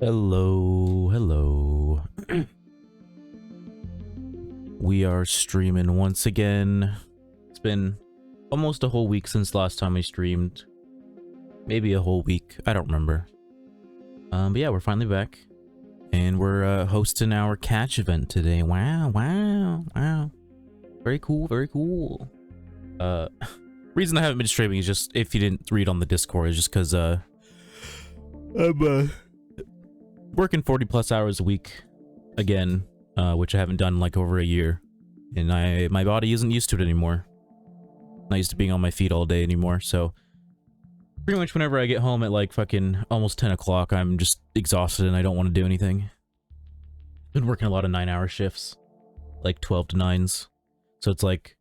Hello, hello. We are streaming once again. It's been almost a whole week since last time I streamed. Maybe a whole week, I don't remember. But yeah, we're finally back. And we're hosting our catch event today. Wow, wow, wow. Very cool, very cool. Reason I haven't been streaming is just, if you didn't read on the Discord, is just because I'm working 40 plus hours a week again, which I haven't done in like over a year, and my body isn't used to it anymore. Not used to being on my feet all day anymore, so pretty much whenever I get home at like fucking almost 10 o'clock, I'm just exhausted and I don't want to do anything. Been working a lot of 9-hour shifts, like 12 to 9s, so it's like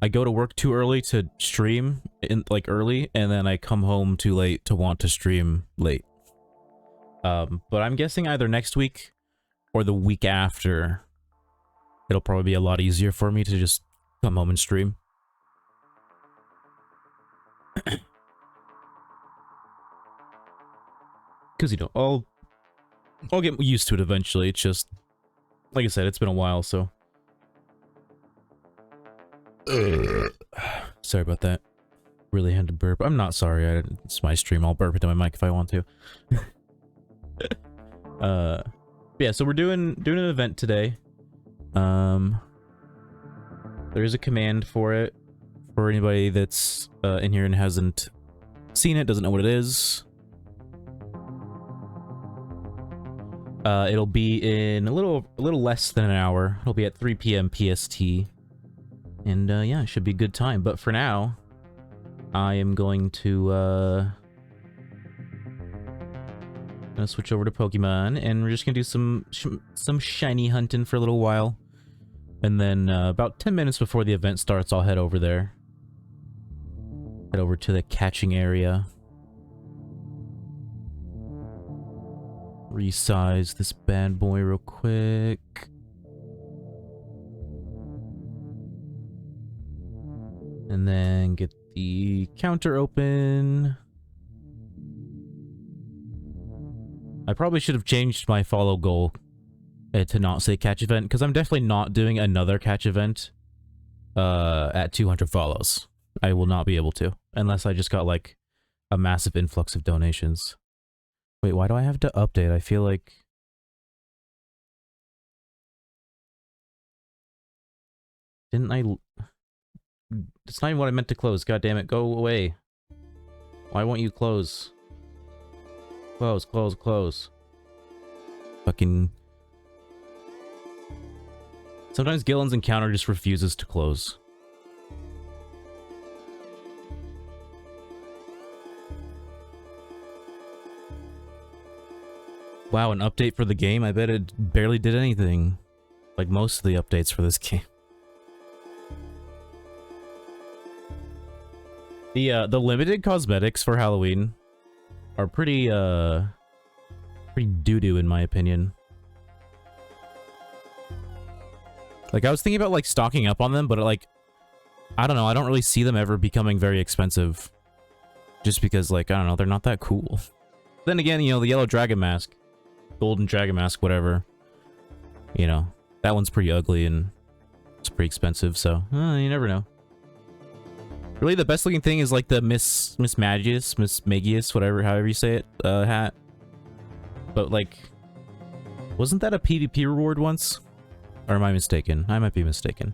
I go to work too early to stream in like early, and then I come home too late to want to stream late. But I'm guessing either next week or the week after, it'll probably be a lot easier for me to just come home and stream. Because, you know, I'll get used to it eventually. It's just, like I said, it's been a while, so. Sorry about that. Really had to burp. I'm not sorry. It's my stream. I'll burp into my mic if I want to. Yeah, so we're doing an event today. There is a command for it for anybody that's in here and hasn't seen it, doesn't know what it is. It'll be in a little less than an hour. It'll be at 3 p.m. PST, and yeah, it should be a good time. But for now, I am going to gonna switch over to Pokemon, and we're just gonna do some shiny hunting for a little while, and then about 10 minutes before the event starts, I'll head over there. Head over to the catching area. Resize this bad boy real quick. And then get the counter open. I probably should have changed my follow goal to not say catch event, because I'm definitely not doing another catch event at 200 follows. I will not be able to, unless I just got like a massive influx of donations. Wait, why do I have to update? I feel like... Didn't I... It's not even what I meant to close. God damn it, go away. Why won't you close? Close, close, close. Fucking... Sometimes Gillen's encounter just refuses to close. Wow, an update for the game? I bet it barely did anything. Like most of the updates for this game. The limited cosmetics for Halloween are pretty doo-doo in my opinion. Like, I was thinking about like stocking up on them, but like, I don't know, I don't really see them ever becoming very expensive. Just because, like, I don't know, they're not that cool. Then again, you know, the yellow dragon mask, golden dragon mask, whatever, you know, that one's pretty ugly and it's pretty expensive, so you never know. Really, the best looking thing is like the Miss Magius, whatever, however you say it, hat. But like, Wasn't that a PvP reward once? Or am I mistaken? I might be mistaken.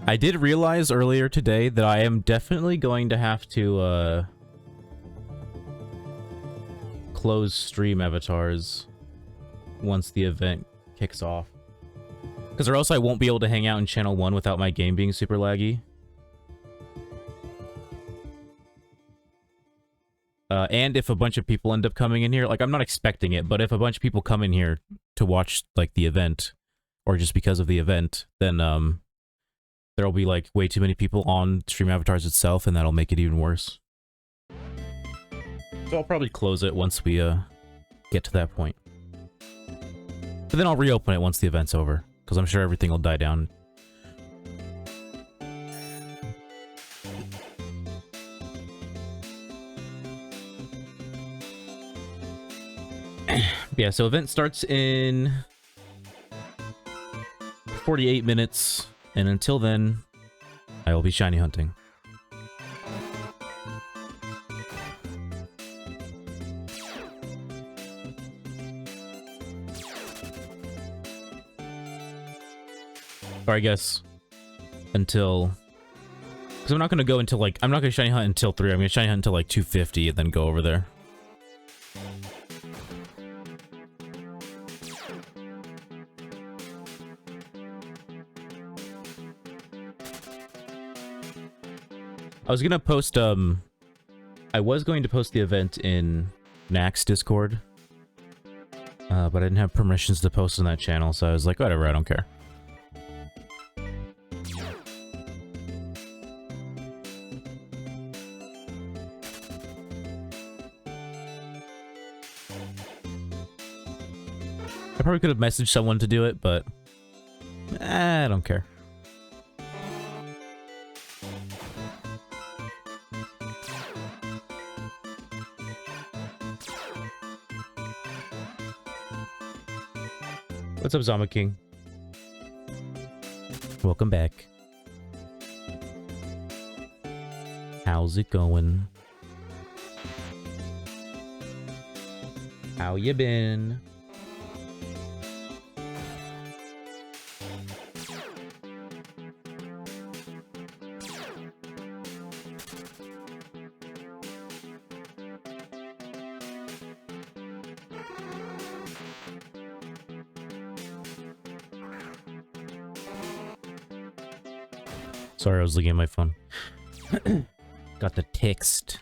I did realize earlier today that I am definitely going to have to, close stream avatars once the event kicks off. Because or else I won't be able to hang out in channel 1 without my game being super laggy. And if a bunch of people end up coming in here, like, I'm not expecting it, but if a bunch of people come in here to watch, like, the event, or just because of the event, then, there'll be, like, way too many people on stream avatars itself, and that'll make it even worse. So I'll probably close it once we, get to that point. But then I'll reopen it once the event's over, because I'm sure everything will die down. Yeah, so event starts in 48 minutes, and until then, I will be shiny hunting. Or I guess until, because I'm not going to go until like, I'm not going to shiny hunt until 3, I'm going to shiny hunt until like 250 and then go over there. I was gonna post, I was going to post the event in Nack's Discord, but I didn't have permissions to post on that channel, so I was like, whatever, I don't care. I probably could have messaged someone to do it, but I don't care. What's up, Zombie King? Welcome back. How's it going? How you been? Sorry, I was looking at my phone. Got the text.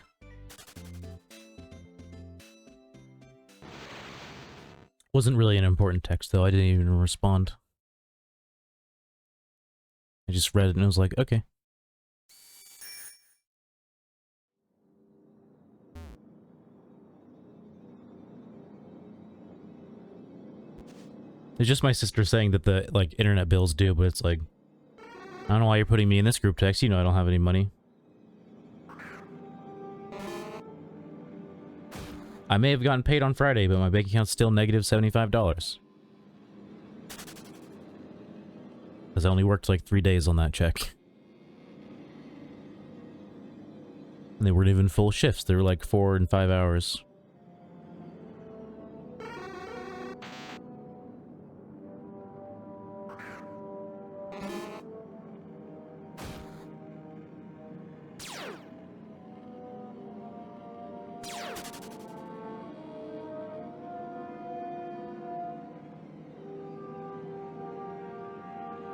Wasn't really an important text, though. I didn't even respond. I just read it and I was like, okay. It's just my sister saying that the, like, internet bills due, but it's like, I don't know why you're putting me in this group text. You know I don't have any money. I may have gotten paid on Friday, but my bank account's still negative $75. Because I only worked like 3 days on that check. And they weren't even full shifts. They were like 4 and 5 hours.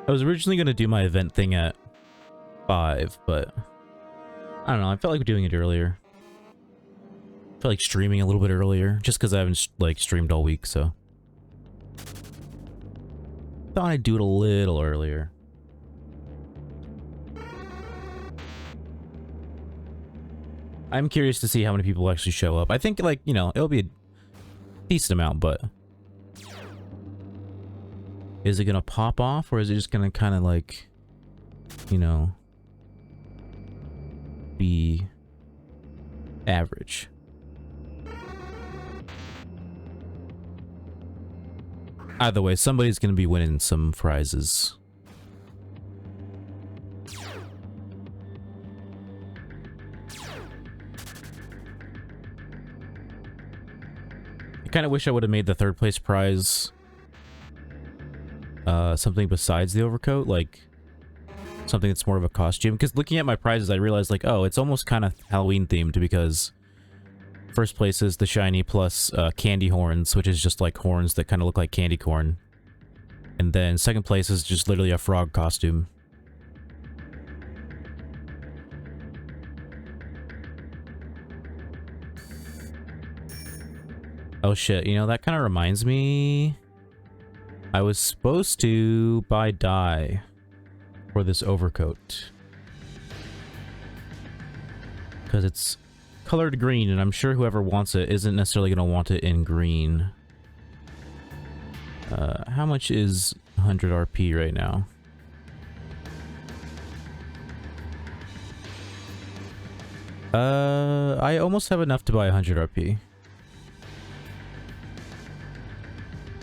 I was originally going to do my event thing at 5, but I don't know, I felt like doing it earlier. I felt like streaming a little bit earlier, just because I haven't like streamed all week, so thought I'd do it a little earlier. I'm curious to see how many people actually show up. I think, like, you know, it'll be a decent amount, but is it gonna pop off, or is it just gonna kind of like, you know, be average? Either way, somebody's gonna be winning some prizes. I kind of wish I would have made the third place prize something besides the overcoat, like something that's more of a costume. Because looking at my prizes, I realized, like, oh, it's almost kind of Halloween themed, because first place is the shiny plus candy horns, which is just like horns that kind of look like candy corn. And then second place is just literally a frog costume. Oh shit, you know, that kind of reminds me... I was supposed to buy dye for this overcoat. Because it's colored green, and I'm sure whoever wants it isn't necessarily going to want it in green. How much is 100 RP right now? I almost have enough to buy 100 RP.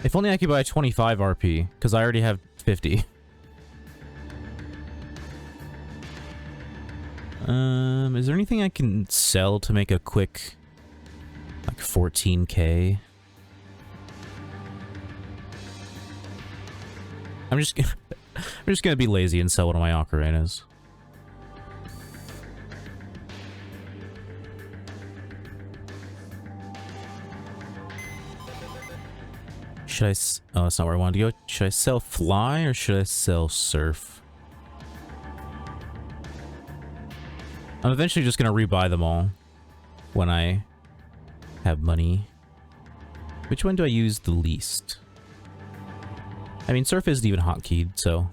If only I could buy 25 RP, because I already have 50. Is there anything I can sell to make a quick, like, 14k? I'm just gonna be lazy and sell one of my ocarinas. Should I... Oh, that's not where I wanted to go. Should I sell fly or should I sell surf? I'm eventually just gonna rebuy them all when I have money. Which one do I use the least? I mean, surf isn't even hotkeyed, so...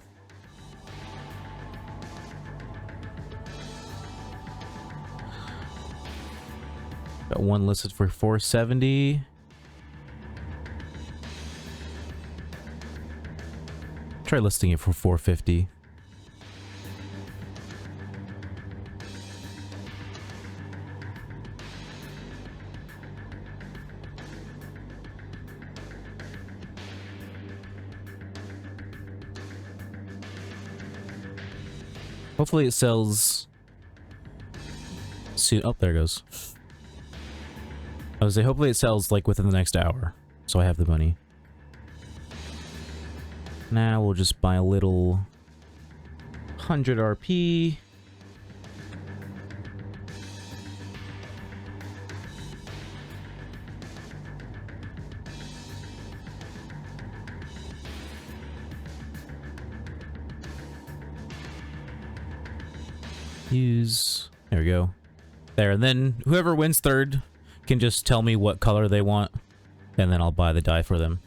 Got one listed for 470. Try listing it for 450. Hopefully it sells soon. Oh, there it goes. I was saying, hopefully it sells like within the next hour, so I have the money. Now we'll just buy a little 100 RP. Use... There we go. There, and then whoever wins third can just tell me what color they want, and then I'll buy the dye for them.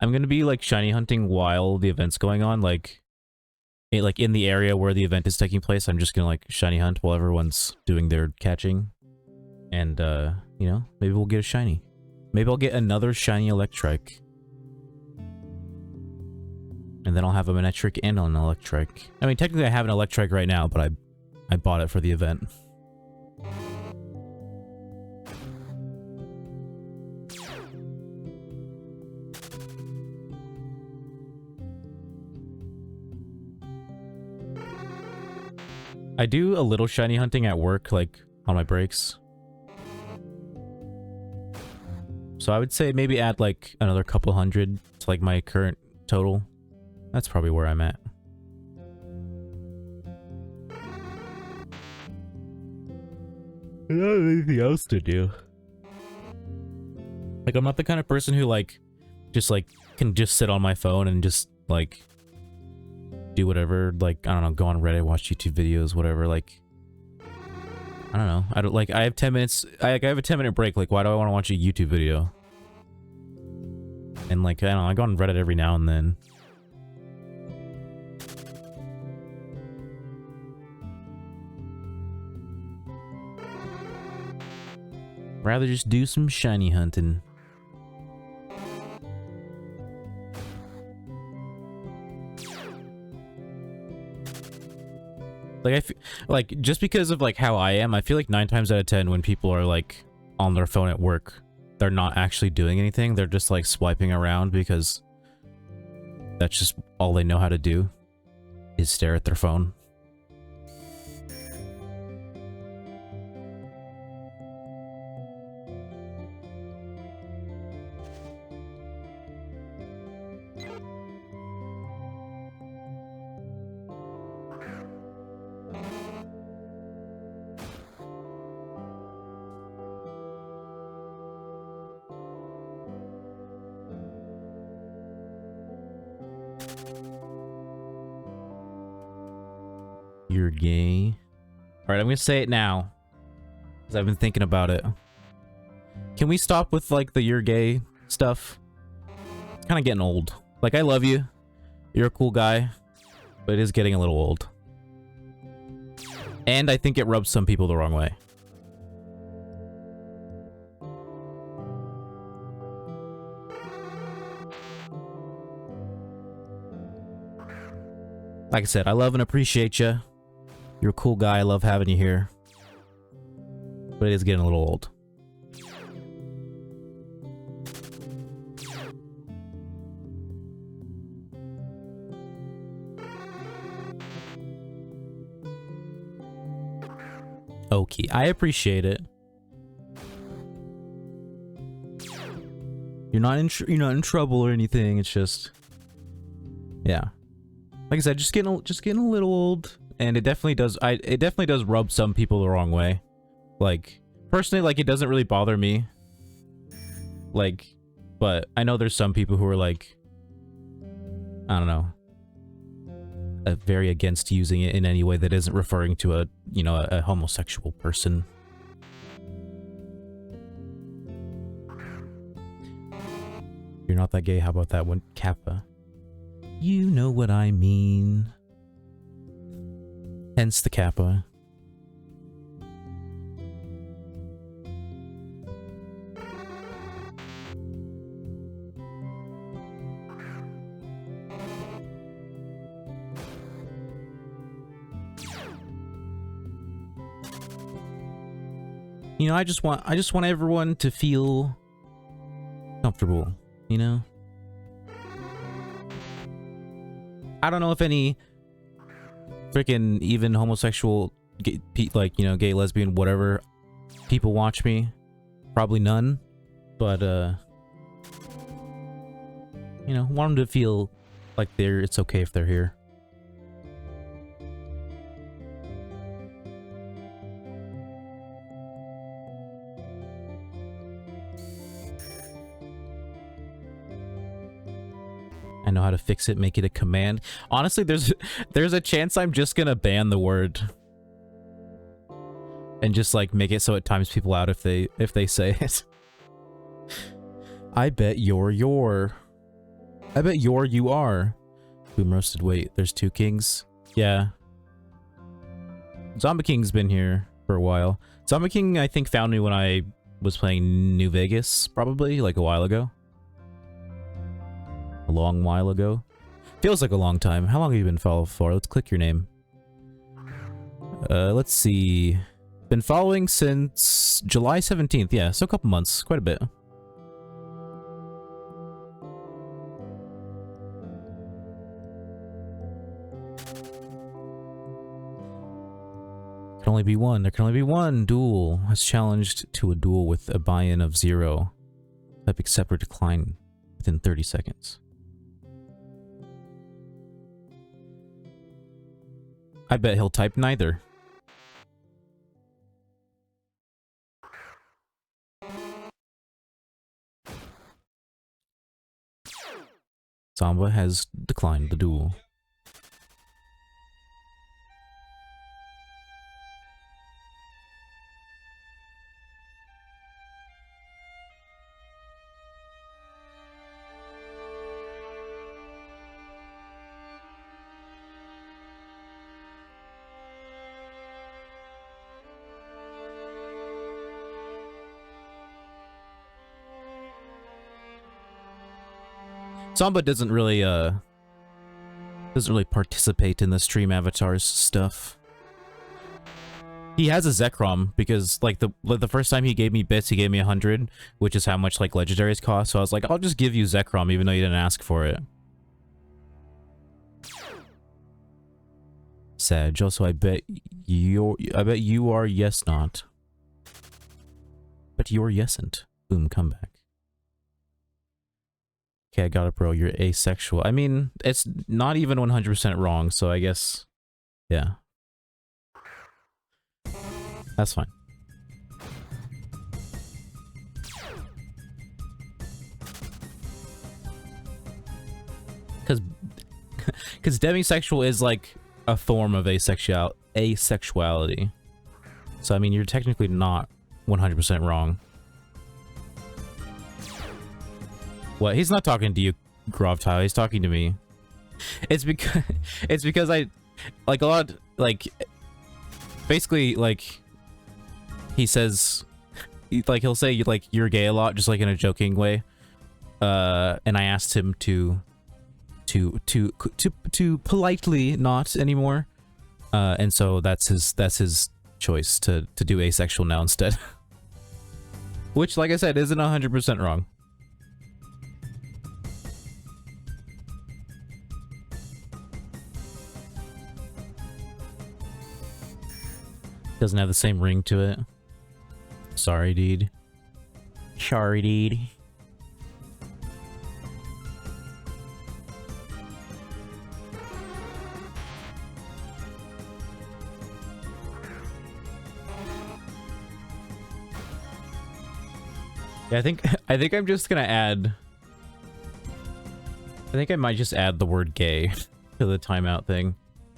I'm gonna be like shiny hunting while the event's going on, like in the area where the event is taking place. I'm just gonna like shiny hunt while everyone's doing their catching. And you know, maybe we'll get a shiny. Maybe I'll get another shiny electric. And then I'll have a Manectric and an electric. I mean, technically I have an electric right now, but I bought it for the event. I do a little shiny hunting at work, like, on my breaks. So I would say maybe add, like, another couple hundred to, like, my current total. That's probably where I'm at. I don't have anything else to do. Like, I'm not the kind of person who, like, just, like, can just sit on my phone and just, like... do whatever, like, I don't know, go on Reddit, watch YouTube videos, whatever, like, I don't know, I don't, like, I have 10 minutes, I have a 10-minute break, like, why do I want to watch a YouTube video? And, like, I don't know, I go on Reddit every now and then. Rather just do some shiny hunting. Like, I feel, like, just because of, like, how I am, I feel like 9 times out of 10 when people are, like, on their phone at work, they're not actually doing anything. They're just like swiping around because that's just all they know how to do is stare at their phone. You're gay. Alright, I'm gonna say it now. Because I've been thinking about it. Can we stop with, like, the you're gay stuff? It's kind of getting old. Like, I love you. You're a cool guy. But it is getting a little old. And I think it rubs some people the wrong way. Like I said, I love and appreciate you. You're a cool guy. I love having you here. But it is getting a little old. Okay, I appreciate it. You're not in trouble or anything. It's just, yeah. Like I said, just getting a little old. And it definitely does rub some people the wrong way. Like, personally, like, it doesn't really bother me. Like, but I know there's some people who are like, I don't know, very against using it in any way that isn't referring to a, you know, a homosexual person. You're not that gay, how about that one? Kappa. You know what I mean. Hence the Kappa. You know, I just want everyone to feel comfortable, you know? I don't know if any freaking even homosexual, like, you know, gay, lesbian, whatever people watch me. Probably none. But, you know, want them to feel like it's okay if they're here. I know how to fix it, make it a command. Honestly, there's a chance I'm just gonna ban the word. And just like make it so it times people out if they say it. I bet you're. I bet you are. Boom roasted. Wait, there's two kings? Yeah. Zombie King's been here for a while. Zombie King, I think, found me when I was playing New Vegas, probably, like a while ago. A long while ago. Feels like a long time. How long have you been followed for? Let's click your name. Let's see. Been following since July 17th. Yeah, so a couple months. Quite a bit. Can only be one. There can only be one duel. Has challenged to a duel with a buy-in of 0. Type accept or decline within 30 seconds. I bet he'll type neither. Zamba has declined the duel. Zamba doesn't really participate in the stream avatars stuff. He has a Zekrom because like the first time he gave me bits, he gave me 100, which is how much like legendaries cost. So I was like, I'll just give you Zekrom even though you didn't ask for it. Sag. Also, I bet you are yes not. But you're yesn't. Boom, come back. Okay, I got it, bro. You're asexual. I mean, it's not even 100% wrong, so I guess, yeah. That's fine. Because demisexual is like a form of asexuality. So, I mean, you're technically not 100% wrong. What? He's not talking to you, Grovtile. He's talking to me. It's because I like a lot like basically like he says like he'll say like you're gay a lot, just like in a joking way. And I asked him to politely not anymore. And so that's his choice to do asexual now instead. Which, like I said, isn't 100% wrong. Doesn't have the same ring to it. Sorry, dude. Sorry, dude. Yeah, I think I'm just gonna add. I think I might just add the word gay to the timeout thing.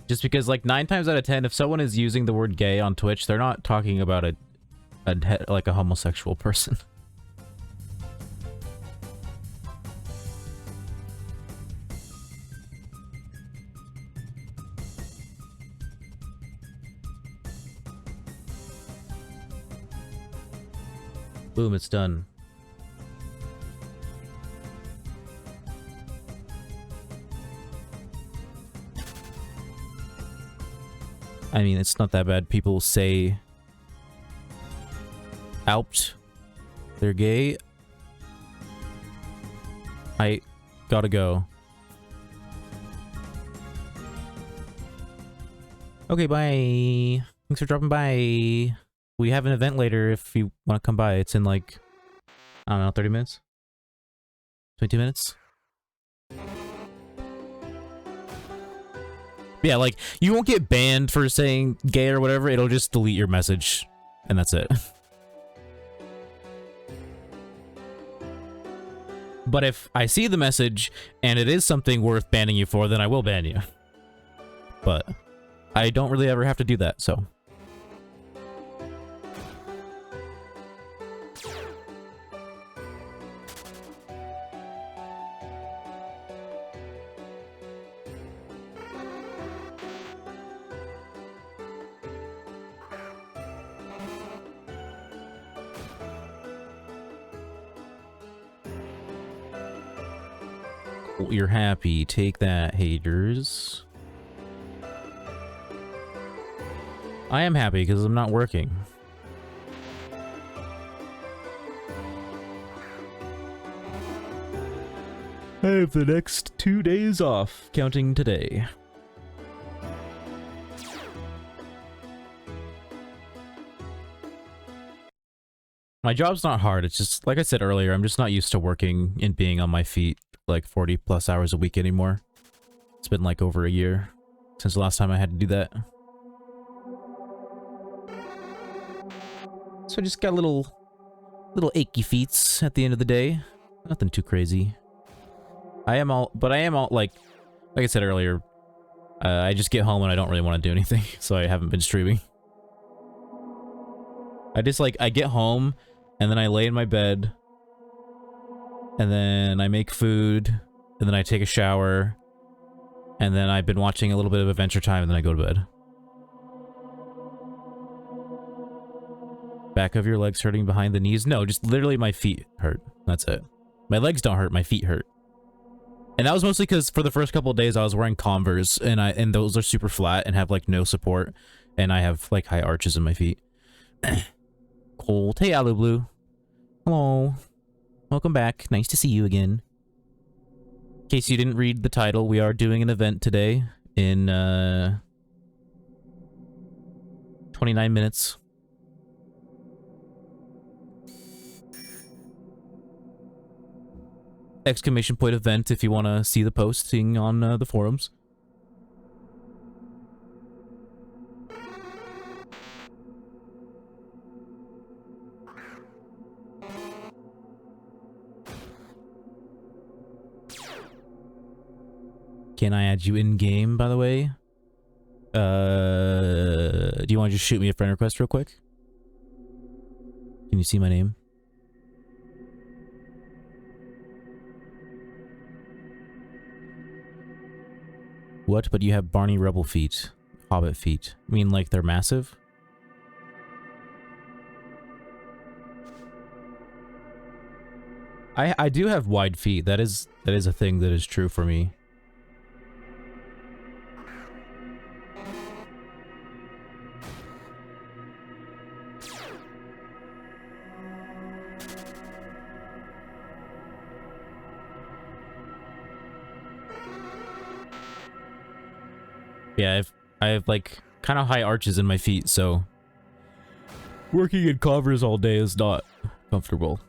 Just because, like, 9 times out of 10, if someone is using the word gay on Twitch, they're not talking about like a homosexual person. Boom, it's done. I mean, it's not that bad. People say out, they're gay. I gotta go. Okay, bye. Thanks for dropping by. We have an event later if you want to come by. It's in like, I don't know, 30 minutes? 22 minutes? Yeah, like, you won't get banned for saying gay or whatever. It'll just delete your message. And that's it. But if I see the message and it is something worth banning you for, then I will ban you. But I don't really ever have to do that, so. You're happy. Take that, haters. I am happy because I'm not working. I have the next 2 days off, counting today. My job's not hard. It's just, like I said earlier, I'm just not used to working and being on my feet like 40 plus hours a week anymore. It's been like over a year since the last time I had to do that. So I just got little achy feets at the end of the day. Nothing too crazy. I am all like I said earlier, I just get home and I don't really want to do anything, so I haven't been streaming. I just like, I get home and then I lay in my bed and then I make food and then I take a shower and then I've been watching a little bit of Adventure Time and then I go to bed. Back of your legs hurting behind the knees? No, just literally my feet hurt. That's it. My legs don't hurt, my feet hurt. And that was mostly because for the first couple of days I was wearing Converse and those are super flat and have like no support. And I have like high arches in my feet. Cold. Hey, Alu Blue. Hello. Welcome back. Nice to see you again. In case you didn't read the title, we are doing an event today in 29 minutes. Exclamation point event if you want to see the posting on the forums. Can I add you in-game, by the way? Do you want to just shoot me a friend request real quick? Can you see my name? What? But you have Barney Rebel feet. Hobbit feet. I mean, like, they're massive? I do have wide feet. That is a thing that is true for me. Yeah, I have like kind of high arches in my feet, so working in Converse all day is not comfortable.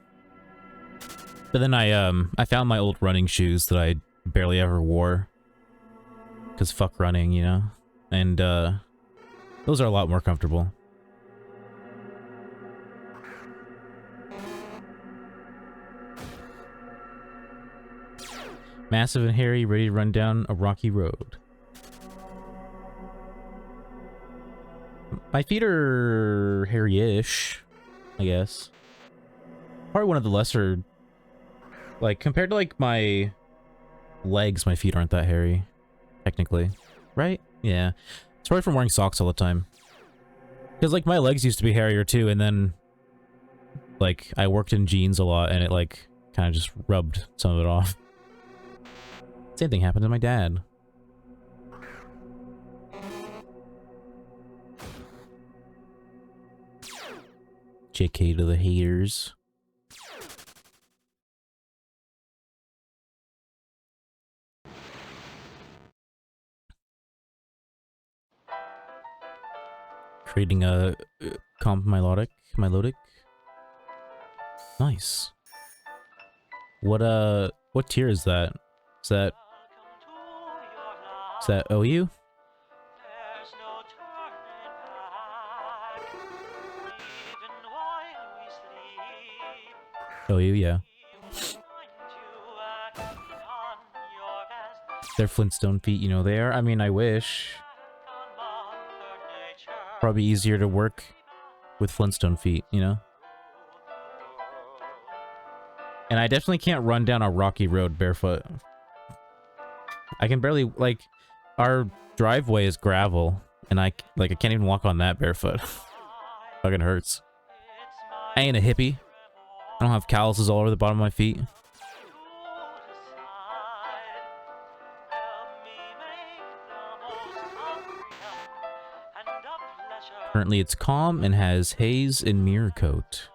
But then I found my old running shoes that I barely ever wore, cause fuck running, you know, and those are a lot more comfortable. Massive and hairy, ready to run down a rocky road. My feet are hairy-ish, I guess. Probably one of the lesser... Like, compared to, like, my legs, my feet aren't that hairy, technically. Right? Yeah. It's probably from wearing socks all the time. Because, like, my legs used to be hairier, too, and then... Like, I worked in jeans a lot, and it, like, kind of just rubbed some of it off. Same thing happened to my dad. JK to the haters. Creating a comp melodic. Nice. What tier is that? Is that OU? OU, yeah. They're Flintstone feet, you know they are. I mean, I wish. Probably easier to work with Flintstone feet, you know? And I definitely can't run down a rocky road barefoot. I can barely, like, our driveway is gravel, and I can't even walk on that barefoot. Fucking hurts. I ain't a hippie. I don't have calluses all over the bottom of my feet. Currently it's calm and has haze and mirror coat.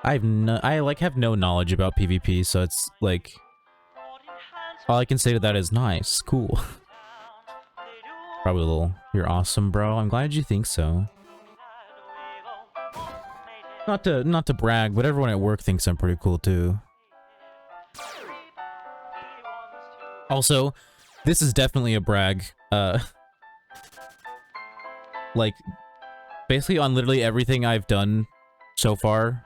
I have no knowledge about PvP, so it's like all I can say to that is nice, cool. Probably a little, you're awesome, bro. I'm glad you think so. Not to brag, but everyone at work thinks I'm pretty cool too. Also, this is definitely a brag. Like, basically on literally everything I've done so far,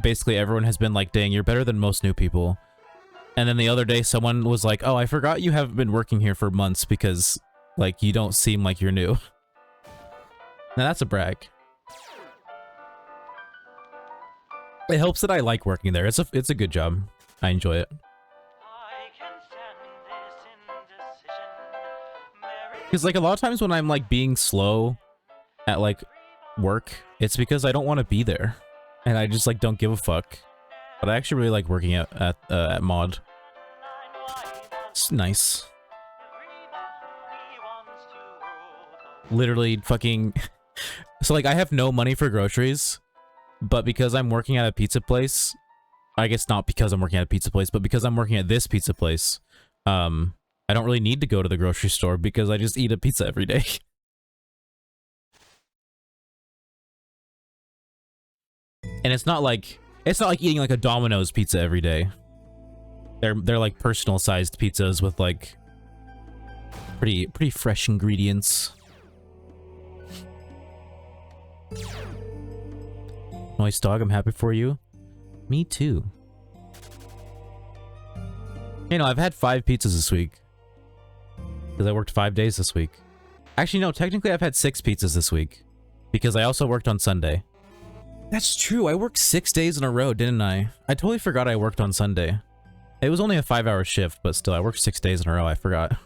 basically everyone has been like, dang, you're better than most new people. And then the other day someone was like, oh, I forgot you haven't been working here for months because, like, you don't seem like you're new. Now that's a brag. It helps that I like working there. It's a good job. I enjoy it. Because, like, a lot of times when I'm, like, being slow at, like, work, it's because I don't want to be there. And I just, like, don't give a fuck. But I actually really like working at mod. It's nice. literally fucking... So, like, I have no money for groceries, but because I'm working at a pizza place, I guess not because I'm working at a pizza place, but because I'm working at this pizza place, I don't really need to go to the grocery store because I just eat a pizza every day. And it's not like eating like a Domino's pizza every day. They're like personal sized pizzas with like pretty fresh ingredients. Nice dog, I'm happy for you. Me too. You know, I've had 5 pizzas this week. Because I worked 5 days this week. Actually, no, technically I've had 6 pizzas this week. Because I also worked on Sunday. That's true, I worked 6 days in a row, didn't I? I totally forgot I worked on Sunday. It was only a 5-hour shift, but still, I worked 6 days in a row, I forgot.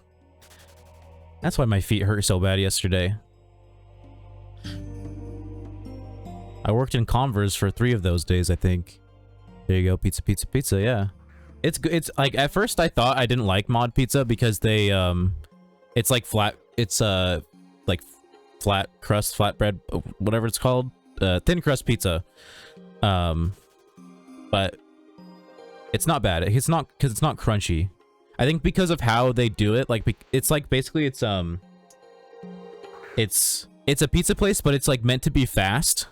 That's why my feet hurt so bad yesterday. I worked in Converse for 3 of those days, I think. There you go, pizza, pizza, pizza, yeah. It's good. It's like, at first I thought I didn't like mod pizza because they, it's like flat, it's, like flat crust, flatbread, whatever it's called. Thin crust pizza. But it's not bad. It's not, because it's not crunchy. I think because of how they do it, like, it's like, basically it's a pizza place, but it's like meant to be fast.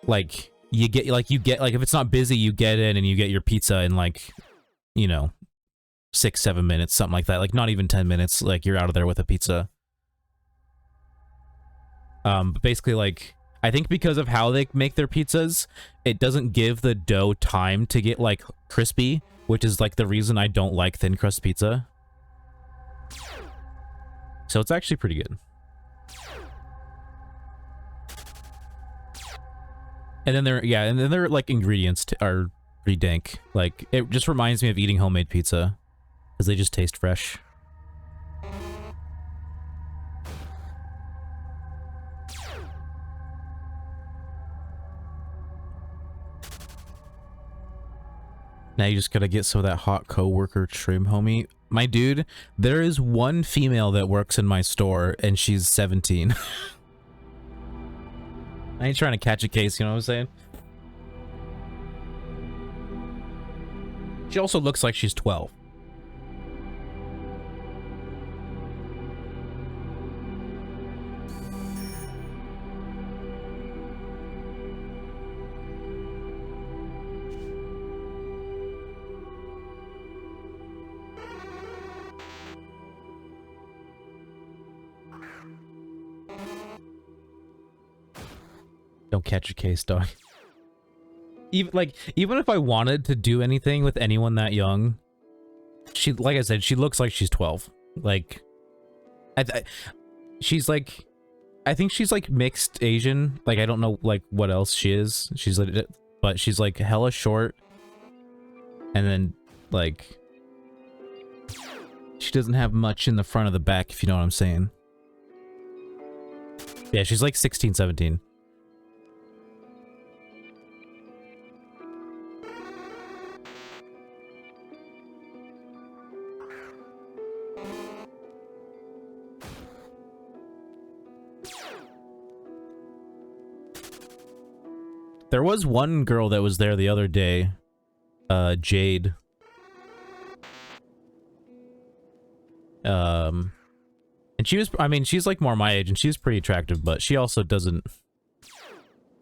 Like, you get, if it's not busy, you get in and you get your pizza in like, you know, 6-7 minutes, something like that. Like, not even 10 minutes, like, you're out of there with a pizza. But basically, like, I think because of how they make their pizzas, it doesn't give the dough time to get, like, crispy, which is, like, the reason I don't like thin crust pizza. So it's actually pretty good. And then their like ingredients are pretty dank. Like, it just reminds me of eating homemade pizza because they just taste fresh. Now you just gotta get some of that hot co-worker trim, homie. My dude, there is one female that works in my store and she's 17. I ain't trying to catch a case, you know what I'm saying? She also looks like she's 12. Don't catch a case, dog. Even if I wanted to do anything with anyone that young, she, like I said, she looks like she's 12. Like, she's like, I think she's like mixed Asian. Like, I don't know like what else she is. She's like, but she's like hella short. And then like, she doesn't have much in the front of the back, if you know what I'm saying. Yeah, she's like 16, 17. There was one girl that was there the other day, Jade. And she was, I mean, she's like more my age and she's pretty attractive, but she also doesn't,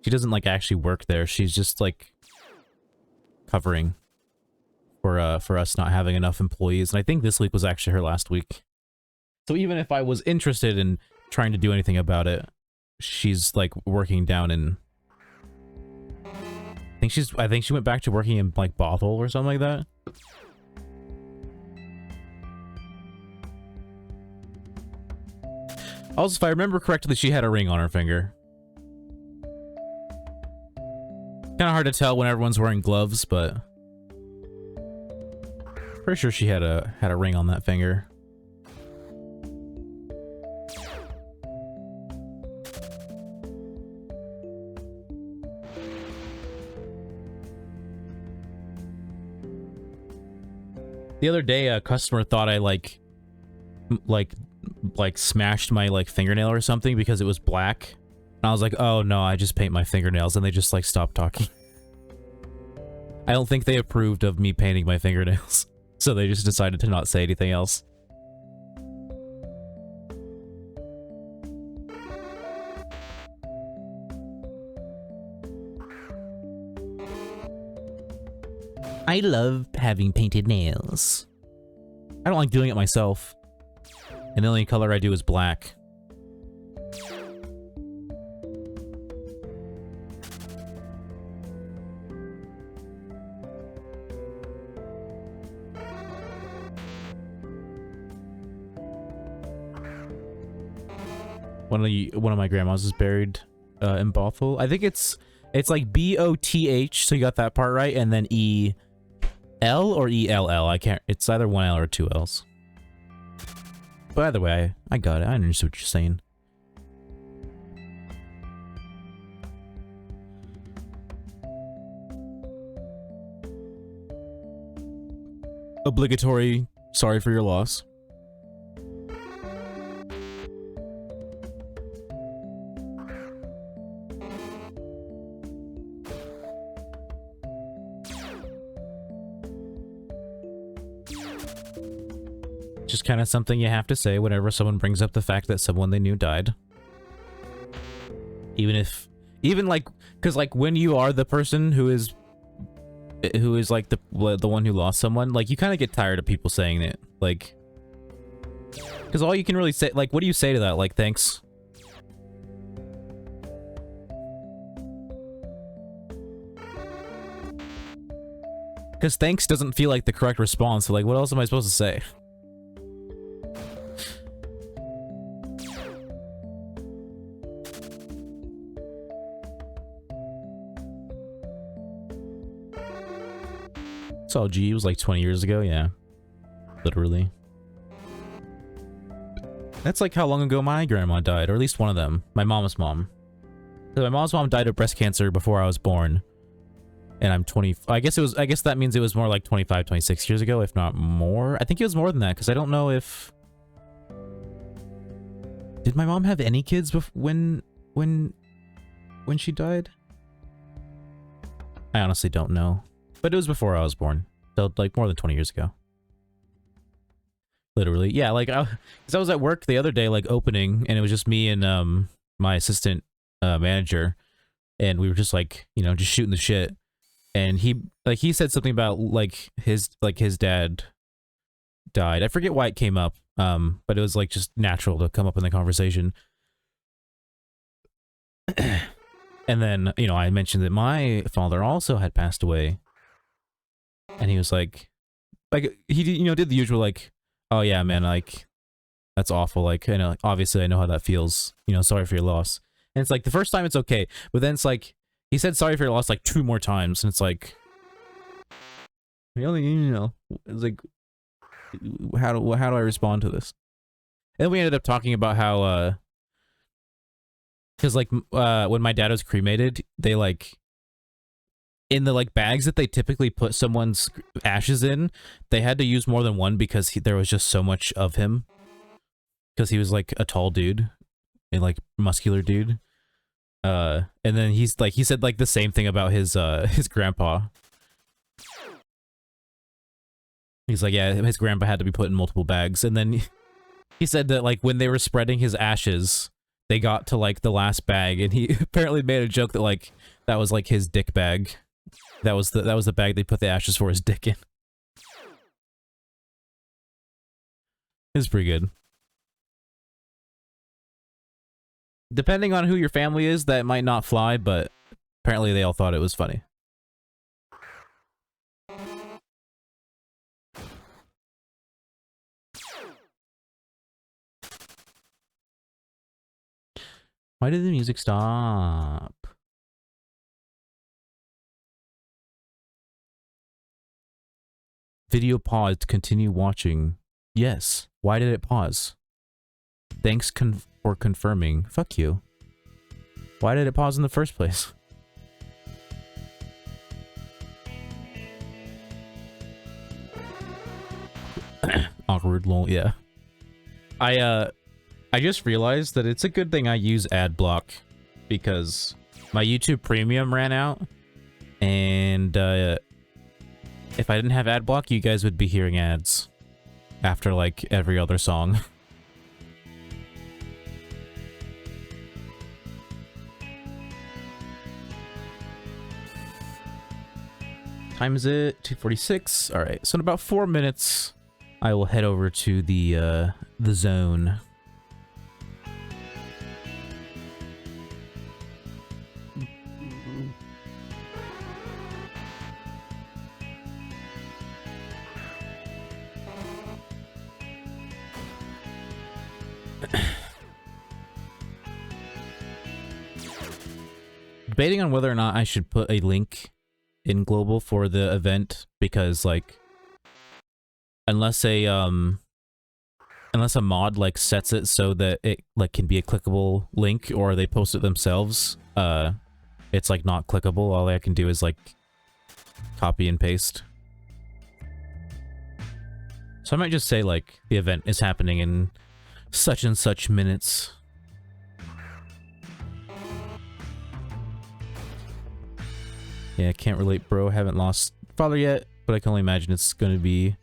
she doesn't like actually work there. She's just like covering for us not having enough employees. And I think this week was actually her last week. So even if I was interested in trying to do anything about it, she's like working down in, I think she went back to working in like Bothell or something like that. Also, if I remember correctly, she had a ring on her finger. Kind of hard to tell when everyone's wearing gloves, but pretty sure she had a ring on that finger. The other day, a customer thought I like like smashed my like fingernail or something because it was black. And I was like, oh no, I just paint my fingernails, and they just like stopped talking. I don't think they approved of me painting my fingernails, so they just decided to not say anything else. I love having painted nails. I don't like doing it myself. And the only color I do is black. One of my grandmas is buried in Bothell. I think it's like B-O-T-H, so you got that part right, and then E-L or E-L-L. I can't. It's either one L or two L's. But either way, I got it. I understood what you're saying. Obligatory. Sorry for your loss. Just kind of something you have to say whenever someone brings up the fact that someone they knew died. Even like, because like when you are the person who is like the one who lost someone, like you kind of get tired of people saying it, like, because all you can really say, like, what do you say to that? Like, thanks. Because thanks doesn't feel like the correct response, so like, what else am I supposed to say? So, gee, it was like 20 years ago, yeah. Literally. That's like how long ago my grandma died, or at least one of them. My mom's mom. So my mom's mom died of breast cancer before I was born. And I'm 20... I guess that means it was more like 25, 26 years ago, if not more. I think it was more than that, because I don't know if... Did my mom have any kids when she died? I honestly don't know. But it was before I was born. So, like, more than 20 years ago. Literally. Yeah, like, because I was at work the other day, like, opening, and it was just me and, my assistant, manager. And we were just, like, you know, just shooting the shit. And he said something about, like, his dad died. I forget why it came up, but it was, like, just natural to come up in the conversation. And then, you know, I mentioned that my father also had passed away. And he was like, he, you know, did the usual, like, oh yeah, man, like, that's awful. Like, I know, obviously I know how that feels, you know, sorry for your loss. And it's like, the first time it's okay. But then it's like, he said sorry for your loss like 2 more times. And it's like, really, you know, it's like, how do I respond to this? And then we ended up talking about how, because like, when my dad was cremated, they like, in the like bags that they typically put someone's ashes in, they had to use more than one because there was just so much of him. Because he was like a tall dude, and like muscular dude. And then he said like the same thing about his grandpa. He's like, yeah, his grandpa had to be put in multiple bags. And then he said that like when they were spreading his ashes, they got to like the last bag, and he apparently made a joke that like that was like his dick bag. That was the bag they put the ashes for his dick in. It was pretty good. Depending on who your family is, that might not fly, but apparently they all thought it was funny. Why did the music stop? Video paused. Continue watching. Yes. Why did it pause? Thanks for confirming. Fuck you. Why did it pause in the first place? Awkward lol, yeah. I just realized that it's a good thing I use ad block because my YouTube Premium ran out, and if I didn't have ad block, you guys would be hearing ads after like every other song. Time is it? 2:46. All right, so in about 4 minutes, I will head over to the zone. Debating on whether or not I should put a link in global for the event, because like unless a mod like sets it so that it like can be a clickable link, or they post it themselves, it's like not clickable. All I can do is like copy and paste. So I might just say like the event is happening in such and such minutes. Yeah, can't relate, bro. Haven't lost father yet, but I can only imagine it's gonna be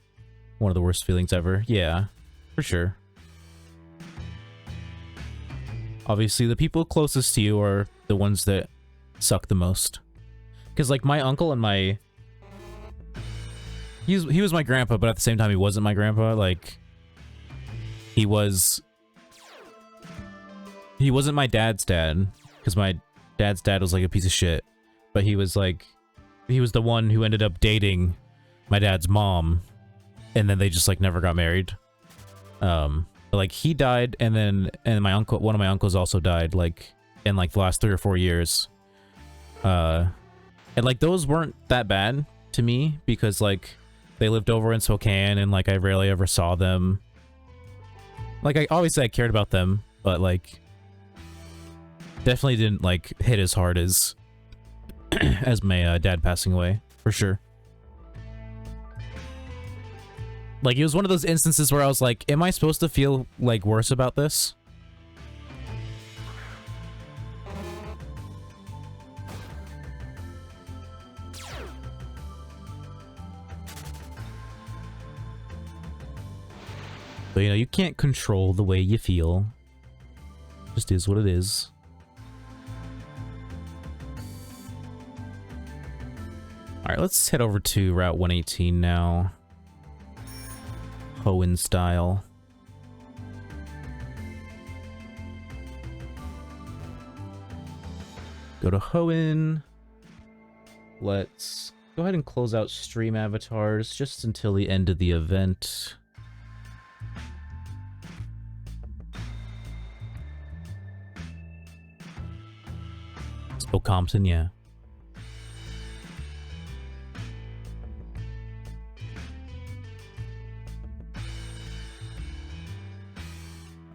one of the worst feelings ever. Yeah, for sure. Obviously, the people closest to you are the ones that suck the most. Because, like, my uncle and my... He was my grandpa, but at the same time, he wasn't my grandpa. Like, he wasn't my dad's dad, because my dad's dad was, like, a piece of shit. But he was, like... He was the one who ended up dating my dad's mom, and then they just, like, never got married. But, like, he died, and my uncle, one of my uncles also died, like, in, like, the last 3 or 4 years. And, like, those weren't that bad to me, because, like, they lived over in Spokane, and, like, I rarely ever saw them. Like, I obviously I cared about them, but, like, definitely didn't, like, hit as hard as as my dad passing away, for sure. Like, it was one of those instances where I was like, am I supposed to feel, like, worse about this? But, you know, you can't control the way you feel. Just is what it is. Alright, let's head over to Route 118 now. Hoenn style. Go to Hoenn. Let's go ahead and close out stream avatars just until the end of the event. Oh, Compton, yeah.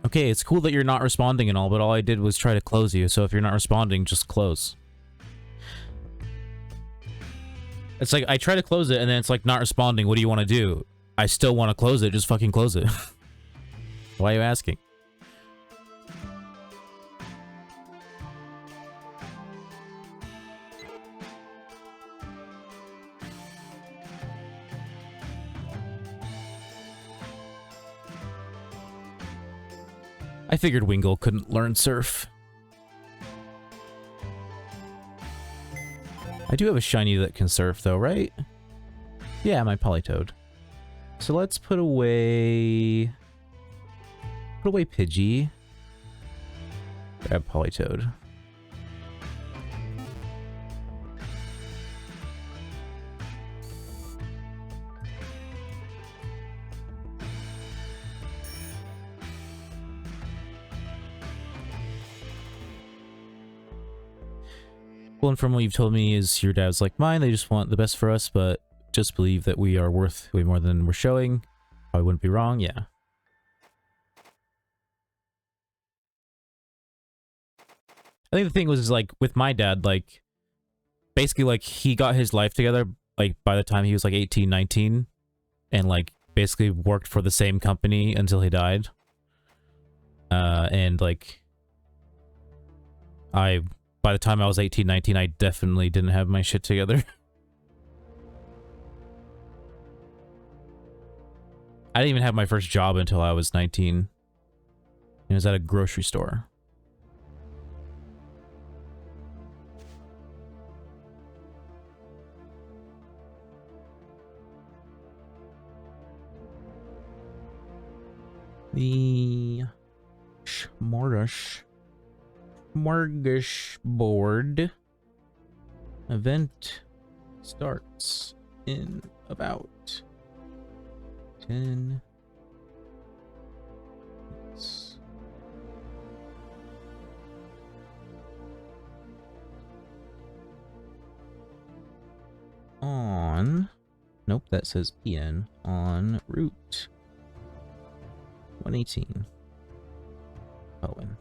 Okay, it's cool that you're not responding and all, but all I did was try to close you, so if you're not responding, just close. It's like, I try to close it, and then it's like, not responding, what do you want to do? I still want to close it, just fucking close it. Why are you asking? I figured Wingull couldn't learn surf. I do have a shiny that can surf though, right? Yeah, my Politoed. So let's put away Pidgey. Grab Politoed. Well, and from what you've told me is your dad's like mine, they just want the best for us, but just believe that we are worth way more than we're showing. I wouldn't be wrong, yeah. I think the thing was like with my dad, like basically like he got his life together like by the time he was like 18, 19 and like basically worked for the same company until he died. And like, by the time I was 18, 19, I definitely didn't have my shit together. I didn't even have my first job until I was 19. It was at a grocery store. The smorgasbord event starts in about 10 minutes. On, nope, that says PN on Route 118. Owen.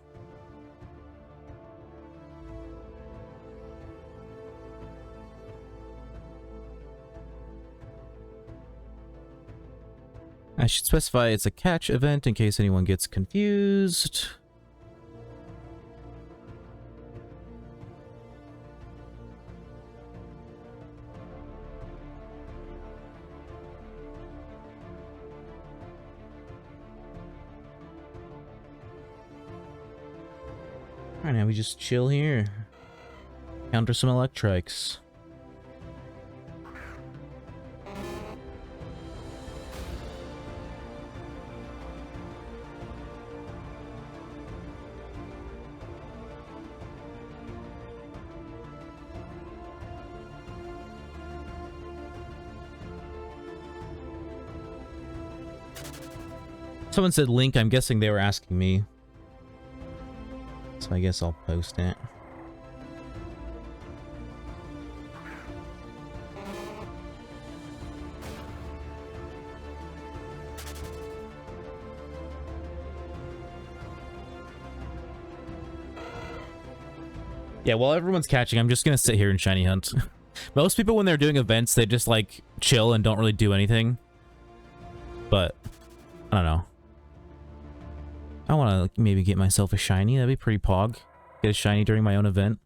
I should specify it's a catch event in case anyone gets confused. Alright, now we just chill here. Counter some electrics. Someone said link, I'm guessing they were asking me. So I guess I'll post it. Yeah, while everyone's catching, I'm just gonna sit here and shiny hunt. Most people, when they're doing events, they just like chill and don't really do anything. But I don't know. I want to maybe get myself a shiny. That'd be pretty pog. Get a shiny during my own event.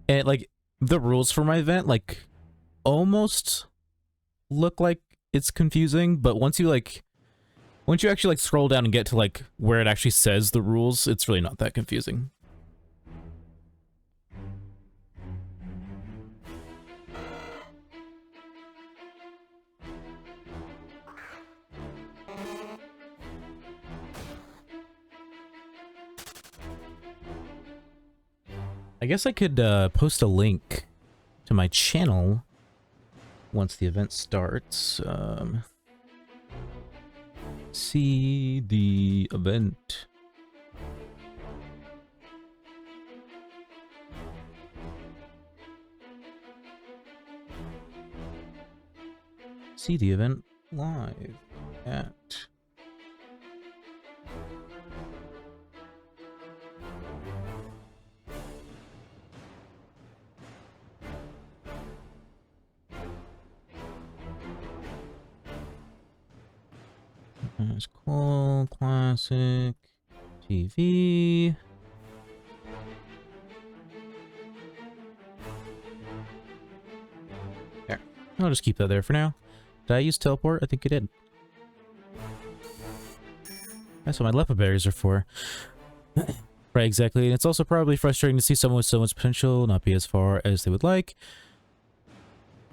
And like the rules for my event like almost look like it's confusing, but once you actually like scroll down and get to like where it actually says the rules, it's really not that confusing. I guess I could post a link to my channel once the event starts. See the event. See the event live at That's cool. Classic TV. There. I'll just keep that there for now. Did I use teleport? I think I did. That's what my leopard berries are for. Right, exactly. And it's also probably frustrating to see someone with so much potential not be as far as they would like.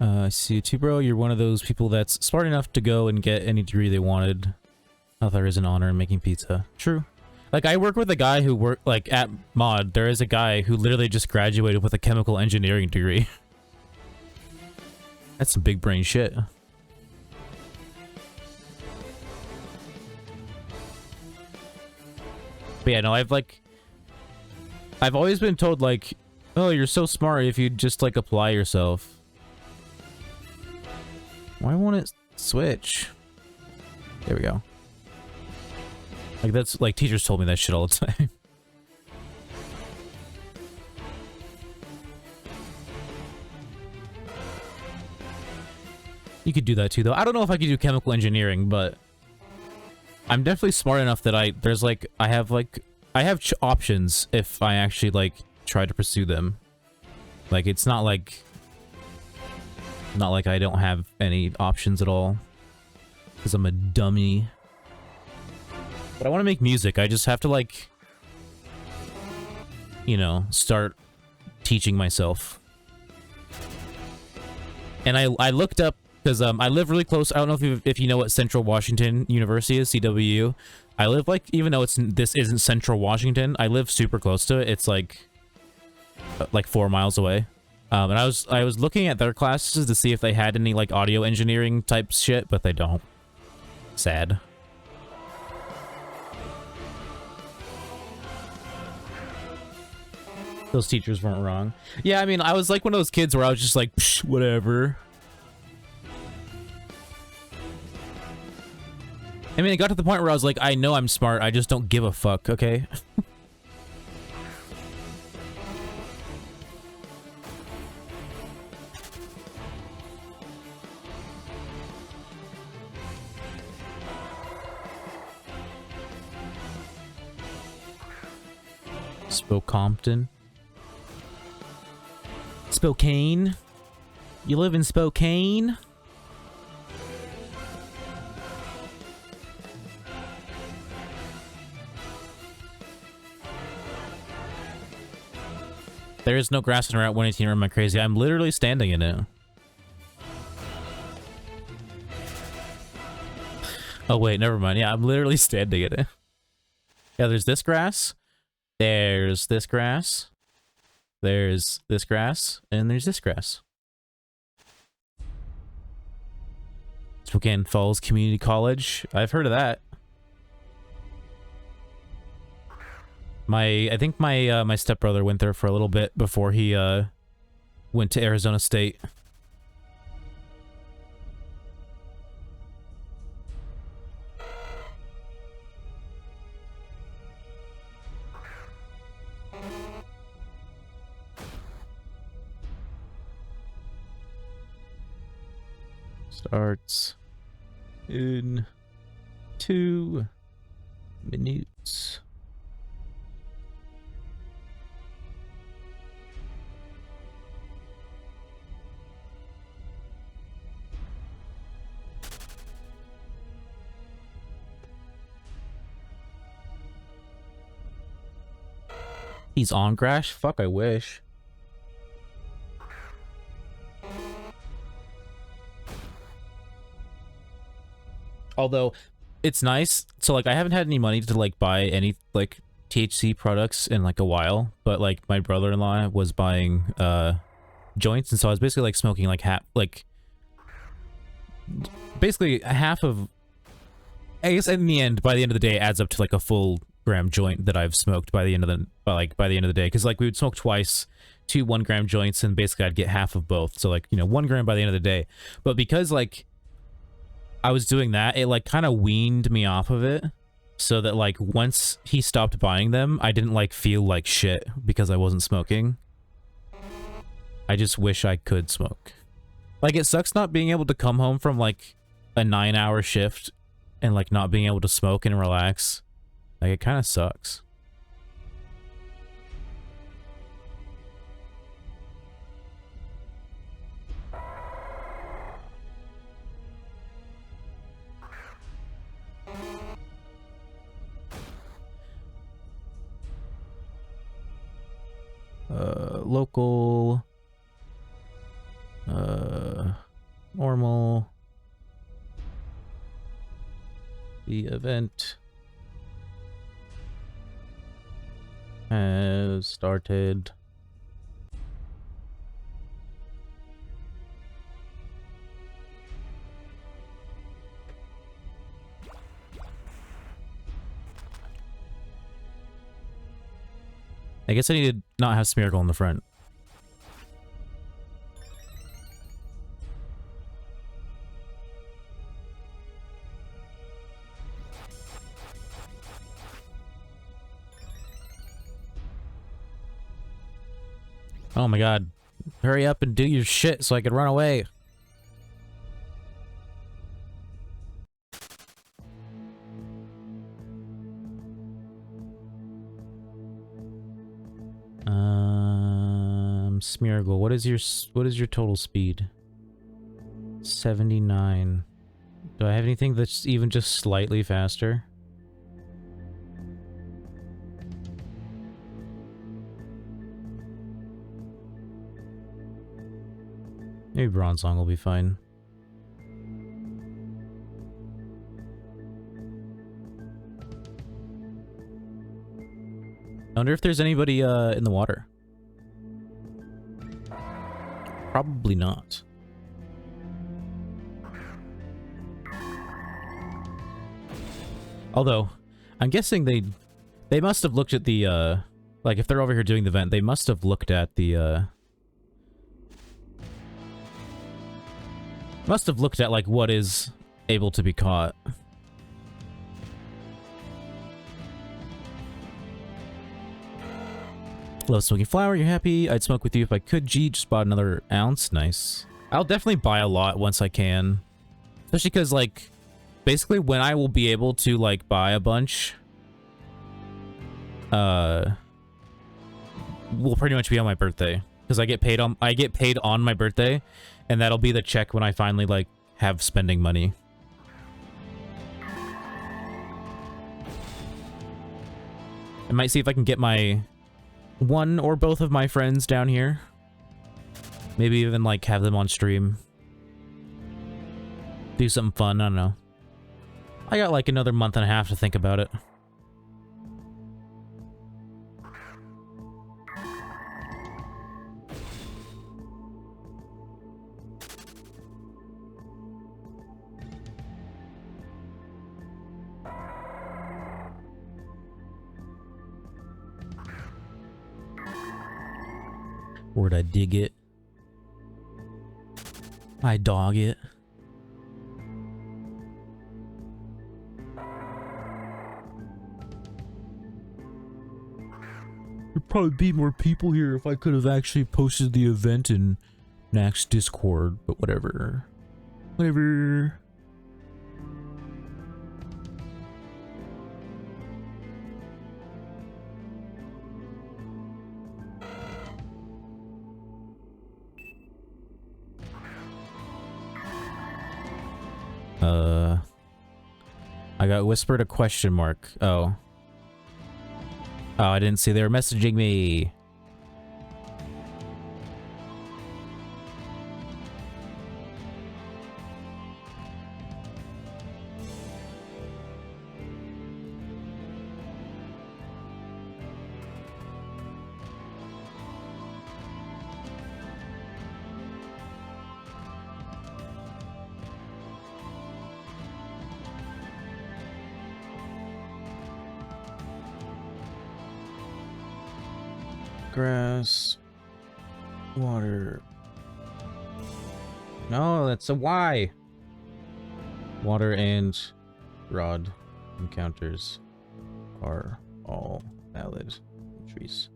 I see you too, bro. You're one of those people that's smart enough to go and get any degree they wanted. I thought there is an honor in making pizza. True. Like, I work with a guy who worked, like, at Mod, there is a guy who literally just graduated with a chemical engineering degree. That's some big brain shit. But yeah, no, I've always been told, like, oh, you're so smart if you just, like, apply yourself. Why won't it switch? There we go. Like, that's, like, teachers told me that shit all the time. You could do that too, though. I don't know if I could do chemical engineering, but I'm definitely smart enough that I have options if I actually, like, try to pursue them. Like, it's not like I don't have any options at all. Because I'm a dummy. But I want to make music. I just have to, like, you know, start teaching myself. And I looked up, because I live really close. I don't know if you know what Central Washington University is, CWU. I live, like, even though this isn't Central Washington, I live super close to it. It's like 4 miles away. And I was looking at their classes to see if they had any, like, audio engineering type shit, but they don't. Sad. Those teachers weren't wrong. Yeah, I mean, I was like one of those kids where I was just like, psh, whatever. I mean, it got to the point where I was like, I know I'm smart, I just don't give a fuck, okay? Spokompton. Spokane? You live in Spokane? There is no grass in Route 118, or am I crazy? I'm literally standing in it. Oh wait, never mind. Yeah, I'm literally standing in it. Yeah, there's this grass. There's this grass. There's this grass. And there's this grass. Spokane Falls Community College. I've heard of that. I think my stepbrother went there for a little bit before he went to Arizona State. Starts in 2 minutes. He's on Grash? Fuck, I wish. Although, it's nice. So, like, I haven't had any money to, like, buy any, like, THC products in, like, a while. But, like, my brother-in-law was buying, joints. And so I was basically, like, smoking, like, basically half of... I guess in the end, by the end of the day, it adds up to, like, a full gram joint that I've smoked by the end of the day. Because, like, we would smoke twice, 2 1-gram joints, and basically I'd get half of both. So, like, you know, 1 gram by the end of the day. But because, like, I was doing that, it, like, kind of weaned me off of it. So that, like, once he stopped buying them, I didn't, like, feel like shit because I wasn't smoking. I just wish I could smoke. Like, it sucks not being able to come home from, like, a 9-hour shift and, like, not being able to smoke and relax. Like, it kind of sucks. Local, normal, the event has started. I guess I need to not have Smeargle in the front. Oh my god. Hurry up and do your shit so I can run away. Smeargle, what is your total speed? 79. Do I have anything that's even just slightly faster? Maybe Bronzong will be fine. I wonder if there's anybody in the water. Probably not. Although, I'm guessing they must have looked at the like if they're over here doing the vent, they must have looked at the must have looked at like what is able to be caught. Love smoking flower, you happy? I'd smoke with you if I could. G, just bought another ounce. Nice. I'll definitely buy a lot once I can. Especially because, like, basically when I will be able to, like, buy a bunch, will pretty much be on my birthday. Because I get paid on my birthday, and that'll be the check when I finally, like, have spending money. I might see if I can get my one or both of my friends down here. Maybe even, like, have them on stream. Do something fun, I don't know. I got, like, another month and a half to think about it. Where'd I dig it? I dog it. There'd probably be more people here if I could have actually posted the event in Nax Discord, but whatever. Whatever. I got whispered a question mark. Oh. Oh, I didn't see they were messaging me. Grass, water. No, that's a Y. Water and rod encounters are all valid entries.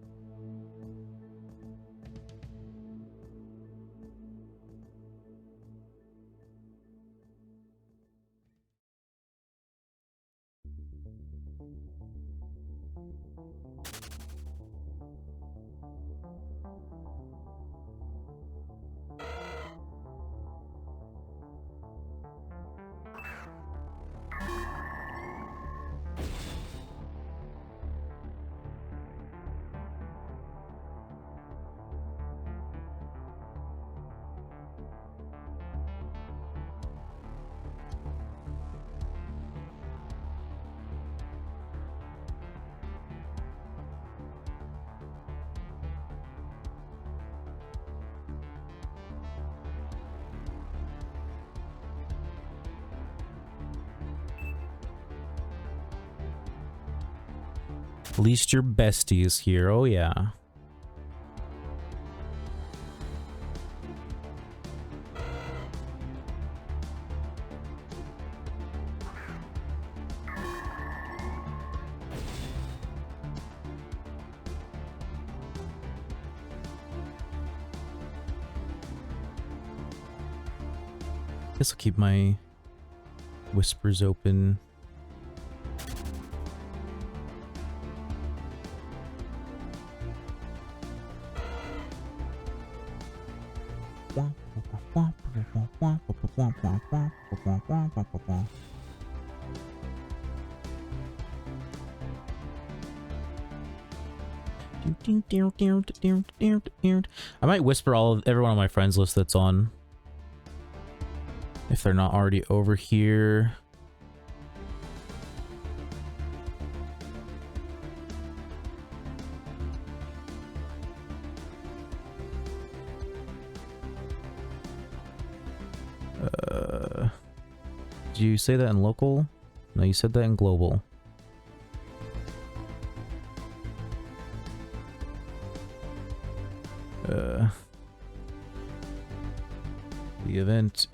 At least your bestie is here. Oh, yeah. Guess I'll keep my whispers open. I might whisper every one of my friends list that's on, if they're not already over here. Did you say that in local? No, you said that in global. The event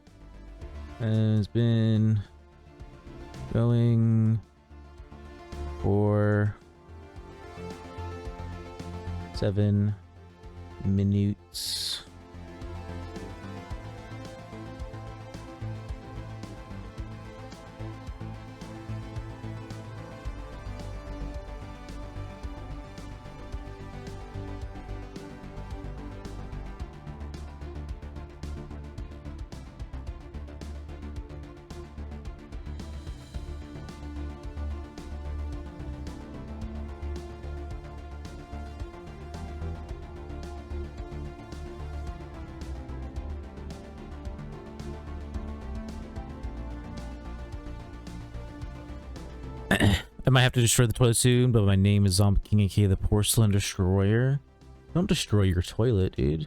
has been going for 7 minutes. I might have to destroy the toilet soon, but my name is Zombie King, aka the Porcelain Destroyer. Don't destroy your toilet, dude.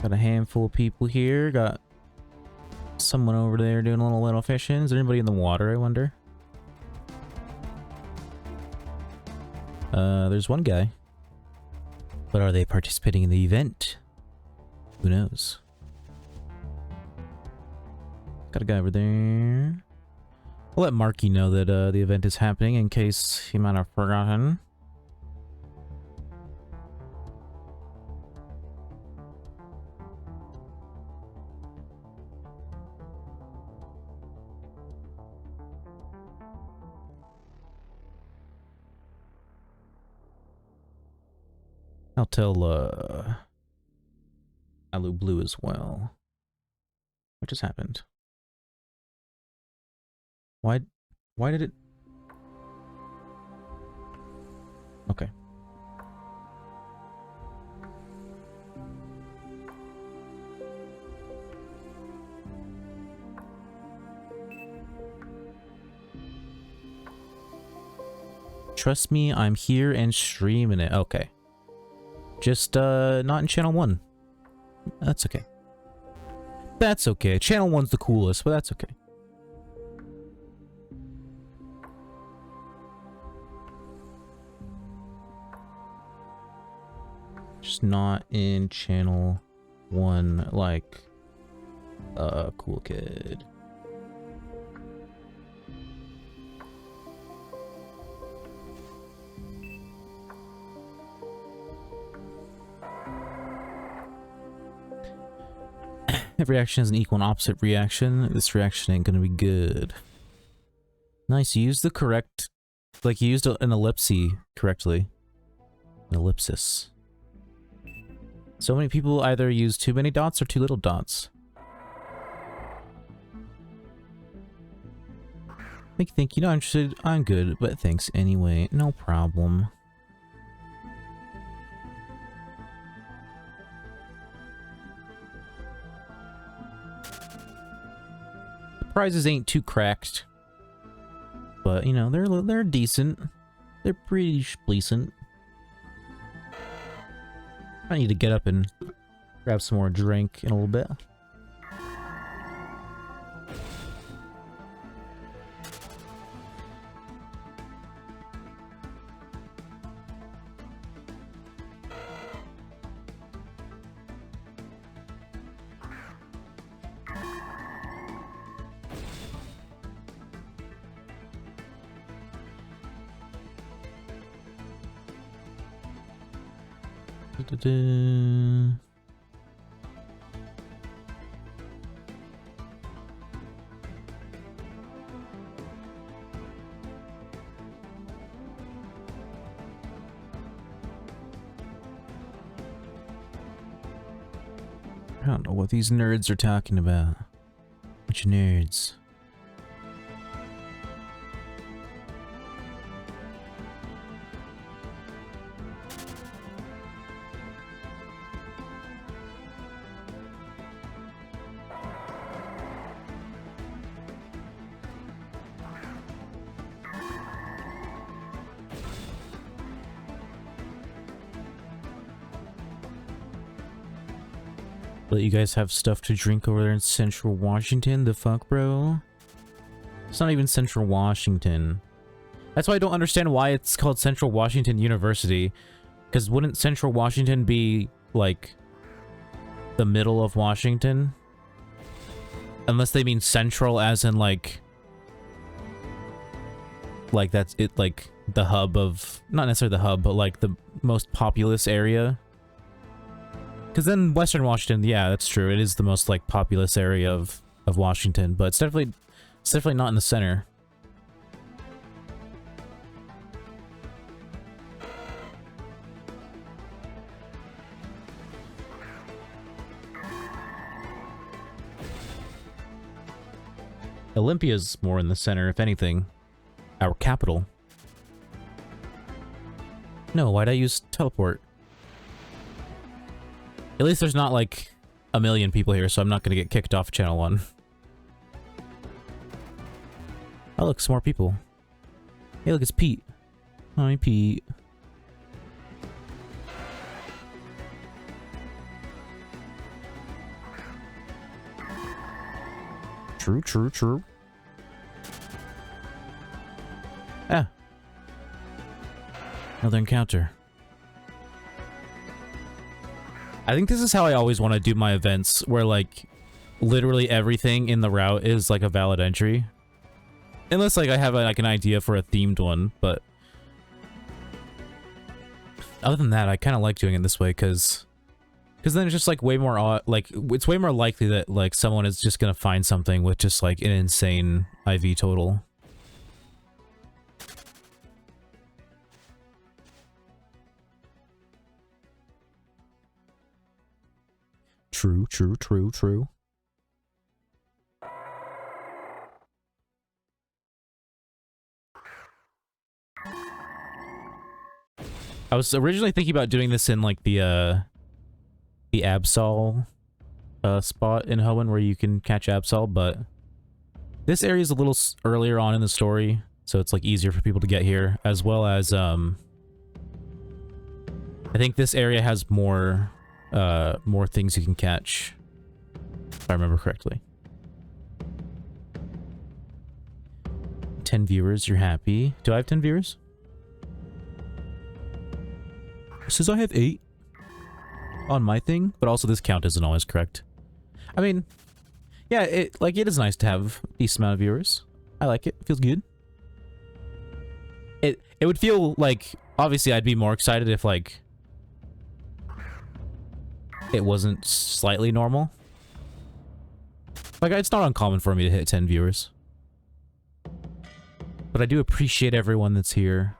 Got a handful of people here. Got someone over there doing a little fishing. Is there anybody in the water, I wonder? There's one guy. But are they participating in the event? Who knows? Got a guy over there. I'll let Marky know that the event is happening in case he might have forgotten. I'll tell Alu Blue as well. What just happened? Why did it? Okay. Trust me, I'm here and streaming it. Okay. Just not in channel 1. That's okay. That's okay. Channel 1's the coolest, but that's okay. Just not in channel 1 like a cool kid. Every action has an equal and opposite reaction. This reaction ain't gonna be good. Nice, you used the correct... Like, you used an ellipsis correctly. An ellipsis. So many people either use too many dots or too little dots. Make you think, you're not interested? I'm good, but thanks anyway. No problem. Prizes ain't too cracked, but you know they're decent. They're pretty decent. I need to get up and grab some more drink in a little bit. Da-da-da. I don't know what these nerds are talking about. Bunch of nerds. Let you guys have stuff to drink over there in Central Washington? The fuck, bro? It's not even Central Washington. That's why I don't understand why it's called Central Washington University. Because wouldn't Central Washington be, like, the middle of Washington? Unless they mean central as in, like that's it, like, the hub of... Not necessarily the hub, but, like, the most populous area. Because then Western Washington, yeah, that's true. It is the most, like, populous area of Washington, but it's definitely not in the center. Olympia's more in the center, if anything. Our capital. No, why'd I use teleport? At least there's not, like, a million people here, so I'm not gonna get kicked off Channel 1. Oh, look, some more people. Hey, look, it's Pete. Hi, Pete. True, true, true. Ah. Another encounter. I think this is how I always want to do my events, where, like, literally everything in the route is, like, a valid entry. Unless, like, I have, like, an idea for a themed one, but... Other than that, I kind of like doing it this way, because then it's just, like, way more, like, it's way more likely that, like, someone is just gonna find something with just, like, an insane IV total. True, true, true, true. I was originally thinking about doing this in, like, the Absol spot in Hoenn where you can catch Absol, but this area is a little earlier on in the story, so it's, like, easier for people to get here, as well as, I think this area has more things you can catch, if I remember correctly. 10 viewers, you're happy. Do I have 10 viewers? It says I have 8 on my thing, but also this count isn't always correct. I mean, yeah, it is nice to have a decent amount of viewers. I like it. It feels good. It would feel like, obviously I'd be more excited if, like, it wasn't slightly normal. Like, it's not uncommon for me to hit 10 viewers. But I do appreciate everyone that's here.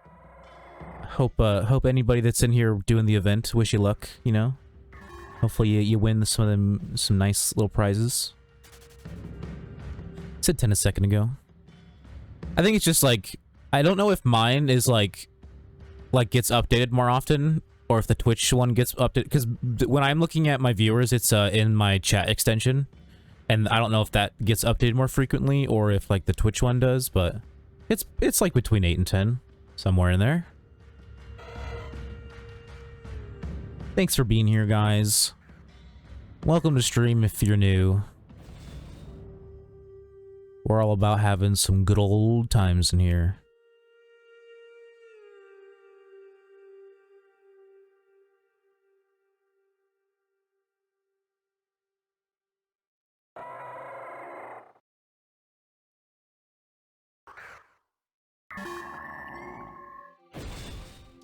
Hope anybody that's in here doing the event, wish you luck, you know? Hopefully you win some nice little prizes. I said 10 a second ago. I think it's just, like, I don't know if mine is, like gets updated more often, or if the Twitch one gets updated, because when I'm looking at my viewers, it's in my chat extension, and I don't know if that gets updated more frequently, or if, like, the Twitch one does, but it's like between 8 and 10, somewhere in there. Thanks for being here, guys. Welcome to stream if you're new. We're all about having some good old times in here.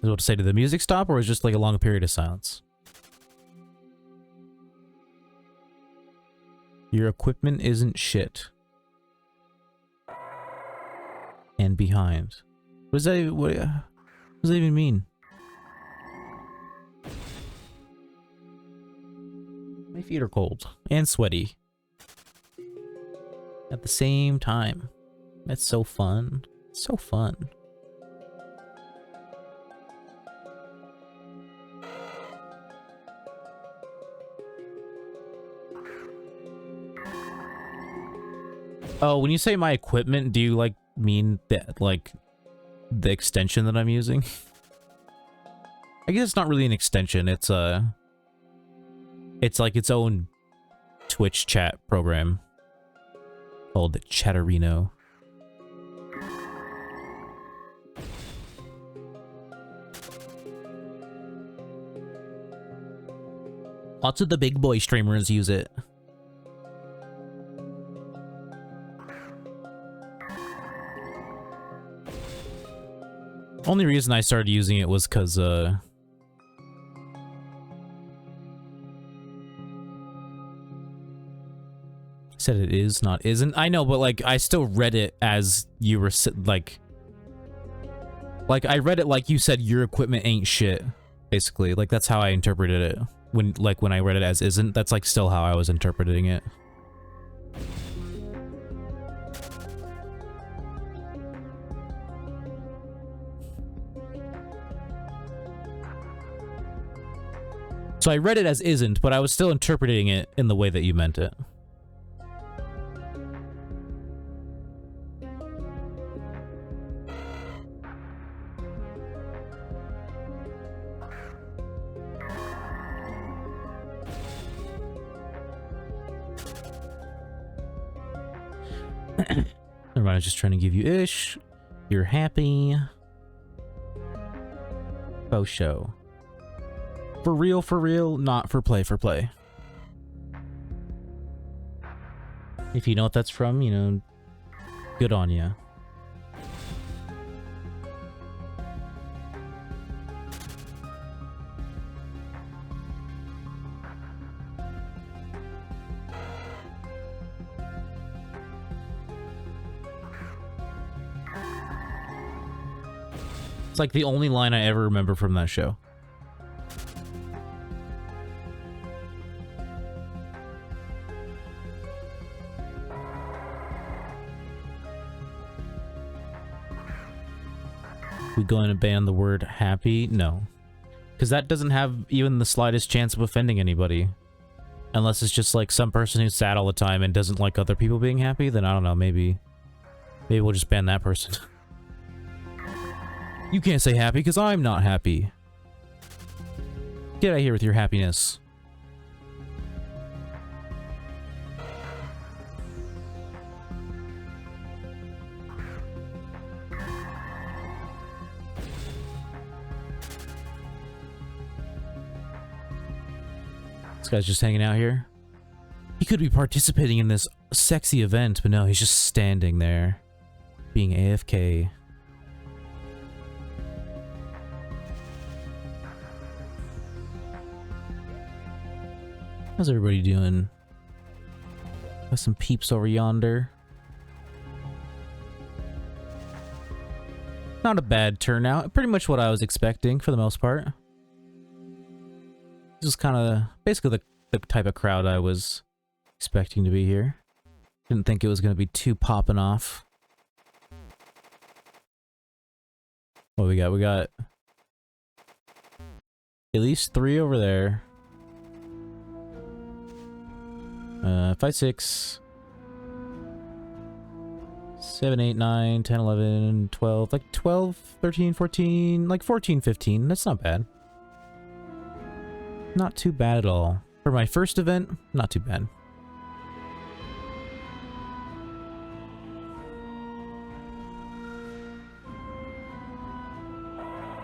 Is what to say, did the music stop, or is just, like, a long period of silence? Your equipment isn't shit. And behind. What does that even mean? My feet are cold and sweaty at the same time. That's so fun. So fun. Oh, when you say my equipment, do you like mean that like the extension that I'm using? I guess it's not really an extension. It's like its own Twitch chat program called Chatterino. Lots of the big boy streamers use it. Only reason I started using it was because, said it is, not isn't. I know, but, like, I still read it as you were, like, I read it like you said your equipment ain't shit, basically. Like, that's how I interpreted it. When I read it as isn't, that's, like, still how I was interpreting it. So I read it as isn't, but I was still interpreting it in the way that you meant it. Never mind, I was just trying to give you ish. You're happy. Faux show. For real, not for play. If you know what that's from, you know, good on ya. It's like the only line I ever remember from that show. We going to ban the word happy? No. Because that doesn't have even the slightest chance of offending anybody. Unless it's just like some person who's sad all the time and doesn't like other people being happy, then I don't know, maybe we'll just ban that person. You can't say happy because I'm not happy. Get out of here with your happiness. This guy's just hanging out here. He could be participating in this sexy event, but no, he's just standing there, being AFK. How's everybody doing? Got some peeps over yonder. Not a bad turnout. Pretty much what I was expecting for the most part. This is kind of basically the type of crowd I was expecting to be here. Didn't think it was going to be too popping off. What we got? We got at least 3 over there. 5, 6, 7, 8, 9, 10, 11, 12, like 12, 13, 14, like 14, 15. That's not bad. Not too bad at all. For my first event, not too bad.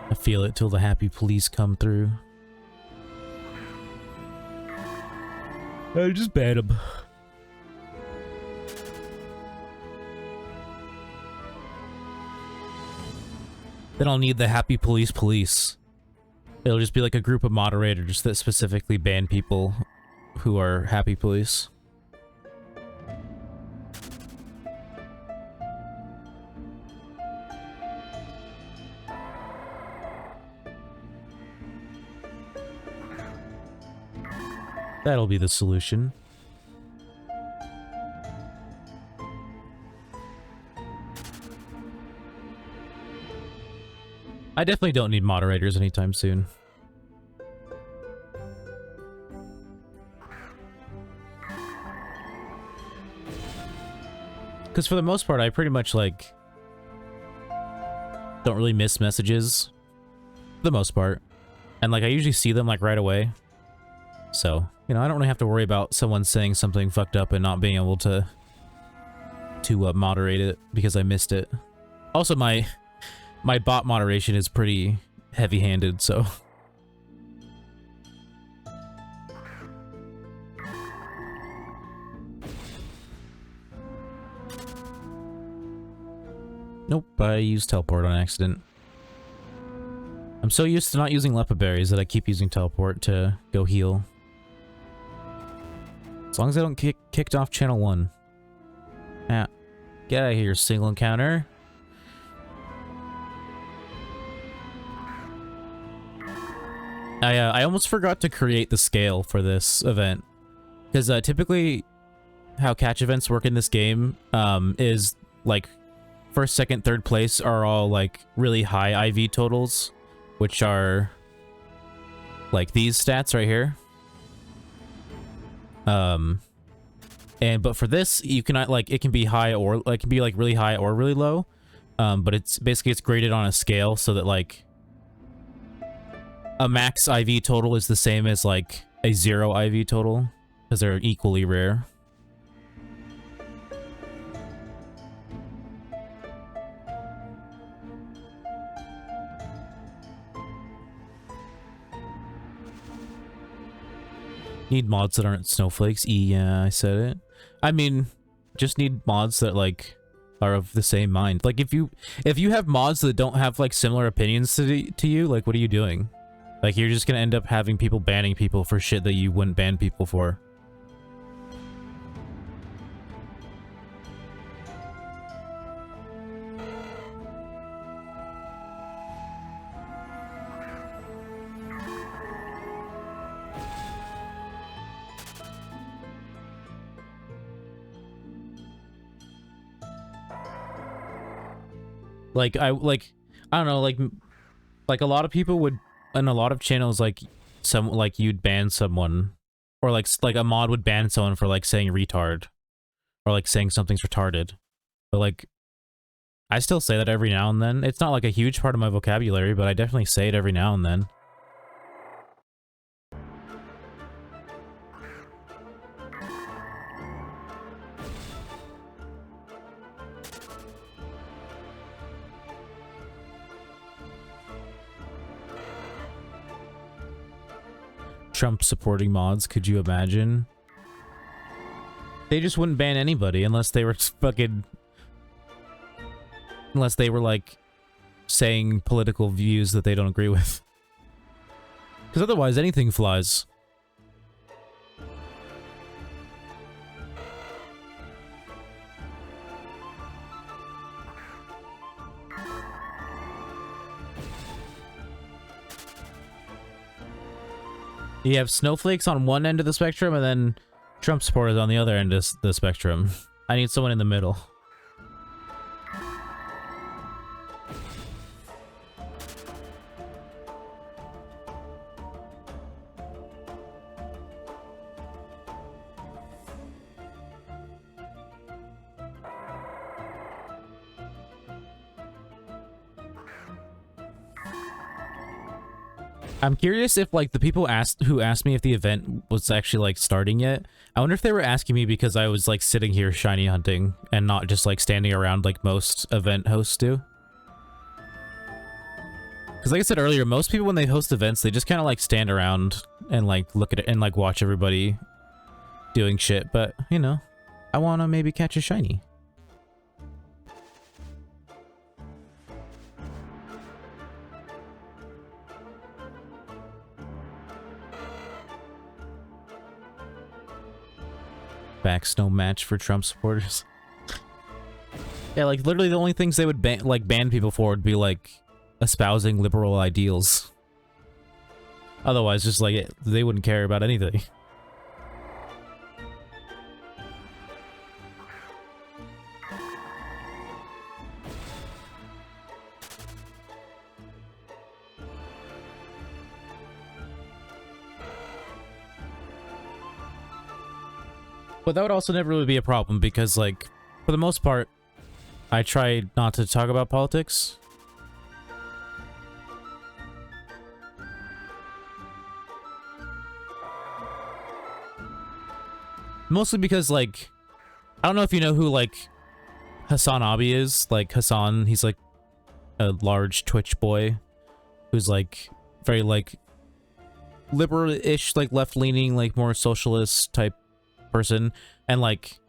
I feel it till the happy police come through. I just ban him. Then I'll need the happy police. It'll just be like a group of moderators that specifically ban people who are happy police. That'll be the solution. I definitely don't need moderators anytime soon. Because for the most part, I pretty much, like, don't really miss messages. For the most part. And, like, I usually see them, like, right away. So, you know, I don't really have to worry about someone saying something fucked up and not being able to moderate it because I missed it. Also, my bot moderation is pretty heavy-handed, so... Nope, I used teleport on accident. I'm so used to not using lepa berries that I keep using teleport to go heal. As long as I don't get kicked off channel 1. Yeah. Get out of here, single encounter. I almost forgot to create the scale for this event. Because typically how catch events work in this game is like first, second, third place are all like really high IV totals, which are like these stats right here. But for this, you cannot, like, it can be high or like, it can be like really high or really low. But it's basically, it's graded on a scale so that like a max IV total is the same as like a 0 IV total because they're equally rare. Need mods that aren't snowflakes. Yeah, I said it. I mean, just need mods that like are of the same mind. Like if you have mods that don't have like similar opinions to you, like what are you doing? Like you're just gonna end up having people banning people for shit that you wouldn't ban people for. Like I don't know, like a lot of people would, in a lot of channels, like you'd ban someone, or like a mod would ban someone for like saying retard, or like saying something's retarded. But like I still say that every now and then. It's not like a huge part of my vocabulary, but I definitely say it every now and then. Trump supporting mods, could you imagine? They just wouldn't ban anybody unless they were fucking... Unless they were, like, saying political views that they don't agree with. Because otherwise, anything flies. You have snowflakes on one end of the spectrum, and then Trump supporters on the other end of the spectrum. I need someone in the middle. I'm curious if, like, the people who asked me if the event was actually, like, starting yet, I wonder if they were asking me because I was, like, sitting here shiny hunting and not just, like, standing around like most event hosts do. Because like I said earlier, most people when they host events, they just kind of, like, stand around and, like, look at it and, like, watch everybody doing shit. But, you know, I want to maybe catch a shiny. Back snow match for Trump supporters. Yeah, like literally the only things they would ban people for would be like espousing liberal ideals. Otherwise, just like they wouldn't care about anything. But that would also never really be a problem because, like, for the most part, I try not to talk about politics. Mostly because, like, I don't know if you know who, like, Hassan Abi is. Like, Hassan, he's, like, a large Twitch boy who's, like, very, like, liberal-ish, like, left-leaning, like, more socialist type person. And, like,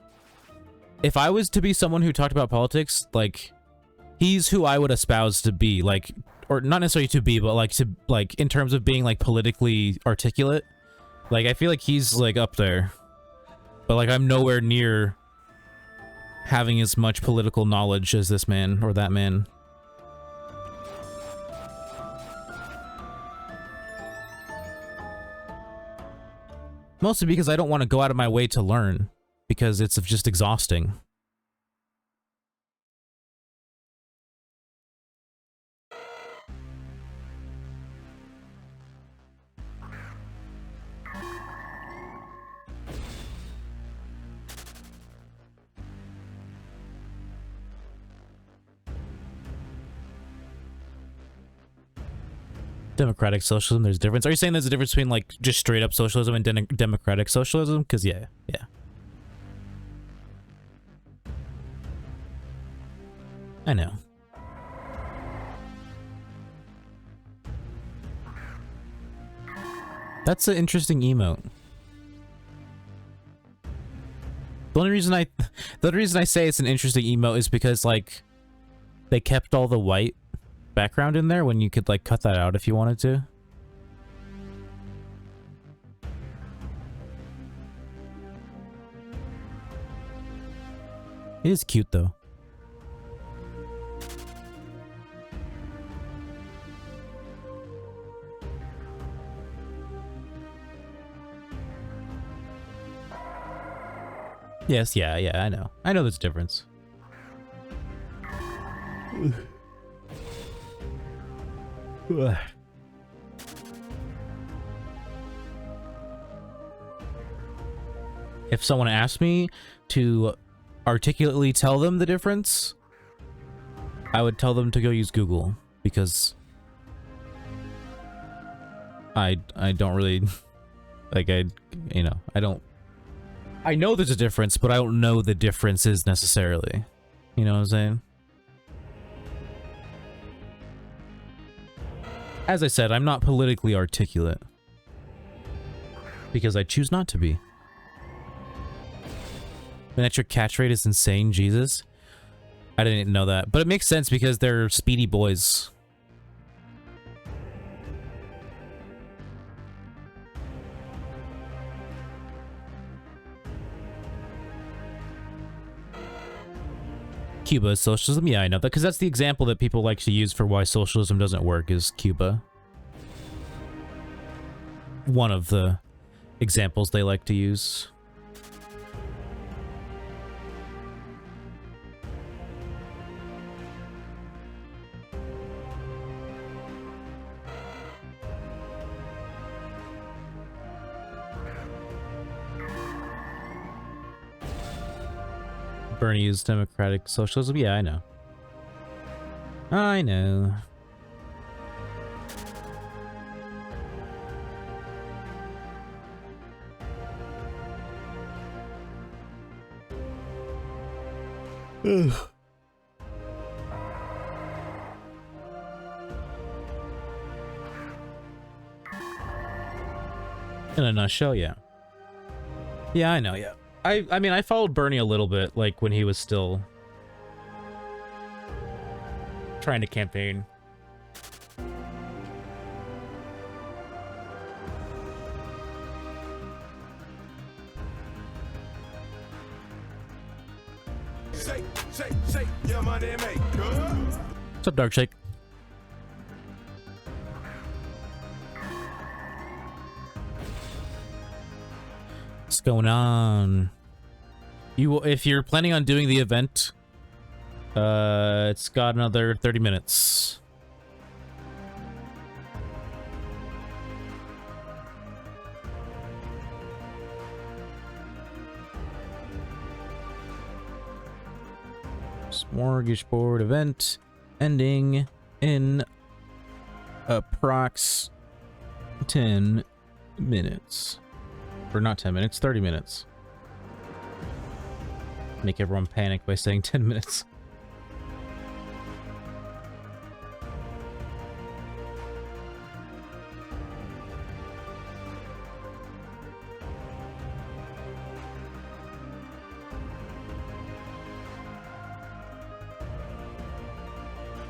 if I was to be someone who talked about politics, like, he's who I would espouse to be, like, or not necessarily to be, but, like, to, like, in terms of being, like, politically articulate. Like, I feel like he's, like, up there. But, like, I'm nowhere near having as much political knowledge as this man or that man. Mostly because I don't want to go out of my way to learn, because it's just exhausting. Democratic socialism, there's a difference. Are you saying there's a difference between, like, just straight up socialism and democratic socialism? Because, yeah. I know. That's an interesting emote. The only reason I say it's an interesting emote is because, like, they kept all the white background in there when you could, like, cut that out if you wanted to. It is cute though. Yes, yeah, I know. I know there's a difference. If someone asked me to articulately tell them the difference, I would tell them to go use Google, because I don't really, like, I know there's a difference, but I don't know the differences necessarily. You know what I'm saying? As I said, I'm not politically articulate, because I choose not to be. And that your catch rate is insane, Jesus. I didn't know that, but it makes sense because they're speedy boys. Cuba is socialism? Yeah, I know that, because that's the example that people like to use for why socialism doesn't work, is Cuba. One of the examples they like to use. Bernie is democratic socialism? Yeah, I know. I know. Ugh. In a nutshell, yeah. Yeah, I know, yeah. I mean, I followed Bernie a little bit, like, when he was still trying to campaign. Shake, your money maker. What's up, Dark Shake? What's going on? If you're planning on doing the event, it's got another 30 minutes. Smorgasbord event ending in approx 10 minutes. Or not 10 minutes, 30 minutes. Make everyone panic by saying 10 minutes.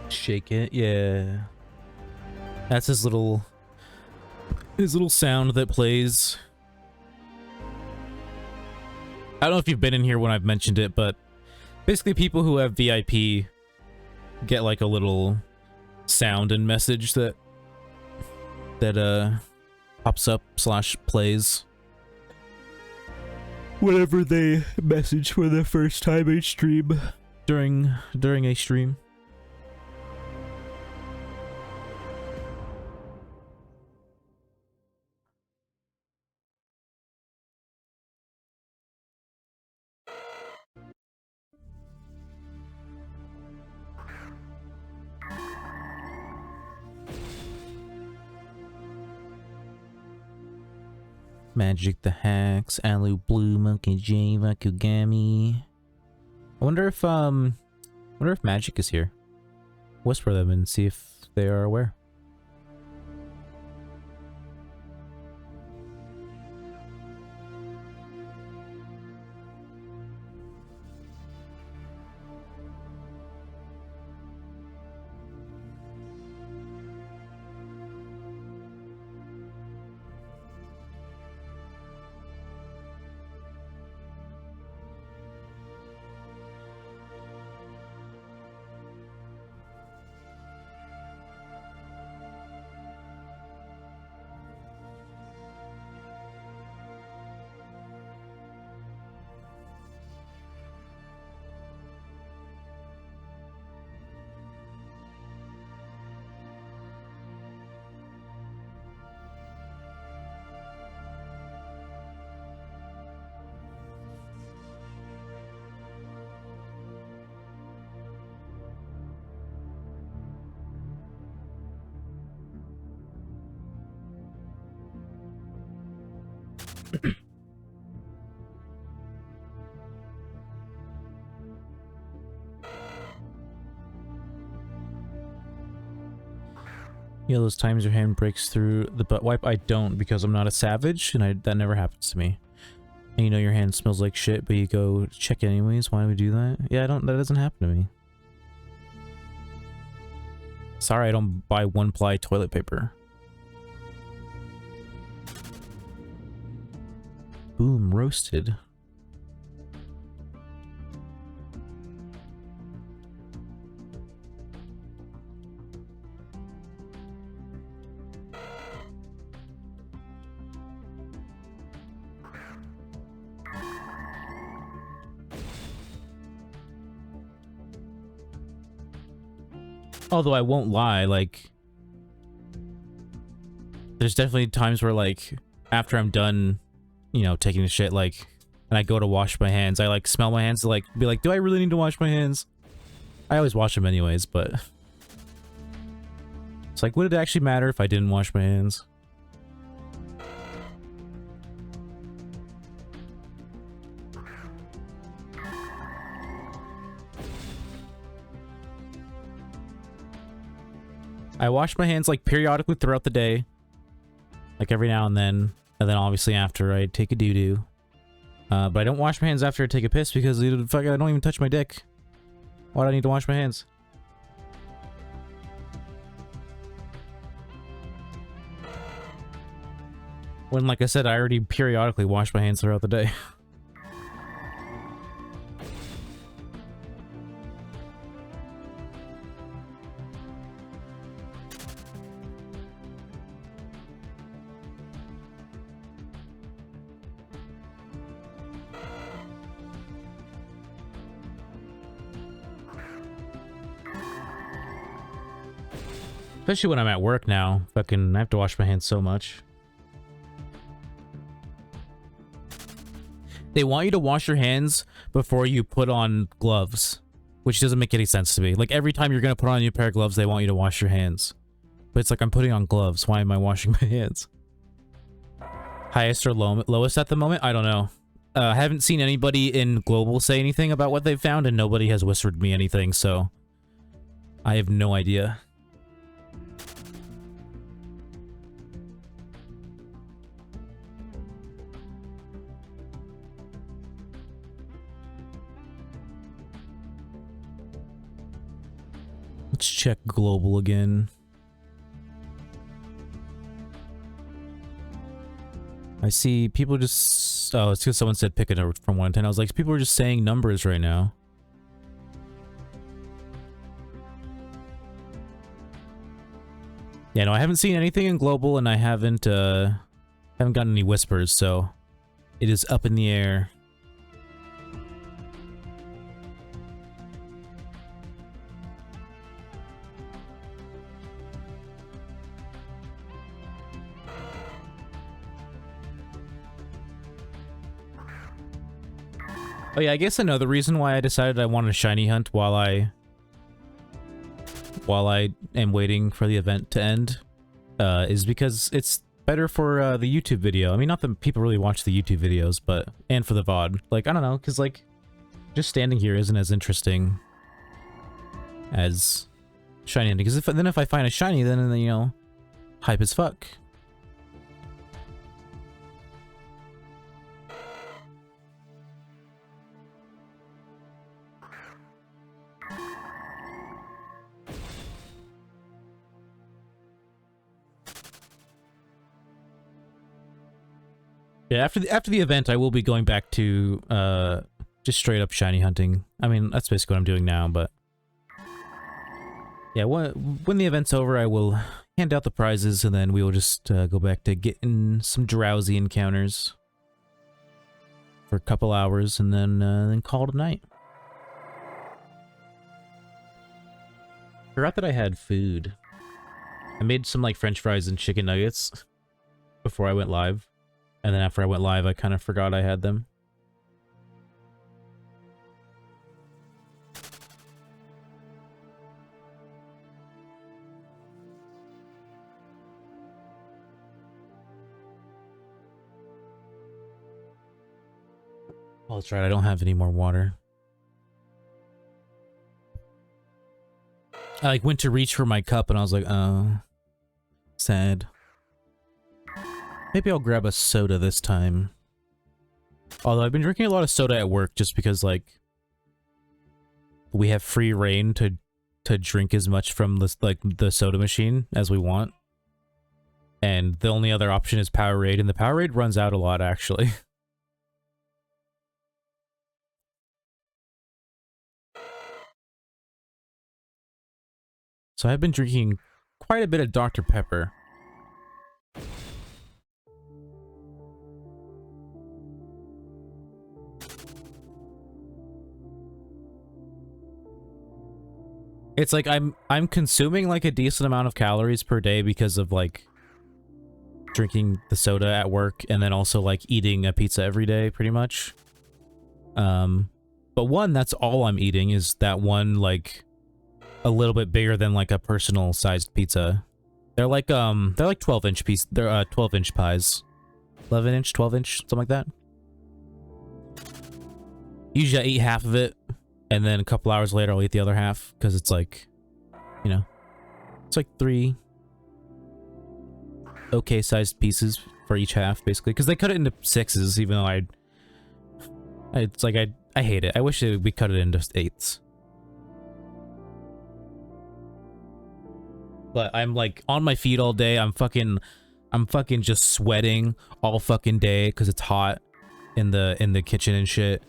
Shake it, yeah. That's his little sound that plays. I don't know if you've been in here when I've mentioned it, but basically people who have VIP get like a little sound and message that pops up / plays whenever they message for the first time in stream during a stream. Magic the Hacks, Alu Blue, Monkey J, Vakugami. I wonder if Magic is here. Whisper them and see if they are aware. Yeah, those times your hand breaks through the butt wipe. I don't, because I'm not a savage, and that never happens to me. And you know your hand smells like shit, but you go check anyways. Why do we do that? Yeah, that doesn't happen to me. Sorry, I don't buy one-ply toilet paper. Boom, roasted. Although I won't lie, like, there's definitely times where, like, after I'm done, you know, taking a shit, like, and I go to wash my hands, I, like, smell my hands to, like, be like, do I really need to wash my hands? I always wash them anyways, but it's like, would it actually matter if I didn't wash my hands? I wash my hands, like, periodically throughout the day. Like, every now and then. And then, obviously, after I take a doo-doo. But I don't wash my hands after I take a piss because I don't even touch my dick. Why do I need to wash my hands? When, like I said, I already periodically wash my hands throughout the day. Especially when I'm at work now. Fucking, I have to wash my hands so much. They want you to wash your hands before you put on gloves. which doesn't make any sense to me. Like, every time you're gonna put on a new pair of gloves, they want you to wash your hands. But it's like, I'm putting on gloves. Why am I washing my hands? Highest or lowest at the moment? I don't know. I haven't seen anybody in Global say anything about what they've found, and nobody has whispered me anything, so I have no idea. Let's check Global again. I see people just... Oh, it's because someone said pick a number from 1 to 10. I was like, people are just saying numbers right now. Yeah, no, I haven't seen anything in Global, and I haven't gotten any whispers, so it is up in the air. Oh yeah, I guess another reason why I decided I wanted to shiny hunt while I am waiting for the event to end is because it's better for the YouTube video. I mean, not that people really watch the YouTube videos, but and for the VOD. Like, I don't know, because like just standing here isn't as interesting as shiny hunting. Because if I find a shiny, then you know, hype as fuck. Yeah, after the event, I will be going back to just straight up shiny hunting. I mean, that's basically what I'm doing now, but yeah, when the event's over, I will hand out the prizes, and then we will just go back to getting some drowsy encounters for a couple hours, and then call it a night. Forgot that I had food. I made some like French fries and chicken nuggets before I went live. And then after I went live, I kind of forgot I had them. Oh, that's right. I don't have any more water. I like went to reach for my cup and I was like, oh, sad. Maybe I'll grab a soda this time. Although I've been drinking a lot of soda at work just because, like, we have free reign to drink as much from the soda machine as we want. And the only other option is Powerade, and the Powerade runs out a lot, actually. So I've been drinking quite a bit of Dr. Pepper. It's like I'm consuming like a decent amount of calories per day because of like drinking the soda at work and then also like eating a pizza every day pretty much. But one, that's all I'm eating is that one like a little bit bigger than like a personal sized pizza. They're like 12-inch piece. They're 12-inch pies. 11-inch, 12-inch, something like that. Usually I eat half of it. And then a couple hours later, I'll eat the other half, because it's like, you know, it's like 3 okay-sized pieces for each half, basically. Because they cut it into 6s, even though it's like, I hate it. I wish we cut it into 8s. But I'm like, on my feet all day, I'm fucking just sweating all fucking day, because it's hot in the kitchen and shit.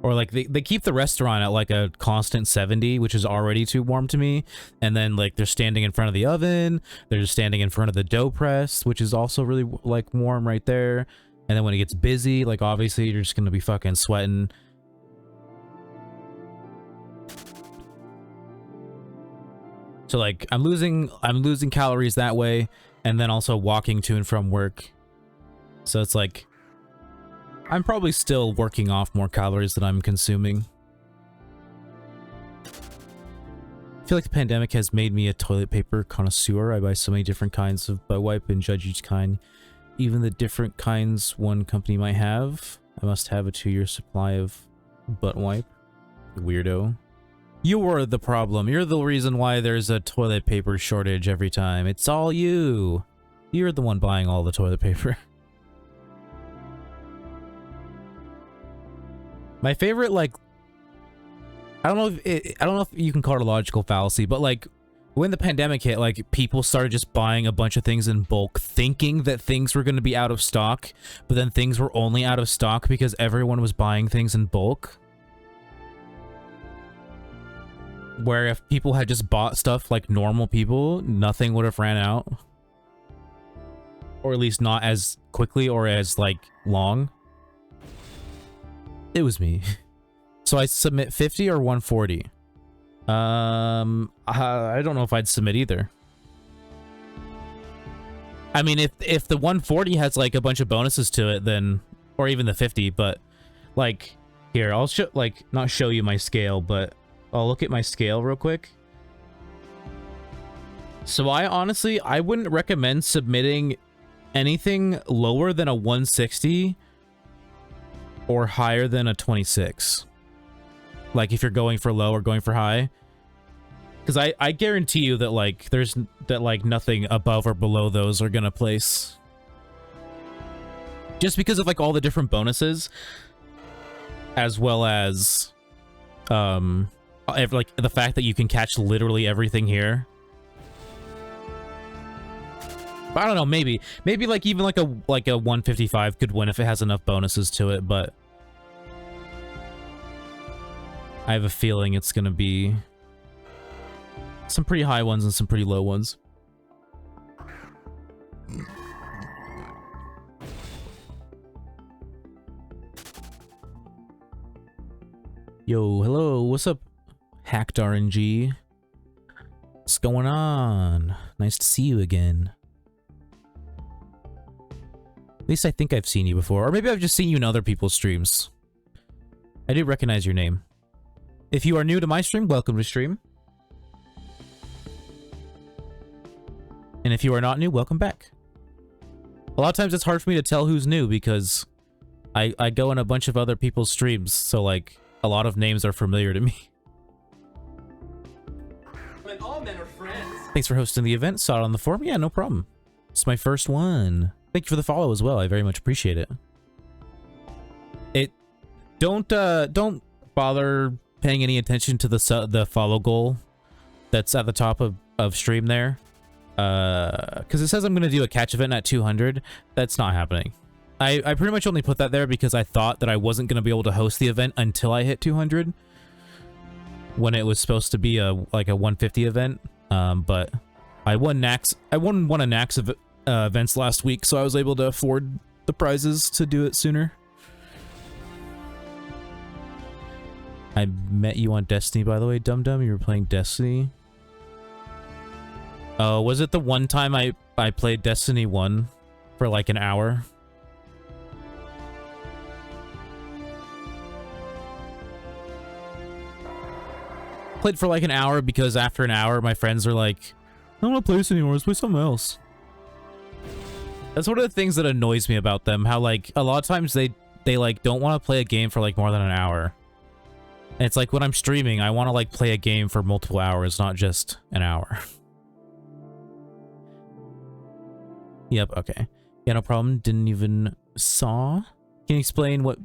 Or like they keep the restaurant at like a constant 70, which is already too warm to me. And then like they're standing in front of the oven. They're just standing in front of the dough press, which is also really like warm right there. And then when it gets busy, like obviously you're just gonna be fucking sweating. So like I'm losing calories that way, and then also walking to and from work. So it's like I'm probably still working off more calories than I'm consuming. I feel like the pandemic has made me a toilet paper connoisseur. I buy so many different kinds of butt wipe and judge each kind. Even the different kinds one company might have. I must have a 2-year supply of butt wipe. Weirdo. You were the problem. You're the reason why there's a toilet paper shortage every time. It's all you. You're the one buying all the toilet paper. My favorite, like, I don't know if you can call it a logical fallacy, but like when the pandemic hit, like people started just buying a bunch of things in bulk, thinking that things were going to be out of stock, but then things were only out of stock because everyone was buying things in bulk. Where if people had just bought stuff like normal people, nothing would have ran out. Or at least not as quickly or as like long. It was me. So I submit 50 or 140. I don't know if I'd submit either. I mean, if the 140 has like a bunch of bonuses to it, then, or even the 50, but like here, I'll show, like, not show you my scale, but I'll look at my scale real quick. So I wouldn't recommend submitting anything lower than a 160 or higher than a 26. Like if you're going for low or going for high. Because I guarantee you that like nothing above or below those are gonna place. Just because of like all the different bonuses, as well as like the fact that you can catch literally everything here. But I don't know, maybe like even like a 155 could win if it has enough bonuses to it, but I have a feeling it's gonna be some pretty high ones and some pretty low ones. Yo, hello, what's up, Hacked RNG? What's going on? Nice to see you again. At least I think I've seen you before, or maybe I've just seen you in other people's streams. I do recognize your name. If you are new to my stream, welcome to stream. And if you are not new, welcome back. A lot of times it's hard for me to tell who's new because I go in a bunch of other people's streams, so like a lot of names are familiar to me. When all men are friends. Thanks for hosting the event. Saw it on the forum. Yeah, no problem. It's my first one. Thank you for the follow as well. I very much appreciate it. Don't bother paying any attention to the follow goal that's at the top of stream there. Because it says I'm going to do a catch event at 200. That's not happening. I pretty much only put that there because I thought that I wasn't going to be able to host the event until I hit 200. When it was supposed to be like a 150 event. But I won one of Nax events last week, so I was able to afford the prizes to do it sooner. I met you on Destiny, by the way, Dum Dum. You were playing Destiny. Oh, was it the one time I played Destiny 1 for like an hour? Played for like an hour because after an hour, my friends are like, I don't want to play this anymore, let's play something else. That's one of the things that annoys me about them, how like a lot of times they like don't want to play a game for like more than an hour. And it's like when I'm streaming, I want to like play a game for multiple hours, not just an hour. Yep, okay. Yeah, no problem. Didn't even saw. Can you explain what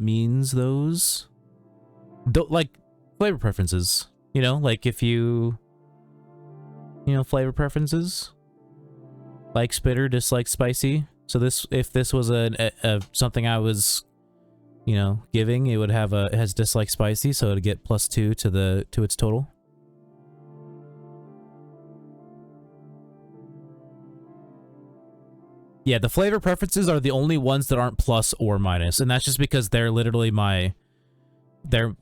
means those? Don't like flavor preferences. You know, like if you know, flavor preferences. Like bitter, dislike spicy. So this, if this was a something I was, you know, giving, it would have it has dislike spicy, so it'd get +2 to its total. Yeah, the flavor preferences are the only ones that aren't plus or minus, and that's just because they're literally they're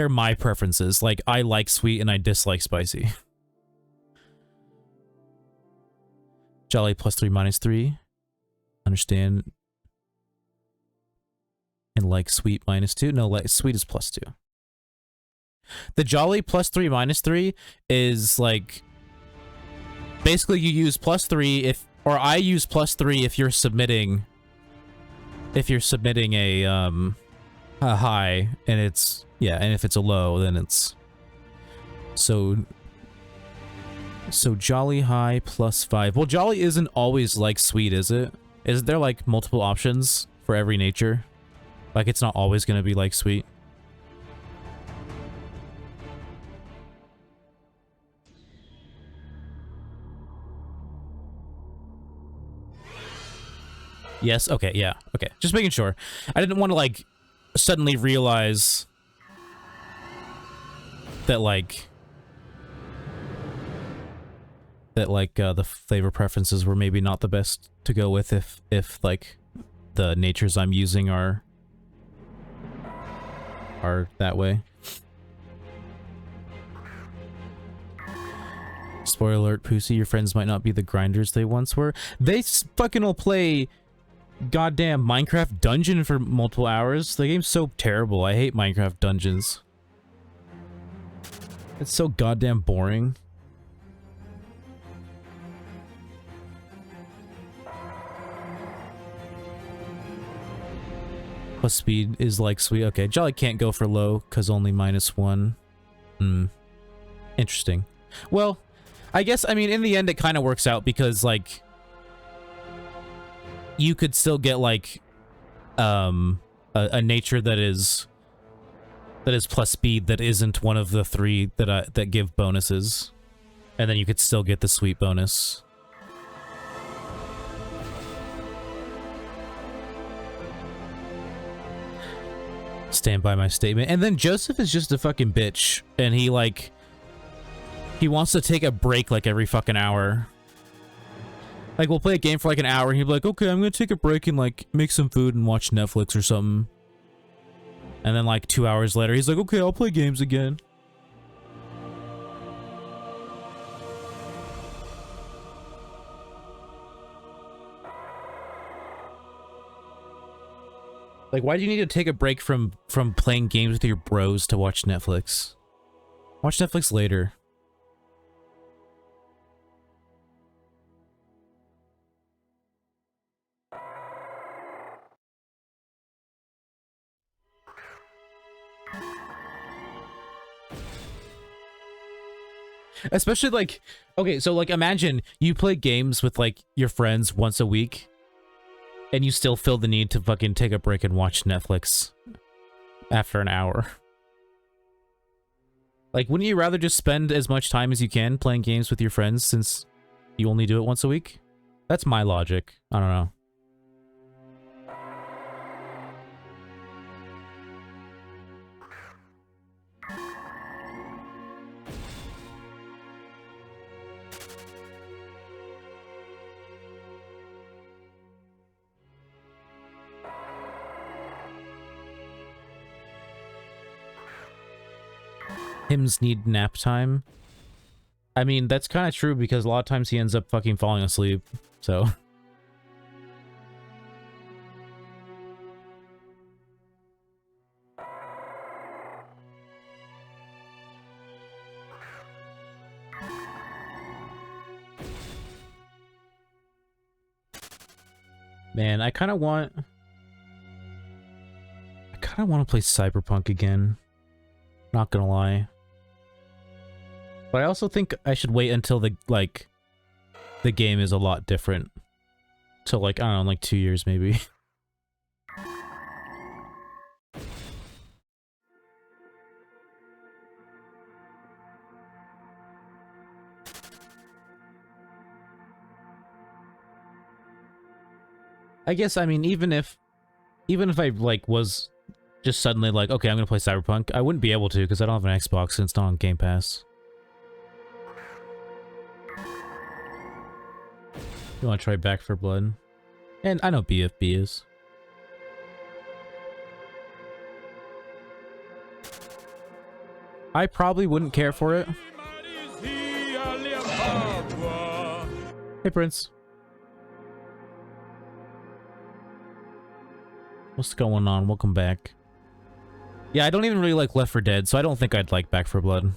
my preferences. Like, I like sweet and I dislike spicy. Jolly +3 -3. Understand. And like sweet -2. No, like sweet is +2. The Jolly +3 -3 is like basically you use +3 if, or I use +3 if you're submitting a high, and it's, yeah, and if it's a low, then it's so Jolly high +5. Well, Jolly isn't always like sweet, is it? Is there like multiple options for every nature? Like it's not always gonna be like sweet. Yes, okay, yeah, okay. Just making sure. I didn't want to like suddenly realize that the flavor preferences were maybe not the best to go with if like the natures I'm using are that way. Spoiler alert, Pussy, your friends might not be the grinders they once were. They fucking will play goddamn Minecraft dungeon for multiple hours. The game's so terrible. I hate Minecraft dungeons. It's so goddamn boring. Plus speed is like sweet. Okay, Jolly can't go for low because only -1. Interesting. Well, I guess, I mean, in the end it kind of works out because like you could still get like a nature that is plus speed that isn't one of the 3 that give bonuses, and then you could still get the sweet bonus. Stand by my statement. And then Joseph is just a fucking bitch, and he wants to take a break like every fucking hour. Like, we'll play a game for like an hour, and he'll be like, okay, I'm gonna take a break and like make some food and watch Netflix or something. And then like 2 hours later, he's like, okay, I'll play games again. Like, why do you need to take a break from playing games with your bros to watch Netflix? Watch Netflix later. Especially like, okay, so like imagine you play games with like your friends once a week, and you still feel the need to fucking take a break and watch Netflix after an hour. Like, wouldn't you rather just spend as much time as you can playing games with your friends since you only do it once a week? That's my logic. I don't know. Hymns need nap time. I mean, that's kind of true because a lot of times he ends up fucking falling asleep, so. Man, I kind of want to play Cyberpunk again. Not gonna lie. But I also think I should wait until the game is a lot different. So like, I don't know, like 2 years maybe. I guess, I mean, even if I like was just suddenly like, okay, I'm gonna play Cyberpunk, I wouldn't be able to because I don't have an Xbox and it's not on Game Pass. You want to try Back for Blood? And I know BFB is. I probably wouldn't care for it. Hey, Prince. What's going on? Welcome back. Yeah, I don't even really like Left 4 Dead, so I don't think I'd like Back 4 Blood.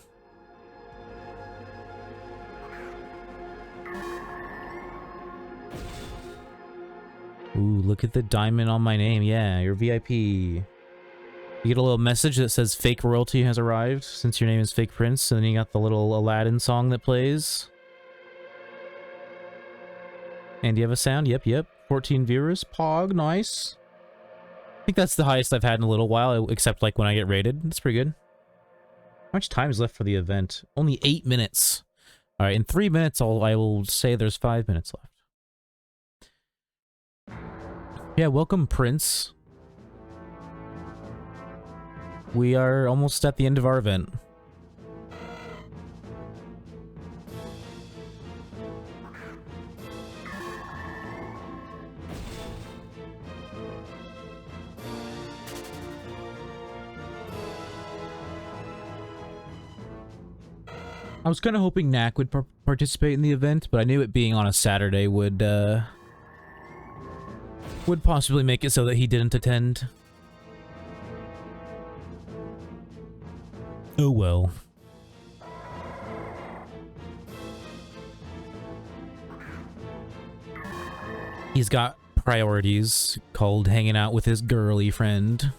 Ooh, look at the diamond on my name. Yeah, you're VIP. You get a little message that says fake royalty has arrived since your name is Fake Prince, and then you got the little Aladdin song that plays. And do you have a sound? Yep. 14 viewers. Pog, nice. I think that's the highest I've had in a little while, except like when I get rated. That's pretty good. How much time is left for the event? Only 8 minutes. Alright, in 3 minutes I will say there's 5 minutes left. Yeah, welcome, Prince. We are almost at the end of our event. I was kind of hoping Knack would participate in the event, but I knew it being on a Saturday would possibly make it so that he didn't attend. Oh well. He's got priorities called hanging out with his girly friend.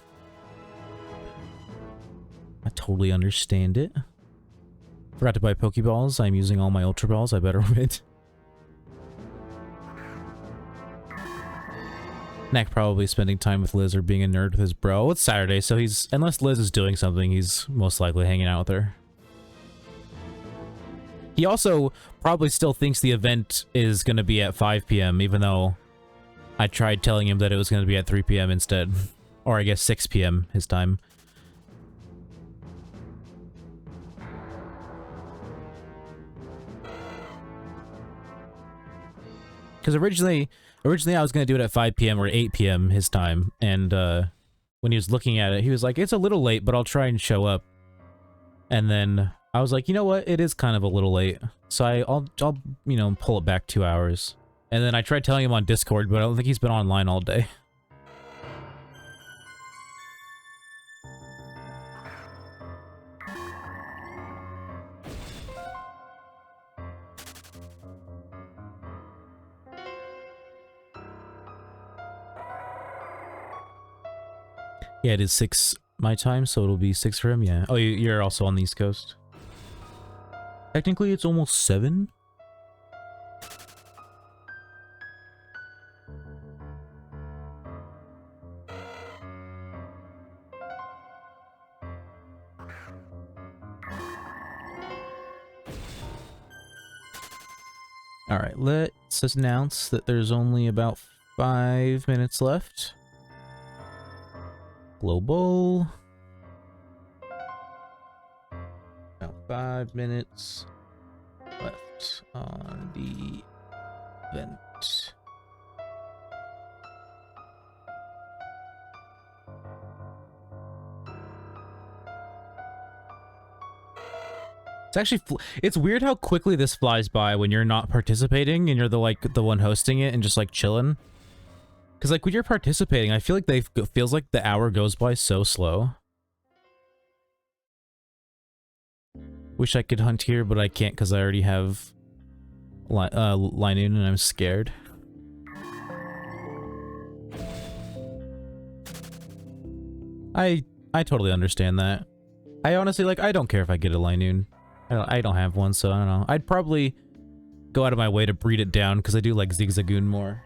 I totally understand it. Forgot to buy Pokeballs. I'm using all my Ultra Balls. I better wait. Knack probably spending time with Liz or being a nerd with his bro. It's Saturday, so he's... Unless Liz is doing something, he's most likely hanging out with her. He also probably still thinks the event is going to be at 5 p.m., even though I tried telling him that it was going to be at 3 p.m. instead. Or I guess 6 p.m. his time. Because originally I was going to do it at 5 p.m. or 8 p.m. his time, and when he was looking at it, he was like, it's a little late, but I'll try and show up. And then I was like, you know what, it is kind of a little late, so I'll you know, pull it back 2 hours. And then I tried telling him on Discord, but I don't think he's been online all day. Yeah, it is 6 my time, so it'll be 6 for him, yeah. Oh, you're also on the East Coast. Technically, it's almost 7. Alright, let's announce that there's only about 5 minutes left. Global. About 5 minutes left on the event. It's actually, it's weird how quickly this flies by when you're not participating and you're the one hosting it and just like chilling. Because, like, when you're participating, I feel like feels like the hour goes by so slow. Wish I could hunt here, but I can't because I already have Linoon and I'm scared. I totally understand that. I honestly, like, I don't care if I get a Linoon. I don't have one, so I don't know. I'd probably go out of my way to breed it down because I do like Zigzagoon more.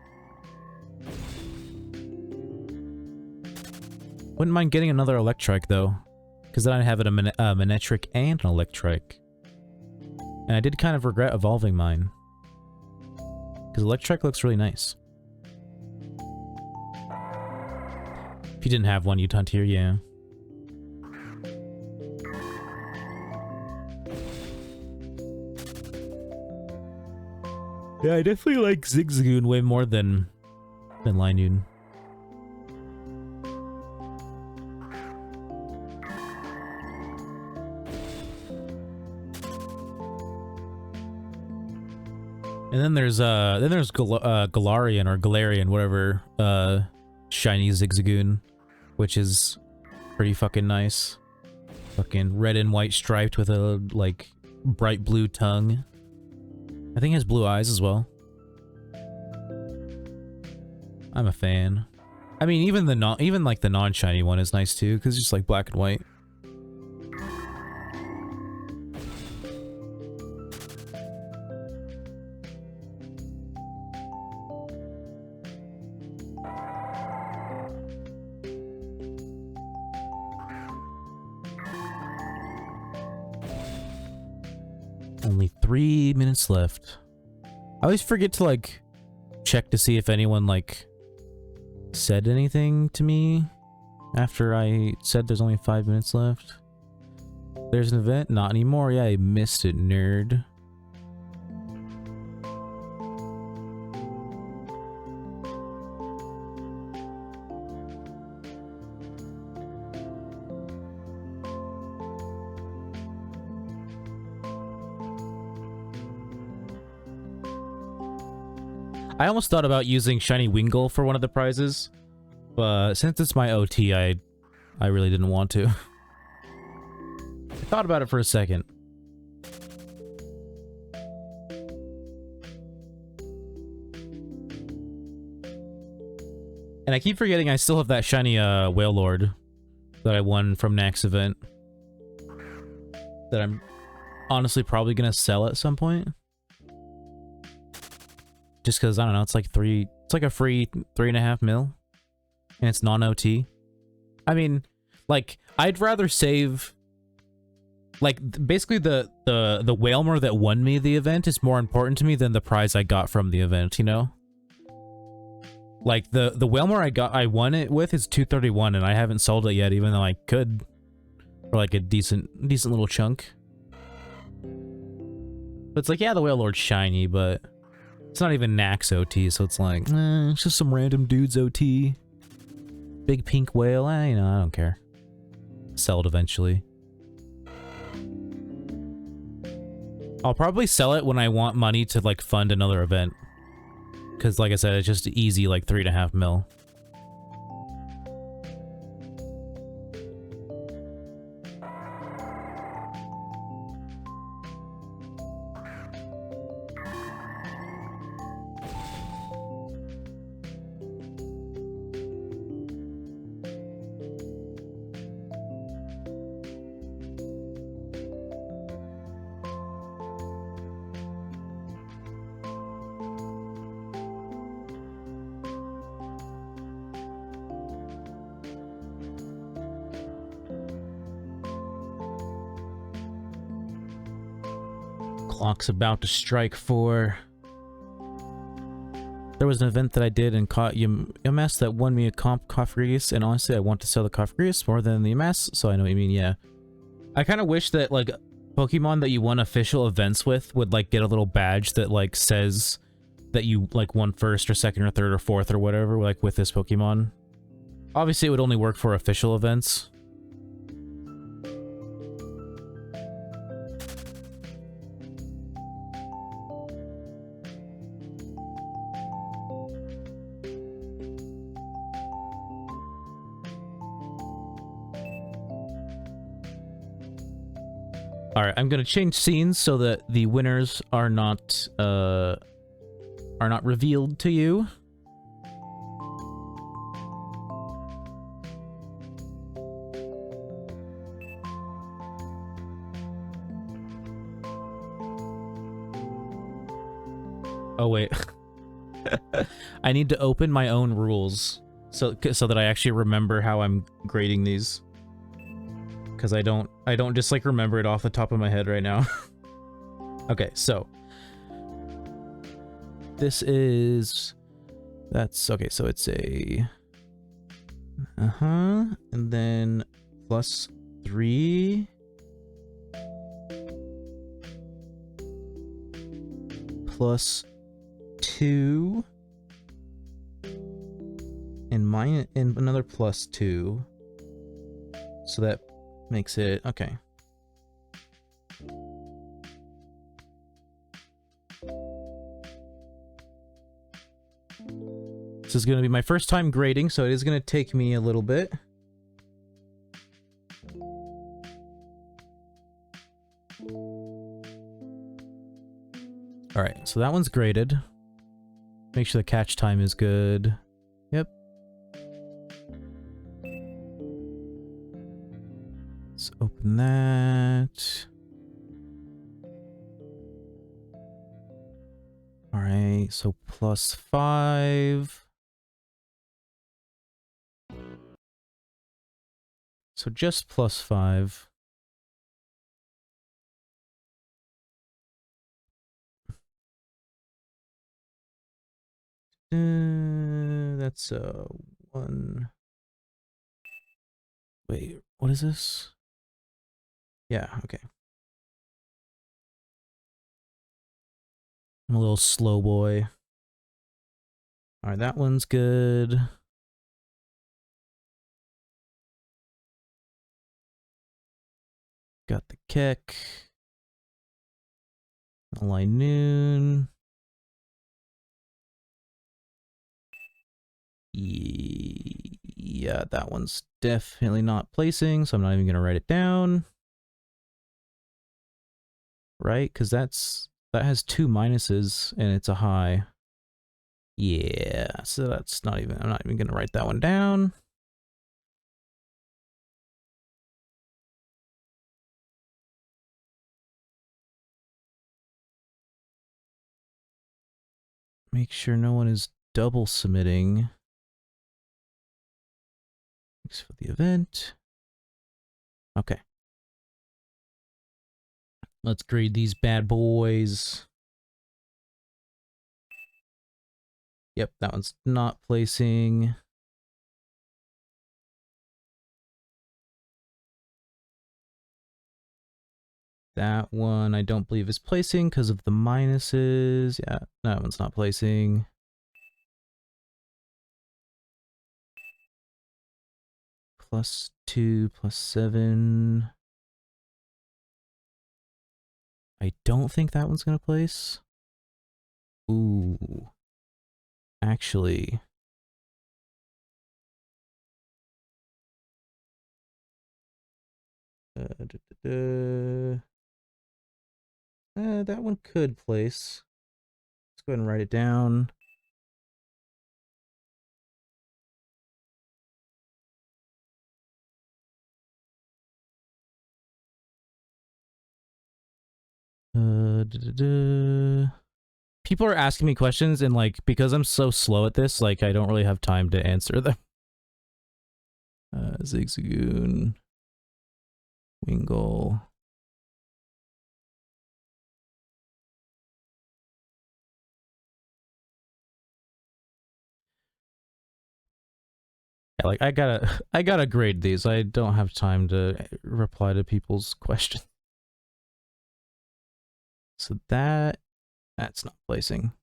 Wouldn't mind getting another Electrike, though. Because then I'd have it a Manetric and an Electrike. And I did kind of regret evolving mine. Because Electrike looks really nice. If you didn't have one, you'd hunt here, yeah. Yeah, I definitely like Zigzagoon way more than Linoon. And then there's Galarian or Galarian, whatever, shiny Zigzagoon, which is Pretty fucking nice. Fucking red and white striped with a, like, bright blue tongue. I think it has blue eyes as well. I'm a fan. I mean, even the non-shiny one is nice too, because it's just like black and white. Only 3 minutes left. I always forget to, like, check to see if anyone, like, said anything to me after I said there's only 5 minutes left. There's an event? Not anymore. Yeah, I missed it, nerd. I almost thought about using Shiny Wingull for one of the prizes, but since it's my OT, I really didn't want to. I thought about it for a second. And I keep forgetting I still have that shiny Whale Lord that I won from Nax event that I'm honestly probably gonna sell at some point. Just because, I don't know, it's like a free 3.5 mil. And it's non-OT. I mean, like, I'd rather save... Like, basically the Whalmer that won me the event is more important to me than the prize I got from the event, you know? Like, the Whalmer I won it with is 231, and I haven't sold it yet, even though I could. For, like, a decent little chunk. But it's like, yeah, the Whale Lord's shiny, but... It's not even Nax OT, so it's like, it's just some random dude's OT. Big pink whale, you know, I don't care. Sell it eventually. I'll probably sell it when I want money to, like, fund another event. Because, like I said, it's just easy, like, 3.5 mil. Clock's about to strike 4. There was an event that I did and caught Yamas that won me a comp Cofagrigus, and honestly I want to sell the Cofagrigus more than the Yamas, so I know what you mean, yeah. I kind of wish that, like, Pokemon that you won official events with would, like, get a little badge that, like, says that you, like, won first or second or third or fourth or whatever, like, with this Pokemon. Obviously it would only work for official events. Alright, I'm gonna change scenes so that the winners are not revealed to you. Oh wait. I need to open my own rules so that I actually remember how I'm grading these. Because I don't just, like, remember it off the top of my head right now. Okay, so this is okay, so it's a and then +3 +2 and another +2, so that makes it okay. This is going to be my first time grading, so it is going to take me a little bit. Alright, so that one's graded. Make sure the catch time is good. Yep. Let's open that. Alright, so +5. So just +5. That's 1. Wait, what is this? Yeah, okay. I'm a little slow boy. Alright, that one's good. Got the kick. Align noon. Yeah, that one's definitely not placing, so I'm not even going to write it down. Right? Because that has 2 minuses and it's a high. Yeah, so that's not even, I'm not even going to write that one down. Make sure no one is double submitting. Thanks for the event. Okay. Let's grade these bad boys. Yep, that one's not placing. That one I don't believe is placing because of the minuses. Yeah, that one's not placing. +2, +7. I don't think that one's gonna place. Ooh. Actually. That one could place. Let's go ahead and write it down. People are asking me questions, and like, because I'm so slow at this, like, I don't really have time to answer them. Zigzagoon. Wingle. Yeah, like, I gotta grade these. I don't have time to reply to people's questions. So that's not placing.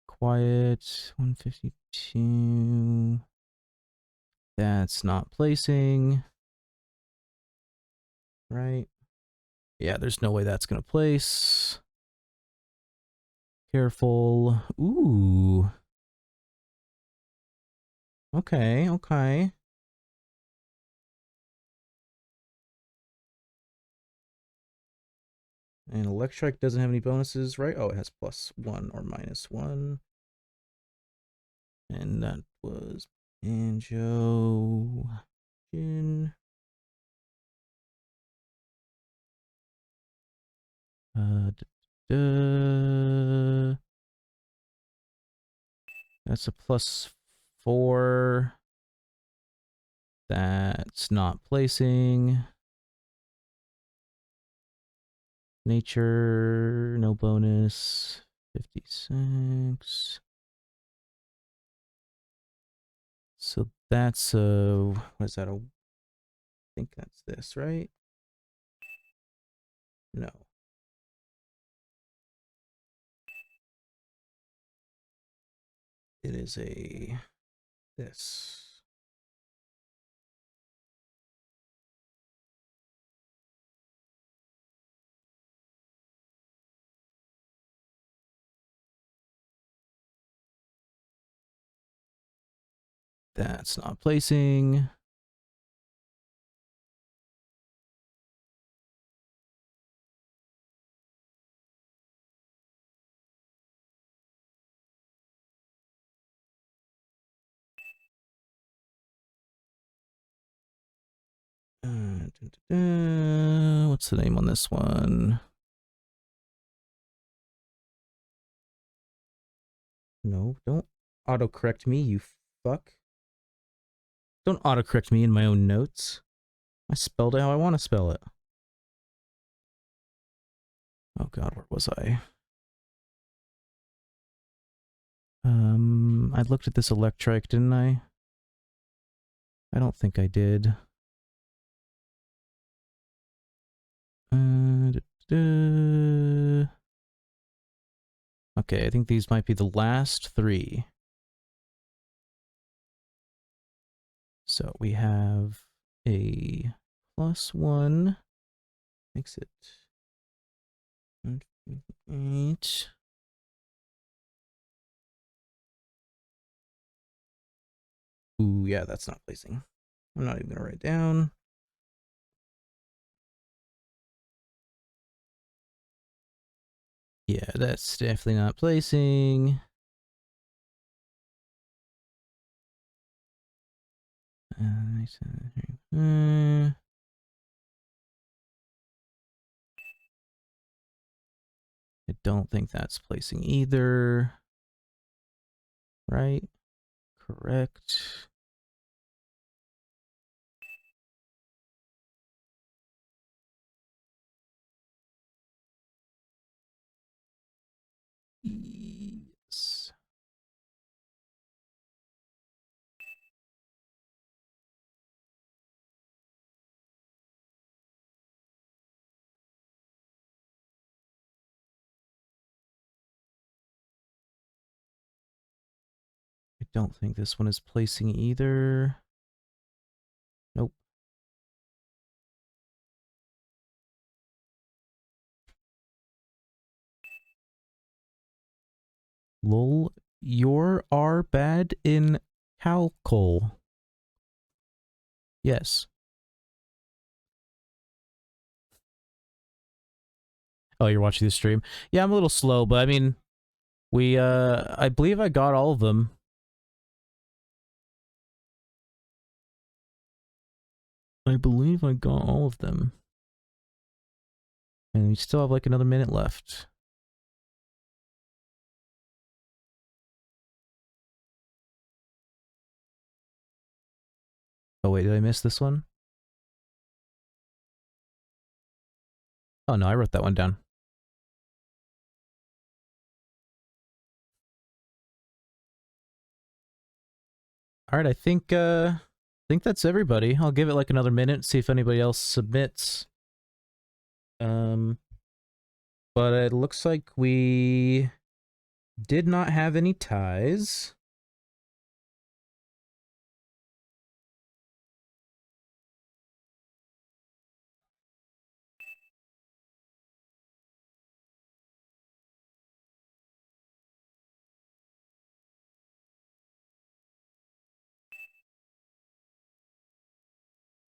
Quiet, 152. That's not placing. Right? Yeah, there's no way that's gonna place. Careful. Ooh. Okay, okay. And Electric doesn't have any bonuses, right? Oh, it has +1 or -1. And that was Banjo. Jin. That's a +4. That's not placing. Nature, no bonus. 56. So that's a, what is that? I think that's this, right? No. It is this. That's not placing. What's the name on this one? No, don't autocorrect me, you fuck. Don't autocorrect me in my own notes. I spelled it how I want to spell it. Oh god, where was I? I looked at this electric, didn't I? I don't think I did. Okay, I think these might be the last three. So we have a +1. Makes it 8. Ooh, yeah, that's not placing. I'm not even gonna write it down. Yeah, that's definitely not placing. I don't think that's placing either. Right? Correct. Yes. I don't think this one is placing either. Nope. Lol, you are bad in calcul. Yes. Oh, you're watching the stream? Yeah, I'm a little slow, but I mean, I believe I got all of them. I believe I got all of them. And we still have like another minute left. Oh wait, did I miss this one? Oh no, I wrote that one down. Alright, I think that's everybody. I'll give it like another minute, see if anybody else submits. But it looks like we did not have any ties.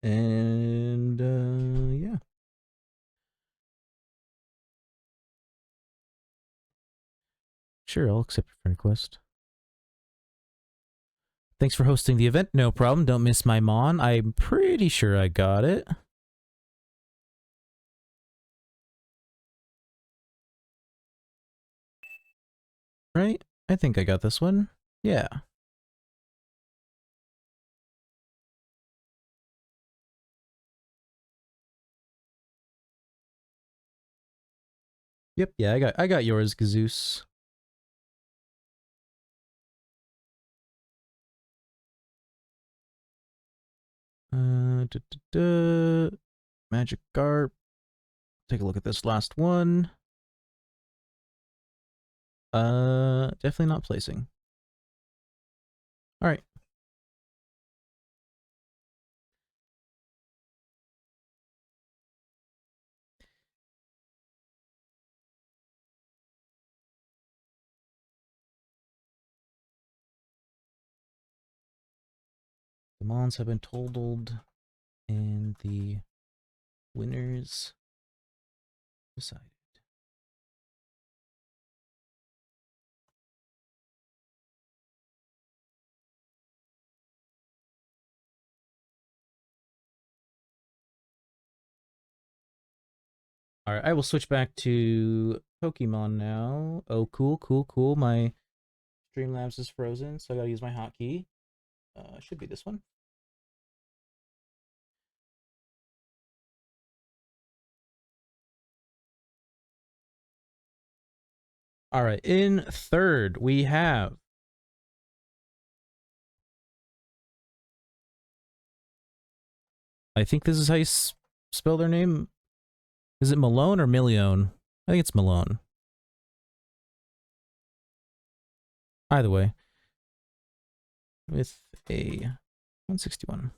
And yeah. Sure, I'll accept your friend request. Thanks for hosting the event. No problem. Don't miss my mon. I'm pretty sure I got it. Right? I think I got this one. Yeah. Yep, yeah, I got yours, Gazoos. Magic Garp. Take a look at this last one. Definitely not placing. All right. The mons have been totaled, and the winners decided. All right, I will switch back to Pokemon now. Oh, cool, cool, cool. My Streamlabs is frozen, so I gotta use my hotkey. Should be this one. All right, in third, we have I think this is how you spell their name. Is it Malone or Milione? I think it's Malone. Either way, with a 161.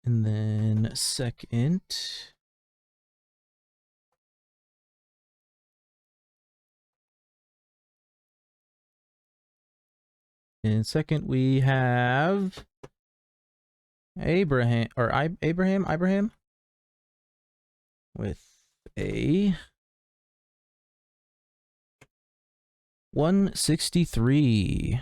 And then second, we have Abraham Abraham with a 163.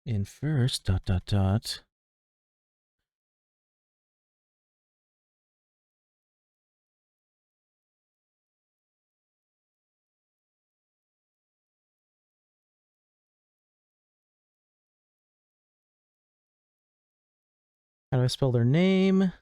In first, dot, dot, dot. How do I spell their name?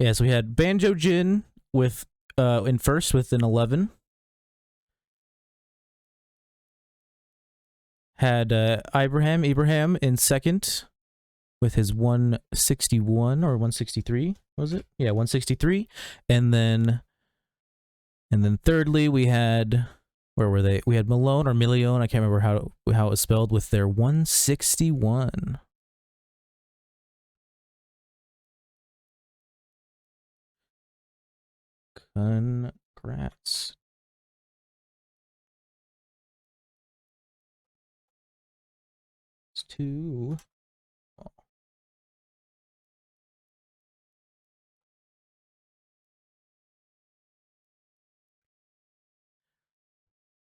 Yeah, so we had Banjo Jin with in first with an 11. Had Ibrahim in second with his 161 or 163, was it? Yeah, 163. And then thirdly we had, where were they? We had Malone or Milione, I can't remember how it was spelled, with their 161. Congrats. It's two.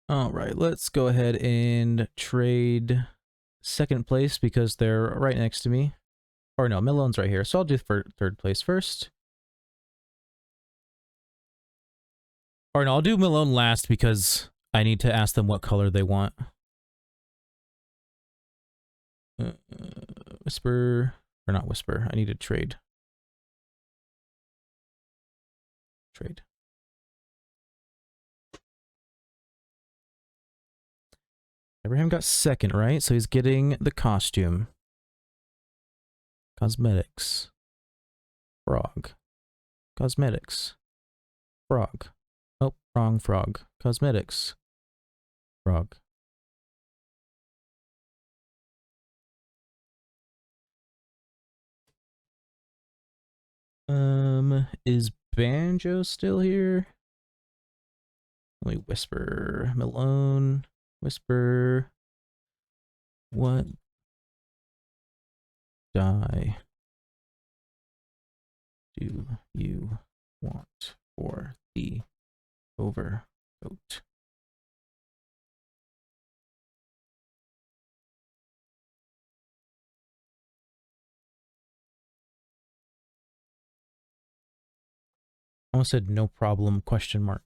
All right, let's go ahead and trade second place because they're right next to me. Or no, Milone's right here, so I'll do for third place first. Or no, I'll do Malone last because I need to ask them what color they want. Whisper, or not whisper, I need to trade. Trade. Abraham got second, right? So he's getting the costume. Cosmetics. Frog. Cosmetics. Frog. Oh, wrong frog. Cosmetics. Frog. Is Banjo still here? Let me whisper. Malone. Whisper. What die do you want for the overcoat? I almost said no problem, question mark.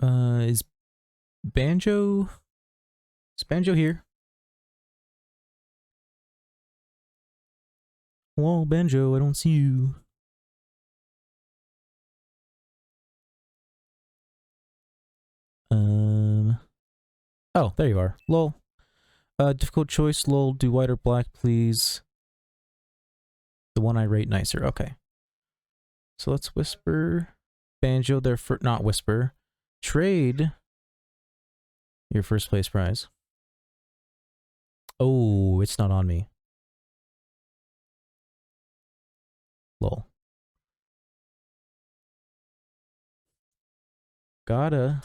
Is Banjo here? Hello, Banjo, I don't see you. Oh, there you are. Lol. Difficult choice, lol. Do white or black, please. The one I rate nicer. Okay. So let's whisper. Banjo, their not whisper. Trade your first place prize. Oh, it's not on me. Lol. Gotta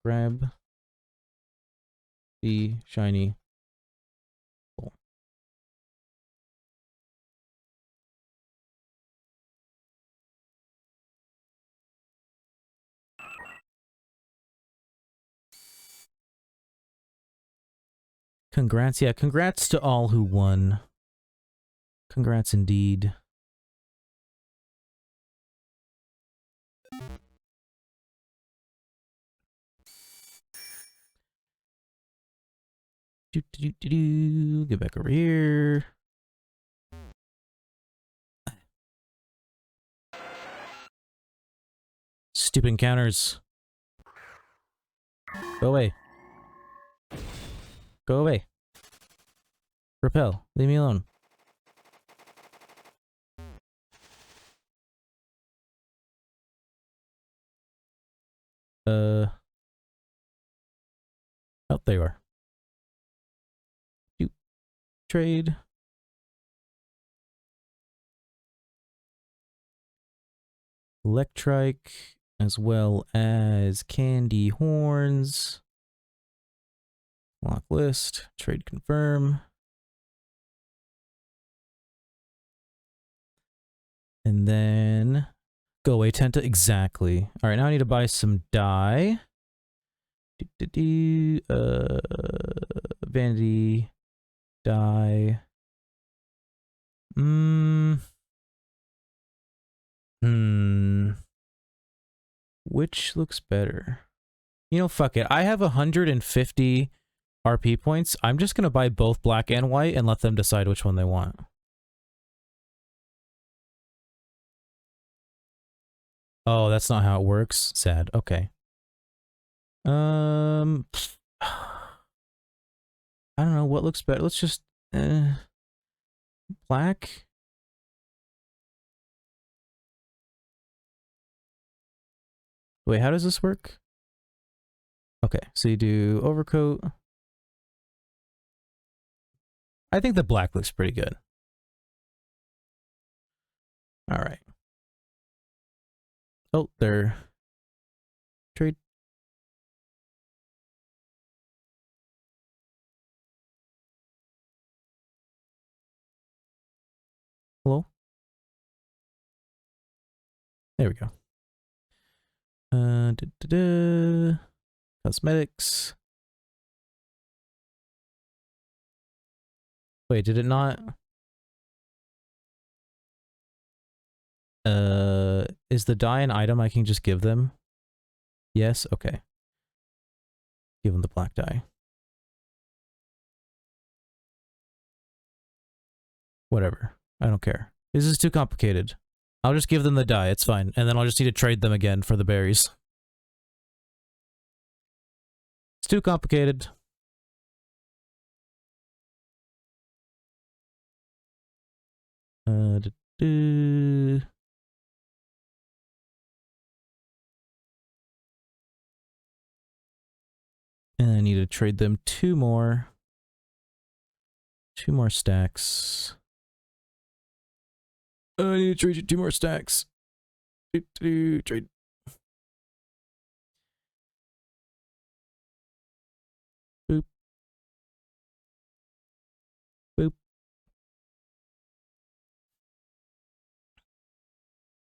grab the shiny. Lol. Congrats, yeah, congrats to all who won. Congrats indeed. Get back over here. Stupid encounters. Go away. Go away. Repel. Leave me alone. Oh, there you are. Trade. Electrike, as well as candy horns. Lock list. Trade confirm. And then go away, Tenta. Exactly. All right, now I need to buy some dye. Vanity dye. Which looks better? You know, fuck it. I have 150 RP points. I'm just gonna buy both black and white and let them decide which one they want. Oh, that's not how it works. Sad. Okay. I don't know what looks better. Let's just black. Wait, how does this work? Okay, so you do overcoat. I think the black looks pretty good. All right. Oh, there. Trade. Hello? There we go. Cosmetics. Wait, did it not? Is the dye an item I can just give them? Yes? Okay. Give them the black dye. Whatever. I don't care. This is too complicated. I'll just give them the dye, it's fine. And then I'll just need to trade them again for the berries. It's too complicated. And I need to trade them two more stacks. I need to trade you 2 more stacks. Trade. Boop. Boop.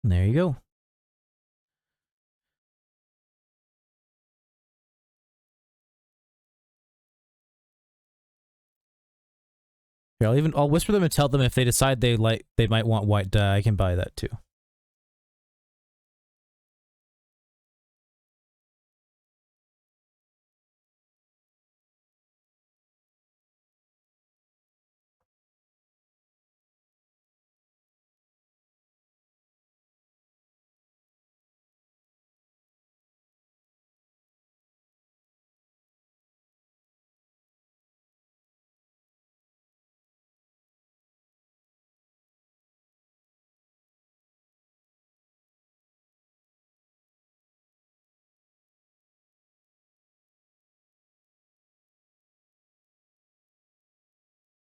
And there you go. Here, I'll whisper them and tell them if they decide they might want white dye, I can buy that too.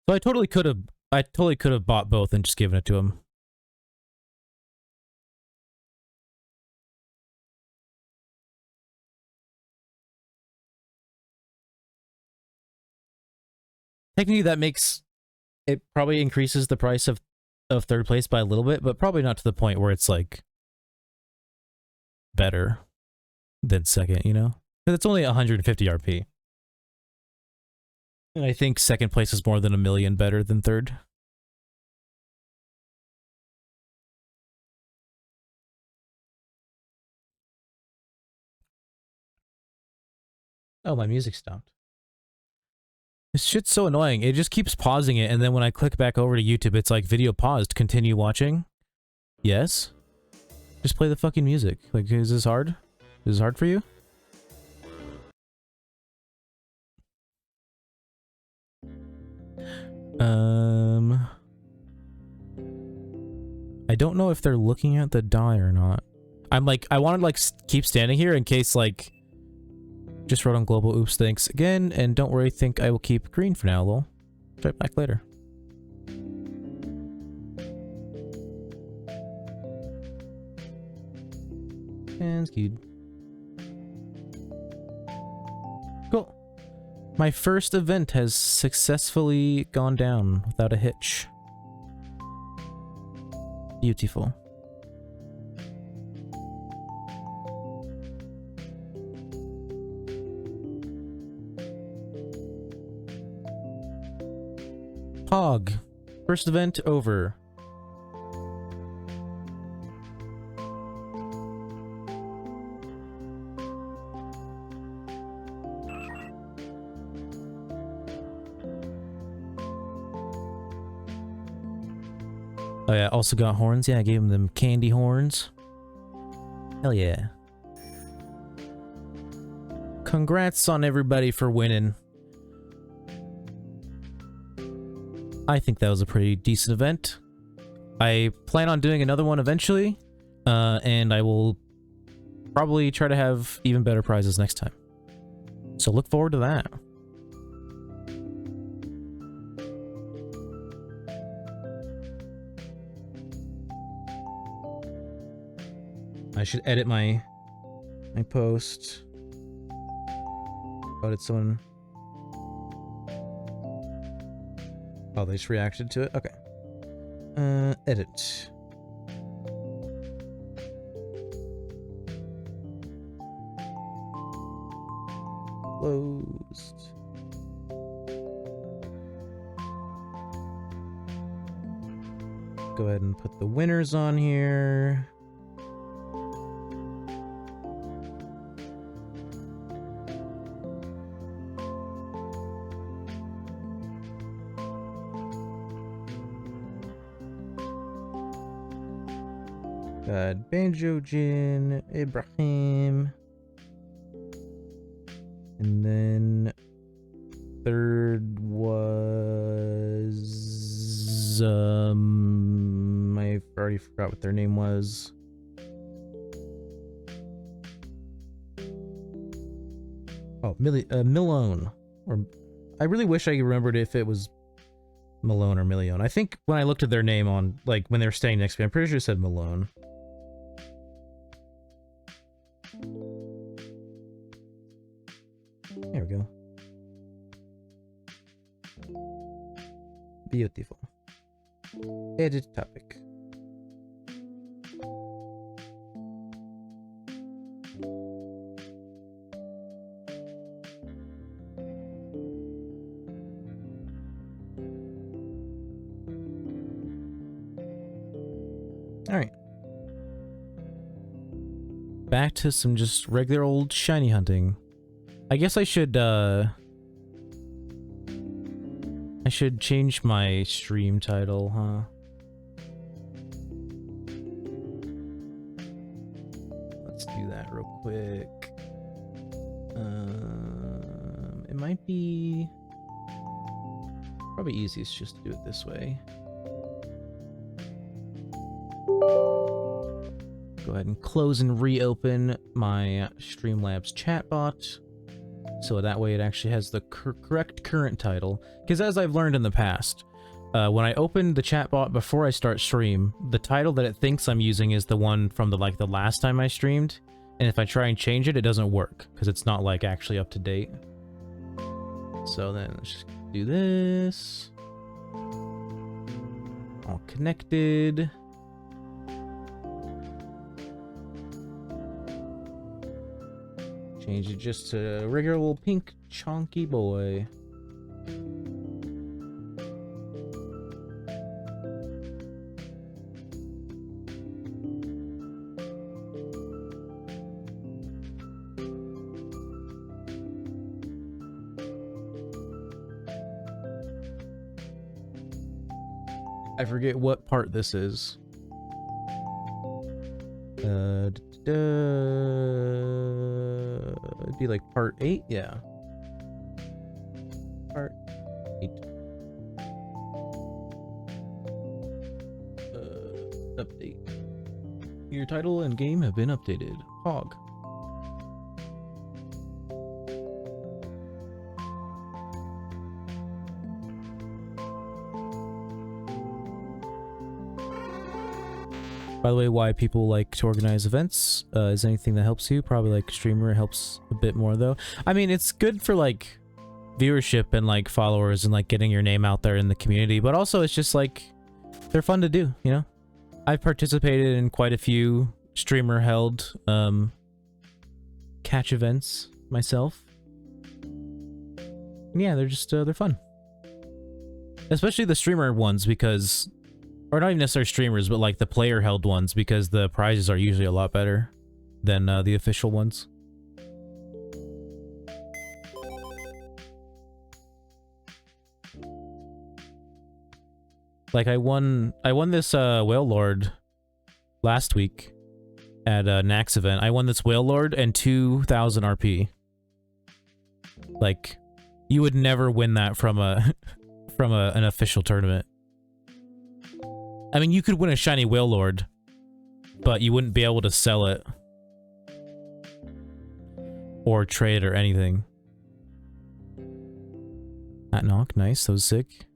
So I totally could have bought both and just given it to him. Technically, that makes it probably increases the price of third place by a little bit, but probably not to the point where it's like better than second, you know? Because it's only 150 RP. And I think second place is more than 1 million better than third. Oh, my music stopped. This shit's so annoying. It just keeps pausing it, and then when I click back over to YouTube, it's like, video paused, continue watching. Yes? Just play the fucking music. Like, is this hard? Is this hard for you? I don't know if they're looking at the die or not. I'm like, I want to like keep standing here in case like, just wrote on global, oops, thanks again, and don't worry, think I will keep green for now, lol. Right back later. And skewed. Cool. My first event has successfully gone down without a hitch. Beautiful. Pog. First event over. Oh yeah, also got horns. Yeah, I gave him them candy horns. Hell yeah. Congrats on everybody for winning. I think that was a pretty decent event. I plan on doing another one eventually, and I will probably try to have even better prizes next time. So look forward to that. I should edit my post. Oh, did someone... Oh, they just reacted to it? Okay. Edit. Closed. Go ahead and put the winners on here. Got Banjo Jin, Ibrahim, and then third was I already forgot what their name was. Oh, Milone. Or I really wish I remembered if it was Malone or Million. I think when I looked at their name on like when they were standing next to me, I'm pretty sure it said Malone. There we go. Beautiful. Edit topic. Alright. Back to some just regular old shiny hunting. I guess I should change my stream title, huh? Let's do that real quick. It might be probably easiest just to do it this way. Go ahead and close and reopen my Streamlabs chatbot. So that way it actually has the correct current title. Because as I've learned in the past, when I open the chatbot before I start stream, the title that it thinks I'm using is the one from the last time I streamed. And if I try and change it, it doesn't work because it's not like actually up to date. So then let's just do this. All connected. Change it just to a regular little pink Chonky Boi. I forget what part this is. It'd be like part 8, yeah. Part 8. Update. Your title and game have been updated. Hog. By the way, why people like to organize events is anything that helps you. Probably like streamer helps a bit more though. I mean, it's good for like viewership and like followers and like getting your name out there in the community, but also it's just like they're fun to do, you know? I've participated in quite a few streamer held catch events myself. And yeah, they're just they're fun. Especially the streamer ones because, or not even necessarily streamers, but like the player held ones because the prizes are usually a lot better than the official ones. Like I won this Whale Lord last week at a Nax event. I won this Whale Lord and 2,000 RP. Like you would never win that from a an official tournament. I mean, you could win a shiny Whale Lord, but you wouldn't be able to sell it or trade or anything. That knock, nice, that was sick.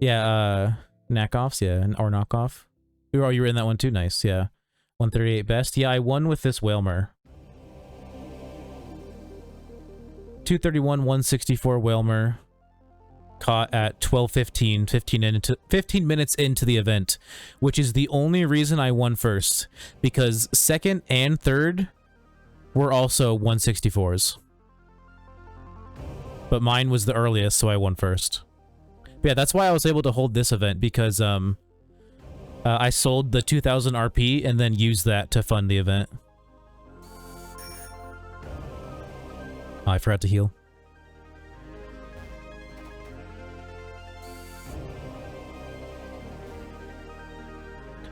Yeah, knockoffs, yeah, or knockoff. Oh, you were in that one too, nice, yeah. 138 best. Yeah, I won with this Whalmer. 231, 164 Whalmer. Caught at 12:15, 15 minutes into the event, which is the only reason I won first, because second and third were also 164s. But mine was the earliest, so I won first. But yeah, that's why I was able to hold this event, because I sold the 2,000 RP and then used that to fund the event. Oh, I forgot to heal.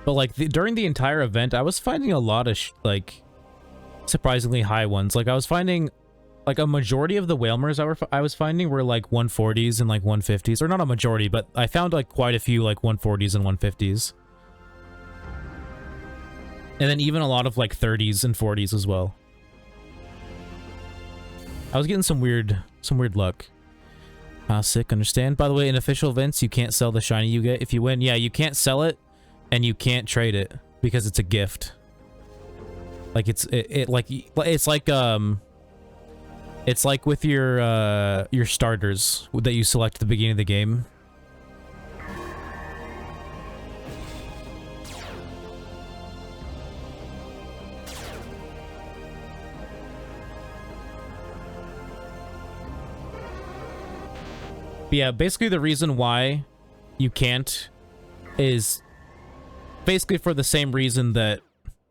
But like during the entire event, I was finding a lot of like surprisingly high ones. Like I was finding like a majority of the Whalmers I was finding were like 140s and like 150s, or not a majority, but I found like quite a few like 140s and 150s. And then even a lot of like 30s and 40s as well. I was getting some weird luck. Sick, understand. By the way, in official events, you can't sell the shiny you get if you win. Yeah, you can't sell it. And you can't trade it because it's a gift. Like it's like with your starters that you select at the beginning of the game. But yeah, basically the reason why you can't is basically for the same reason that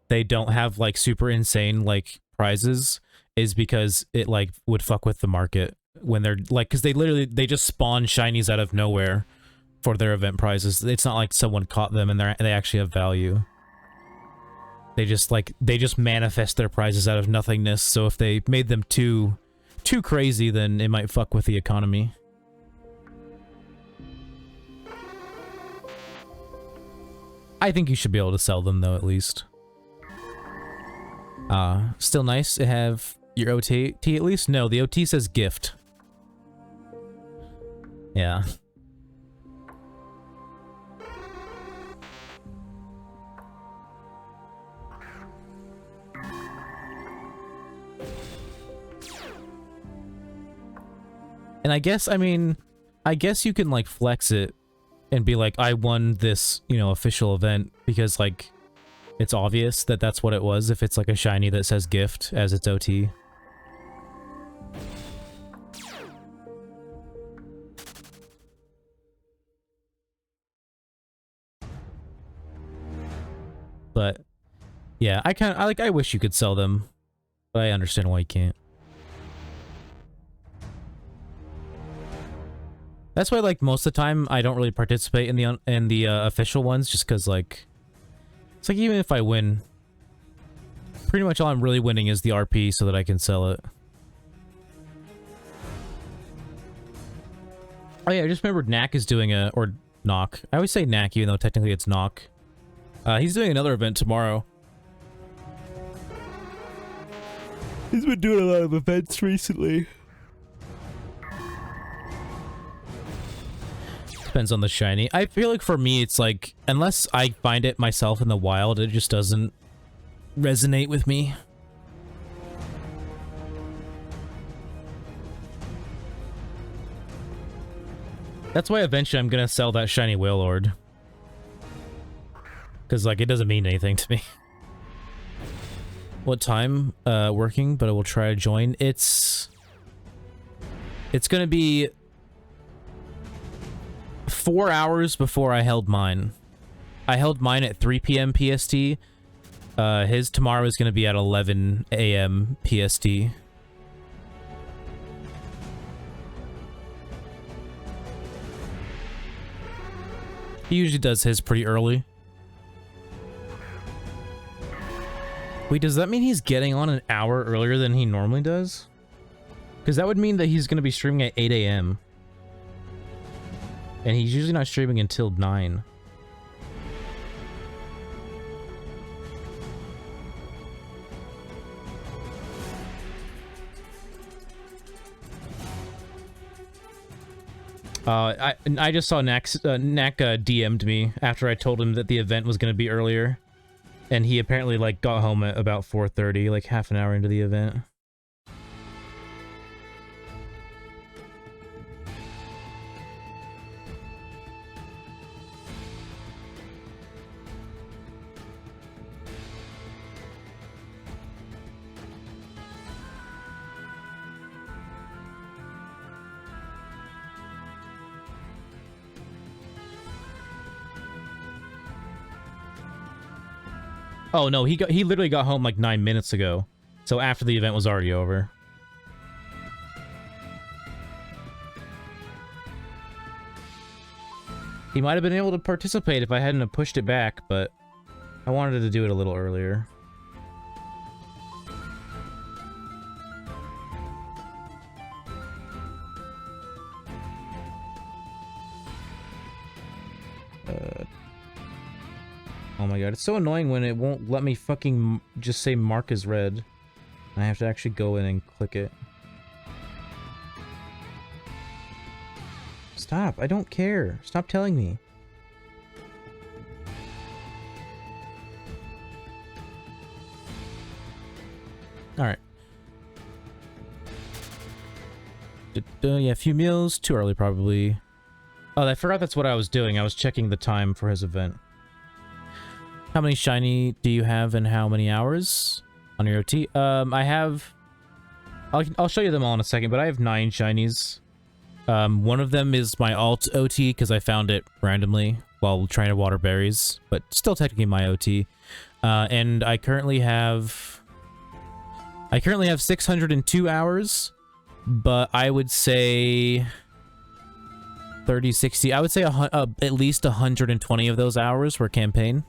they don't have like super insane like prizes, is because it like would fuck with the market when they're like, because they just spawn shinies out of nowhere for their event prizes. It's not like someone caught them and they actually have value. They just manifest their prizes out of nothingness. So if they made them too crazy, then it might fuck with the economy. I think you should be able to sell them though, at least. Still nice to have your OT at least? No, the OT says gift. Yeah. And I guess, I mean, I guess you can, like, flex it and be like, I won this, you know, official event, because, like, it's obvious that that's what it was if it's, like, a shiny that says gift as its OT. But, yeah, I wish you could sell them, but I understand why you can't. That's why, like, most of the time I don't really participate in the official ones, just because, like, it's like, even if I win, pretty much all I'm really winning is the RP so that I can sell it. Oh yeah, I just remembered Knack is doing or Knock. I always say Knack, even though technically it's Knock. He's doing another event tomorrow. He's been doing a lot of events recently. Depends on the shiny. I feel like for me, it's like, unless I find it myself in the wild, it just doesn't resonate with me. That's why eventually I'm gonna sell that shiny Wailord. Because, like, it doesn't mean anything to me. What time? Working, but I will try to join. It's gonna be 4 hours before I held mine. I held mine at 3 p.m. PST. His tomorrow is gonna be at 11 a.m. PST. He usually does his pretty early. Wait, does that mean he's getting on an hour earlier than he normally does? Because that would mean that he's going to be streaming at 8 a.m. And he's usually not streaming until 9. I just saw Knack DM'd me after I told him that the event was going to be earlier. And he apparently, like, got home at about 4:30, like half an hour into the event. Oh no, he literally got home like 9 minutes ago. So after the event was already over. He might have been able to participate if I hadn't have pushed it back, but I wanted to do it a little earlier. Oh my god, it's so annoying when it won't let me fucking just say mark as red. I have to actually go in and click it. Stop, I don't care. Stop telling me. Alright. Yeah, a few meals. Too early, probably. Oh, I forgot that's what I was doing. I was checking the time for his event. How many shiny do you have and how many hours on your OT? I have... I'll show you them all in a second, but I have 9 shinies. One of them is my alt OT, because I found it randomly while trying to water berries, but still technically my OT. And I currently have 602 hours, but I would say 30, 60, I would say at least 120 of those hours were campaign.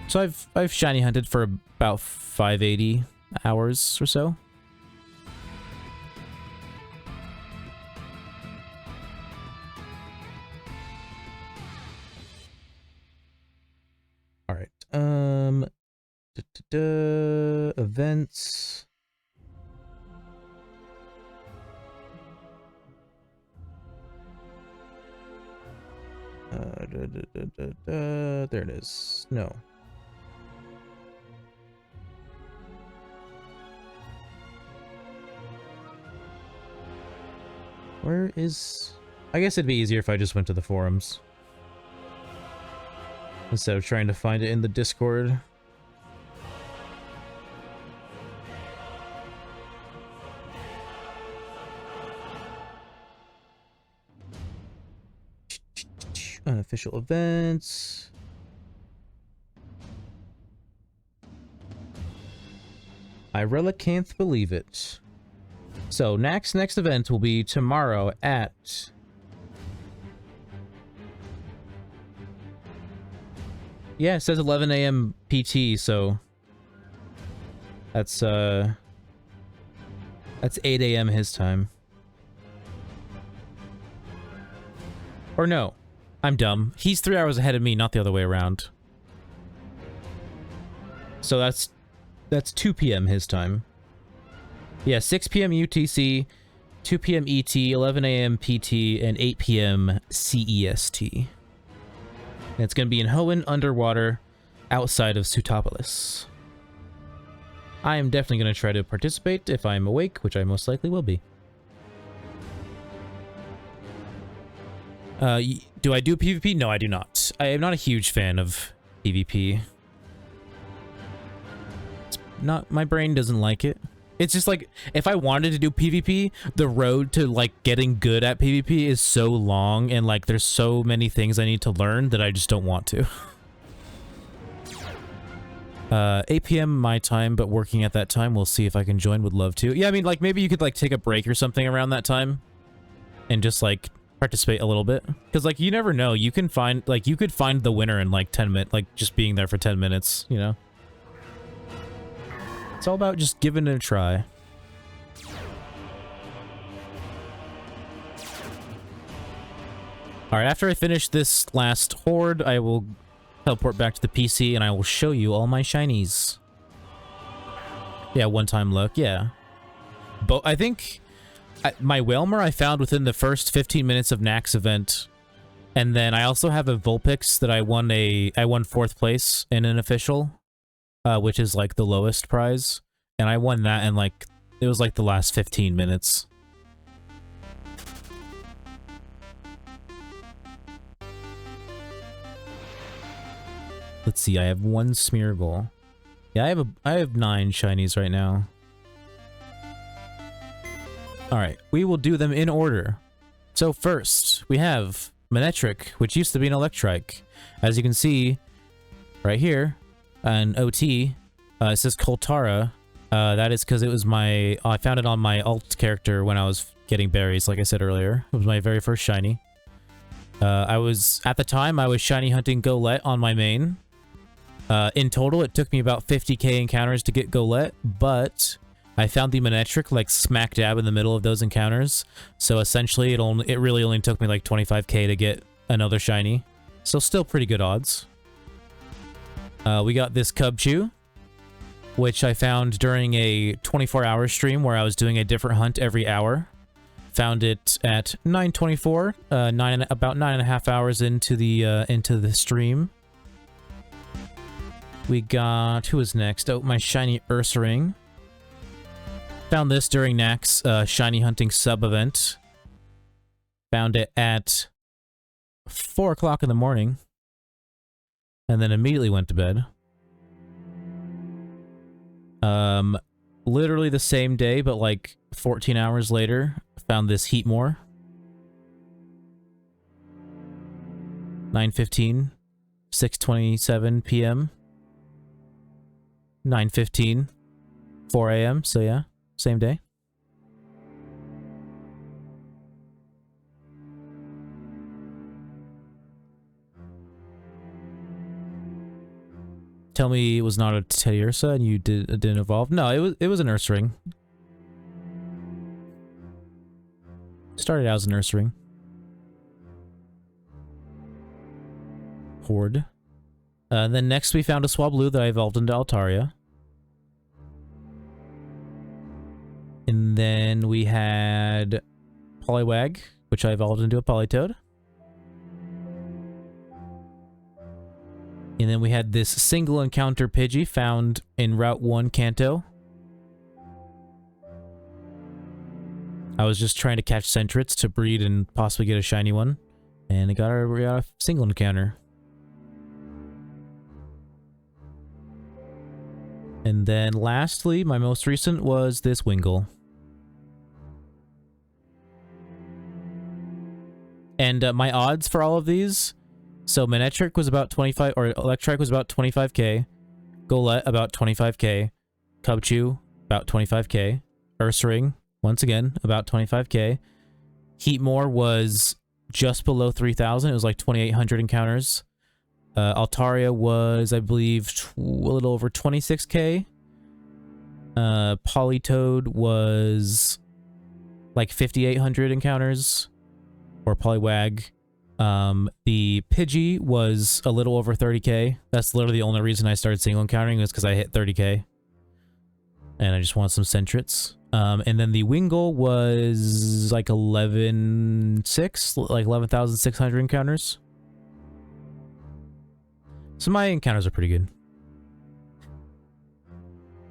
So I've shiny hunted for about 580 hours or so. All right. events. There it is. No. Where is... I guess it'd be easier if I just went to the forums instead of trying to find it in the Discord. Unofficial events. I really can't believe it. So next event will be tomorrow at... Yeah, it says 11 a.m. PT, so that's 8 a.m. his time. Or no, I'm dumb. He's 3 hours ahead of me, not the other way around. So that's 2 p.m. his time. Yeah, 6 p.m. UTC, 2 p.m. ET, 11 a.m. PT, and 8 p.m. CEST. And it's going to be in Hoenn, underwater, outside of Sutopolis. I am definitely going to try to participate if I'm awake, which I most likely will be. Do I do PvP? No, I do not. I am not a huge fan of PvP. It's not, my brain doesn't like it. It's just like, if I wanted to do PvP, the road to like getting good at PvP is so long, and like there's so many things I need to learn that I just don't want to. 8 p.m. my time, but working at that time. We'll see if I can join. Would love to. Yeah, I mean, like maybe you could like take a break or something around that time and just like participate a little bit, because like you never know, you can find like you could find the winner in like 10 minutes, like just being there for 10 minutes, you know. It's all about just giving it a try. Alright, after I finish this last horde, I will teleport back to the PC and I will show you all my shinies. Yeah, one-time look, yeah. But I think my Whalmer I found within the first 15 minutes of Nax event. And then I also have a Vulpix that I won 4th place in an official. Which is like the lowest prize, and I won that in like, it was like the last 15 minutes. Let's see, I have 1 Smeargle. Yeah, I have 9 shinies right now. Alright, we will do them in order. So first, we have Manectric, which used to be an Electrike. As you can see, right here, an OT, it says Coltara. That is because it was my... I found it on my alt character when I was getting berries, like I said earlier. It was my very first shiny. At the time, I was shiny hunting Golett on my main. In total, it took me about 50k encounters to get Golett, but I found the Manectric like smack dab in the middle of those encounters. So essentially, it really only took me like 25k to get another shiny. So still pretty good odds. We got this Cubchoo, which I found during a 24-hour stream where I was doing a different hunt every hour. Found it at 9:24, about 9.5 hours into the stream. We got, who is next? Oh, my shiny Ursaring. Found this during Nax shiny hunting sub event. Found it at 4 o'clock in the morning. And then immediately went to bed. Literally the same day, but like 14 hours later, found this Heatmore. 9:15, 6:27 p.m. 9:15, 4 a.m. So yeah, same day. Tell me it was not a Teddiursa and you didn't evolve. No, it was an Ursaring. Started out as an Ursaring. Horde. Then next we found a Swablu that I evolved into Altaria. And then we had Poliwag, which I evolved into a Politoed. And then we had this single encounter Pidgey found in Route 1 Kanto. I was just trying to catch Sentrets to breed and possibly get a shiny one. And we got a single encounter. And then lastly, my most recent was this Wingull. And my odds for all of these, so Manectric was about 25, or Electrike was about 25k, Golett about 25k, Cubchoo about 25k, Ursaring, once again, about 25k, Heatmore was just below 3,000, it was like 2,800 encounters, Altaria was, I believe, a little over 26k, Politoed was like 5,800 encounters, or Poliwag. The Pidgey was a little over 30k. That's literally the only reason I started single encountering was because I hit 30k. And I just want some Sentrets. And then the Wingull was like 11,600, like 11,600 encounters. So my encounters are pretty good.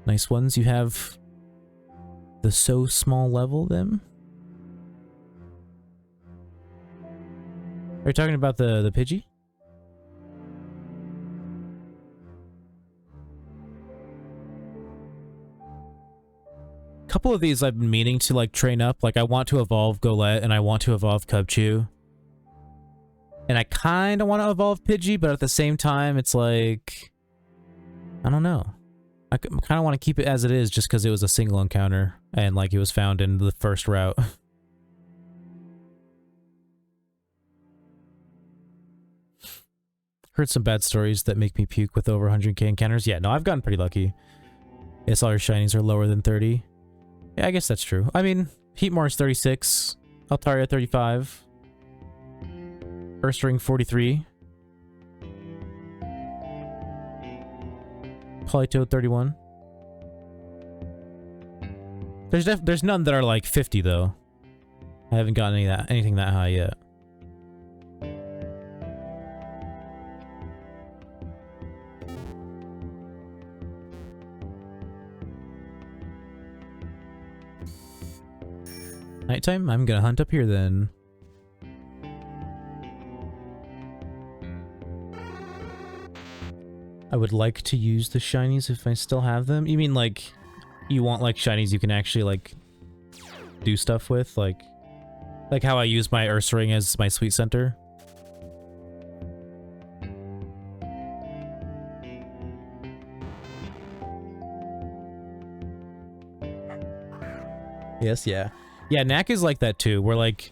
Nice ones. You have the so small level them. Are you talking about the Pidgey? A couple of these I've been meaning to like train up. Like I want to evolve Golett and I want to evolve Cubchoo. And I kind of want to evolve Pidgey, but at the same time it's like, I don't know. I kind of want to keep it as it is just because it was a single encounter and like it was found in the first route. Heard some bad stories that make me puke with over 100k encounters. Yeah, no, I've gotten pretty lucky. Yes, all your shinies are lower than 30. Yeah, I guess that's true. I mean, Heatmore is 36. Altaria 35. Ursaring 43. Politoed 31. There's none that are like 50 though. I haven't gotten anything that high yet. Nighttime? I'm gonna hunt up here then. I would like to use the shinies if I still have them. You mean like, you want like shinies you can actually like do stuff with? Like how I use my Ursaring as my Sweet Center? Yes, yeah. Yeah, Knack is like that too, where like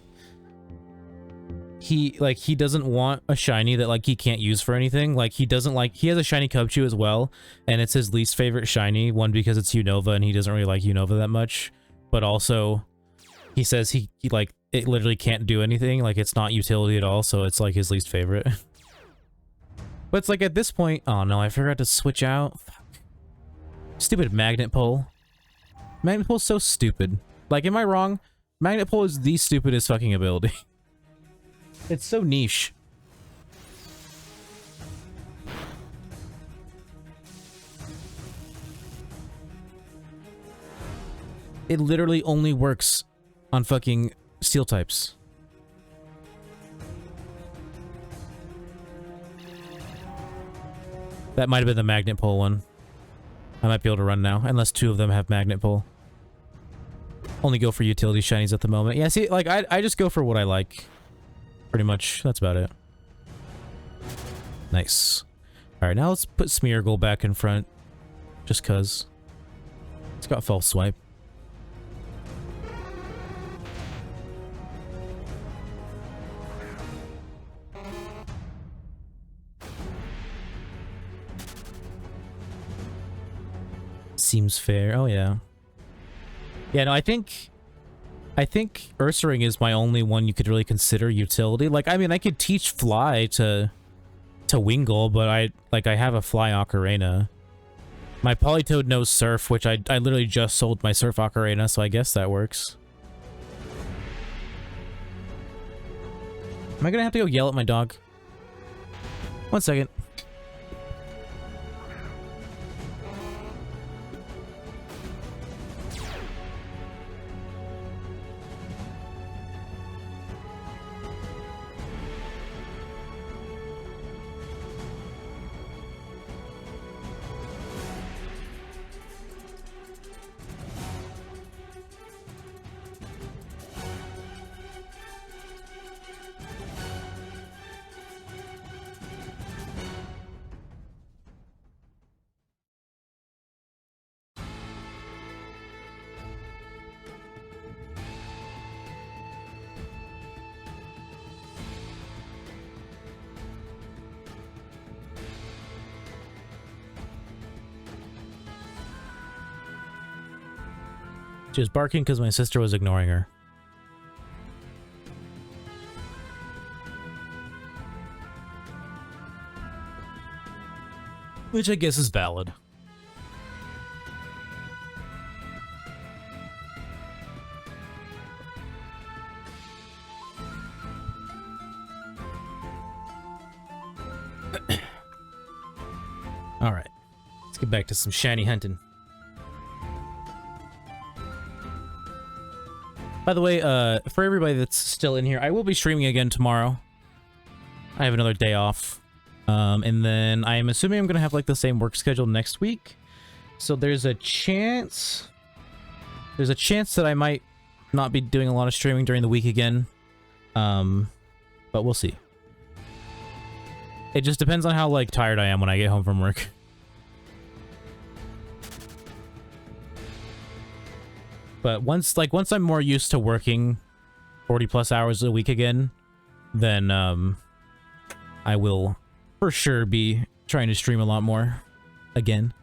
he doesn't want a shiny that like he can't use for anything. Like he has a shiny Cubchoo as well, and it's his least favorite shiny, one because it's Unova and he doesn't really like Unova that much, but also he says he like it literally can't do anything, like it's not utility at all, so it's like his least favorite. But it's like at this point, oh no, I forgot to switch out. Fuck. Stupid Magnet Pull. Magnet Pull's so stupid. Like, am I wrong? Magnet Pull is the stupidest fucking ability. It's so niche. It literally only works on fucking steel types. That might have been the Magnet Pull one. I might be able to run now, unless two of them have Magnet Pull. Only go for utility shinies at the moment. Yeah, see, like, I just go for what I like. Pretty much. That's about it. Nice. Alright, now let's put Smeargle back in front. Just cuz. It's got False Swipe. Seems fair. Oh, yeah. Yeah, no, I think Ursaring is my only one you could really consider utility. Like, I mean, I could teach Fly to Wingull, but I have a Fly Ocarina. My Polytoad knows Surf, which I literally just sold my Surf Ocarina, so I guess that works. Am I gonna have to go yell at my dog? 1 second. She was barking because my sister was ignoring her. Which I guess is valid. Alright. Let's get back to some shiny hunting. By the way, for everybody that's still in here, I will be streaming again tomorrow. I have another day off. And then I am assuming I'm going to have like the same work schedule next week. So there's a chance that I might not be doing a lot of streaming during the week again. But we'll see. It just depends on how like tired I am when I get home from work. But once I'm more used to working 40+ hours a week again, then I will for sure be trying to stream a lot more again.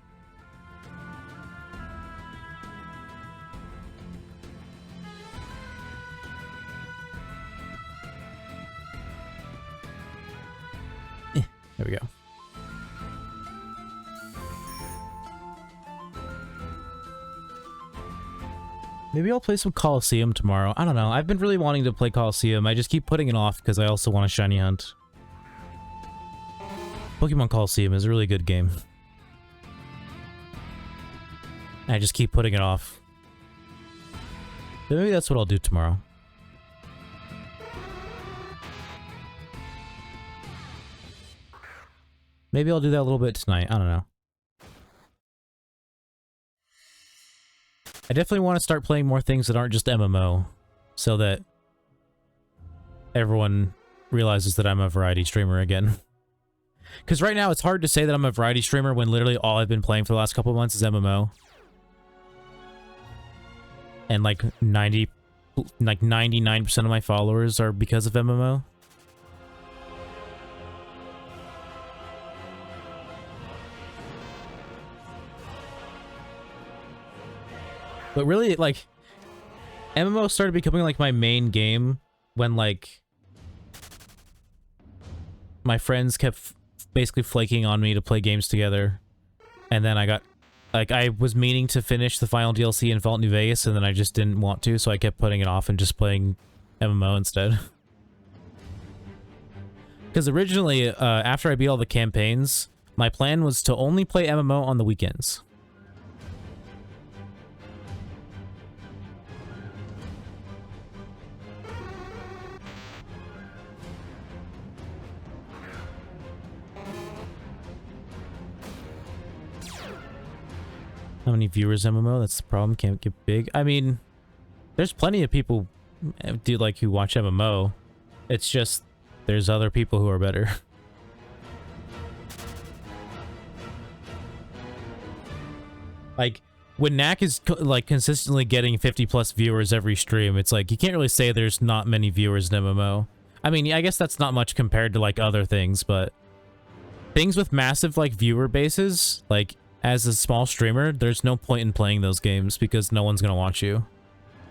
There we go. Maybe I'll play some Coliseum tomorrow. I don't know. I've been really wanting to play Coliseum. I just keep putting it off because I also want a shiny hunt. Pokemon Coliseum is a really good game. I just keep putting it off. But maybe that's what I'll do tomorrow. Maybe I'll do that a little bit tonight. I don't know. I definitely want to start playing more things that aren't just MMO, so that everyone realizes that I'm a variety streamer again. Because right now it's hard to say that I'm a variety streamer when literally all I've been playing for the last couple of months is MMO. And like 99% of my followers are because of MMO. But really, like, MMO started becoming, like, my main game when, like, my friends kept basically flaking on me to play games together. And then I got, like, I was meaning to finish the final DLC in Fallout New Vegas, and then I just didn't want to, so I kept putting it off and just playing MMO instead. Because originally, after I beat all the campaigns, my plan was to only play MMO on the weekends. How many viewers MMO? That's the problem. Can't get big. I mean, there's plenty of people who watch MMO. It's just there's other people who are better. Like when Knack is like consistently getting 50+ viewers every stream, it's like you can't really say there's not many viewers in MMO. I mean, I guess that's not much compared to like other things, but things with massive like viewer bases, like as a small streamer, there's no point in playing those games because no one's gonna watch you.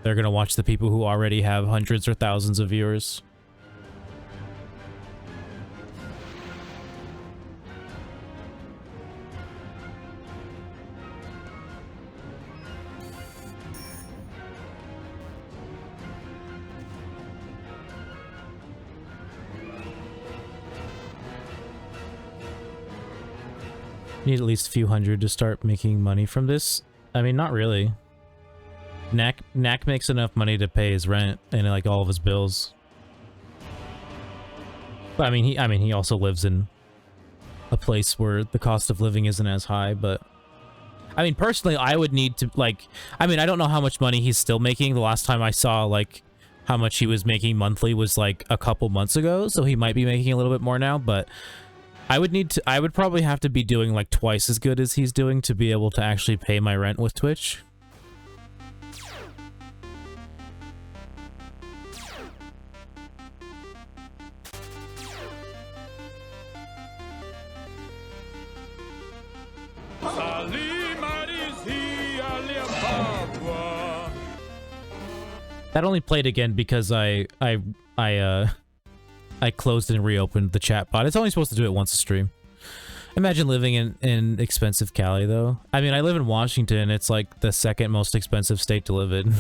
They're gonna watch the people who already have hundreds or thousands of viewers. Need at least a few hundred to start making money from this. I mean, not really. Knack makes enough money to pay his rent and like all of his bills. But I mean he also lives in a place where the cost of living isn't as high, but I mean personally I would need to like I mean I don't know how much money he's still making. The last time I saw like how much he was making monthly was like a couple months ago, so he might be making a little bit more now, but I would probably have to be doing like twice as good as he's doing to be able to actually pay my rent with Twitch. That only played again because I closed and reopened the chat bot. It's only supposed to do it once a stream. Imagine living in expensive Cali, though. I mean, I live in Washington. It's like the second most expensive state to live in.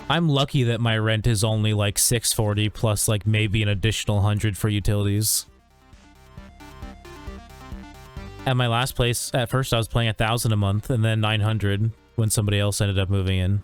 I'm lucky that my rent is only like $640 plus like maybe an additional $100 for utilities. At my last place, at first I was paying $1,000 a month and then $900 when somebody else ended up moving in.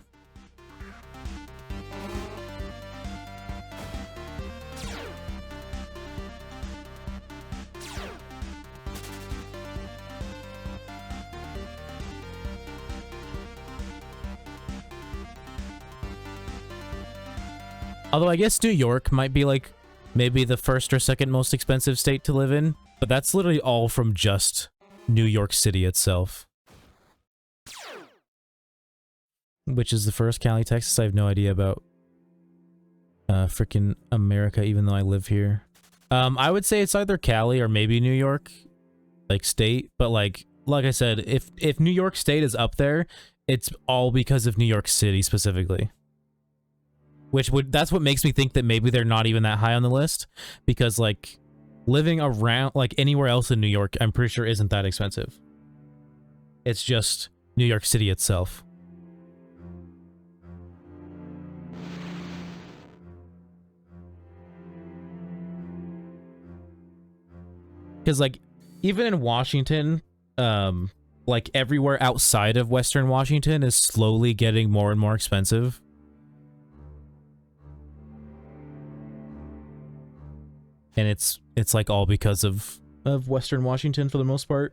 Although I guess New York might be like maybe the first or second most expensive state to live in, but that's literally all from just New York City itself. Which is the first? Cali, Texas? I have no idea about freaking America, even though I live here. I would say it's either Cali or maybe New York, like state, but like I said, if New York State is up there, it's all because of New York City specifically. That's what makes me think that maybe they're not even that high on the list, because like living around like anywhere else in New York, I'm pretty sure isn't that expensive. It's just New York City itself. Because like even in Washington, like everywhere outside of Western Washington is slowly getting more and more expensive. And it's like all because of Western Washington for the most part.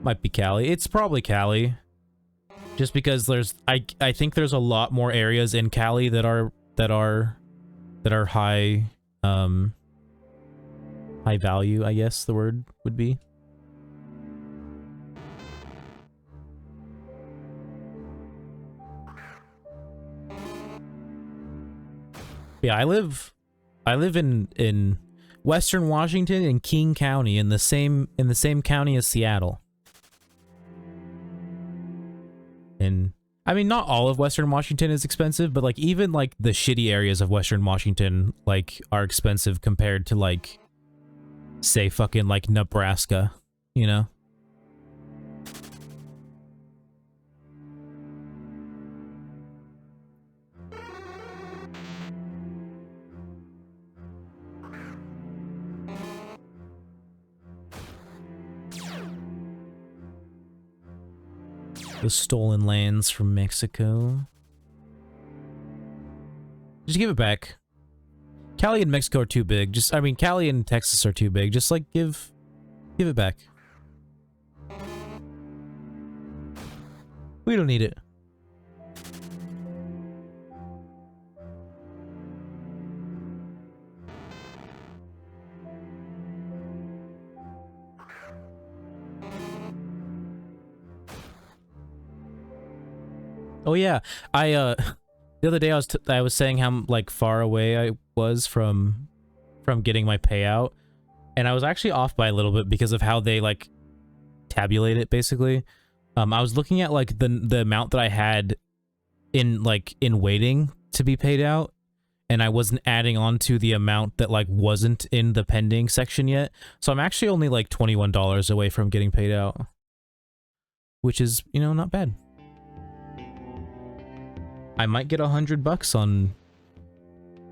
Might be Cali. It's probably Cali. Just because there's I think there's a lot more areas in Cali that are high high value, I guess the word would be. Yeah, I live in Western Washington in King County, in the same county as Seattle. And I mean, not all of Western Washington is expensive, but like even like the shitty areas of Western Washington like are expensive compared to like say fucking like Nebraska, you know? The stolen lands from Mexico. Just give it back. Cali and Mexico are too big. I mean, Cali and Texas are too big. Just like give it back. We don't need it. Oh yeah, the other day I was saying how like far away I was from getting my payout, and I was actually off by a little bit because of how they like tabulate it basically. I was looking at like the amount that I had in waiting to be paid out, and I wasn't adding on to the amount that like wasn't in the pending section yet. So I'm actually only like $21 away from getting paid out, which is, you know, not bad. I might get $100 on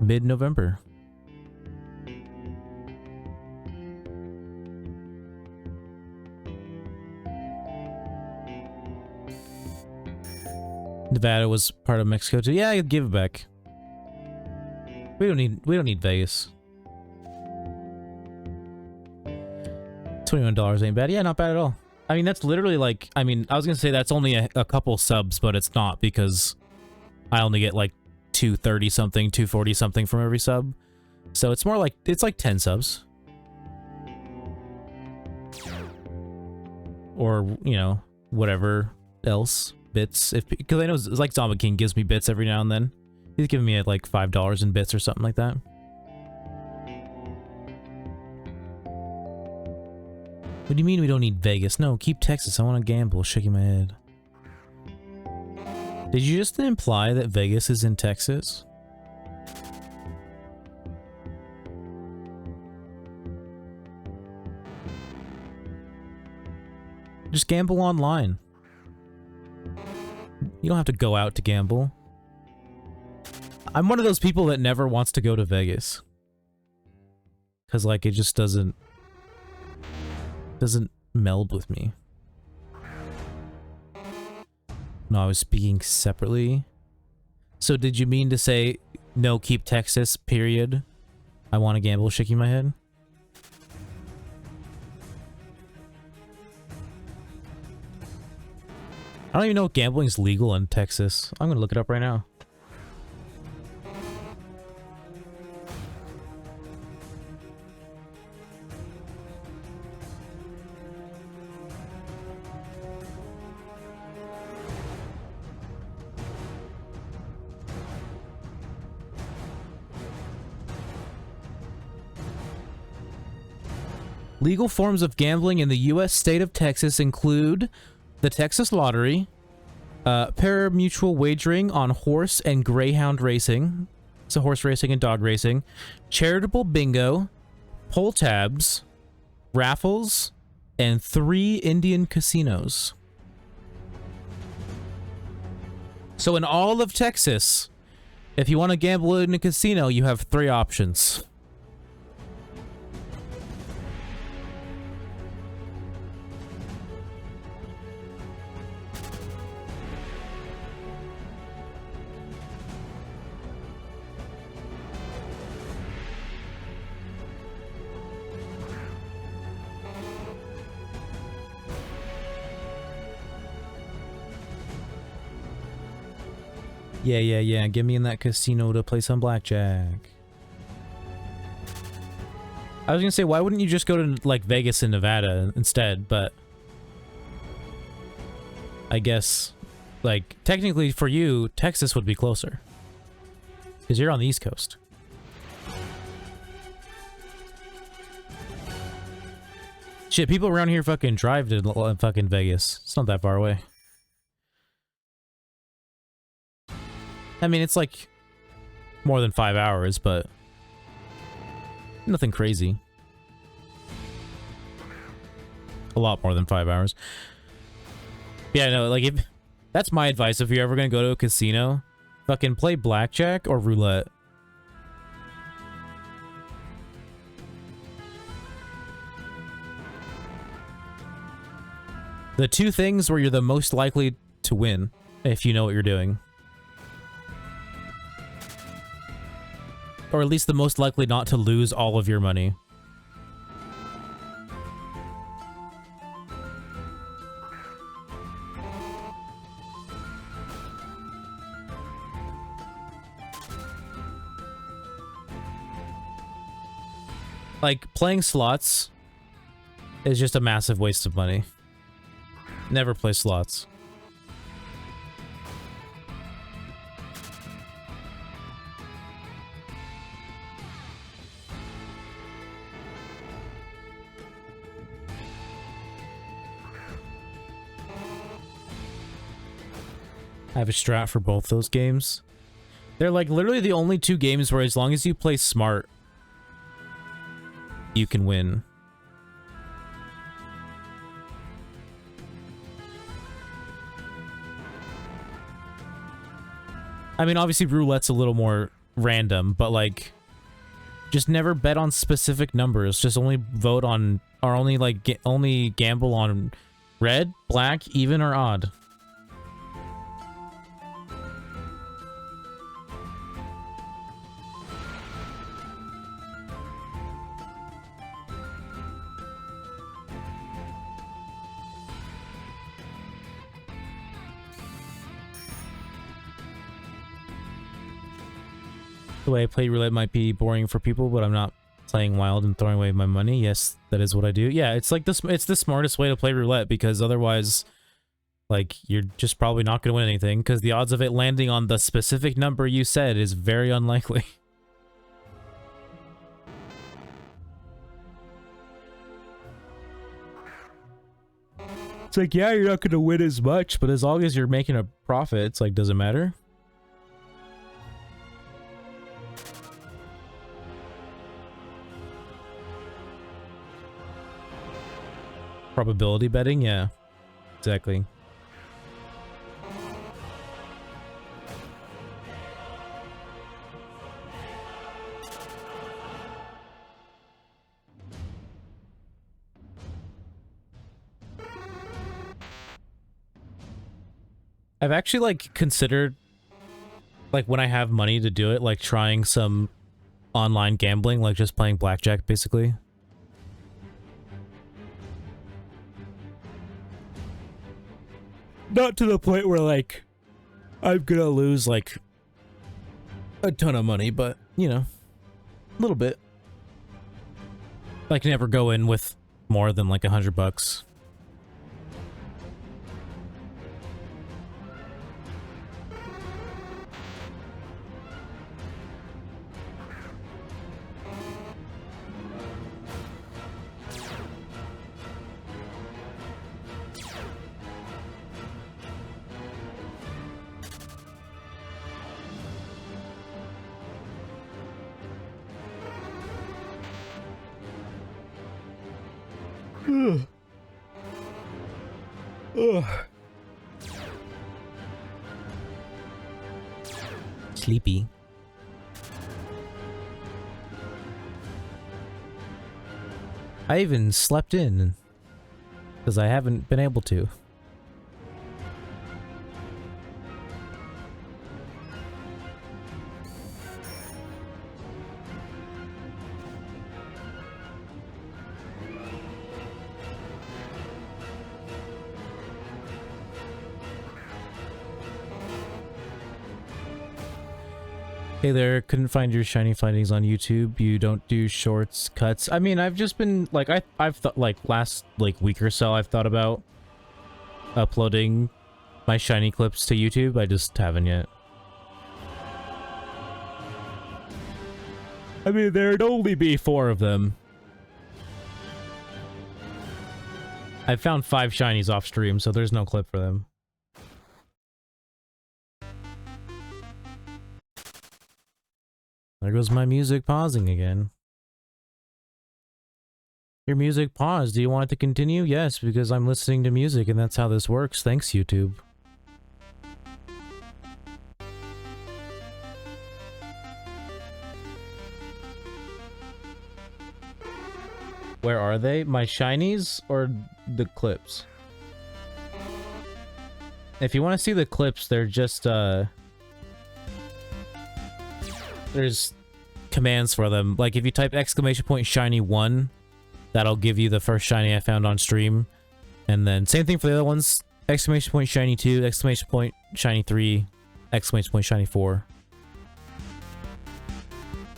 mid-November. Nevada was part of Mexico too. Yeah, I'd give it back. We don't need Vegas. $21 ain't bad. Yeah, not bad at all. I mean, that's literally like, I mean, I was gonna say that's only a couple subs, but it's not, because I only get like 230 something, 240 something from every sub. So it's more like, it's like 10 subs. Or, you know, whatever else, bits. Because I know it's like Zombie King gives me bits every now and then. He's giving me like $5 in bits or something like that. What do you mean we don't need Vegas? No, keep Texas. I want to gamble. Shaking my head. Did you just imply that Vegas is in Texas? Just gamble online. You don't have to go out to gamble. I'm one of those people that never wants to go to Vegas. Because, like, it just doesn't meld with me. No, I was speaking separately. So did you mean to say, no, keep Texas, period? I want to gamble, shaking my head? I don't even know if gambling is legal in Texas. I'm gonna look it up right now. Legal forms of gambling in the U.S. state of Texas include the Texas Lottery, pari-mutuel wagering on horse and greyhound racing, so horse racing and dog racing, charitable bingo, pull tabs, raffles, and 3 Indian casinos. So in all of Texas, if you want to gamble in a casino, you have 3 options. Yeah. Get me in that casino to play some blackjack. I was gonna say, why wouldn't you just go to, like, Vegas and Nevada instead, but... I guess, like, technically for you, Texas would be closer. Because you're on the East Coast. Shit, people around here fucking drive to fucking Vegas. It's not that far away. I mean, it's like more than 5 hours, but nothing crazy. A lot more than 5 hours. Yeah, no, like, if that's my advice, if you're ever gonna go to a casino, fucking play blackjack or roulette. The 2 things where you're the most likely to win, if you know what you're doing. Or at least the most likely not to lose all of your money. Like, playing slots is just a massive waste of money. Never play slots. I have a strat for both those games. They're like literally the only 2 games where as long as you play smart, you can win. I mean, obviously roulette's a little more random, but like, just never bet on specific numbers. Just only vote on, or only like, only gamble on red, black, even, or odd. The way I play roulette might be boring for people, but I'm not playing wild and throwing away my money. Yes, that is what I do. Yeah, it's like this. It's the smartest way to play roulette, because otherwise, like, you're just probably not going to win anything, because the odds of it landing on the specific number you said is very unlikely. It's like, yeah, you're not going to win as much, but as long as you're making a profit, it's like, does it matter? Probability betting, yeah, exactly. I've actually like considered, like, when I have money to do it, like trying some online gambling, like just playing blackjack basically. Not to the point where, like, I'm gonna lose, like, a ton of money, but, you know, a little bit. I can never go in with more than, like, $100. Sleepy. I even slept in because I haven't been able to. Hey there, couldn't find your shiny findings on YouTube. You don't do shorts, cuts. I mean, I've just been like, I've thought, like, last like week or so, I've thought about uploading my shiny clips to YouTube. I just haven't yet. I mean, there'd only be 4 of them. I found 5 shinies off stream, so there's no clip for them. There goes my music pausing again. Your music paused. Do you want it to continue? Yes, because I'm listening to music and that's how this works. Thanks, YouTube. Where are they? My shinies or the clips? If you want to see the clips, they're just, there's commands for them. Like, if you type !shiny1, that'll give you the first shiny I found on stream. And then same thing for the other ones. !shiny2, !shiny3, !shiny4.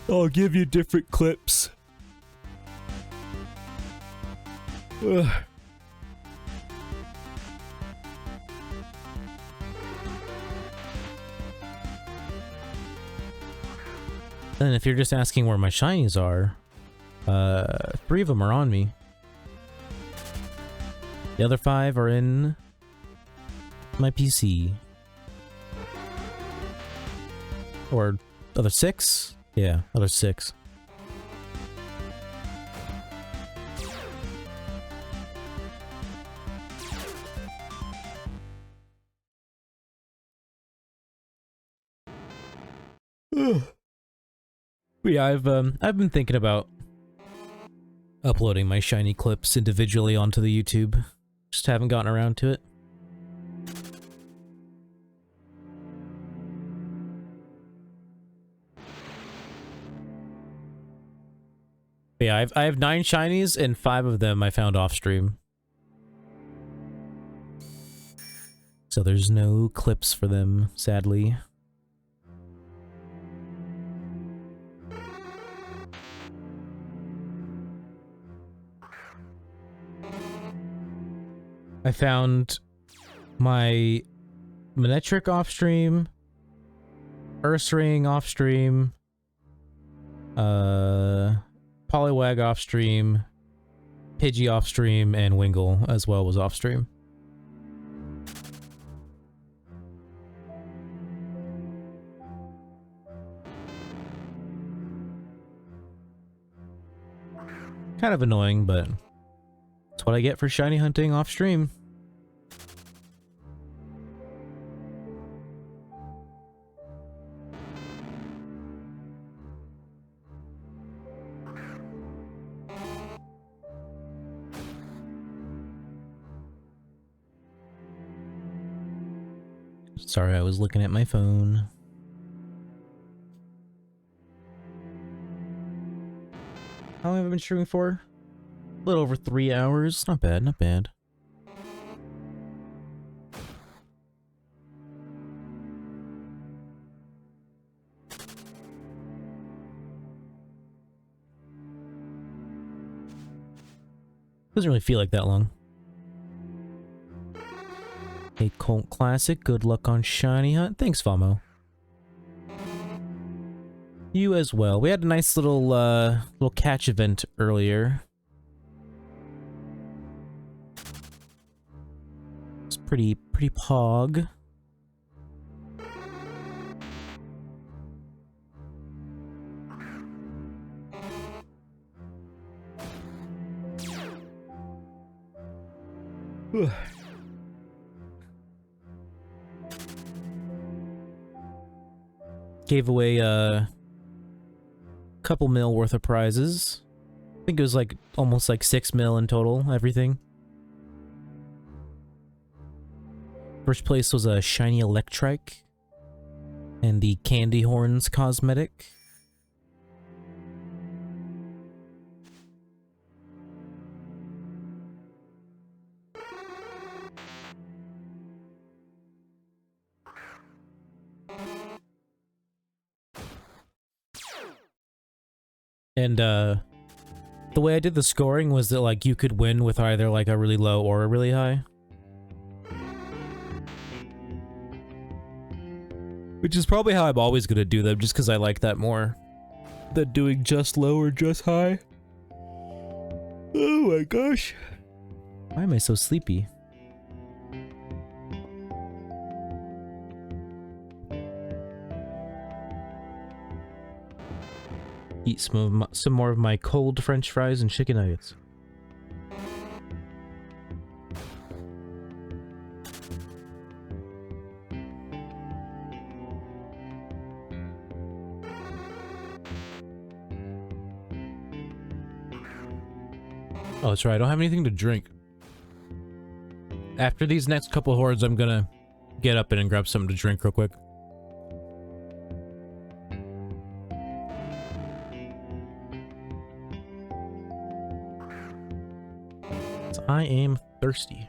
I'll give you different clips. Ugh. And if you're just asking where my shinies are, 3 of them are on me. The other 5 are in my PC. Or other 6? Yeah, other 6. Ugh. But yeah, I've been thinking about uploading my shiny clips individually onto the YouTube. Just haven't gotten around to it. But yeah, I have 9 shinies and 5 of them I found off stream. So there's no clips for them, sadly. I found my Manectric off stream, Ursaring off stream, Poliwag off stream, Pidgey off stream, and Wingull as well was off stream. Kind of annoying, but that's what I get for shiny hunting off stream. Sorry, I was looking at my phone. How long have I been streaming for? A little over 3 hours. Not bad, not bad. Doesn't really feel like that long. Hey, Colt Classic, good luck on Shiny Hunt. Thanks, Famo. You as well. We had a nice little little catch event earlier. It's pretty pog. Gave away a couple mil worth of prizes. I think it was like almost like 6 mil in total, everything. First place was a shiny Electrike and the Candy Horns cosmetic. And the way I did the scoring was that like you could win with either like a really low or a really high. Which is probably how I'm always gonna do them, just because I like that more than doing just low or just high. Oh my gosh. Why am I so sleepy? Eat some more of my cold French fries and chicken nuggets. Oh, that's right. I don't have anything to drink. After these next couple hordes, I'm gonna get up and grab something to drink real quick. I am thirsty.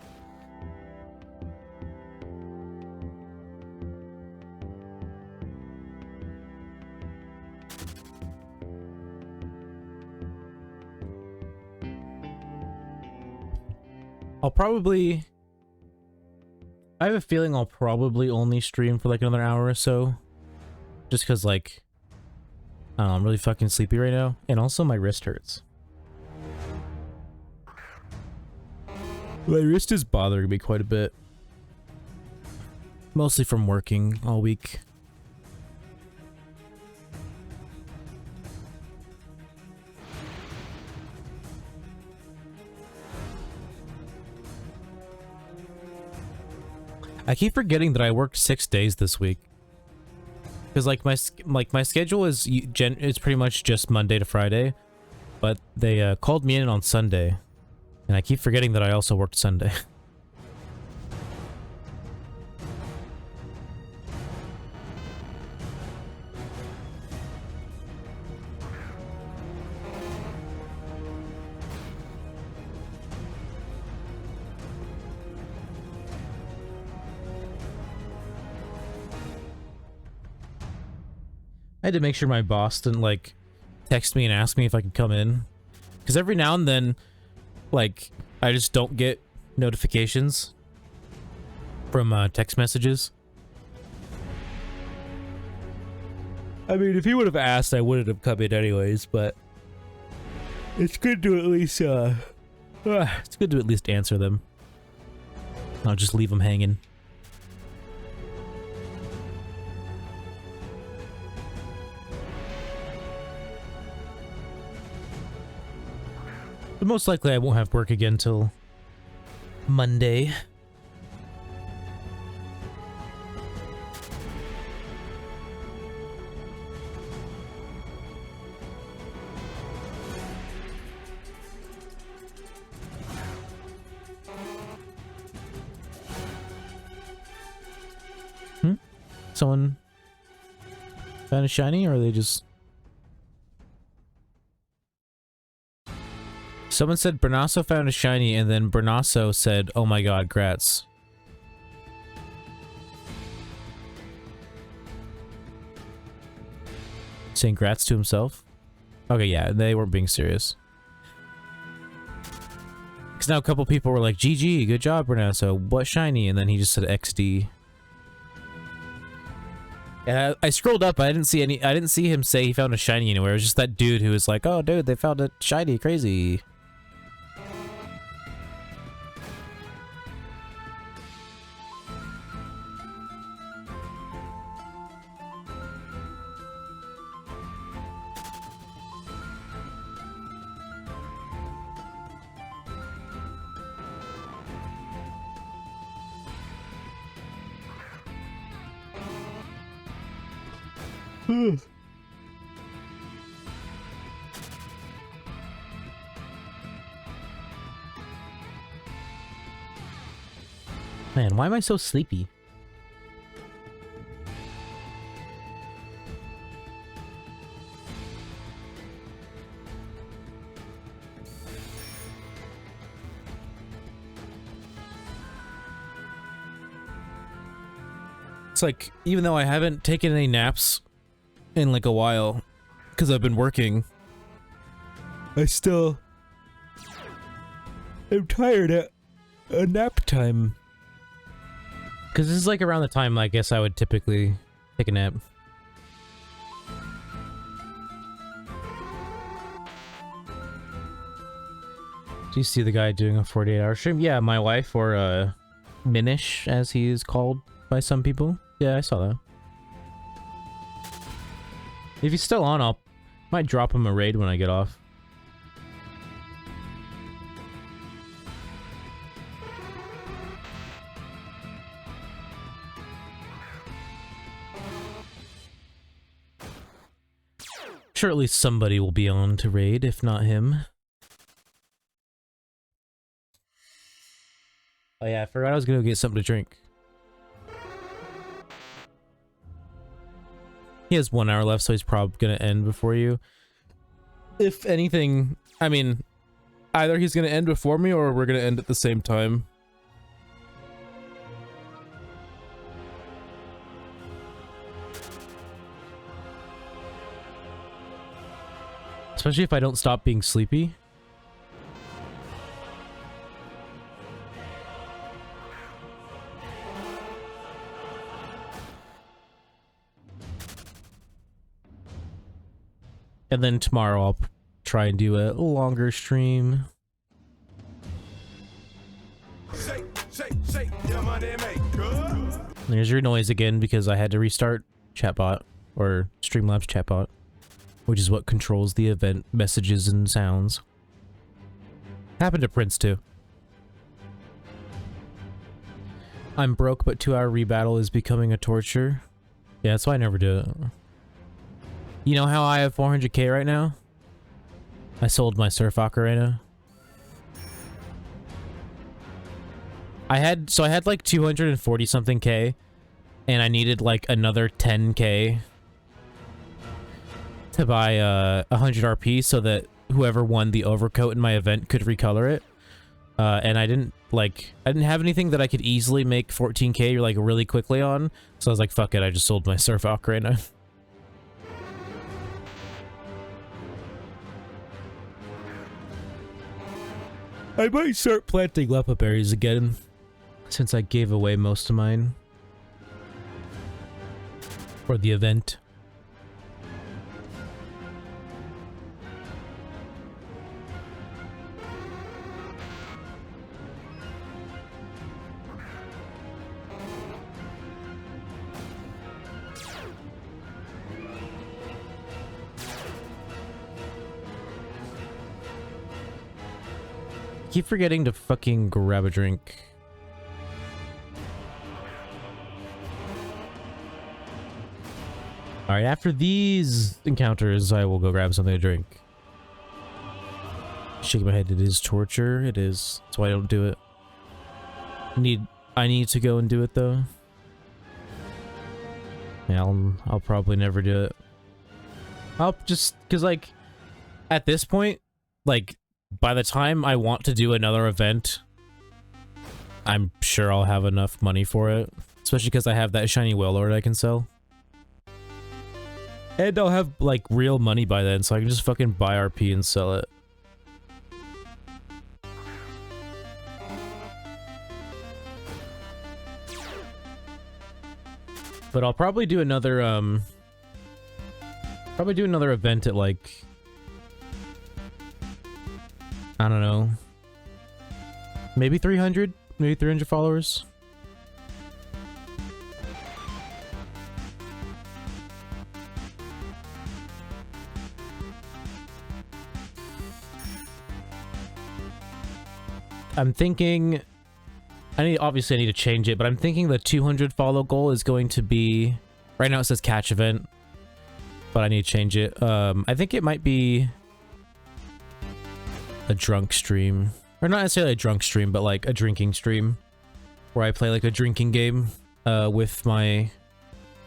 I have a feeling I'll probably only stream for like another hour or so. Just because like, I don't know, I'm really fucking sleepy right now. And also my wrist hurts. My wrist is bothering me quite a bit. Mostly from working all week. I keep forgetting that I worked 6 days this week. Because like my schedule is it's pretty much just Monday to Friday, but they called me in on Sunday, and I keep forgetting that I also worked Sunday. I had to make sure my boss didn't, like, text me and ask me if I could come in. Because every now and then, like, I just don't get notifications from text messages. I mean, if he would have asked, I wouldn't have come in anyways, but it's good to at least, it's good to at least answer them. I'll just leave them hanging. But most likely I won't have work again till Monday. Someone found a shiny, or are they just... Someone said Bernasso found a shiny, and then Bernasso said, "Oh my god, grats." Saying grats to himself? Okay, yeah, they weren't being serious. Because now a couple people were like, "GG, good job, Bernasso. What shiny?" And then he just said XD. Yeah, I scrolled up. I didn't see him say he found a shiny anywhere. It was just that dude who was like, "Oh, dude, they found a shiny. Crazy." Man, why am I so sleepy? It's like, even though I haven't taken any naps in like a while, because I've been working, I still am tired at nap time. Because this is like around the time I guess I would typically take a nap. Do you see the guy doing a 48-hour stream? Yeah, my wife, or Minish, as he is called by some people. Yeah, I saw that. If he's still on, might drop him a raid when I get off. Sure, at least somebody will be on to raid, if not him. Oh yeah, I forgot I was gonna get something to drink. He has 1 hour left, so he's probably gonna end before you. If anything, I mean, either he's gonna end before me or we're gonna end at the same time. Especially if I don't stop being sleepy. And then tomorrow I'll try and do a longer stream. There's your noise again because I had to restart chatbot, or Streamlabs chatbot, which is what controls the event messages and sounds. Happened to Prince too. I'm broke, but 2-hour rebattle is becoming a torture. Yeah, that's why I never do it. You know how I have 400k right now? I sold my surf ocarina. I had like 240 something k, and I needed like another 10k to buy 100 RP so that whoever won the overcoat in my event could recolor it. And I didn't have anything that I could easily make 14k like really quickly on, so I was like, fuck it, I just sold my surf ocarina. I might start planting lepa berries again, since I gave away most of mine for the event. Keep forgetting to fucking grab a drink. Alright, after these encounters, I will go grab something to drink. Shaking my head, it is torture. It is. That's why I don't do it. I need to go and do it though. Yeah, I'll probably never do it. I'll just, cause like, at this point, like, by the time I want to do another event, I'm sure I'll have enough money for it. Especially because I have that shiny whale lord I can sell. And I'll have, like, real money by then, so I can just fucking buy RP and sell it. But I'll probably do another, event at, like, I don't know, maybe 300? Maybe 300 followers? I'm thinking, obviously I need to change it, but I'm thinking the 200 follow goal is going to be, right now it says catch event, but I need to change it. I think it might be a drunk stream, or not necessarily a drunk stream, but like a drinking stream, where I play like a drinking game with my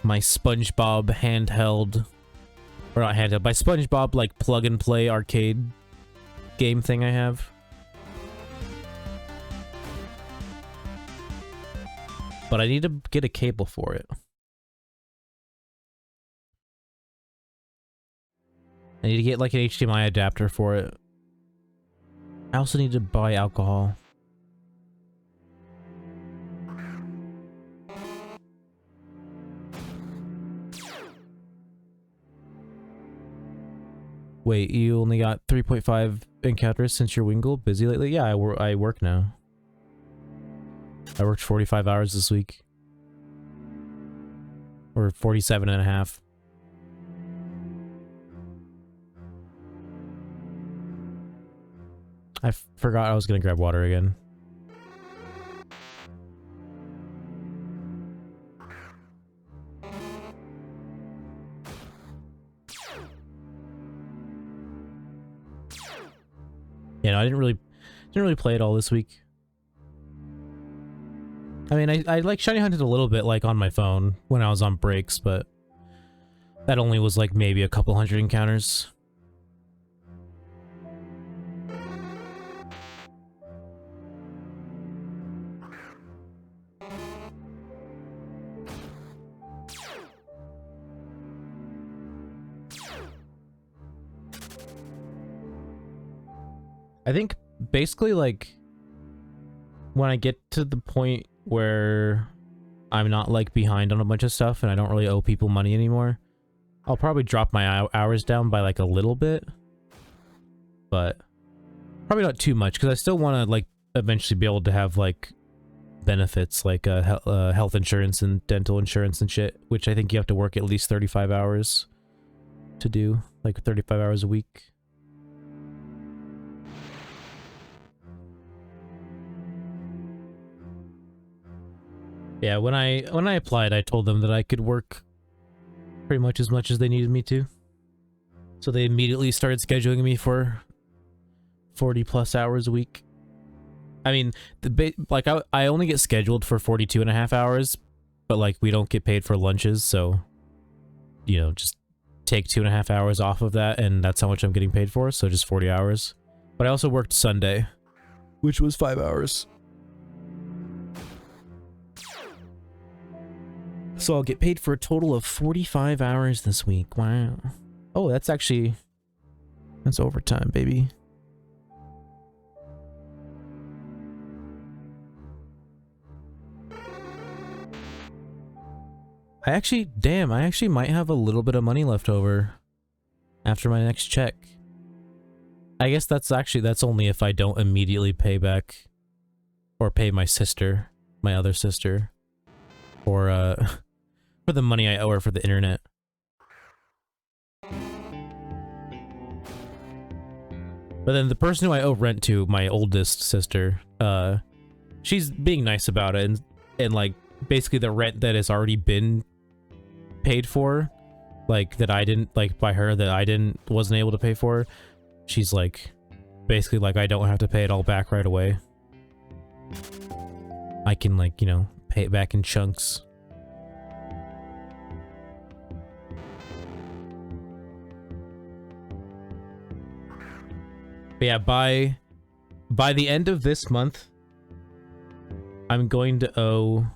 SpongeBob handheld, or not handheld, my SpongeBob like plug and play arcade game thing I have. But I need to get a cable for it. I need to get like an HDMI adapter for it. I also need to buy alcohol. Wait, you only got 3.5 encounters since your Wingle? Busy lately? Yeah, I work now. I worked 45 hours this week. Or 47 and a half. I forgot I was gonna grab water again. Yeah, no, I didn't really play it all this week. I mean, I like shiny hunted a little bit, like, on my phone when I was on breaks, but that only was, like, maybe a couple hundred encounters. I think, basically, like, when I get to the point where I'm not like behind on a bunch of stuff and I don't really owe people money anymore, I'll probably drop my hours down by like a little bit, but probably not too much, because I still want to like eventually be able to have like benefits like health insurance and dental insurance and shit, which I think you have to work at least 35 hours to do, like 35 hours a week. Yeah, when I applied, I told them that I could work pretty much as they needed me to. So they immediately started scheduling me for 40 plus hours a week. I mean, like I only get scheduled for 42.5 hours, but like we don't get paid for lunches, so you know, just take 2.5 hours off of that, and that's how much I'm getting paid for, so just 40 hours. But I also worked Sunday, which was 5 hours. So I'll get paid for a total of 45 hours this week. Wow. Oh, that's overtime, baby. I actually might have a little bit of money left over after my next check. I guess that's only if I don't immediately pay back or pay my other sister, or for the money I owe her for the internet. But then the person who I owe rent to, my oldest sister, she's being nice about it, and like basically the rent that has already been paid for, like that I didn't, like by her, that I wasn't able to pay for, she's like basically like I don't have to pay it all back right away. I can, like, you know, pay it back in chunks. But yeah, by the end of this month, I'm going to owe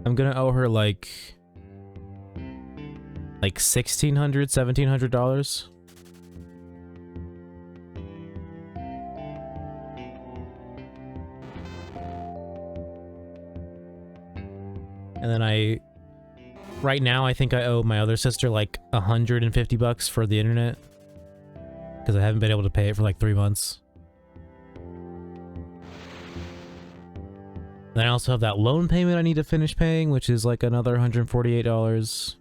her like $1,600–$1,700. And then right now I think I owe my other sister like $150 for the internet, because I haven't been able to pay it for like 3 months. Then I also have that loan payment I need to finish paying, which is like another $148.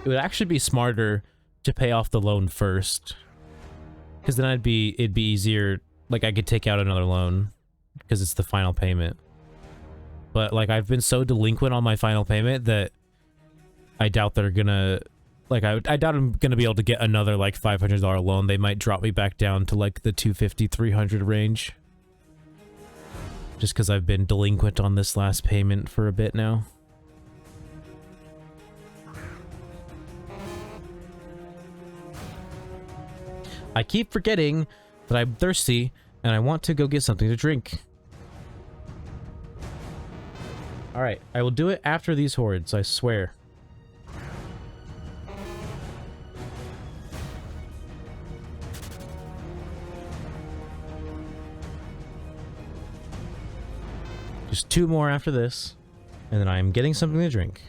It would actually be smarter to pay off the loan first, because then it'd be easier. Like I could take out another loan because it's the final payment. But like I've been so delinquent on my final payment that I doubt they're gonna, like I doubt I'm gonna be able to get another like $500 loan. They might drop me back down to like the $250–$300 range, just because I've been delinquent on this last payment for a bit now. I keep forgetting that I'm thirsty and I want to go get something to drink. Alright, I will do it after these hordes, I swear. Just 2 more after this, and then I'm getting something to drink.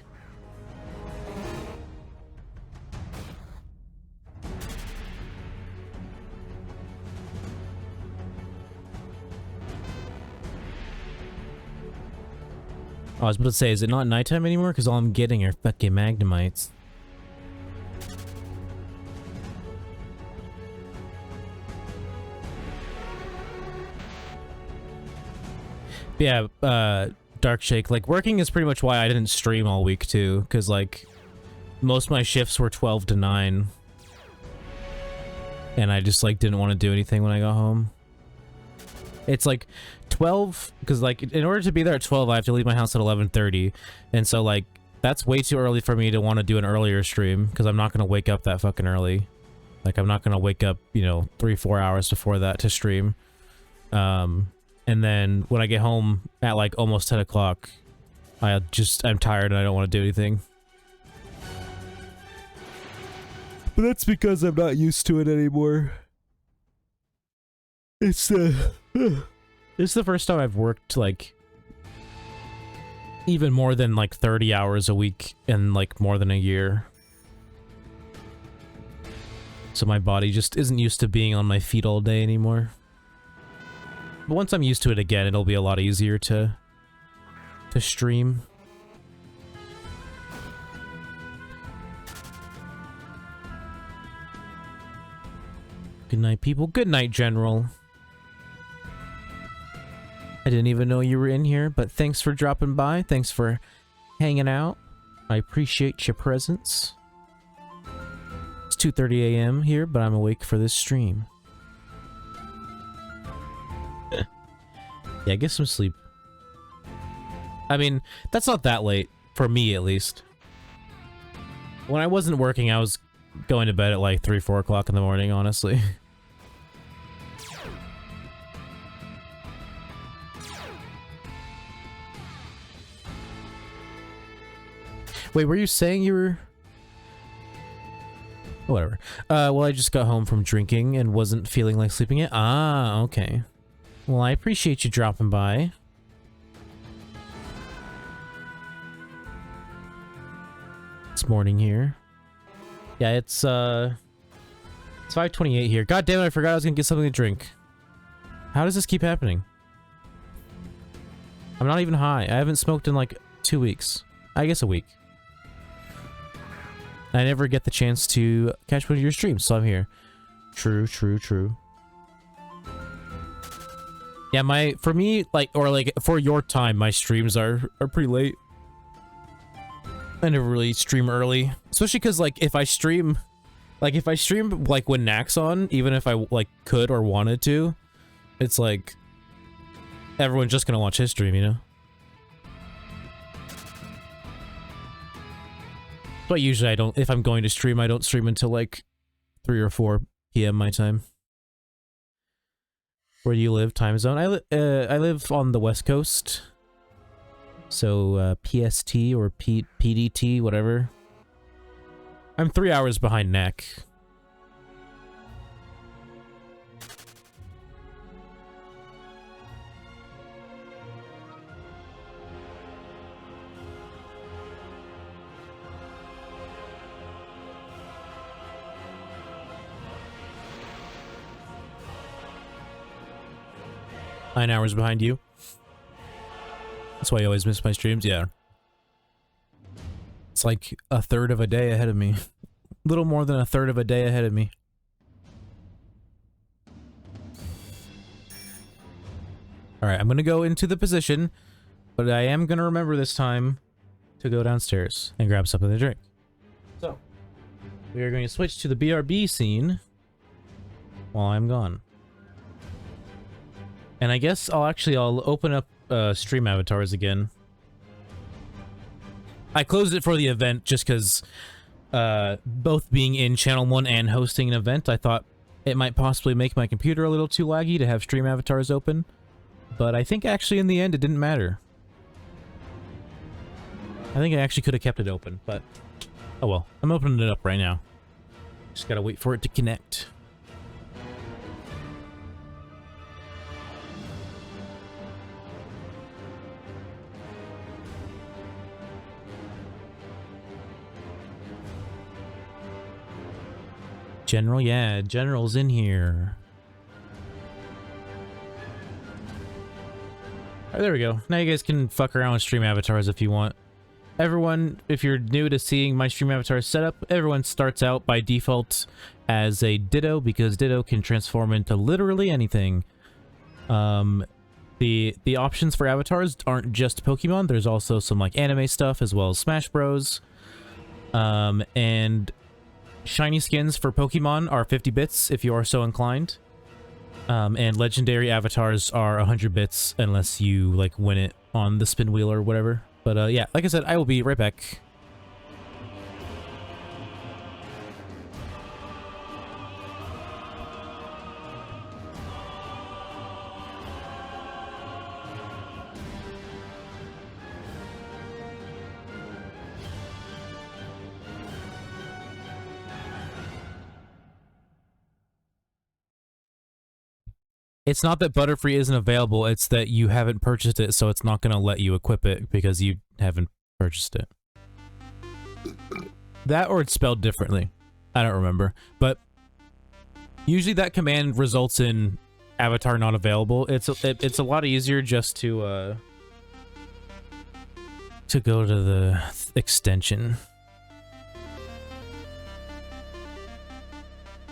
I was about to say, is it not nighttime anymore? Because all I'm getting are fucking magnemites. Yeah, Dark Shake, like working is pretty much why I didn't stream all week too, because like most of my shifts were 12 to 9. And I just like didn't want to do anything when I got home. It's like 12, because like in order to be there at 12 I have to leave my house at 11:30, and so like that's way too early for me to want to do an earlier stream, because I'm not going to wake up that fucking early. Like I'm not going to wake up, you know, 3–4 hours before that to stream. And then when I get home at like almost 10 o'clock, I'm tired and I don't want to do anything. But that's because I'm not used to it anymore. It's this is the first time I've worked like even more than like 30 hours a week in like more than a year. So my body just isn't used to being on my feet all day anymore. But once I'm used to it again, it'll be a lot easier to stream. Good night, people. Good night, General. I didn't even know you were in here, but thanks for dropping by. Thanks for hanging out. I appreciate your presence. It's 2:30 a.m. here, but I'm awake for this stream. Yeah, get some sleep. I mean, that's not that late. For me, at least. When I wasn't working, I was going to bed at like 3, 4 o'clock in the morning, honestly. Wait, were you saying you were... Whatever. Well, I just got home from drinking and wasn't feeling like sleeping yet. Ah, okay. Well, I appreciate you dropping by. It's morning here. Yeah, it's 5:28 here. God damn it, I forgot I was gonna get something to drink. How does this keep happening? I'm not even high. I haven't smoked in like 2 weeks. I guess a week. I never get the chance to catch one of your streams, so I'm here. True, true, true. Yeah, for me, like, or like, for your time, my streams are pretty late. I never really stream early. Especially because, like, if I stream, like, when Knack's on, even if I, like, could or wanted to, it's like, everyone's just gonna watch his stream, you know? But usually I don't, if I'm going to stream, I don't stream until like 3 or 4 p.m. my time. Where do you live? Time zone? I live on the West Coast. So, PST or PDT, whatever. I'm 3 hours behind Knack. Nine hours behind you. That's why I always miss my streams, yeah. It's like a third of a day ahead of me. Little more than a third of a day ahead of me. Alright, I'm gonna go into the position, but I am gonna remember this time to go downstairs and grab something to drink. So, we are going to switch to the BRB scene while I'm gone. And I guess I'll open up stream avatars again. I closed it for the event just because both being in Channel 1 and hosting an event, I thought it might possibly make my computer a little too laggy to have stream avatars open. But I think actually in the end it didn't matter. I think I actually could have kept it open, but oh well. I'm opening it up right now. Just gotta wait for it to connect. General, yeah, General's in here. Alright, there we go. Now you guys can fuck around with stream avatars if you want. Everyone, if you're new to seeing my stream avatar setup, everyone starts out by default as a Ditto, because Ditto can transform into literally anything. The options for avatars aren't just Pokemon, there's also some like anime stuff as well as Smash Bros. And shiny skins for Pokemon are 50 bits if you are so inclined. And legendary avatars are 100 bits unless you like win it on the spin wheel or whatever. But yeah, like I said, I will be right back. It's not that Butterfree isn't available, it's that you haven't purchased it, so it's not going to let you equip it because you haven't purchased it. That or it's spelled differently. I don't remember. But usually that command results in avatar not available. It's a lot easier just to go to the extension.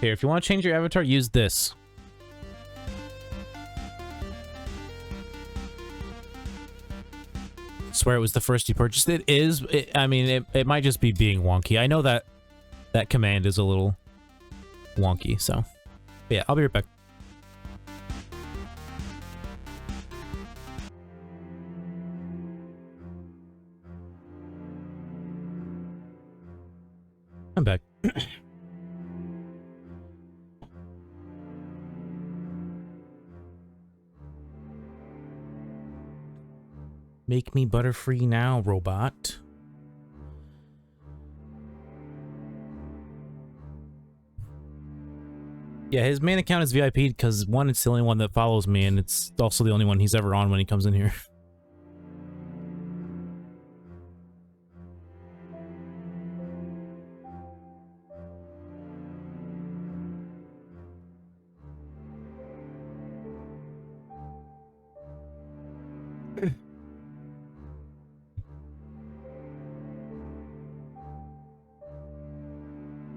Here, if you want to change your avatar, use this. Swear it was the first you purchased. It is. I mean, it might just be being wonky. I know that that command is a little wonky, so. But yeah, I'll be right back. I'm back. Make me butterfree now, robot. Yeah, his main account is VIP because one, it's the only one that follows me, and it's also the only one he's ever on when he comes in here.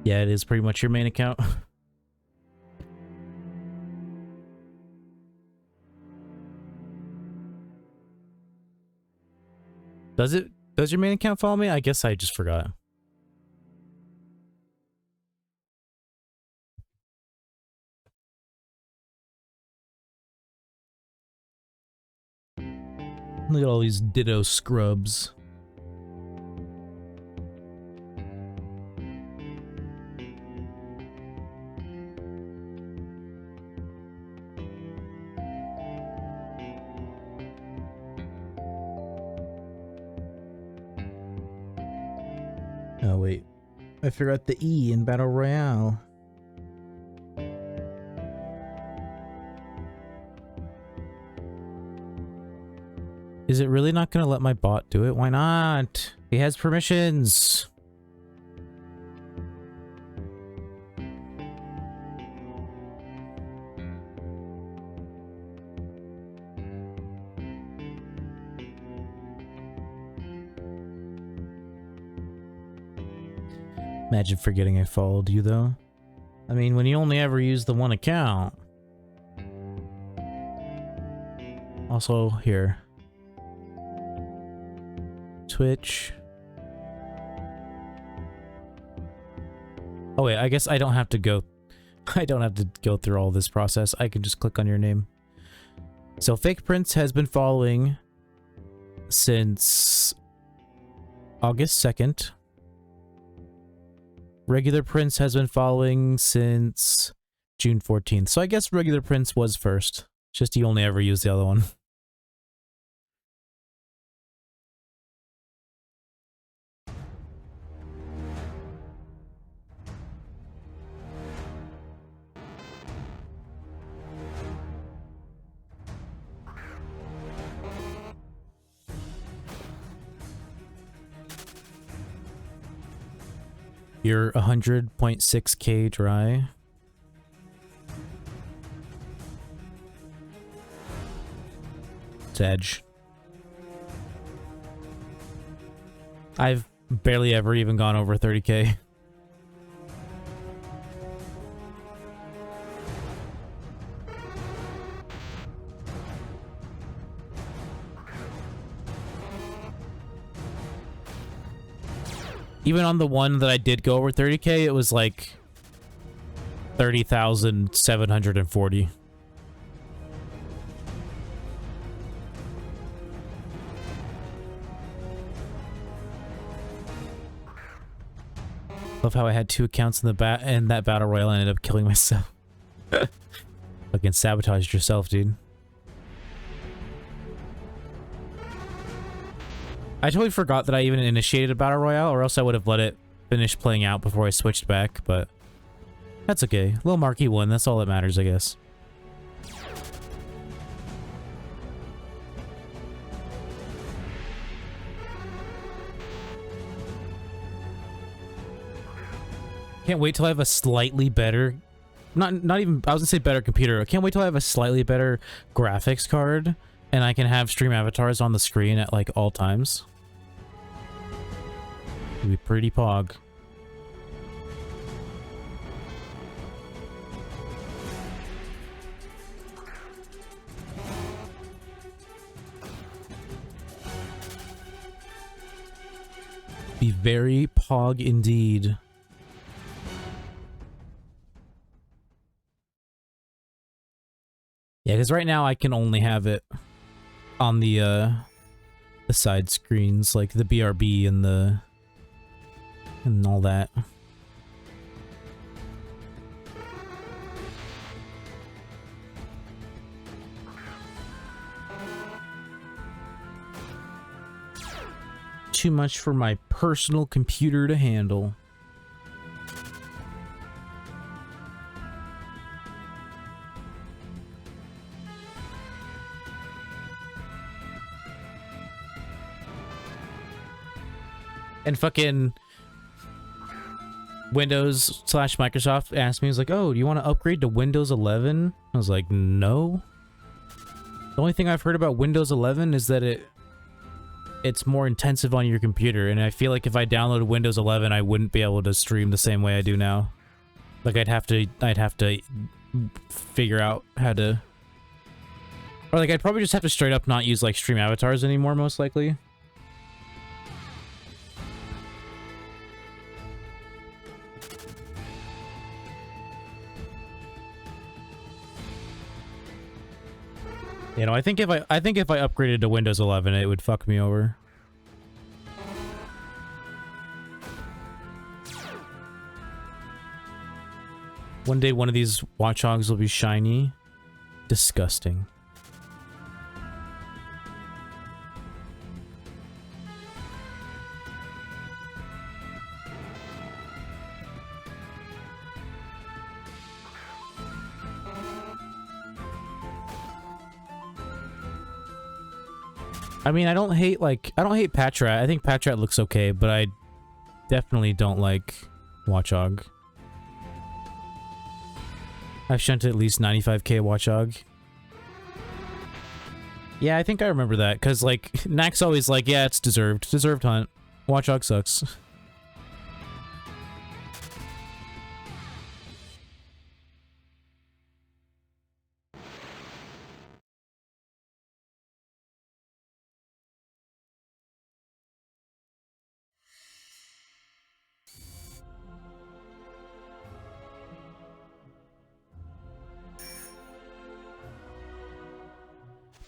Yeah, it is pretty much your main account. Does it? Does your main account follow me? I guess I just forgot. Look at all these ditto scrubs. Oh wait, I forgot the E in Battle Royale. Is it really not gonna let my bot do it? Why not? He has permissions. Imagine forgetting I followed you, though. I mean, when you only ever use the one account. Also, here. Twitch. Oh wait, I guess I don't have to go... I don't have to go through all this process. I can just click on your name. So, Fake Prince has been following since August 2nd. Regular Prince has been following since June 14th. So I guess Regular Prince was first. Just you only ever use the other one. You're 100.6k dry. It's Edge. I've barely ever even gone over 30k. Even on the one that I did go over 30k, it was like 30,740. Love how I had two accounts in the in that battle royale and ended up killing myself. Fucking sabotaged yourself, dude. I totally forgot that I even initiated a battle royale, or else I would have let it finish playing out before I switched back, but that's okay. Little Marky won, that's all that matters, I guess. Can't wait till I have a slightly better, not even, I was gonna say better computer. I can't wait till I have a slightly better graphics card and I can have stream avatars on the screen at like all times. It'd be pretty pog. Be very pog indeed. Yeah, because right now I can only have it on the side screens, like the BRB and all that. Too much for my personal computer to handle. And fucking Windows / Microsoft asked me, was like, oh, do you want to upgrade to Windows 11? I was like, no. The only thing I've heard about Windows 11 is that it's more intensive on your computer, and I feel like if I downloaded Windows 11, I wouldn't be able to stream the same way I do now. Like I'd have to figure out how to, or like I'd probably just have to straight up not use like stream avatars anymore, most likely. You know, I think if I upgraded to Windows 11, it would fuck me over. One day, one of these watchdogs will be shiny. Disgusting. I mean, I don't hate Patrat. I think Patrat looks okay, but I definitely don't like Watchog. I've shunted at least 95k Watchog. Yeah, I think I remember that, because, like, Nack's always like, yeah, it's deserved. Deserved hunt. Watchog sucks.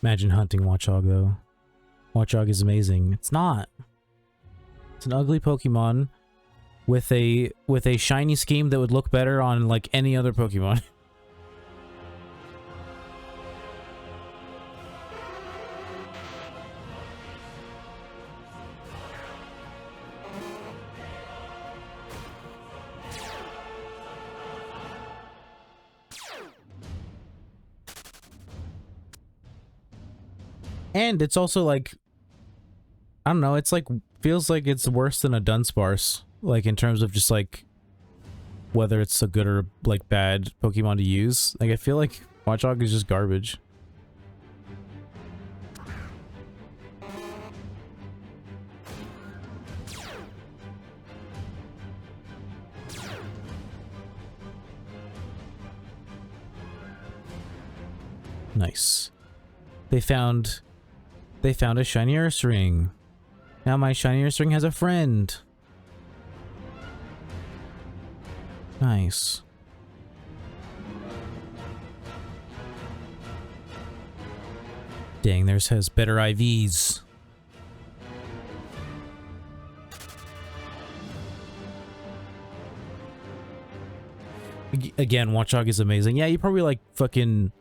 Imagine hunting Watchog, though. Watchog is amazing. It's not. It's an ugly Pokemon with a shiny scheme that would look better on, like, any other Pokemon. And it's also like, I don't know, it's like, feels like it's worse than a Dunsparce, like in terms of just like whether it's a good or like bad Pokemon to use. Like I feel like Watchog is just garbage. Nice. They found a shiny Earth ring. Now my shiny Earth ring has a friend. Nice. Dang, theirs has better IVs. Again, Watchog is amazing. Yeah, you probably like fucking...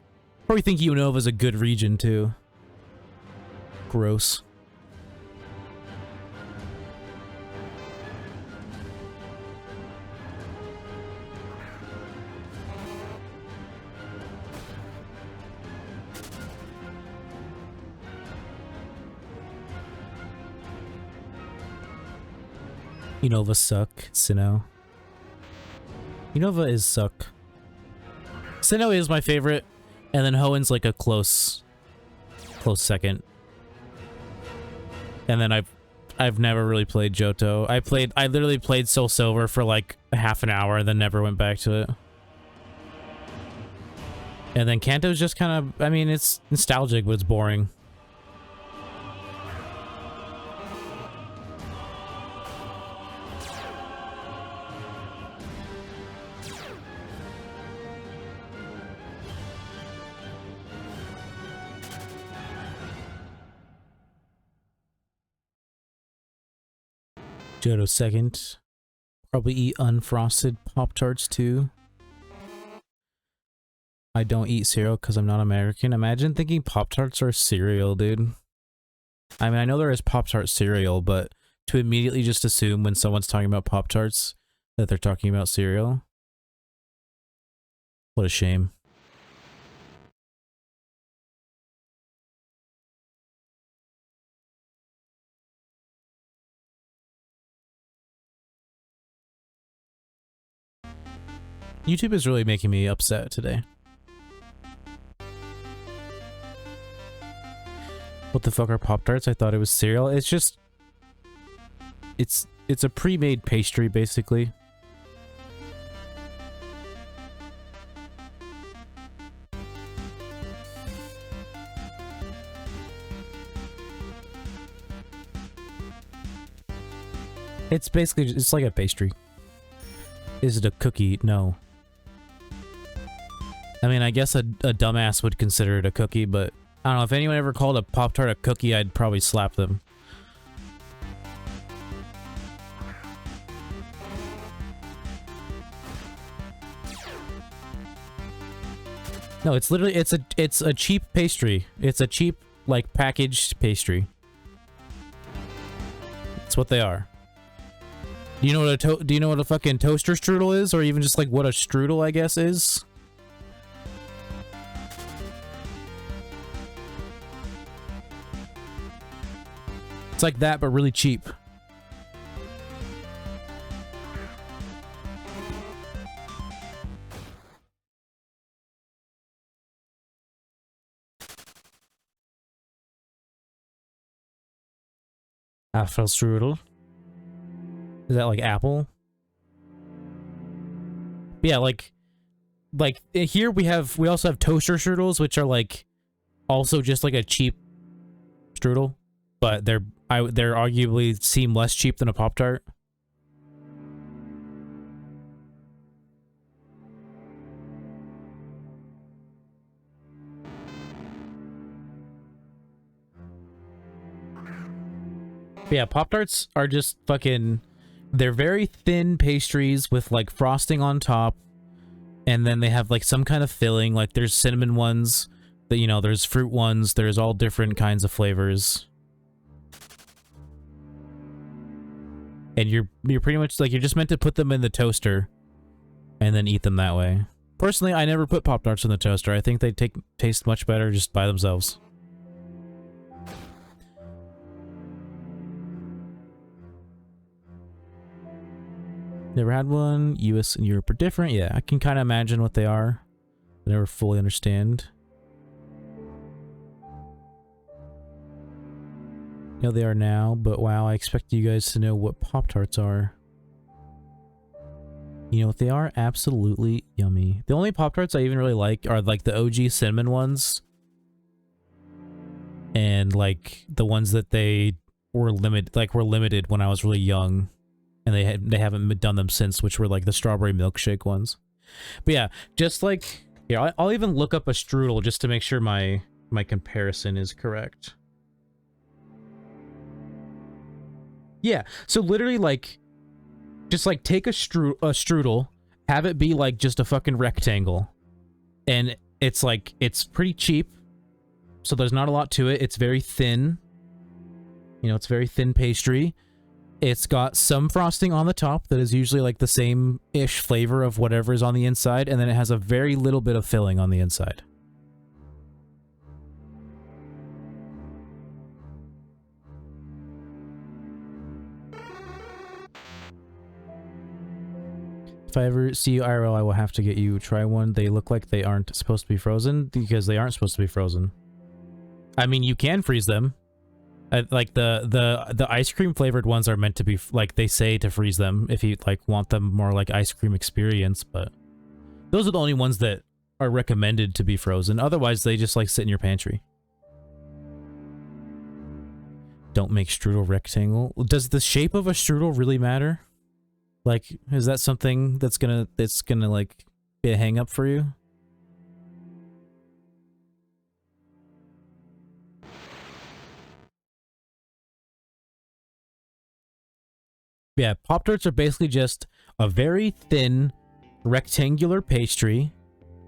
Probably think Unova's a good region too. Gross. Unova suck. Sinnoh. Unova is suck. Sinnoh is my favorite, and then Hoenn's like a close second. And then I've never really played Johto. I literally played Soul Silver for like half an hour and then never went back to it. And then Kanto's just kind of, I mean, it's nostalgic, but it's boring. Jodo second. Probably eat unfrosted Pop-Tarts too. I don't eat cereal because I'm not American. Imagine thinking Pop-Tarts are cereal, dude. I mean, I know there is Pop-Tart cereal, but to immediately just assume when someone's talking about Pop-Tarts that they're talking about cereal. What a shame. YouTube is really making me upset today. What the fuck are Pop-Tarts? I thought it was cereal. It's just... It's a pre-made pastry, basically. It's basically... It's like a pastry. Is it a cookie? No. I mean, I guess a dumbass would consider it a cookie, but... I don't know, if anyone ever called a Pop-Tart a cookie, I'd probably slap them. No, it's literally, it's a cheap pastry. It's a cheap, like, packaged pastry. That's what they are. Do you know what a fucking toaster strudel is? Or even just, like, what a strudel, I guess, is? It's like that, but really cheap. Apfelstrudel. Is that like apple? Yeah, like here we also have toaster strudels, which are like also just like a cheap strudel, but they're arguably seem less cheap than a Pop-Tart. But yeah, Pop-Tarts are just fucking... They're very thin pastries with like frosting on top, and then they have like some kind of filling. Like there's cinnamon ones, that you know, there's fruit ones, there's all different kinds of flavors. And you're pretty much like, you're just meant to put them in the toaster and then eat them that way. Personally, I never put Pop-Tarts in the toaster. I think they taste much better just by themselves. Never had one. US and Europe are different. Yeah, I can kind of imagine what they are. I never fully understand. You know they are now, but wow, I expect you guys to know what Pop-Tarts are. You know what they are? Absolutely yummy. The only Pop-Tarts I even really like are like the OG cinnamon ones. And like the ones that they were limited when I was really young. And they haven't done them since, which were like the strawberry milkshake ones. But yeah, just like... Yeah, I'll even look up a strudel just to make sure my comparison is correct. Yeah, so literally like... Just like take a strudel, have it be like just a fucking rectangle. And it's like, it's pretty cheap. So there's not a lot to it. It's very thin. You know, it's very thin pastry. It's got some frosting on the top that is usually like the same-ish flavor of whatever's on the inside, and then it has a very little bit of filling on the inside. If I ever see you IRL, I will have to get you try one. They look like they aren't supposed to be frozen, because they aren't supposed to be frozen. I mean, you can freeze them. Like the ice cream flavored ones are meant to be like they say to freeze them if you like want them more like ice cream experience, but those are the only ones that are recommended to be frozen. Otherwise, they just like sit in your pantry. Don't make strudel rectangle. Does the shape of a strudel really matter? Like, is that something that's gonna like be a hang up for you? Yeah, Pop-Tarts are basically just a very thin, rectangular pastry.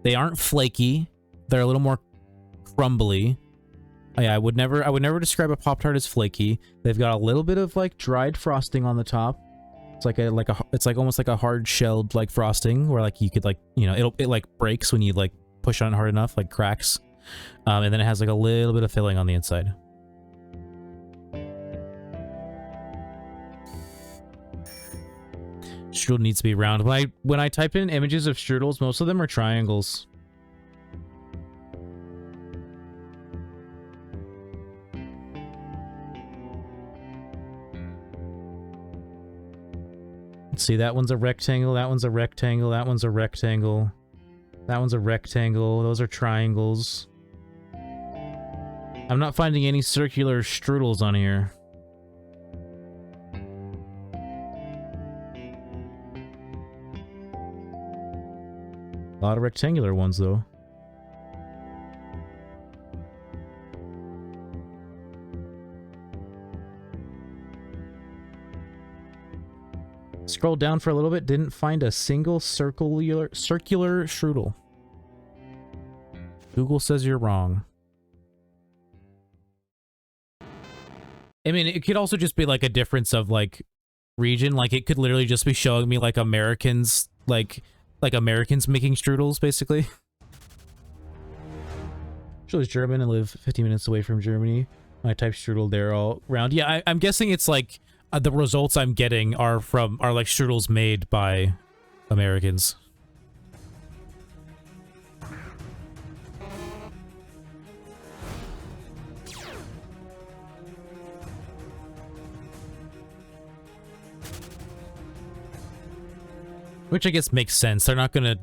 They aren't flaky. They're a little more crumbly. Yeah, I would never describe a Pop-Tart as flaky. They've got a little bit of like dried frosting on the top. It's like it's like almost like a hard shelled like frosting where like you could like, you know, it like breaks when you like push on it hard enough, like cracks. And then it has like a little bit of filling on the inside. Strudel needs to be round. When I type in images of strudels, most of them are triangles. Let's see, that one's a rectangle, that one's a rectangle, that one's a rectangle. That one's a rectangle, those are triangles. I'm not finding any circular strudels on here. A lot of rectangular ones, though. Scrolled down for a little bit, didn't find a single circular strudel. Google says you're wrong. I mean, it could also just be like a difference of like region. Like it could literally just be showing me like Americans, like Americans making strudels, basically. Strudel's German and live 15 minutes away from Germany. When I type strudel, they're all round. Yeah, I'm guessing it's like the results I'm getting are like strudels made by Americans. Which I guess makes sense. They're not gonna,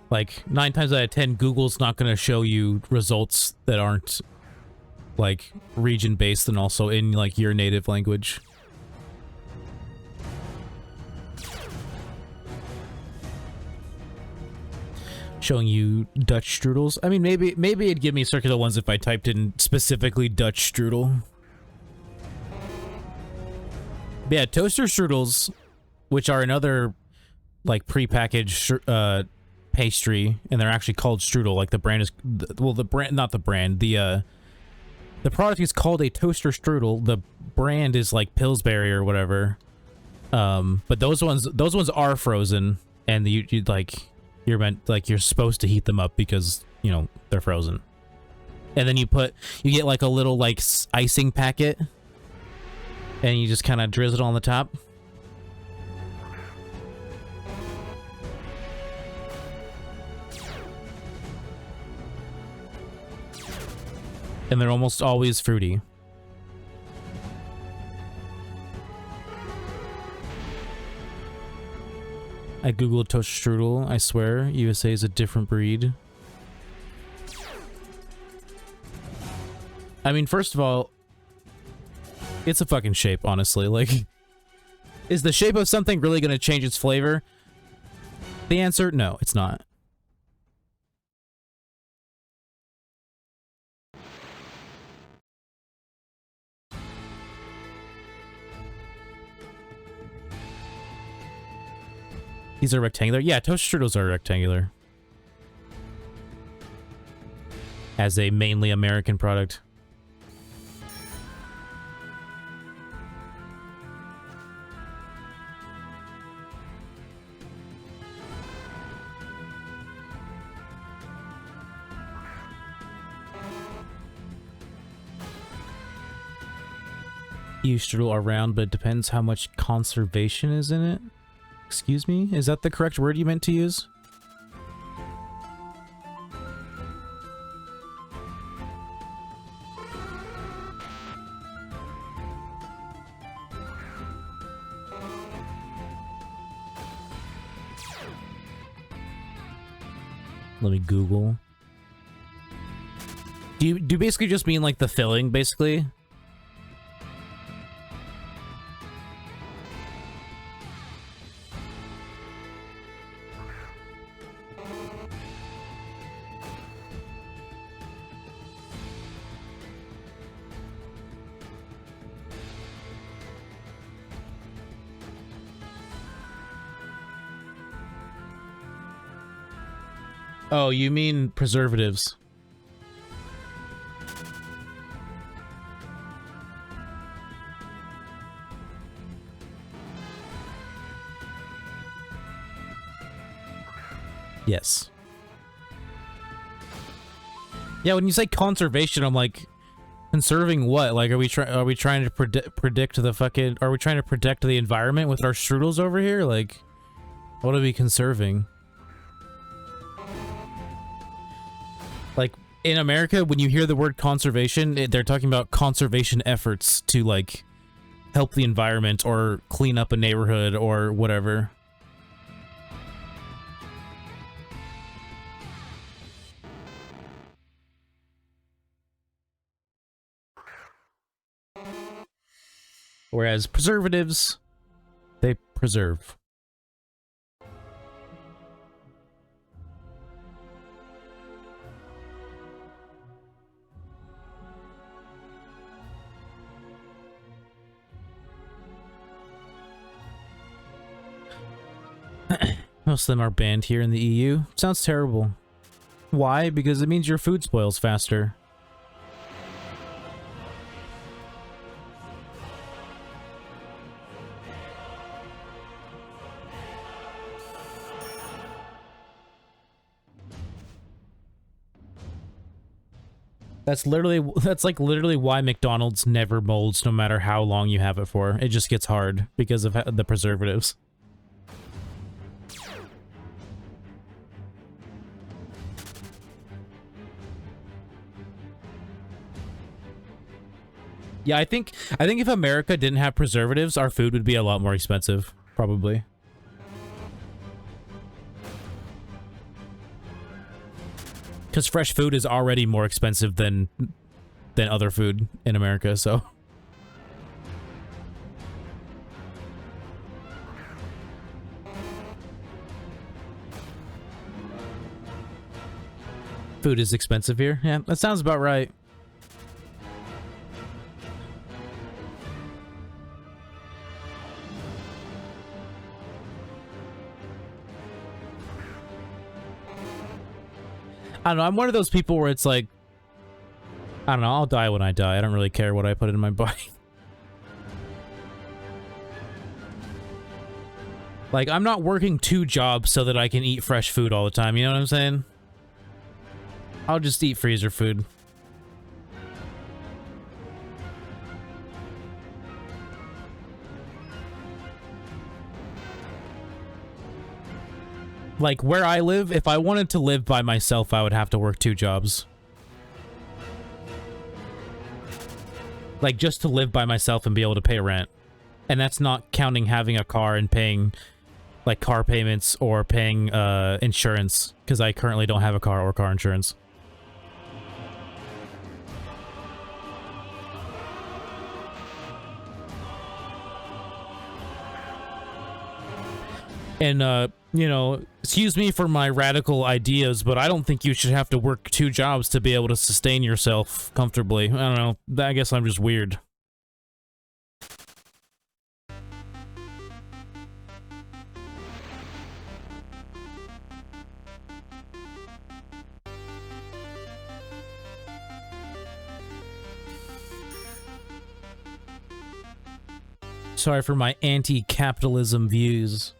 like, 9 times out of 10, Google's not gonna show you results that aren't, like, region-based and also in, like, your native language. Showing you Dutch strudels. I mean, maybe it'd give me circular ones if I typed in specifically Dutch strudel. But yeah, toaster strudels, which are another like pre-packaged pastry, and they're actually called strudel. Like the brand is, well, the brand, not the brand. The product is called a toaster strudel. The brand is like Pillsbury or whatever. But those ones are frozen, and you like you're meant like you're supposed to heat them up because you know they're frozen. And then you get like a little like icing packet, and you just kind of drizzle it on the top. And they're almost always fruity. I googled toaster strudel. I swear, USA is a different breed. I mean, first of all, it's a fucking shape, honestly. Like, is the shape of something really going to change its flavor? The answer, no, it's not. These are rectangular? Yeah, toaster strudels are rectangular. As a mainly American product. You strudel are round, but it depends how much conservation is in it. Excuse me? Is that the correct word you meant to use? Let me Google. Do you basically just mean like the filling, basically? Oh, you mean preservatives. Yes. Yeah, when you say conservation, I'm like, conserving what? Like, are we trying to predict the fucking? Are we trying to protect the environment with our strudels over here? Like, what are we conserving? Like, in America, when you hear the word conservation, they're talking about conservation efforts to, like, help the environment or clean up a neighborhood or whatever. Whereas preservatives, they preserve. Most of them are banned here in the EU. Sounds terrible. Why? Because it means your food spoils faster. That's like literally why McDonald's never molds no matter how long you have it for. It just gets hard because of the preservatives. Yeah, I think if America didn't have preservatives, our food would be a lot more expensive, probably. Because fresh food is already more expensive than other food in America, so. Food is expensive here. Yeah, that sounds about right. I don't know, I'm one of those people where it's like, I don't know, I'll die when I die. I don't really care what I put in my body. Like, I'm not working 2 jobs so that I can eat fresh food all the time, you know what I'm saying? I'll just eat freezer food. Like, where I live, if I wanted to live by myself, I would have to work 2 jobs. Like, just to live by myself and be able to pay rent. And that's not counting having a car and paying, like, car payments or paying insurance, because I currently don't have a car or car insurance. And, you know, excuse me for my radical ideas, but I don't think you should have to work 2 jobs to be able to sustain yourself comfortably. I don't know. I guess I'm just weird. Sorry for my anti-capitalism views.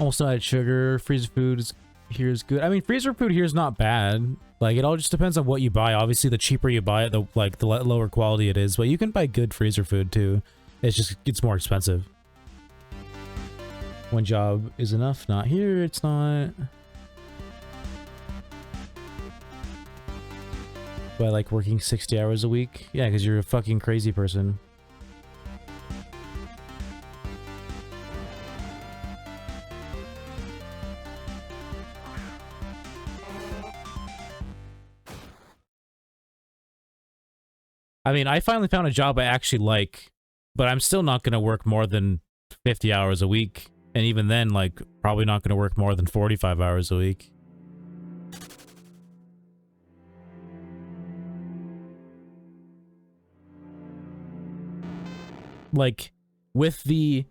Also add sugar. Freezer food here is good. I mean, freezer food here is not bad. Like, it all just depends on what you buy. Obviously, the cheaper you buy it, the lower quality it is. But you can buy good freezer food too. It's more expensive. 1 job is enough. Not here. It's not. Do I like working 60 hours a week? Yeah, because you're a fucking crazy person. I mean, I finally found a job I actually like, but I'm still not going to work more than 50 hours a week. And even then, like, probably not going to work more than 45 hours a week. Like, with the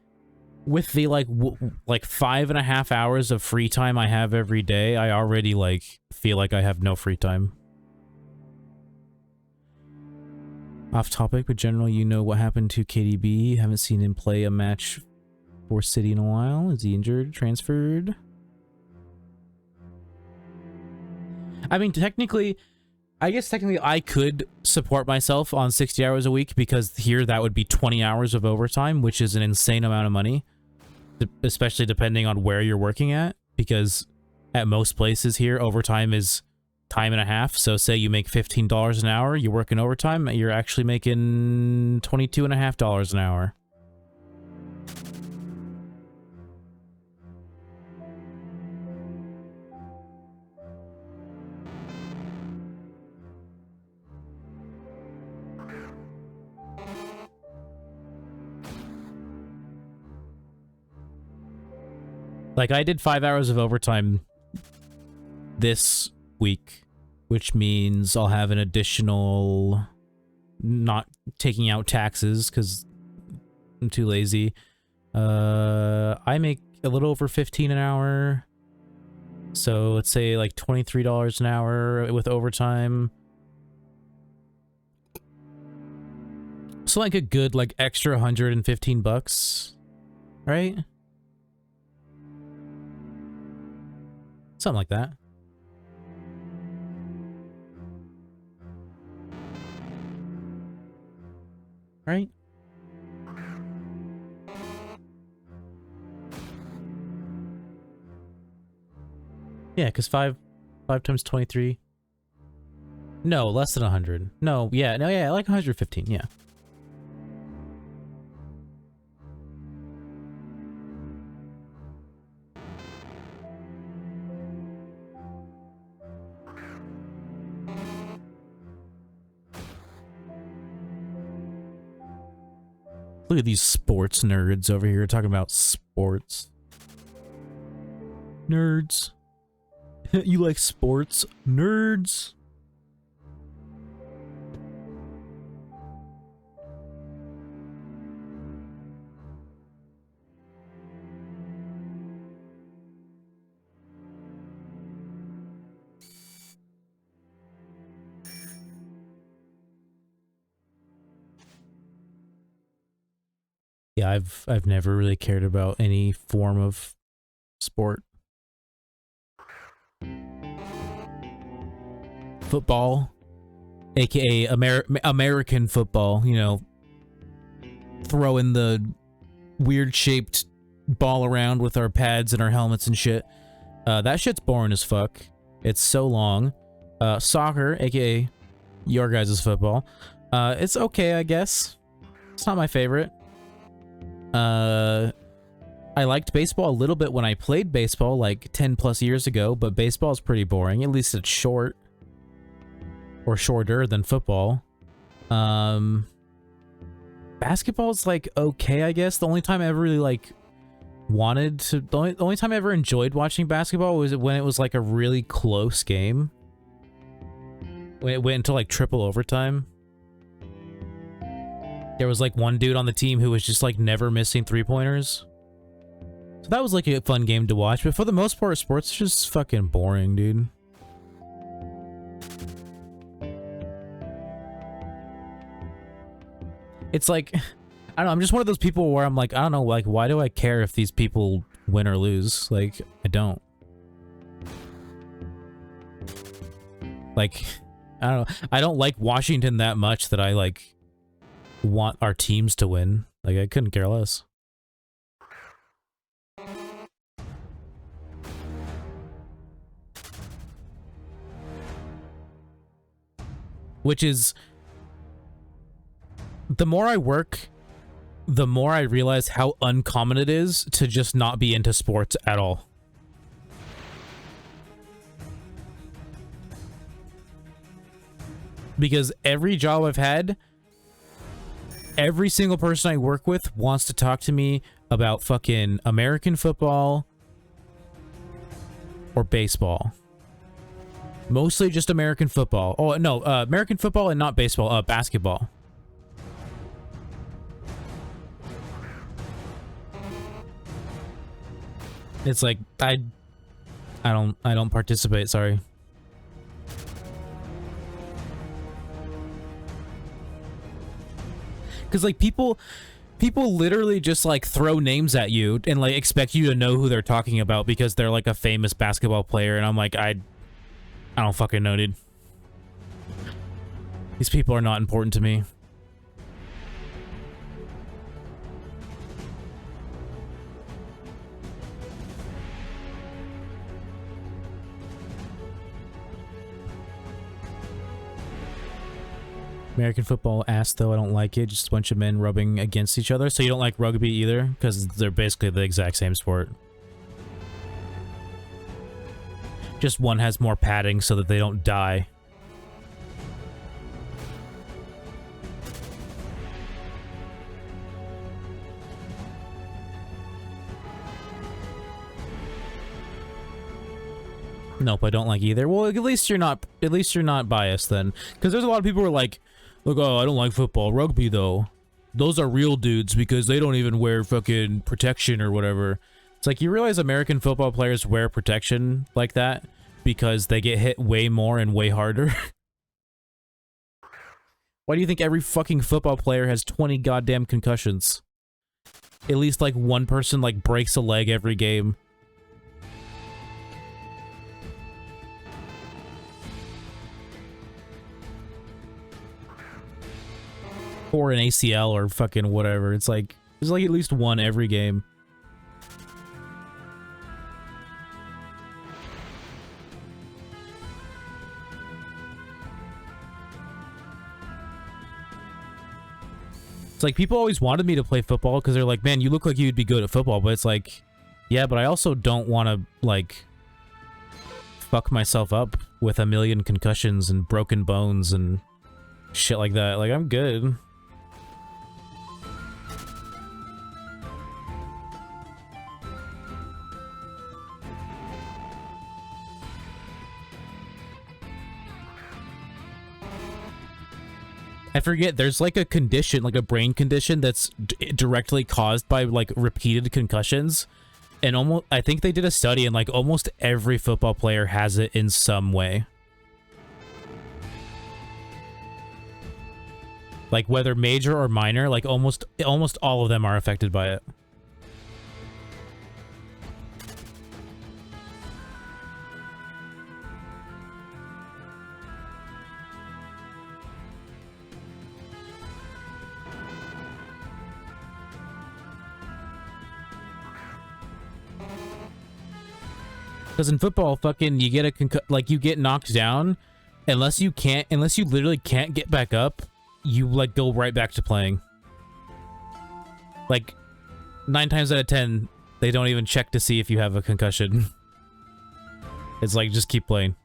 like 5.5 hours of free time I have every day, I already like feel like I have no free time. Off topic, but generally, you know what happened to KDB. Haven't seen him play a match for City in a while. Is he injured? Transferred? I mean, technically, I guess technically I could support myself on 60 hours a week, because here that would be 20 hours of overtime, which is an insane amount of money, especially depending on where you're working at, because at most places here, overtime is time and a half. So say you make $15 an hour, you're working overtime, you're actually making $22.50 an hour. Like, I did 5 hours of overtime this week, which means I'll have an additional, not taking out taxes because I'm too lazy. I make a little over 15 an hour. So let's say like $23 an hour with overtime. So like a good like extra 115 bucks, right? Something like that. Right? Yeah, because 5 times 23. No, less than 100. No, yeah, like 115, yeah. Look at these sports nerds over here talking about sports. Nerds. You like sports? Nerds. Yeah, I've never really cared about any form of sport. Football, aka American football, you know, throwing the weird shaped ball around with our pads and our helmets and shit. That shit's boring as fuck. It's so long. Soccer, aka your guys' football, it's okay, I guess. It's not my favorite. I liked baseball a little bit when I played baseball like 10 plus years ago, but baseball is pretty boring. At least it's short. Or shorter than football. Basketball's like okay, I guess. The only time I ever really like wanted to, the only time I ever enjoyed watching basketball was when it was like a really close game. When it went into like triple overtime. There was like one dude on the team who was just like never missing 3-pointers. So that was like a fun game to watch, but for the most part, sports is just fucking boring, dude. It's like, I don't know, I'm just one of those people where I'm like, I don't know, like, why do I care if these people win or lose? Like, I don't. Like, I don't know, I don't like Washington that much that I, like, want our teams to win. Like, I couldn't care less. Which is, the more I work, the more I realize how uncommon it is to just not be into sports at all. Because every job I've had, Every single person I work with wants to talk to me about fucking American football or baseball. Mostly just American football. Oh, no, American football and not baseball, basketball. It's like, I don't participate, sorry. Because, like, people literally just, like, throw names at you and, like, expect you to know who they're talking about because they're, like, a famous basketball player, and I'm like, I don't fucking know, dude. These people are not important to me. American football ass, though. I don't like it. Just a bunch of men rubbing against each other. So you don't like rugby either? Because they're basically the exact same sport. Just one has more padding so that they don't die. Nope, I don't like either. Well, at least you're not biased then. Because there's a lot of people who are like, look, oh, I don't like football. Rugby, though. Those are real dudes because they don't even wear fucking protection or whatever. It's like, you realize American football players wear protection like that because they get hit way more and way harder? Why do you think every fucking football player has 20 goddamn concussions? At least, like, one person, like, breaks a leg every game. Or an ACL or fucking whatever. It's like, there's like at least one every game. It's like, people always wanted me to play football because they're like, man, you look like you'd be good at football. But it's like, yeah, but I also don't want to, like, fuck myself up with a million concussions and broken bones and shit like that. Like, I'm good. I forget, there's like a condition, like a brain condition that's directly caused by like repeated concussions. And almost, I think they did a study and like almost every football player has it in some way. Like whether major or minor, like almost all of them are affected by it. Because in football, fucking, you get you get knocked down, unless you literally can't get back up, you like go right back to playing. Like 9 times out of 10, they don't even check to see if you have a concussion. It's like, just keep playing.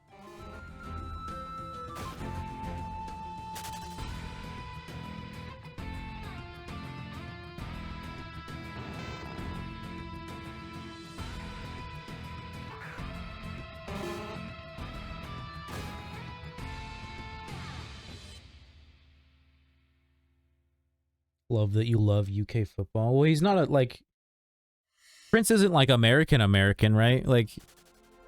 Love that you love UK football. Well, he's not like... Prince isn't like American, right? Like,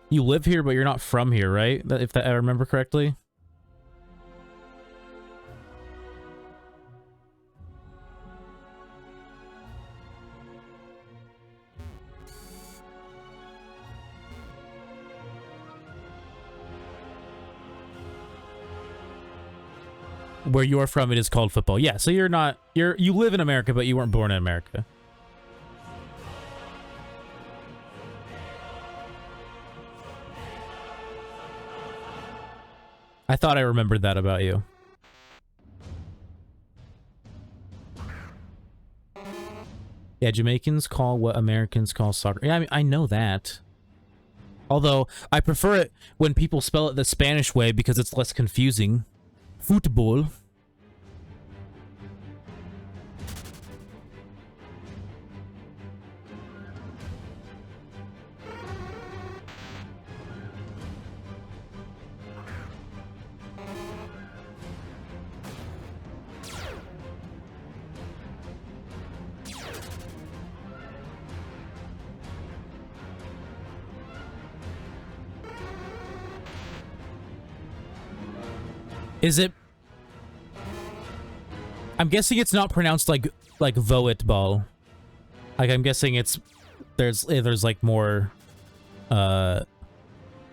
you live here, but you're not from here, right? If I remember correctly. Where you are from, it is called football. Yeah, so you live in America, but you weren't born in America. I thought I remembered that about you. Yeah, Jamaicans call what Americans call soccer. Yeah, I mean, I know that. Although, I prefer it when people spell it the Spanish way because it's less confusing. Football. Is it... I'm guessing it's not pronounced like voet ball. Like, I'm guessing it's... There's like more...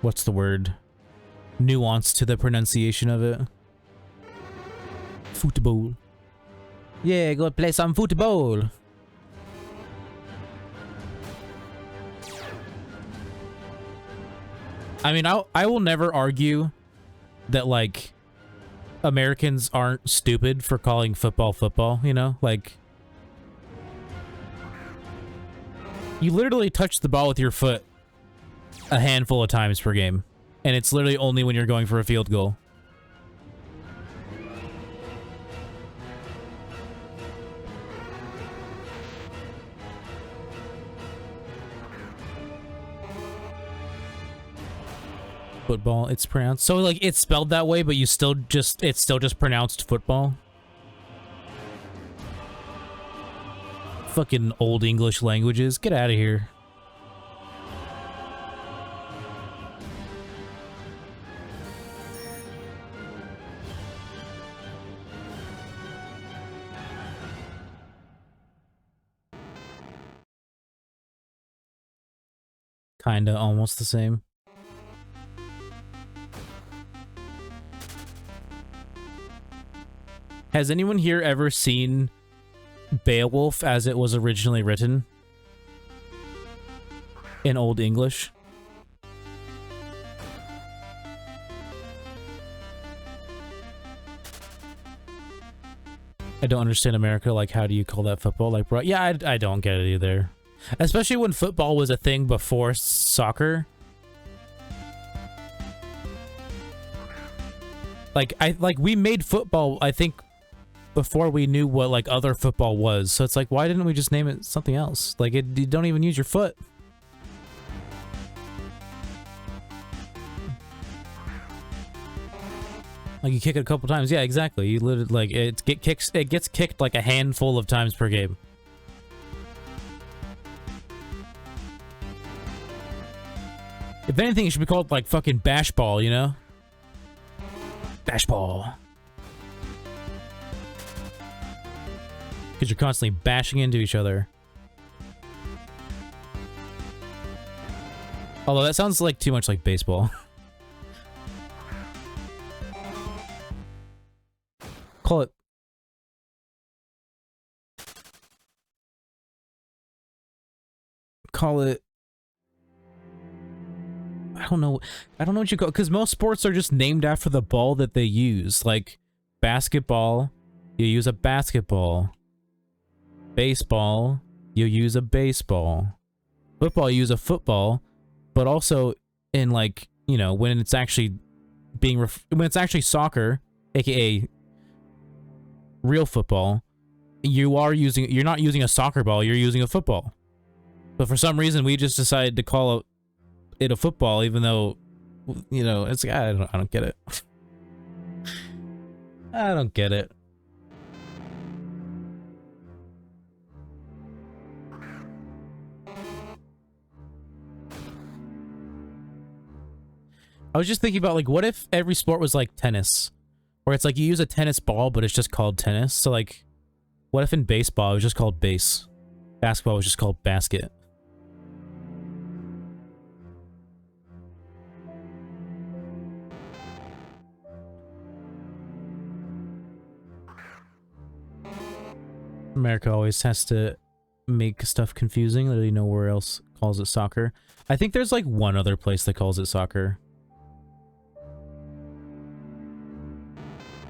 what's the word? Nuance to the pronunciation of it. Football. Yeah, go play some football. I mean, I will never argue that, like, Americans aren't stupid for calling football football, you know? Like, you literally touch the ball with your foot a handful of times per game. And it's literally only when you're going for a field goal. Football, it's pronounced. So, like, it's spelled that way, but you still just... It's still just pronounced football. Fucking old English languages. Get out of here. Kinda almost the same. Has anyone here ever seen Beowulf as it was originally written in Old English? I don't understand America. Like, how do you call that football? Like, bro, yeah, I don't get it either. Especially when football was a thing before soccer. Like, we made football, I think, before we knew what, like, other football was. So it's like, why didn't we just name it something else? Like, you don't even use your foot. Like, you kick it a couple times. Yeah, exactly. You literally, like, it gets kicked like a handful of times per game. If anything, it should be called, like, fucking bash ball, you know? Bash ball. Because you're constantly bashing into each other. Although that sounds like too much like baseball. Call it... Call it... I don't know what you call it, because most sports are just named after the ball that they use. Like, basketball, you use a basketball. Baseball, you use a baseball. Football, you use a football. But also, in, like, you know, when it's actually being when it's actually soccer, aka real football, you're not using a soccer ball, you're using a football. But for some reason, we just decided to call it a football, even though, you know, it's... I don't get it. I don't get it. I was just thinking about, like, what if every sport was like tennis? Where it's like you use a tennis ball, but it's just called tennis. So, like, what if in baseball it was just called base? Basketball was just called basket. America always has to make stuff confusing. Literally nowhere else calls it soccer. I think there's like one other place that calls it soccer,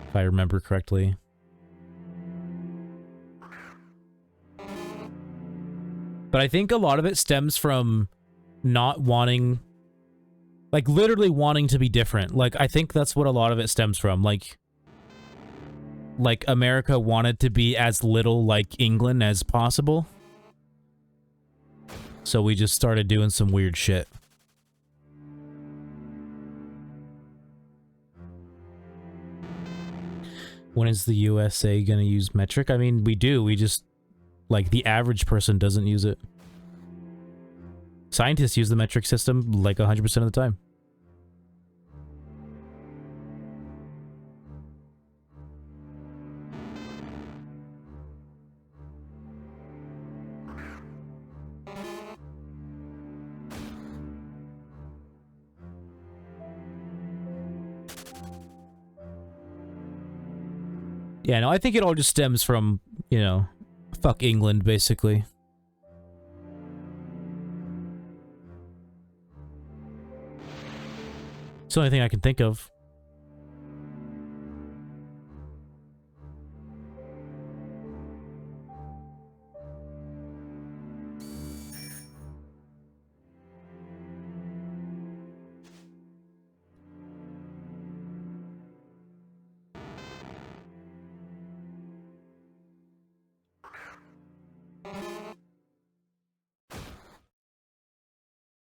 if I remember correctly. But I think a lot of it stems from not wanting, like, literally wanting to be different. Like, I think that's what a lot of it stems from. Like America wanted to be as little like England as possible. So we just started doing some weird shit. When is the USA gonna use metric? I mean, we do. We just, like, the average person doesn't use it. Scientists use the metric system like 100% of the time. Yeah, no, I think it all just stems from, you know, fuck England, basically. It's the only thing I can think of.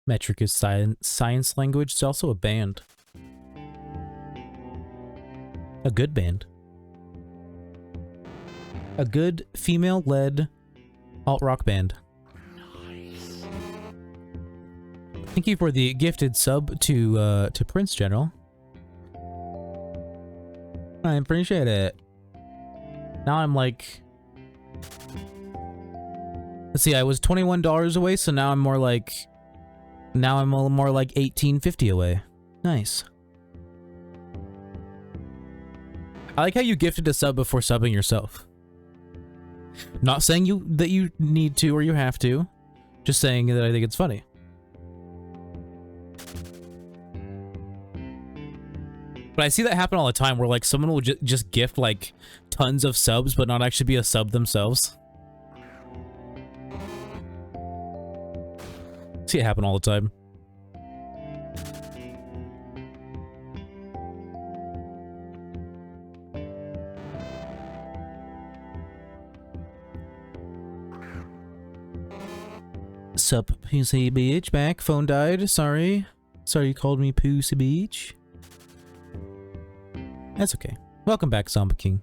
Metric is science language. It's also a band. A good band. A good female-led alt-rock band. Nice. Thank you for the gifted sub to Prince General. I appreciate it. Now I'm like... Let's see, I was $21 away, so now I'm more like... Now I'm a little more like $18.50 away. Nice. I like how you gifted a sub before subbing yourself. Not saying that you need to or you have to. Just saying that I think it's funny. But I see that happen all the time where like someone will just gift like tons of subs but not actually be a sub themselves. See it happen all the time. Sup, Pussy Beach, back. Phone died. Sorry. Sorry you called me Pussy Beach. That's okay. Welcome back, Zombie King.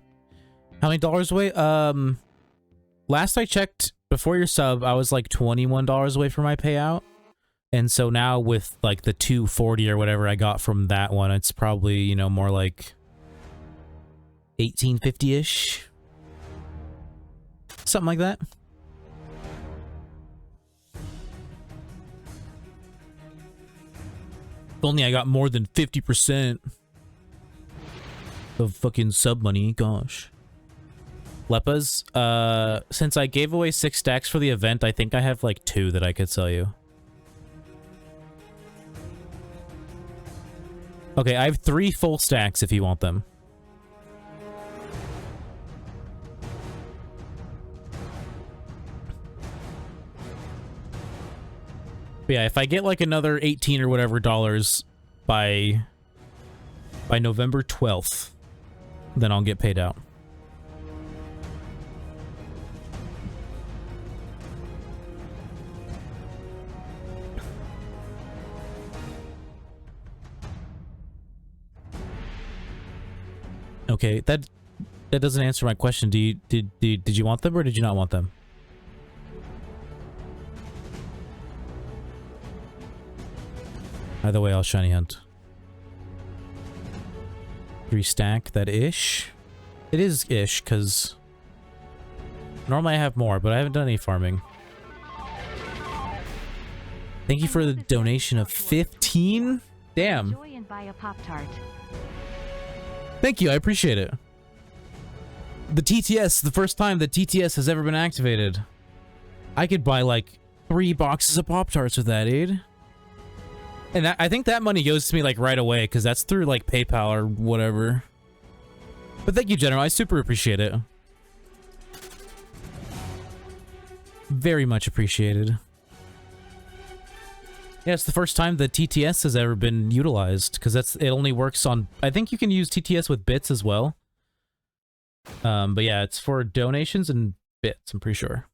How many dollars away? Last I checked, before your sub, I was like $21 away from my payout. And so now with like the $2.40 or whatever I got from that one, it's probably, you know, more like $18.50-ish. Something like that. If only I got more than 50% of fucking sub money, gosh. Lepas, since I gave away 6 stacks for the event, I think I have like 2 that I could sell you. Okay, I have 3 full stacks if you want them. But yeah, if I get like another 18 or whatever dollars by November 12th, then I'll get paid out. Okay, that doesn't answer my question. Did you want them or did you not want them? Either way, I'll shiny hunt. 3 stack, that ish? It is ish, because normally I have more, but I haven't done any farming. Thank you for the donation of 15? Damn. Enjoy and buy a Pop-Tart. Thank you, I appreciate it. The TTS, the first time that TTS has ever been activated. I could buy like 3 boxes of Pop-Tarts with that, dude. And I think that money goes to me like right away, because that's through like PayPal or whatever. But thank you, General. I super appreciate it. Very much appreciated. Yeah, it's the first time that TTS has ever been utilized, because it only works on... I think you can use TTS with bits as well. But yeah, it's for donations and bits, I'm pretty sure.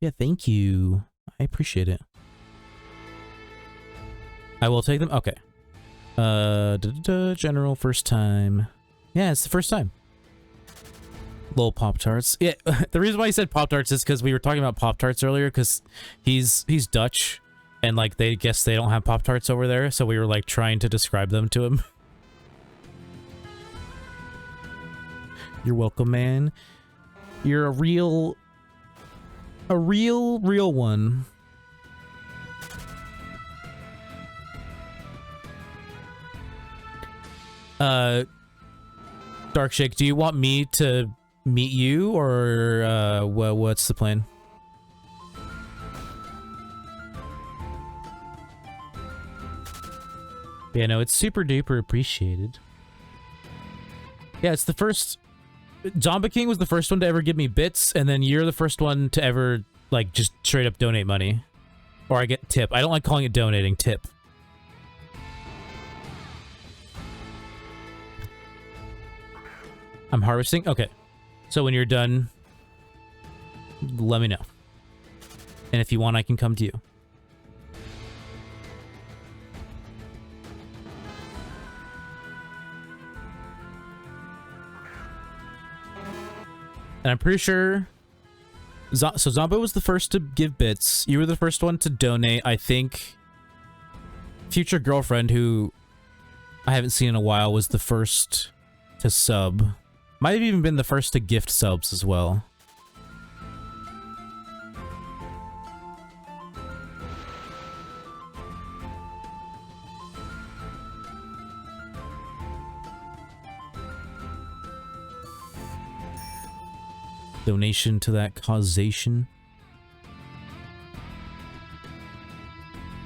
Yeah, thank you. I appreciate it. I will take them. Okay. General, first time. Yeah, it's the first time. Little Pop-Tarts. Yeah, the reason why I said Pop-Tarts is because we were talking about Pop-Tarts earlier, because he's Dutch, and like they guess they don't have Pop-Tarts over there, so we were like trying to describe them to him. You're welcome, man. You're a real one. Darkshake, do you want me to meet you, or what's the plan? Yeah, no, it's super duper appreciated. Yeah, it's the first... Zomba King was the first one to ever give me bits, and then you're the first one to ever, like, just straight up donate money. Or I get tip. I don't like calling it donating, tip. I'm harvesting? Okay. So when you're done, let me know. And if you want, I can come to you. And I'm pretty sure... So Zombo was the first to give bits. You were the first one to donate. I think Future Girlfriend, who I haven't seen in a while, was the first to sub. Might have even been the first to gift subs as well. Donation to that causation.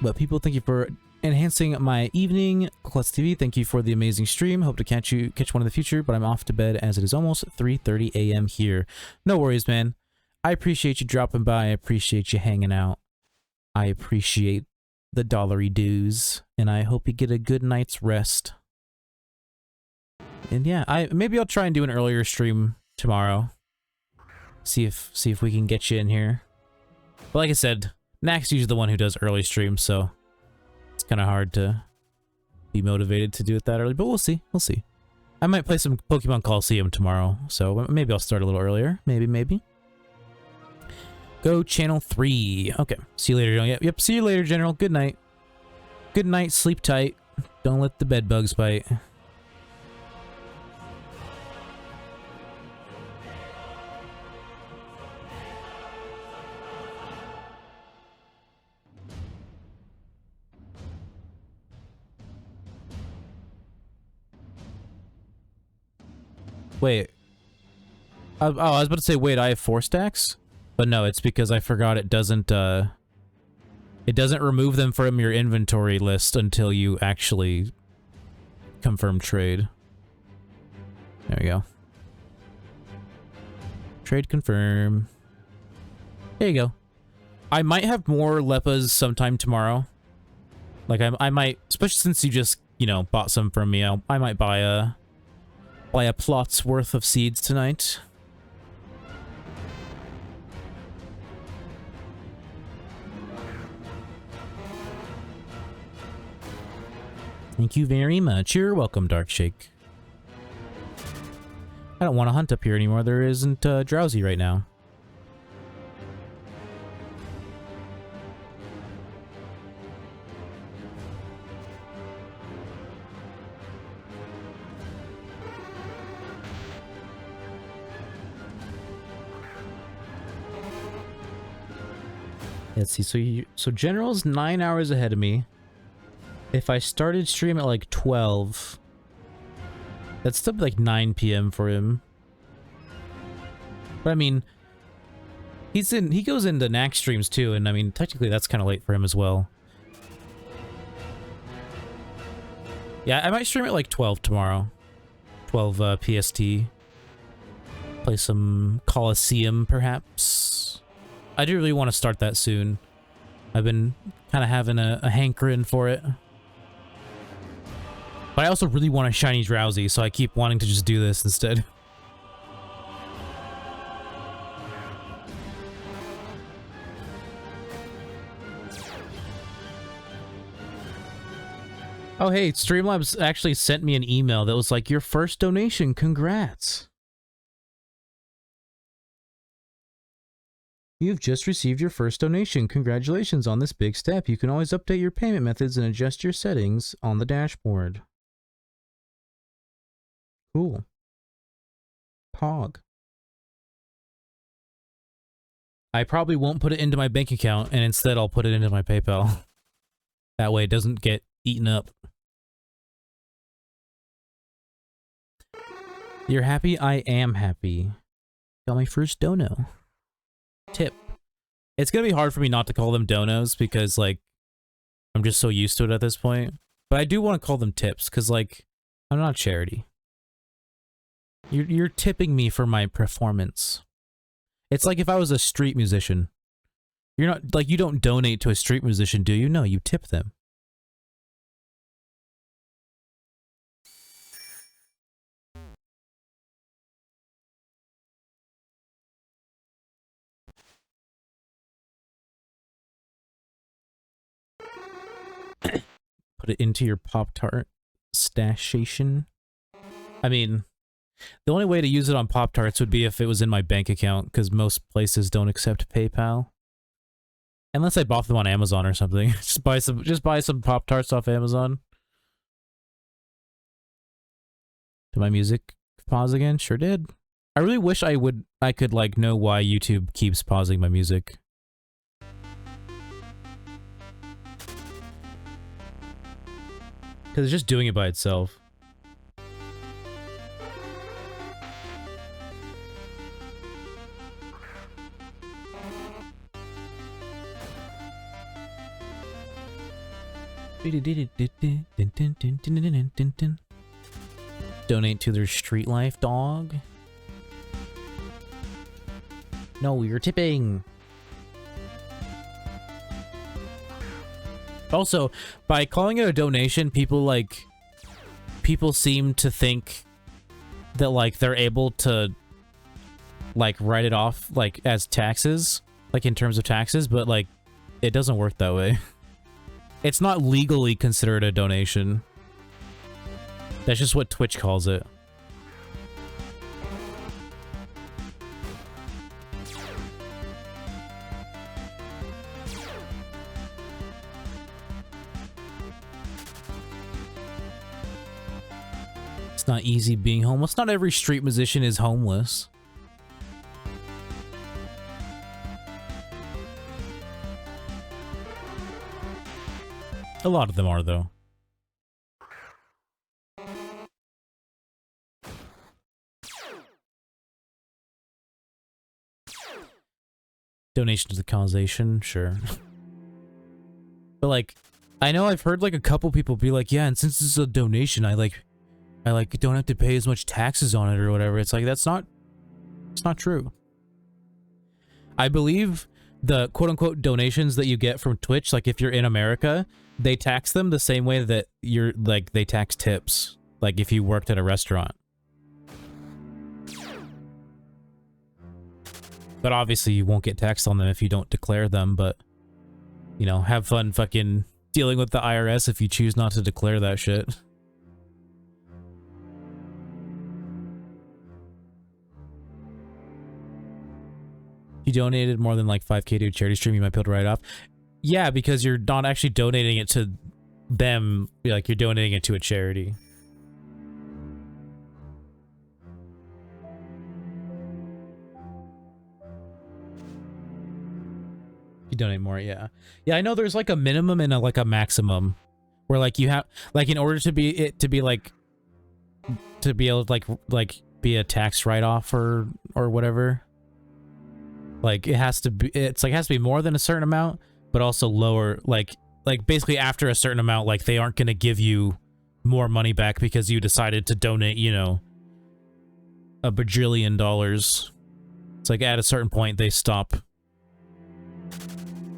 But people, thank you for enhancing my evening. Klutz TV, thank you for the amazing stream. Hope to catch one in the future, but I'm off to bed as it is almost 3:30 a.m. here. No worries, man. I appreciate you dropping by. I appreciate you hanging out. I appreciate the dollary dues, and I hope you get a good night's rest. And yeah, maybe I'll try and do an earlier stream tomorrow. See if we can get you in here. But like I said, Nax usually the one who does early streams, so it's kind of hard to be motivated to do it that early. But we'll see. We'll see. I might play some Pokemon Coliseum tomorrow, so maybe I'll start a little earlier. Maybe. Go channel 3. Okay. See you later, General. Yep. See you later, General. Good night. Good night. Sleep tight. Don't let the bed bugs bite. Wait. I was about to say, wait, I have 4 stacks? But no, it's because I forgot it doesn't remove them from your inventory list until you actually confirm trade. There we go. Trade confirm. There you go. I might have more Leppas sometime tomorrow. Like, I might, especially since you just, you know, bought some from me, I might buy a plot's worth of seeds tonight. Thank you very much. You're welcome, Darkshake. I don't want to hunt up here anymore. There isn't Drowsy right now. Let's see. So General's 9 hours ahead of me. If I started stream at like 12, that's still like 9 p.m. for him. But I mean, he goes into Nax streams too, and I mean, technically that's kind of late for him as well. Yeah, I might stream at like 12 tomorrow. 12 PST. Play some Coliseum, perhaps. I do really want to start that soon. I've been kind of having a hankering for it. But I also really want a shiny Drowsy, so I keep wanting to just do this instead. Oh hey, Streamlabs actually sent me an email that was like, your first donation, congrats. You've just received your first donation. Congratulations on this big step. You can always update your payment methods and adjust your settings on the dashboard. Cool. Pog. I probably won't put it into my bank account, and instead I'll put it into my PayPal. That way it doesn't get eaten up. You're happy? I am happy. Got my first dono. Tip. It's gonna be hard for me not to call them donos because, like, I'm just so used to it at this point. But I do want to call them tips because, like, I'm not charity. You're tipping me for my performance. It's like if I was a street musician. You're not, like, you don't donate to a street musician, do you? No, you tip them. Put it into your Pop-Tart stashation. I mean, the only way to use it on Pop-Tarts would be if it was in my bank account, because most places don't accept PayPal. Unless I bought them on Amazon or something. Just buy some Pop-Tarts off Amazon. Did my music pause again? Sure did. I really wish I could, like, know why YouTube keeps pausing my music. Because it's just doing it by itself. Donate to their street life, dog. No, you're tipping. Also, by calling it a donation, people seem to think that, like, they're able to, like, write it off, like, as taxes, like, in terms of taxes, but, like, it doesn't work that way. It's not legally considered a donation. That's just what Twitch calls it. It's not easy being homeless. Not every street musician is homeless. A lot of them are, though. Donation to the causation, sure. But, like, I know I've heard, like, a couple people be like, yeah, and since this is a donation, I don't have to pay as much taxes on it or whatever. It's like, it's not true. I believe the quote-unquote donations that you get from Twitch, like, if you're in America, they tax them the same way that they tax tips, like, if you worked at a restaurant. But obviously you won't get taxed on them if you don't declare them, but, you know, have fun fucking dealing with the IRS if you choose not to declare that shit. You donated more than like 5K to a charity stream, you might be able to write it off. Yeah, because you're not actually donating it to them, like, you're donating it to a charity. You donate more, yeah. Yeah, I know there's like a minimum and a maximum. Where, like, you have, like, in order to be able to like be a tax write-off or whatever. Like, it has to be more than a certain amount, but also lower, like basically after a certain amount, like, they aren't gonna give you more money back because you decided to donate, you know, $1 bajillion. It's like at a certain point they stop,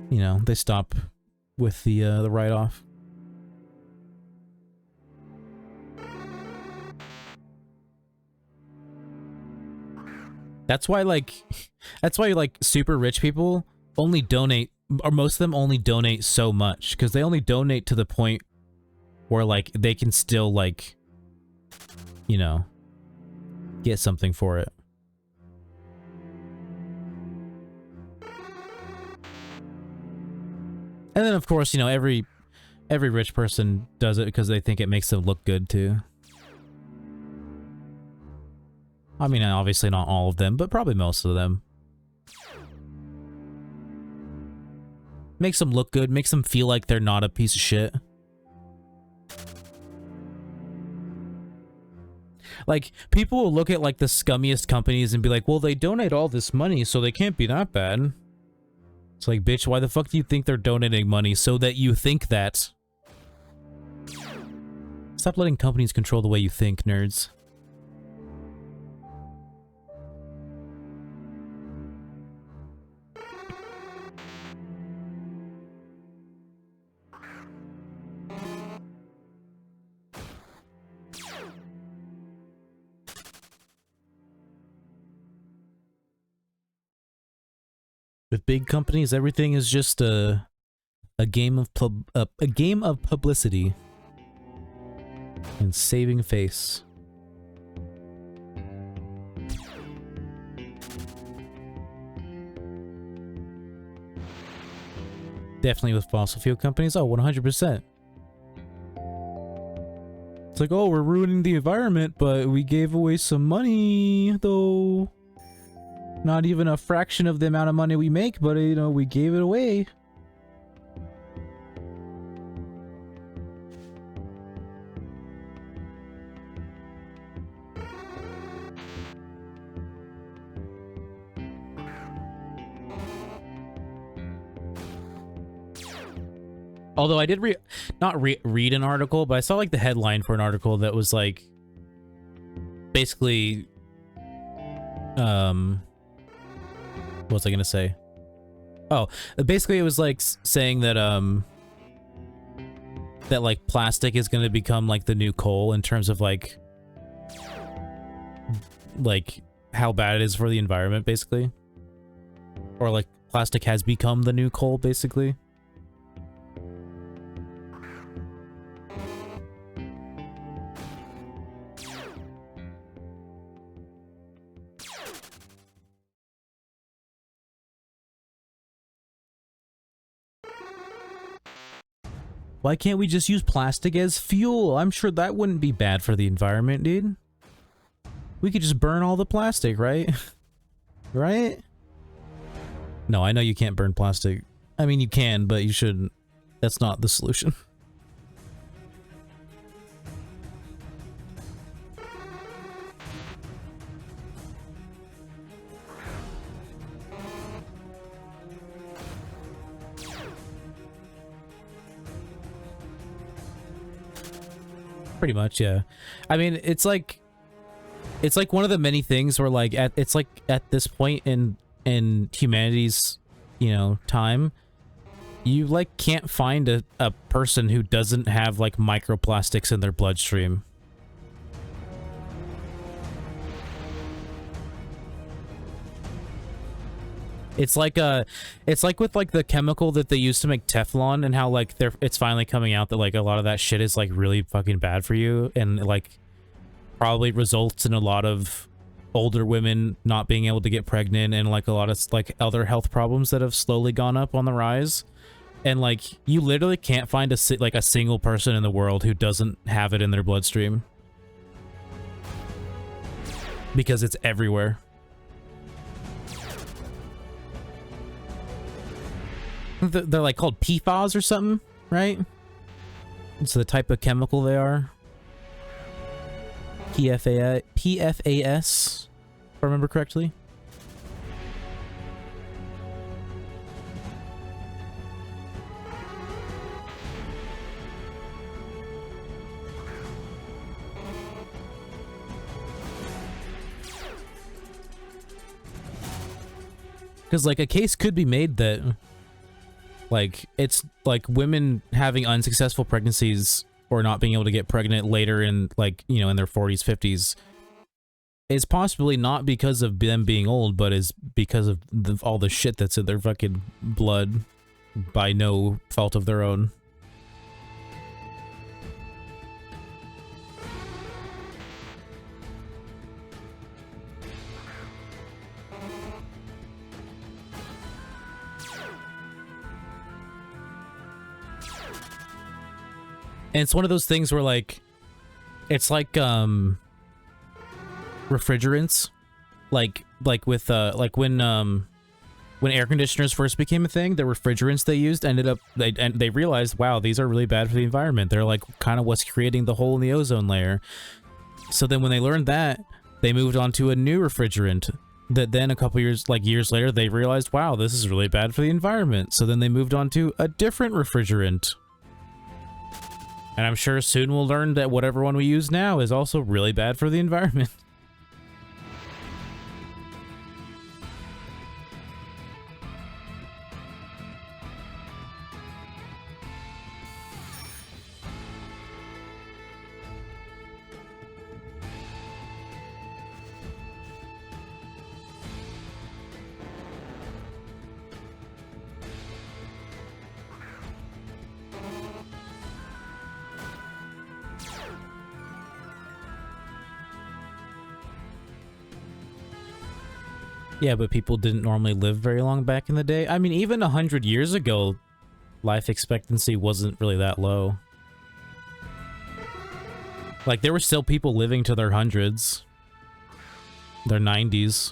you know, they stop with the write-off. That's why, like, super rich people only donate, or most of them only donate so much, because they only donate to the point where, like, they can still, like, you know, get something for it. And then, of course, you know, every rich person does it because they think it makes them look good, too. I mean, obviously not all of them, but probably most of them. Makes them look good, makes them feel like they're not a piece of shit. Like, people will look at, like, the scummiest companies and be like, well, they donate all this money, so they can't be that bad. It's like, bitch, why the fuck do you think they're donating money? So that you think that. Stop letting companies control the way you think, nerds. With big companies, everything is just a game of publicity and saving face. Definitely with fossil fuel companies. Oh, 100%. It's like, oh, we're ruining the environment, but we gave away some money, though. Not even a fraction of the amount of money we make, but, you know, we gave it away. Although I did not read an article, but I saw like the headline for an article that was like basically what was I gonna say? Oh, basically it was like saying that that like plastic is gonna become like the new coal in terms of like how bad it is for the environment, basically. Or like plastic has become the new coal, basically. Why can't we just use plastic as fuel? I'm sure that wouldn't be bad for the environment, dude. We could just burn all the plastic, right? Right? No, I know you can't burn plastic. I mean, you can, but you shouldn't. That's not the solution. Pretty much, yeah. I mean, it's like one of the many things where like at this point in humanity's, you know, time, you like can't find a person who doesn't have like microplastics in their bloodstream. It's like with like the chemical that they use to make Teflon, and how like it's finally coming out that like a lot of that shit is like really fucking bad for you, and like probably results in a lot of older women not being able to get pregnant, and like a lot of like other health problems that have slowly gone up on the rise. And like you literally can't find a single person in the world who doesn't have it in their bloodstream, because it's everywhere. They're like called PFAS or something, right? It's the type of chemical they are. PFAS, if I remember correctly. Because like a case could be made that like it's like women having unsuccessful pregnancies or not being able to get pregnant later in like, you know, in their 40s, 50s is possibly not because of them being old, but is because of all the shit that's in their fucking blood by no fault of their own. And it's one of those things where like it's like refrigerants, like with like when air conditioners first became a thing, the refrigerants they used ended up they realized, wow, these are really bad for the environment. They're like kind of what's creating the hole in the ozone layer. So then when they learned that, they moved on to a new refrigerant that then a couple years, like years later, they realized, wow, this is really bad for the environment. So then they moved on to a different refrigerant. And I'm sure soon we'll learn that whatever one we use now is also really bad for the environment. Yeah, but people didn't normally live very long back in the day. I mean, even 100 years ago, life expectancy wasn't really that low. Like, there were still people living to their hundreds, their 90s.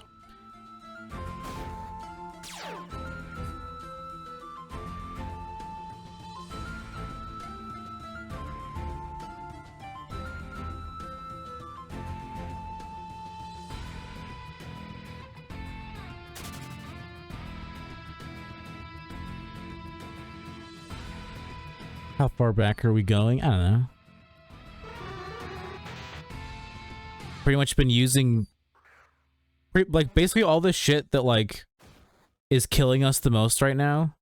How far back are we going? I don't know. Pretty much been using like basically all this shit that like is killing us the most right now,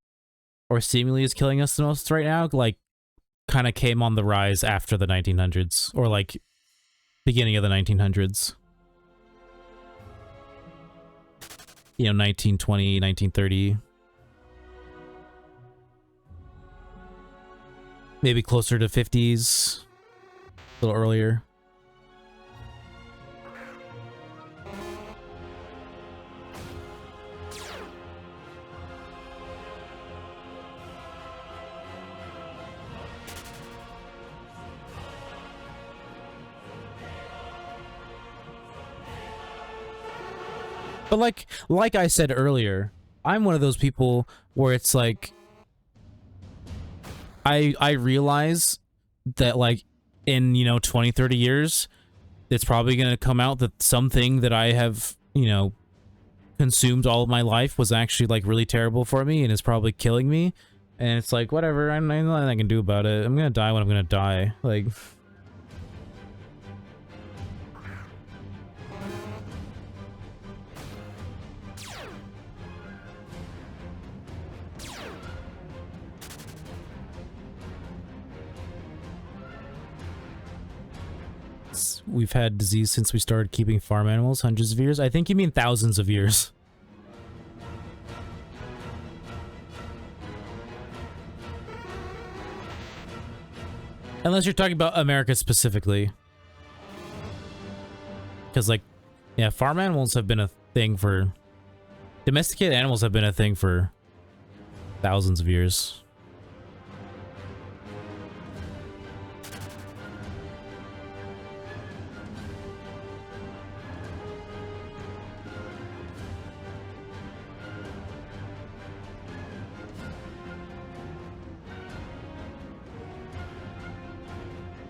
or seemingly is killing us the most right now, like kind of came on the rise after the 1900s, or like beginning of the 1900s. You know, 1920, 1930. Maybe closer to 50s, a little earlier. But like I said earlier, I'm one of those people where it's like, I realize that like in, you know, 20, 30 years, it's probably going to come out that something that I have, you know, consumed all of my life was actually like really terrible for me and is probably killing me. And it's like, whatever, I nothing I can do about it. I'm going to die when I'm going to die. Like... We've had disease since we started keeping farm animals, hundreds of years. I think you mean thousands of years. Unless you're talking about America specifically. Because, like, yeah, farm animals have been a thing for... Domesticated animals have been a thing for thousands of years.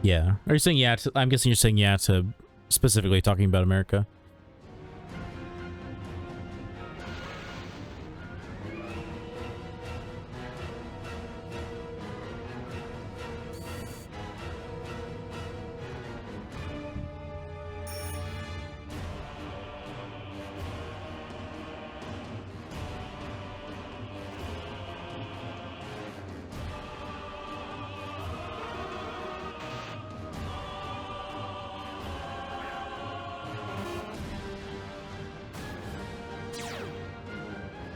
Yeah. Are you saying yeah to, I'm guessing you're saying yeah to specifically talking about America.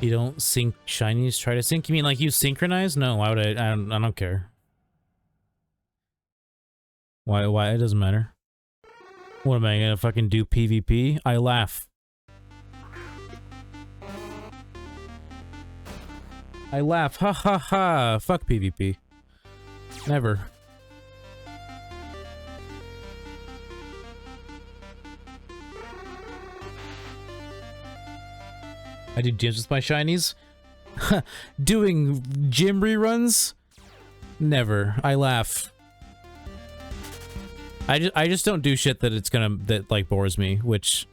You don't sync shinies, try to sync? You mean like you synchronize? No, why would I don't care. Why it doesn't matter. What am I gonna fucking do PvP? I laugh. I laugh, ha ha ha, fuck PvP. Never. I do gyms with my shinies? Doing gym reruns? Never. I laugh. I just don't do shit that like bores me, which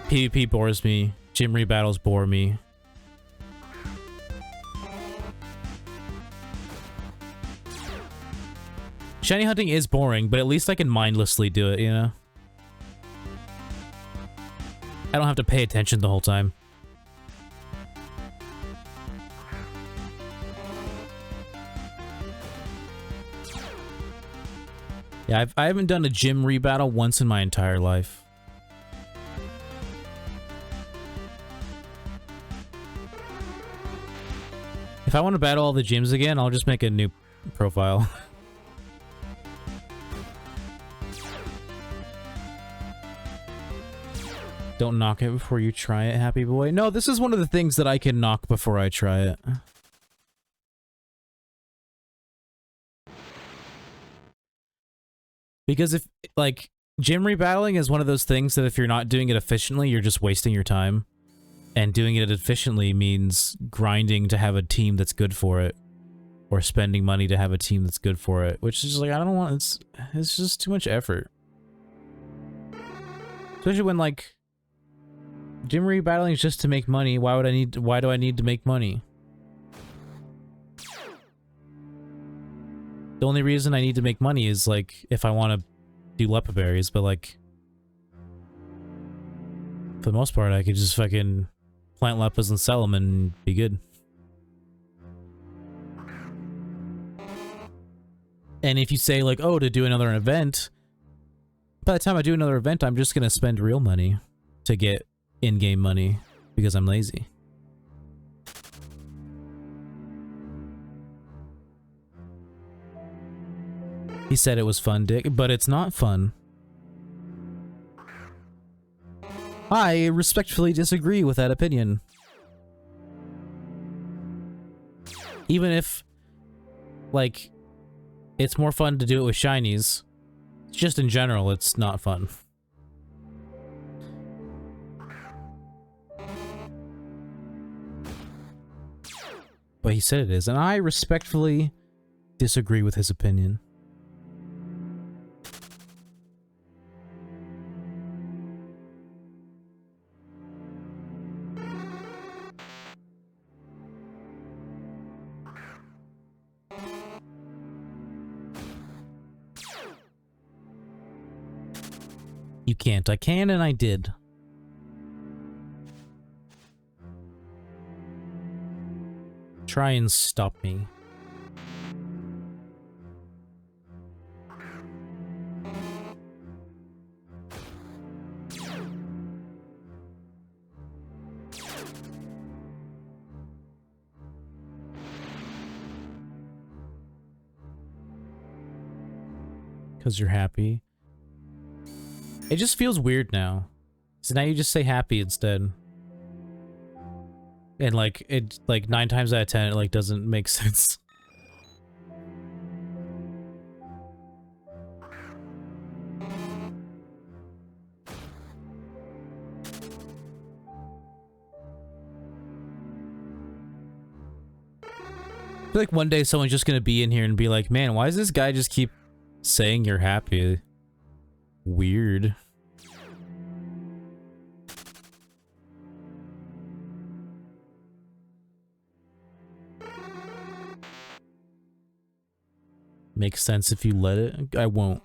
PvP bores me, gym rebattles bore me. Shiny hunting is boring, but at least I can mindlessly do it, you know? I don't have to pay attention the whole time. Yeah, I haven't done a gym rebattle once in my entire life. If I want to battle all the gyms again, I'll just make a new profile. Don't knock it before you try it, happy boy. No, this is one of the things that I can knock before I try it. Because if, like, gym rebattling is one of those things that if you're not doing it efficiently, you're just wasting your time. And doing it efficiently means grinding to have a team that's good for it. Or spending money to have a team that's good for it. Which is like, I don't want, it's just too much effort. Especially when, like, gym rebattling is just to make money. Why do I need to make money? The only reason I need to make money is, like, if I want to do lepa berries, but, like, for the most part, I could just fucking plant lepas and sell them and be good. And if you say, like, oh, to do another event, by the time I do another event, I'm just gonna spend real money to get in-game money because I'm lazy. He said it was fun, Dick, but it's not fun. I respectfully disagree with that opinion. Even if, like, it's more fun to do it with shinies, just in general, it's not fun. But he said it is, and I respectfully disagree with his opinion. You can't. I can, and I did. Try and stop me. Because you're happy. It just feels weird now. So now you just say happy instead. And like, it, like 9 times out of 10, it like doesn't make sense. I feel like one day someone's just gonna be in here and be like, man, why does this guy just keep saying you're happy? Weird. Makes sense if you let it. I won't.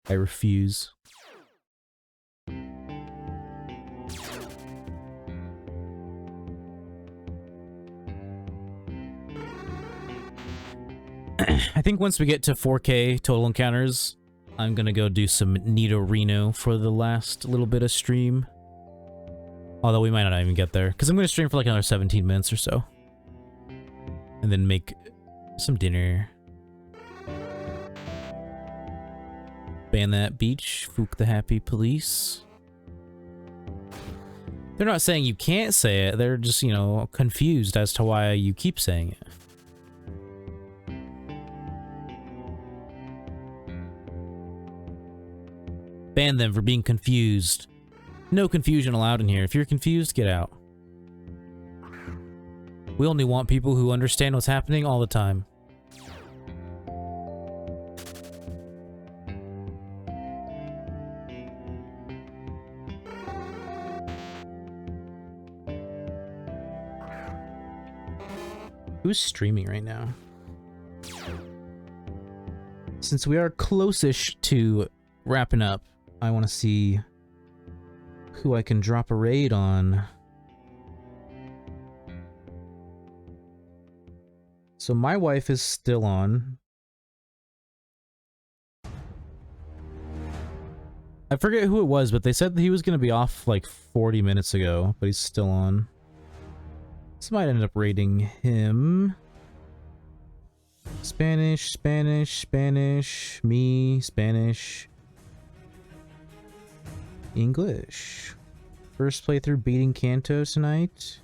I refuse. I think once we get to 4K total encounters, I'm gonna go do some Nidorino for the last little bit of stream. Although we might not even get there, because I'm gonna stream for like another 17 minutes or so. And then make some dinner. Ban that beach, Fook the Happy Police. They're not saying you can't say it, they're just, you know, confused as to why you keep saying it. Ban them for being confused. No confusion allowed in here. If you're confused, get out. We only want people who understand what's happening all the time. Who's streaming right now? Since we are close-ish to wrapping up, I want to see who I can drop a raid on. So my wife is still on. I forget who it was, but they said that he was going to be off like 40 minutes ago, but he's still on. So I might end up raiding him. Spanish, Spanish, Spanish, me, Spanish, English. First playthrough beating Kanto tonight.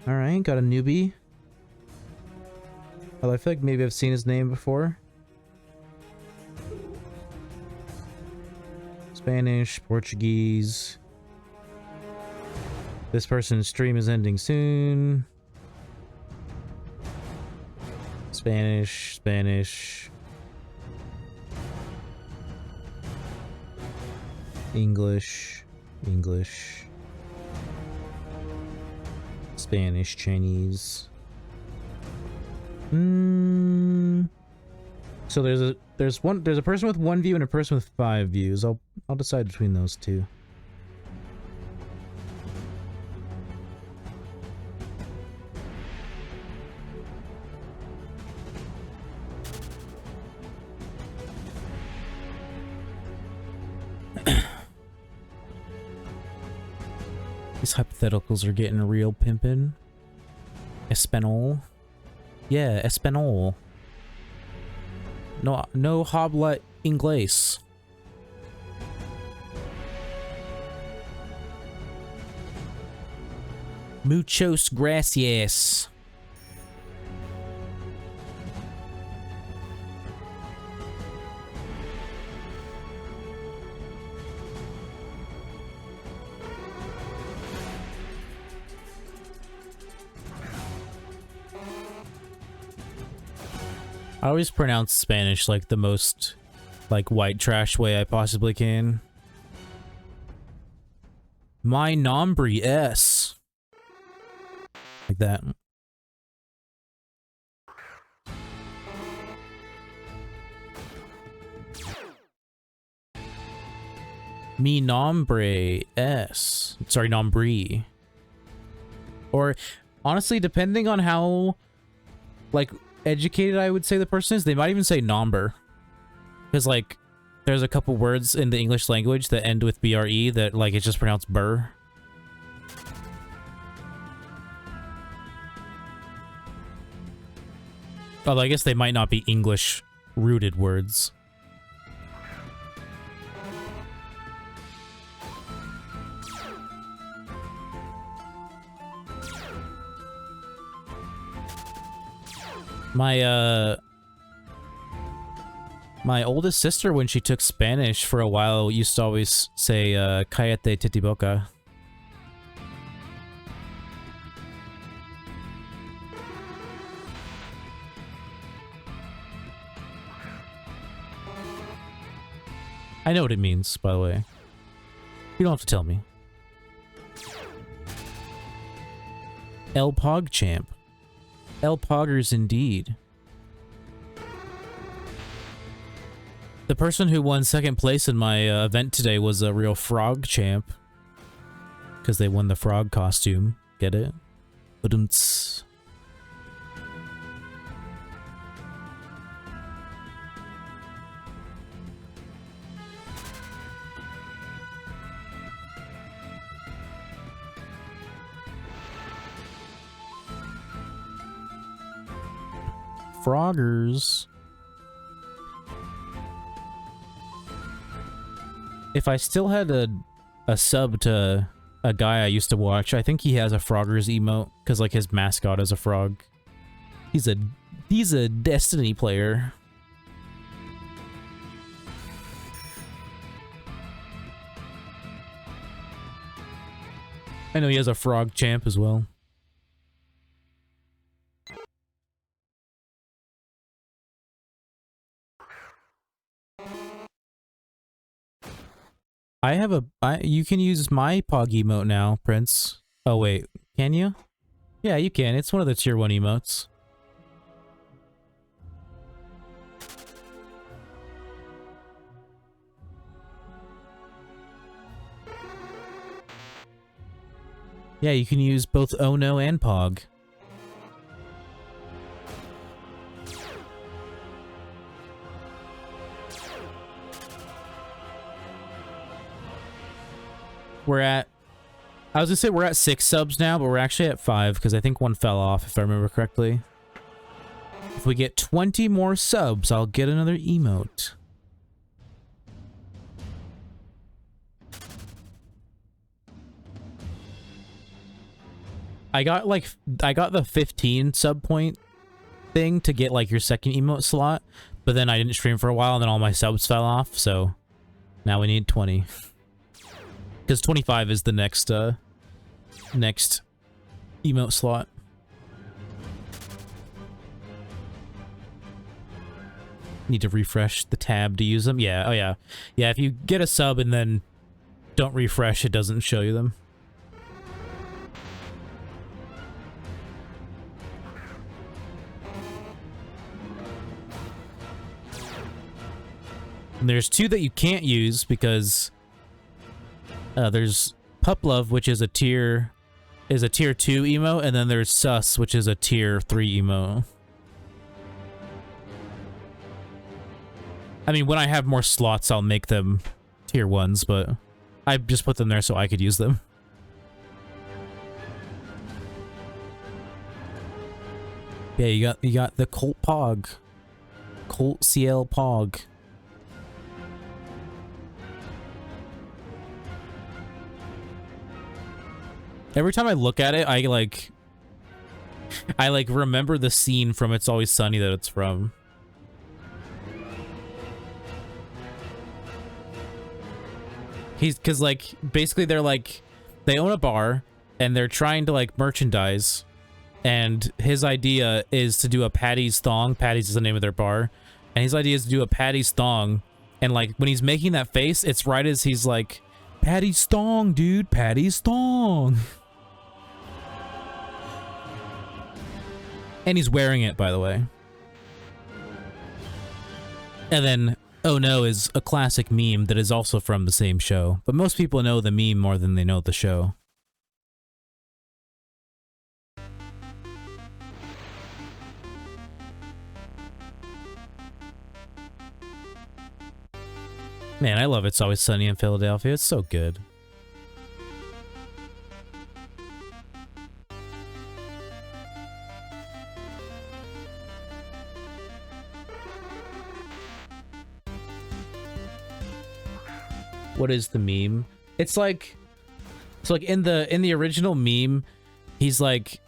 Alright, got a newbie. Although I feel like maybe I've seen his name before. Spanish, Portuguese. This person's stream is ending soon. Spanish, Spanish. English, English. Spanish, Chinese. So there's a person with 1 view and a person with 5 views. I'll decide between those two. These hypotheticals are getting real pimpin'. Espanol. Yeah, Espanol. No habla inglés. Muchos gracias. I always pronounce Spanish like the most, like, white trash way I possibly can. My nombre es. Like that. Mi nombre es. Sorry, nombre. Or, honestly, depending on how, like, educated I would say the person is, they might even say nombre. Because, like, there's a couple words in the English language that end with BRE that, like, it's just pronounced burr. Although I guess they might not be English-rooted words. My oldest sister, when she took Spanish for a while, used to always say, cállate titiboca. I know what it means, by the way. You don't have to tell me. El Pogchamp. El Poggers indeed. The person who won second place in my event today was a real frog champ. Because they won the frog costume. Get it? Ba-dum-ts. Froggers. If I still had a sub to a guy I used to watch, I think he has a Froggers emote because like his mascot is a frog. He's a Destiny player. I know he has a frog champ as well. You can use my Pog emote now, Prince. Oh wait, can you? Yeah, you can. It's one of the tier 1 emotes. Yeah, you can use both Oh No and Pog. We're at... I was gonna say we're at 6 subs now, but we're actually at 5 because I think one fell off, if I remember correctly. If we get 20 more subs, I'll get another emote. I got the 15 sub point thing to get like your second emote slot, but then I didn't stream for a while and then all my subs fell off, so now we need 20. Because 25 is the next next emote slot. Need to refresh the tab to use them. Yeah, oh yeah. Yeah, if you get a sub and then don't refresh, it doesn't show you them. And there's 2 that you can't use because there's Pup Love, which is a tier 2 emo, and then there's Sus, which is a tier 3 emo. I mean, when I have more slots, I'll make them tier 1s, but I just put them there so I could use them. Yeah, you got the Colt Pog. Colt CL Pog. Every time I look at it, I remember the scene from It's Always Sunny that it's from. Cause like, basically they're like, they own a bar, and they're trying to like merchandise, and his idea is to do a Patty's Thong. Patty's is the name of their bar, and his idea is to do a Patty's Thong, and like, when he's making that face, it's right as he's like, Patty's Thong, dude, Patty's Thong. And he's wearing it, by the way. And then, Oh No is a classic meme that is also from the same show. But most people know the meme more than they know the show. Man, I love It's Always Sunny in Philadelphia. It's so good. What is the meme? It's like in the original meme, he's like,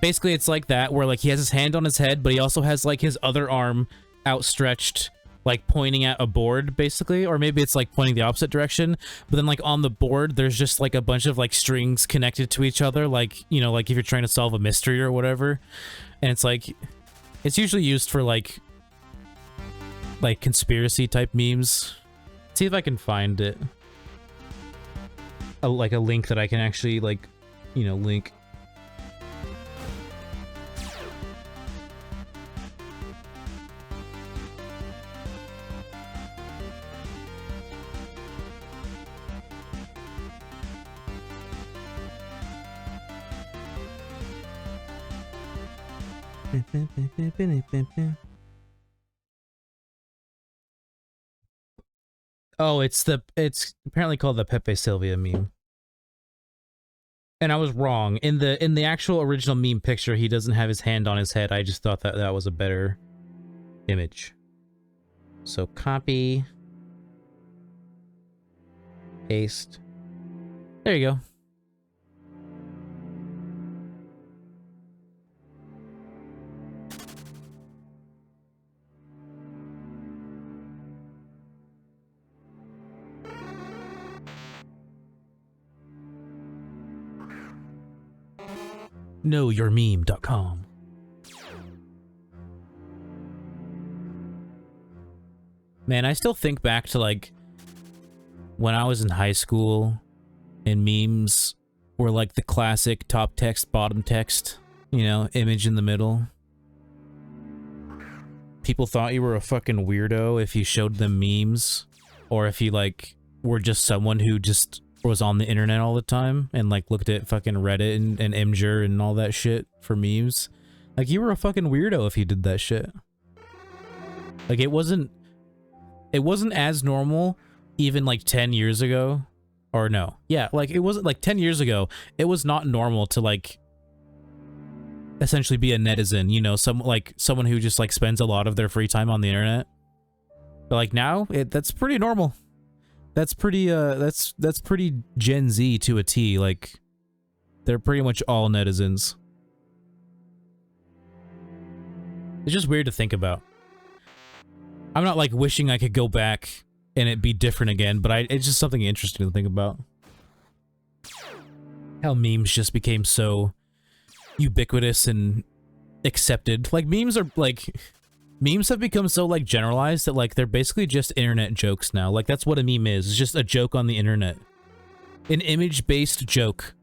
basically it's like that where like he has his hand on his head, but he also has like his other arm outstretched, like pointing at a board basically, or maybe it's like pointing the opposite direction, but then like on the board there's just like a bunch of like strings connected to each other, like, you know, like if you're trying to solve a mystery or whatever. And it's like, it's usually used for like conspiracy type memes. See if I can find it. Like a link that I can actually, like, you know, link. Oh, it's apparently called the Pepe Sylvia meme. And I was wrong. In the actual original meme picture, he doesn't have his hand on his head. I just thought that was a better image. So copy, paste. There you go. knowyourmeme.com. Man, I still think back to like when I was in high school and memes were like the classic top text, bottom text, you know, image in the middle. People thought you were a fucking weirdo if you showed them memes, or if you like were just someone who just was on the internet all the time and like looked at fucking Reddit and Imgur and all that shit for memes. Like, you were a fucking weirdo if you did that shit. Like, it wasn't as normal even like 10 years ago. Or no. Yeah, like it wasn't like 10 years ago, it was not normal to like essentially be a netizen, you know, someone who just like spends a lot of their free time on the internet. But like now, that's pretty normal. That's pretty that's pretty Gen Z to a T. Like, they're pretty much all netizens. It's just weird to think about. I'm not like wishing I could go back and it be different again, but it's just something interesting to think about. How memes just became so ubiquitous and accepted. Like, memes have become so like generalized that like they're basically just internet jokes now. Like, that's what a meme is. It's just a joke on the internet. An image-based joke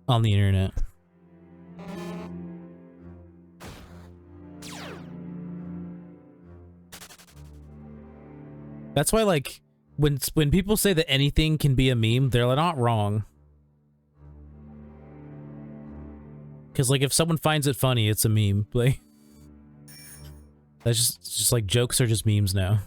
on the internet. That's why, like, when people say that anything can be a meme, they're not wrong. Because, like, if someone finds it funny, it's a meme. Like, that's just like, jokes are just memes now.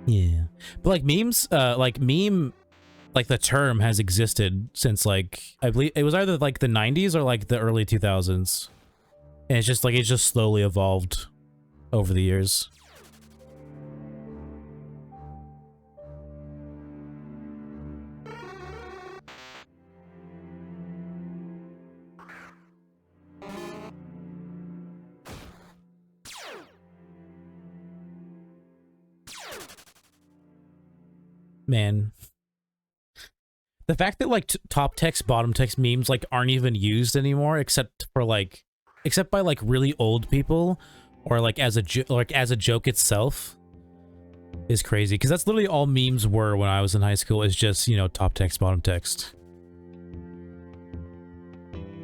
Yeah. But, like, memes, like, the term has existed since, like, I believe it was either, like, the 90s or, like, the early 2000s. And it's just, like, it just slowly evolved over the years. Man. The fact that, like, top text, bottom text memes, like, aren't even used anymore, except by, like, really old people, or, like, as a joke itself, is crazy. Because that's literally all memes were when I was in high school, is just, you know, top text, bottom text.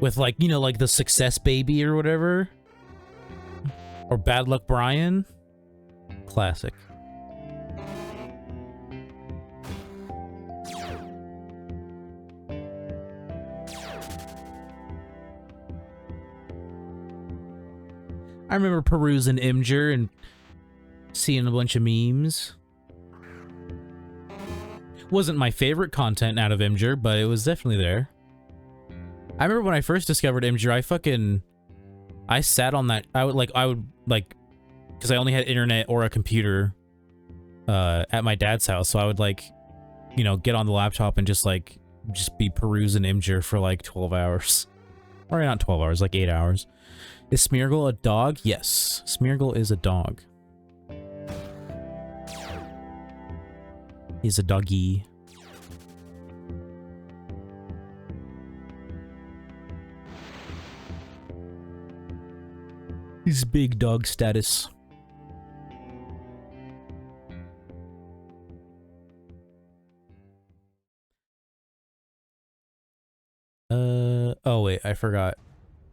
With, like, you know, like, the success baby or whatever. Or bad luck Brian. Classic. I remember perusing Imgur and seeing a bunch of memes. Wasn't my favorite content out of Imgur, but it was definitely there. I remember when I first discovered Imgur, I sat on that. I would because I only had internet or a computer at my dad's house, so I would, like, you know, get on the laptop and just be perusing Imgur for like 12 hours. Or not 12 hours, like 8 hours. Is Smeargle a dog? Yes, Smeargle is a dog. He's a doggy. He's big dog status. Oh wait, I forgot.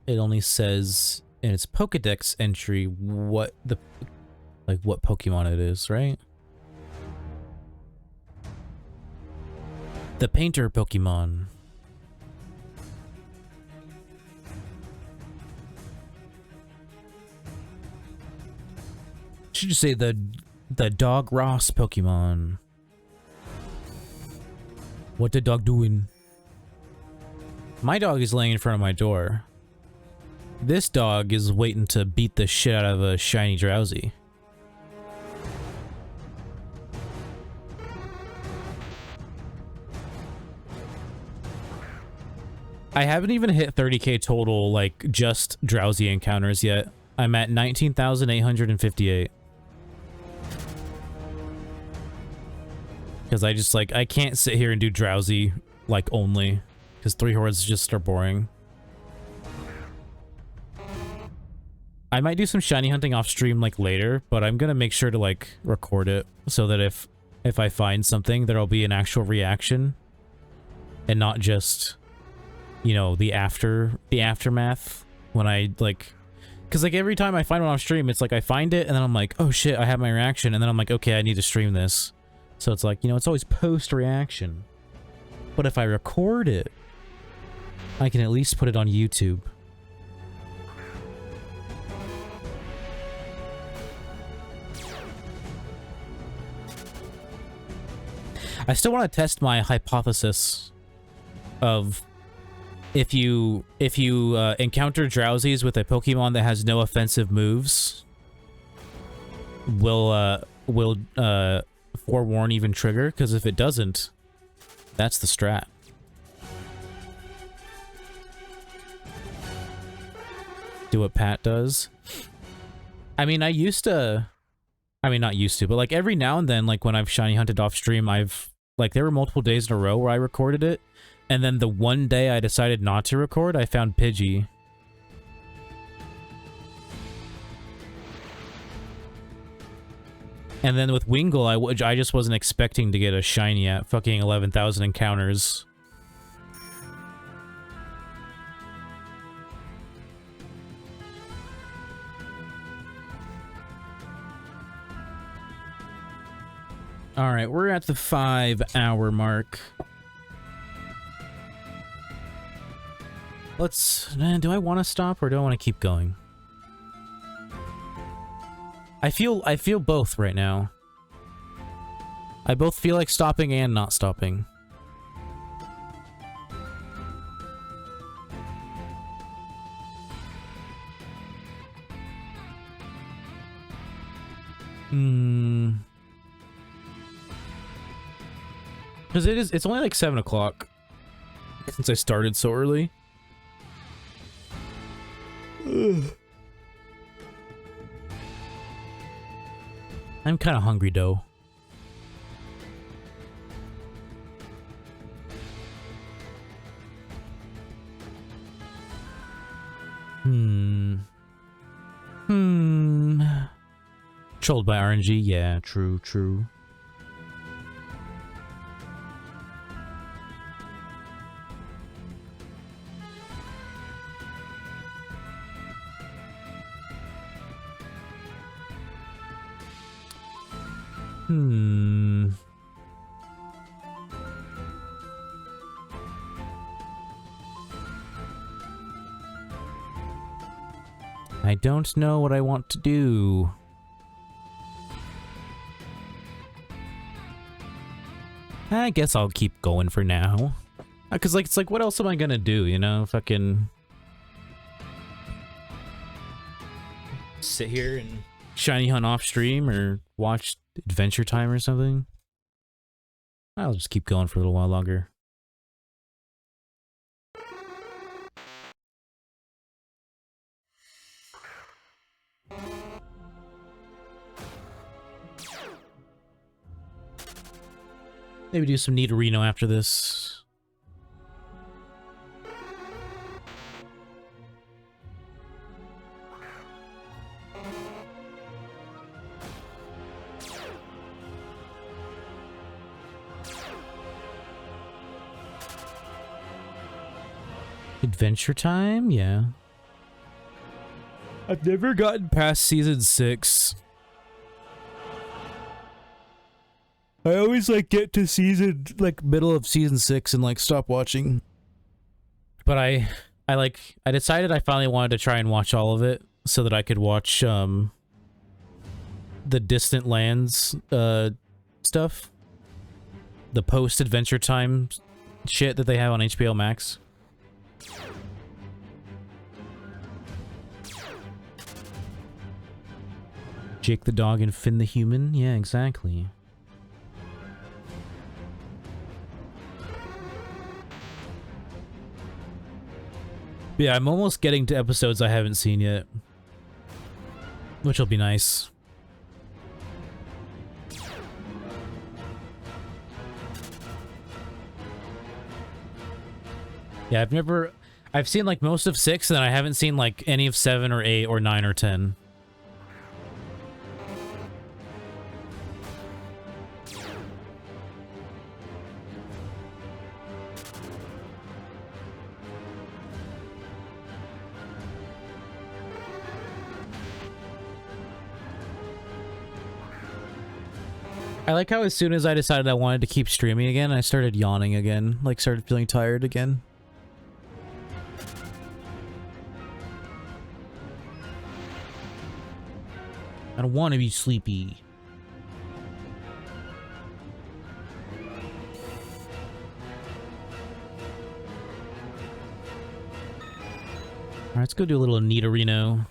It only says in its Pokedex entry what Pokemon it is, right? The painter Pokemon. Should you say the dog Ross Pokemon? What the dog doing? My dog is laying in front of my door. This dog is waiting to beat the shit out of a shiny Drowsy. I haven't even hit 30k total, like, just Drowsy encounters yet. I'm at 19,858. Because I can't sit here and do Drowsy, like, only. Because 3 hordes just are boring. I might do some shiny hunting off stream, like, later, but I'm gonna make sure to, like, record it so that if if I find something, there'll be an actual reaction and not just, you know, the aftermath when I, like, because, like, every time I find one off stream, it's like I find it, and then I'm like, oh shit, I have my reaction, and then I'm like, okay, I need to stream this. So it's like, you know, it's always post-reaction. But if I record it, I can at least put it on YouTube. I still want to test my hypothesis of if you encounter drowsies with a Pokemon that has no offensive moves, will forewarn even trigger? Because if it doesn't, that's the strat. Do what Pat does. I mean, not used to, but like every now and then, like when I've shiny hunted off stream, like there were multiple days in a row where I recorded it, and then the one day I decided not to record, I found Pidgey. And then with Wingull, I just wasn't expecting to get a shiny at fucking 11,000 encounters. Alright, we're at the 5-hour mark. Do I want to stop or do I want to keep going? I feel both right now. I both feel like stopping and not stopping. Because it's only like 7 o'clock since I started so early. Ugh. I'm kind of hungry though. Trolled by RNG? Yeah, true. I don't know what I want to do. I guess I'll keep going for now. Cause like, it's like, what else am I gonna do, you know? Fucking sit here and shiny hunt off stream or watch Adventure Time or something. I'll just keep going for a little while longer. Maybe do some Nidorino after this. Adventure Time? Yeah. I've never gotten past season 6. I always like get to season, like middle of season 6 and like stop watching. But I decided I finally wanted to try and watch all of it so that I could watch the Distant Lands stuff. The post Adventure Time shit that they have on HBO Max. Jake the dog and Finn the human? Yeah, exactly. Yeah, I'm almost getting to episodes I haven't seen yet. Which will be nice. Yeah, I've seen like most of 6 and then I haven't seen like any of 7 or 8 or 9 or 10. I like how as soon as I decided I wanted to keep streaming again, I started yawning again. Like, started feeling tired again. I don't want to be sleepy. Alright, let's go do a little Nidorino.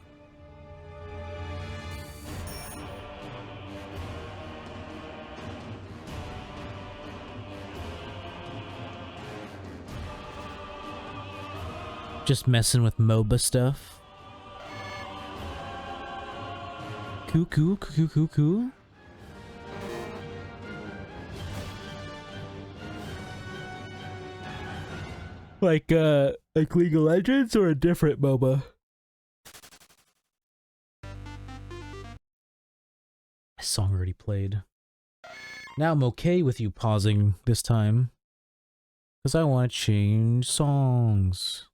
Just messing with MOBA stuff. Cool. Like League of Legends or a different MOBA? This song already played. Now I'm okay with you pausing this time. Because I want to change songs.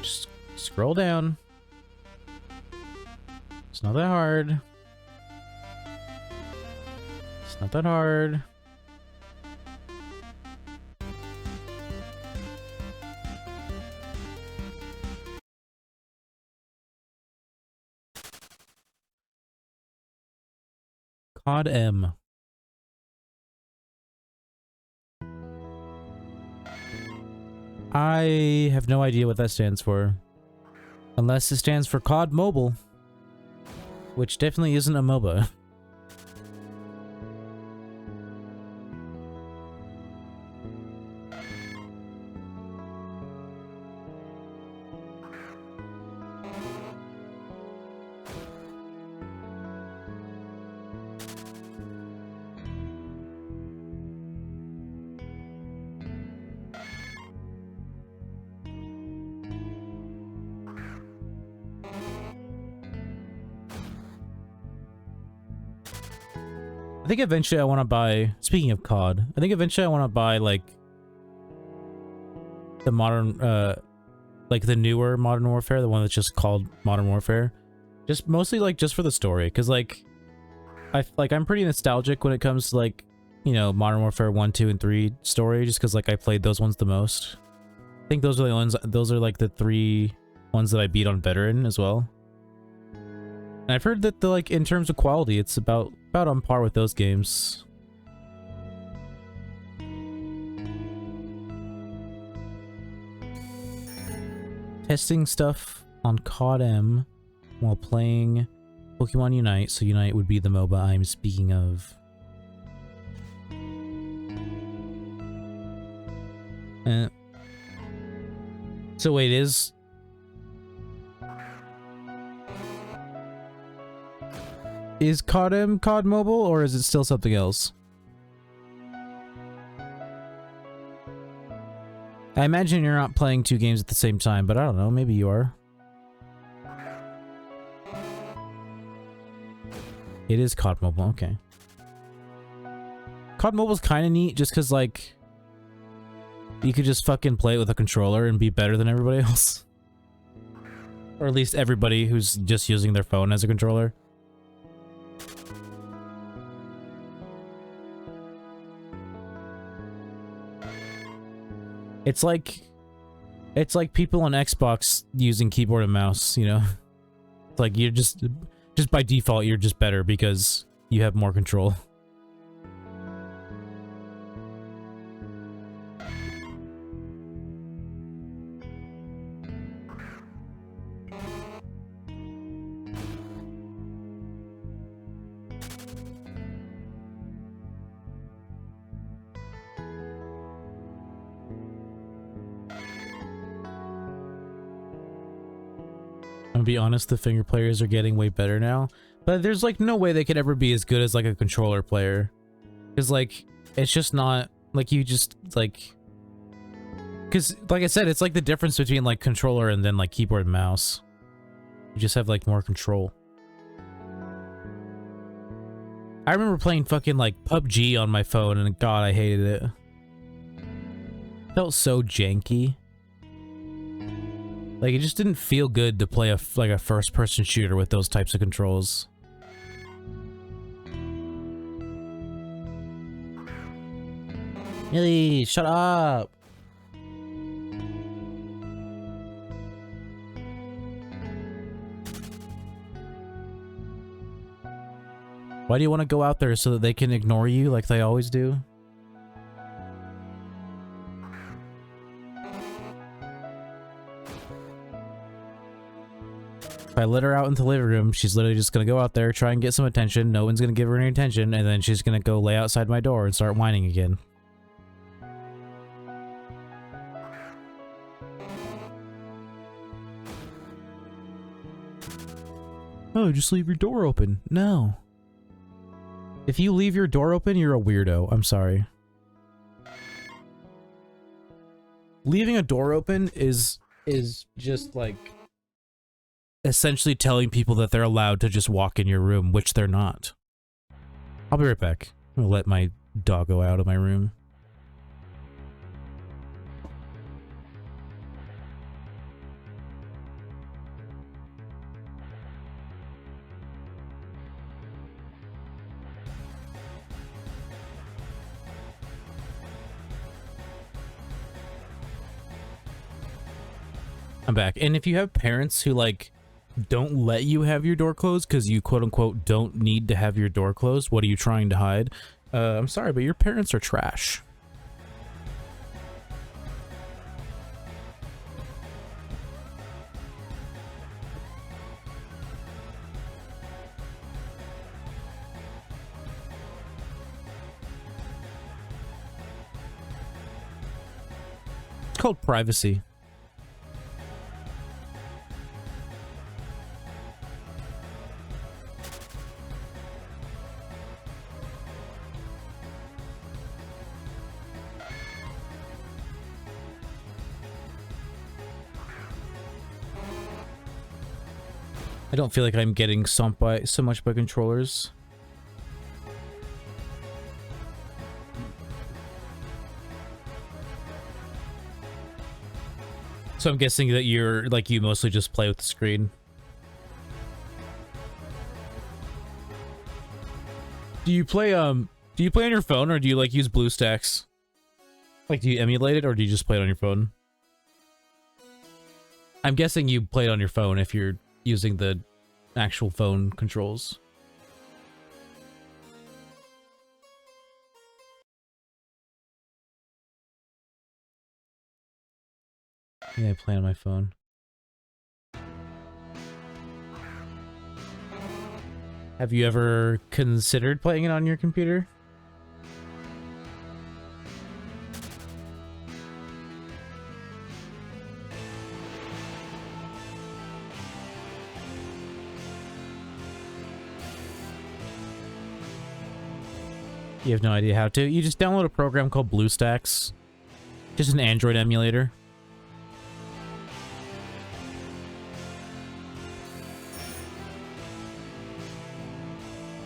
Just scroll down. It's not that hard. It's not that hard. COD M. I have no idea what that stands for. Unless it stands for COD Mobile. Which definitely isn't a MOBA. I think eventually I want to buy, speaking of COD, I think eventually I want to buy, like, the modern, like the newer Modern Warfare, the one that's just called Modern Warfare. Just mostly, like, just for the story, because, like, I'm pretty nostalgic when it comes to, like, you know, Modern Warfare 1, 2, and 3 story, just because, like, I played those ones the most. I think those are the ones, those are, like, the 3 ones that I beat on Veteran as well. And I've heard that, like, in terms of quality, it's about on par with those games. Testing stuff on COD M while playing Pokemon Unite, so Unite would be the MOBA I'm speaking of. So wait, Is COD M COD Mobile, or is it still something else? I imagine you're not playing 2 games at the same time, but I don't know, maybe you are. It is COD Mobile, okay. COD Mobile's kind of neat, just because, like, you could just fucking play it with a controller and be better than everybody else. Or at least everybody who's just using their phone as a controller. It's like people on Xbox using keyboard and mouse, you know? It's like you're just by default, you're just better because you have more control. I'm gonna be honest, the finger players are getting way better now, but there's like no way they could ever be as good as like a controller player, because like it's just not like you just like, because like I said, it's like the difference between like controller and then like keyboard and mouse. You just have like more control. I remember playing fucking like PUBG on my phone, and god, I hated it. Felt so janky. Like, it just didn't feel good to play a first-person shooter with those types of controls. Millie, shut up! Why do you want to go out there so that they can ignore you like they always do? If I let her out into the living room, she's literally just gonna go out there, try and get some attention, no one's gonna give her any attention, and then she's gonna go lay outside my door and start whining again. Oh, just leave your door open. No. If you leave your door open, you're a weirdo. I'm sorry. Leaving a door open is just like essentially telling people that they're allowed to just walk in your room, which they're not. I'll be right back. I'm gonna let my doggo out of my room. I'm back. And if you have parents who, like, don't let you have your door closed because you quote-unquote don't need to have your door closed, what are you trying to hide? I'm sorry, but your parents are trash. It's called privacy. I don't feel like I'm getting stomped by so much by controllers. So I'm guessing that you're like you mostly just play with the screen. Do you play on your phone, or do you like use BlueStacks? Like, do you emulate it, or do you just play it on your phone? I'm guessing you play it on your phone if you're using the actual phone controls. Yeah, I play on my phone. Have you ever considered playing it on your computer? You have no idea how to. You just download a program called BlueStacks. Just an Android emulator.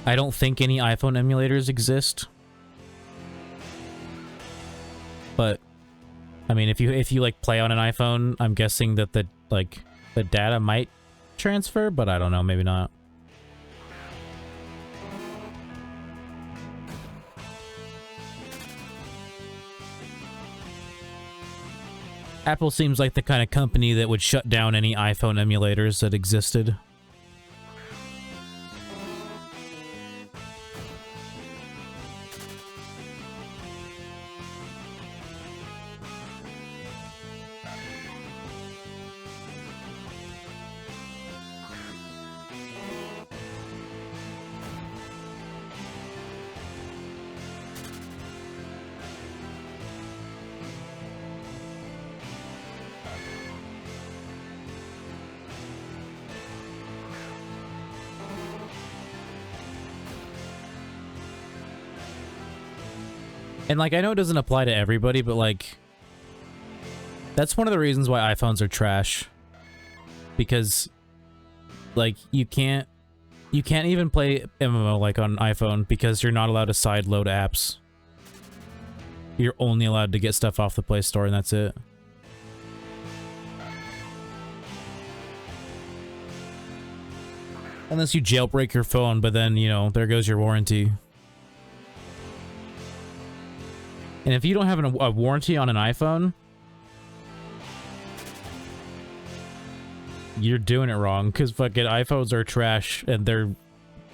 I don't think any iPhone emulators exist. But I mean, if you like play on an iPhone, I'm guessing that the data might transfer, but I don't know, maybe not. Apple seems like the kind of company that would shut down any iPhone emulators that existed. And, like, I know it doesn't apply to everybody, but, like, that's one of the reasons why iPhones are trash. Because, like, you can't even play MMO, like, on iPhone because you're not allowed to sideload apps. You're only allowed to get stuff off the Play Store and that's it. Unless you jailbreak your phone, but then, you know, there goes your warranty. And if you don't have a warranty on an iPhone, you're doing it wrong, because fucking iPhones are trash, and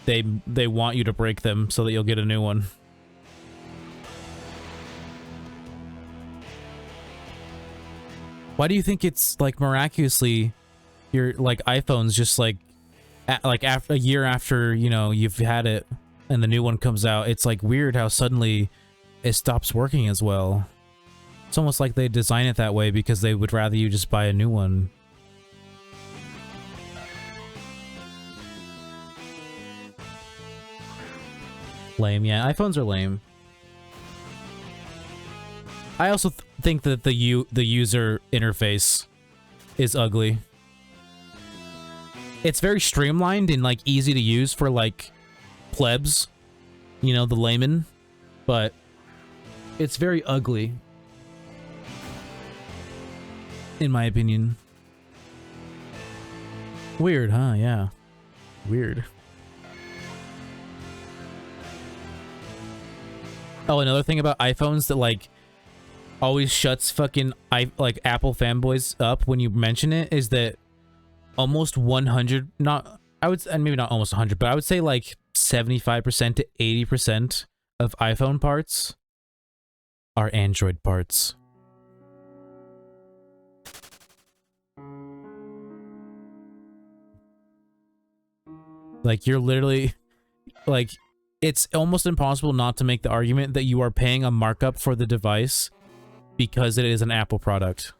they want you to break them so that you'll get a new one. Why do you think it's like miraculously your like iPhones just like after a year after, you know, you've had it and the new one comes out, it's like weird how suddenly it stops working as well. It's almost like they design it that way because they would rather you just buy a new one. Lame, yeah. iPhones are lame. I also think that the user interface is ugly. It's very streamlined and like easy to use for like plebs, you know, the layman, but it's very ugly, in my opinion. Weird, huh? Yeah. Weird. Oh, another thing about iPhones that like always shuts fucking like Apple fanboys up when you mention it is that almost 100, not, I would, and maybe not almost 100, but I would say like 75% to 80% of iPhone parts are Android parts. Like, you're literally, like, it's almost impossible not to make the argument that you are paying a markup for the device because it is an Apple product,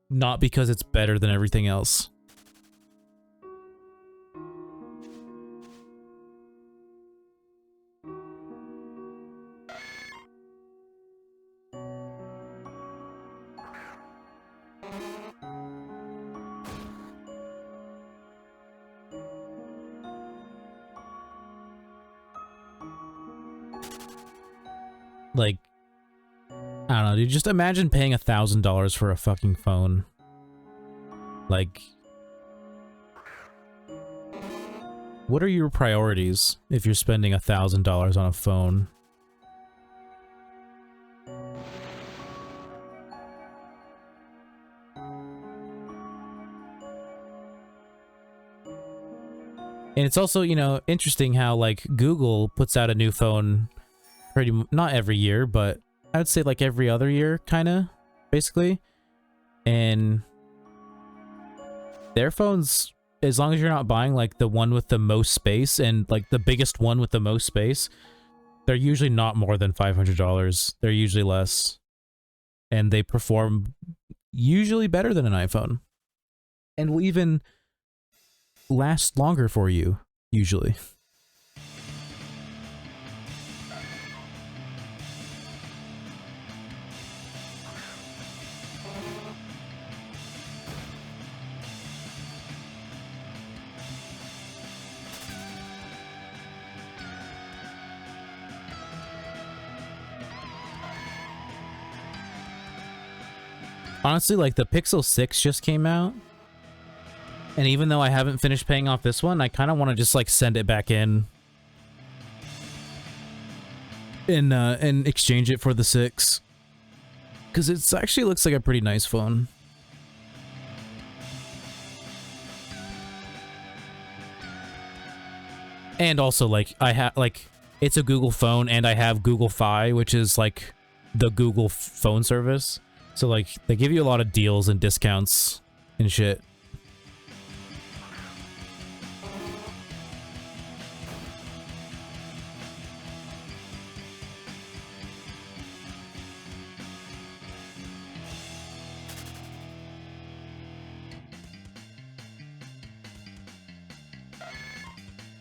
not because it's better than everything else. Like, I don't know, dude. Just imagine paying $1,000 for a fucking phone. Like, what are your priorities if you're spending $1,000 on a phone? And it's also, you know, interesting how like Google puts out a new phone not every year, but I would say like every other year, kind of, basically. And their phones, as long as you're not buying like the one with the most space and like the biggest one with the most space, they're usually not more than $500. They're usually less. And they perform usually better than an iPhone. And will even last longer for you, usually. Honestly, like, the Pixel 6 just came out, and even though I haven't finished paying off this one, I kind of want to just, like, send it back in and exchange it for the 6. Because it actually looks like a pretty nice phone. And also, like, I have, like, it's a Google phone, and I have Google Fi, which is, like, the Google phone service. So, like, they give you a lot of deals and discounts and shit.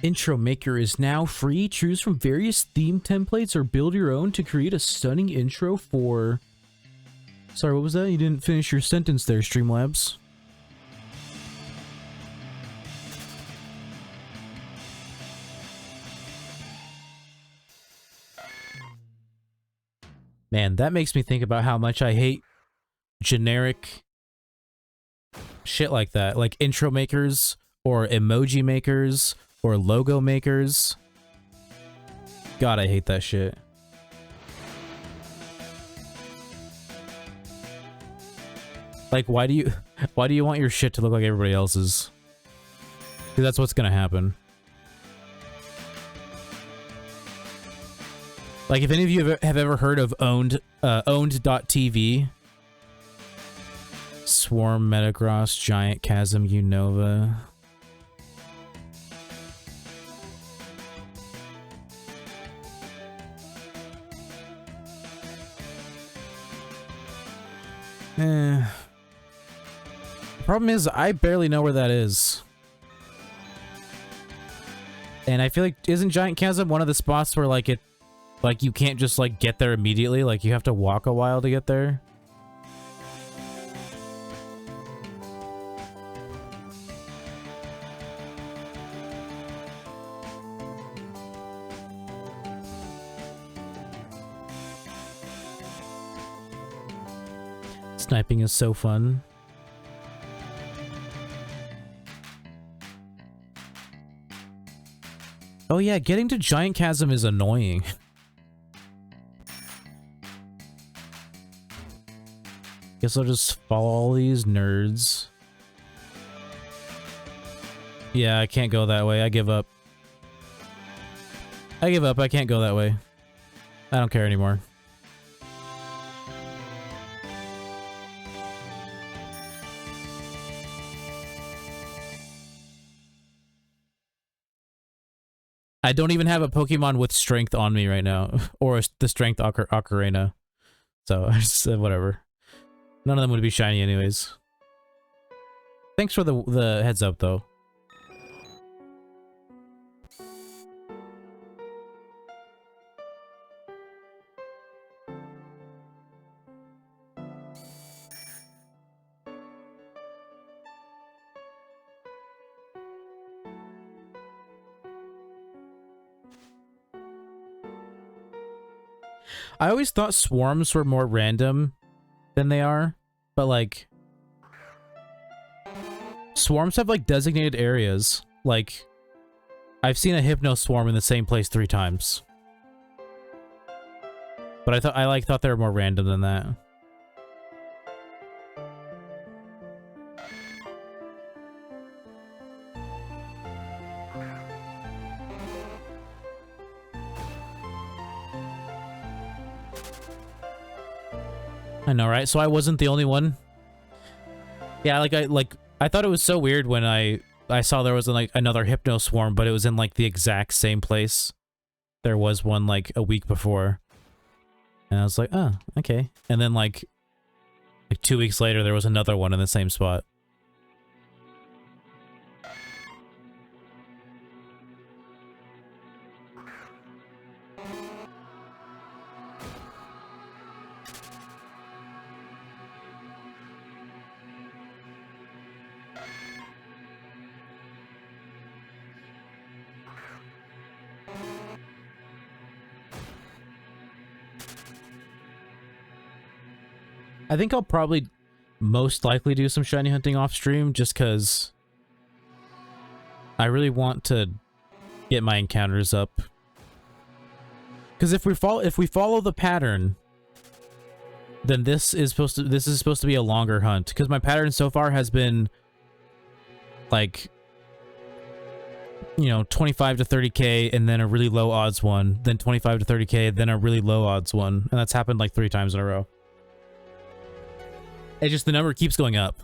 Intro Maker is now free. Choose from various theme templates or build your own to create a stunning intro for... Sorry, what was that? You didn't finish your sentence there, Streamlabs. Man, that makes me think about how much I hate generic shit like that. Like intro makers, or emoji makers, or logo makers. God, I hate that shit. Like, why do you want your shit to look like everybody else's? Because that's what's gonna happen. Like, if any of you have ever heard of owned.tv, Swarm, Metagross, Giant Chasm, Unova. The problem is, I barely know where that is. And I feel like, isn't Giant Chasm one of the spots where, like, you can't just, like, get there immediately? Like, you have to walk a while to get there? Sniping is so fun. Oh yeah, getting to Giant Chasm is annoying. Guess I'll just follow all these nerds. Yeah, I can't go that way. I give up. I give up. I can't go that way. I don't care anymore. I don't even have a Pokemon with strength on me right now, or the strength ocarina. So, whatever. None of them would be shiny anyways. Thanks for the heads up, though. I always thought swarms were more random than they are, but like swarms have like designated areas. Like I've seen a hypno swarm in the same place 3 times. But I thought they were more random than that. I know, right? So I wasn't the only one. Yeah, I thought it was so weird when I saw there was like another hypno swarm, but it was in like the exact same place there was one like a week before. And I was like, oh, okay. And then like 2 weeks later there was another one in the same spot. I think I'll probably most likely do some shiny hunting off stream just because I really want to get my encounters up. Because if we follow the pattern, then this is supposed to be a longer hunt. Because my pattern so far has been like, you know, 25 to 30k and then a really low odds one, then 25 to 30k, then a really low odds one, and that's happened like 3 times in a row. It's just the number keeps going up.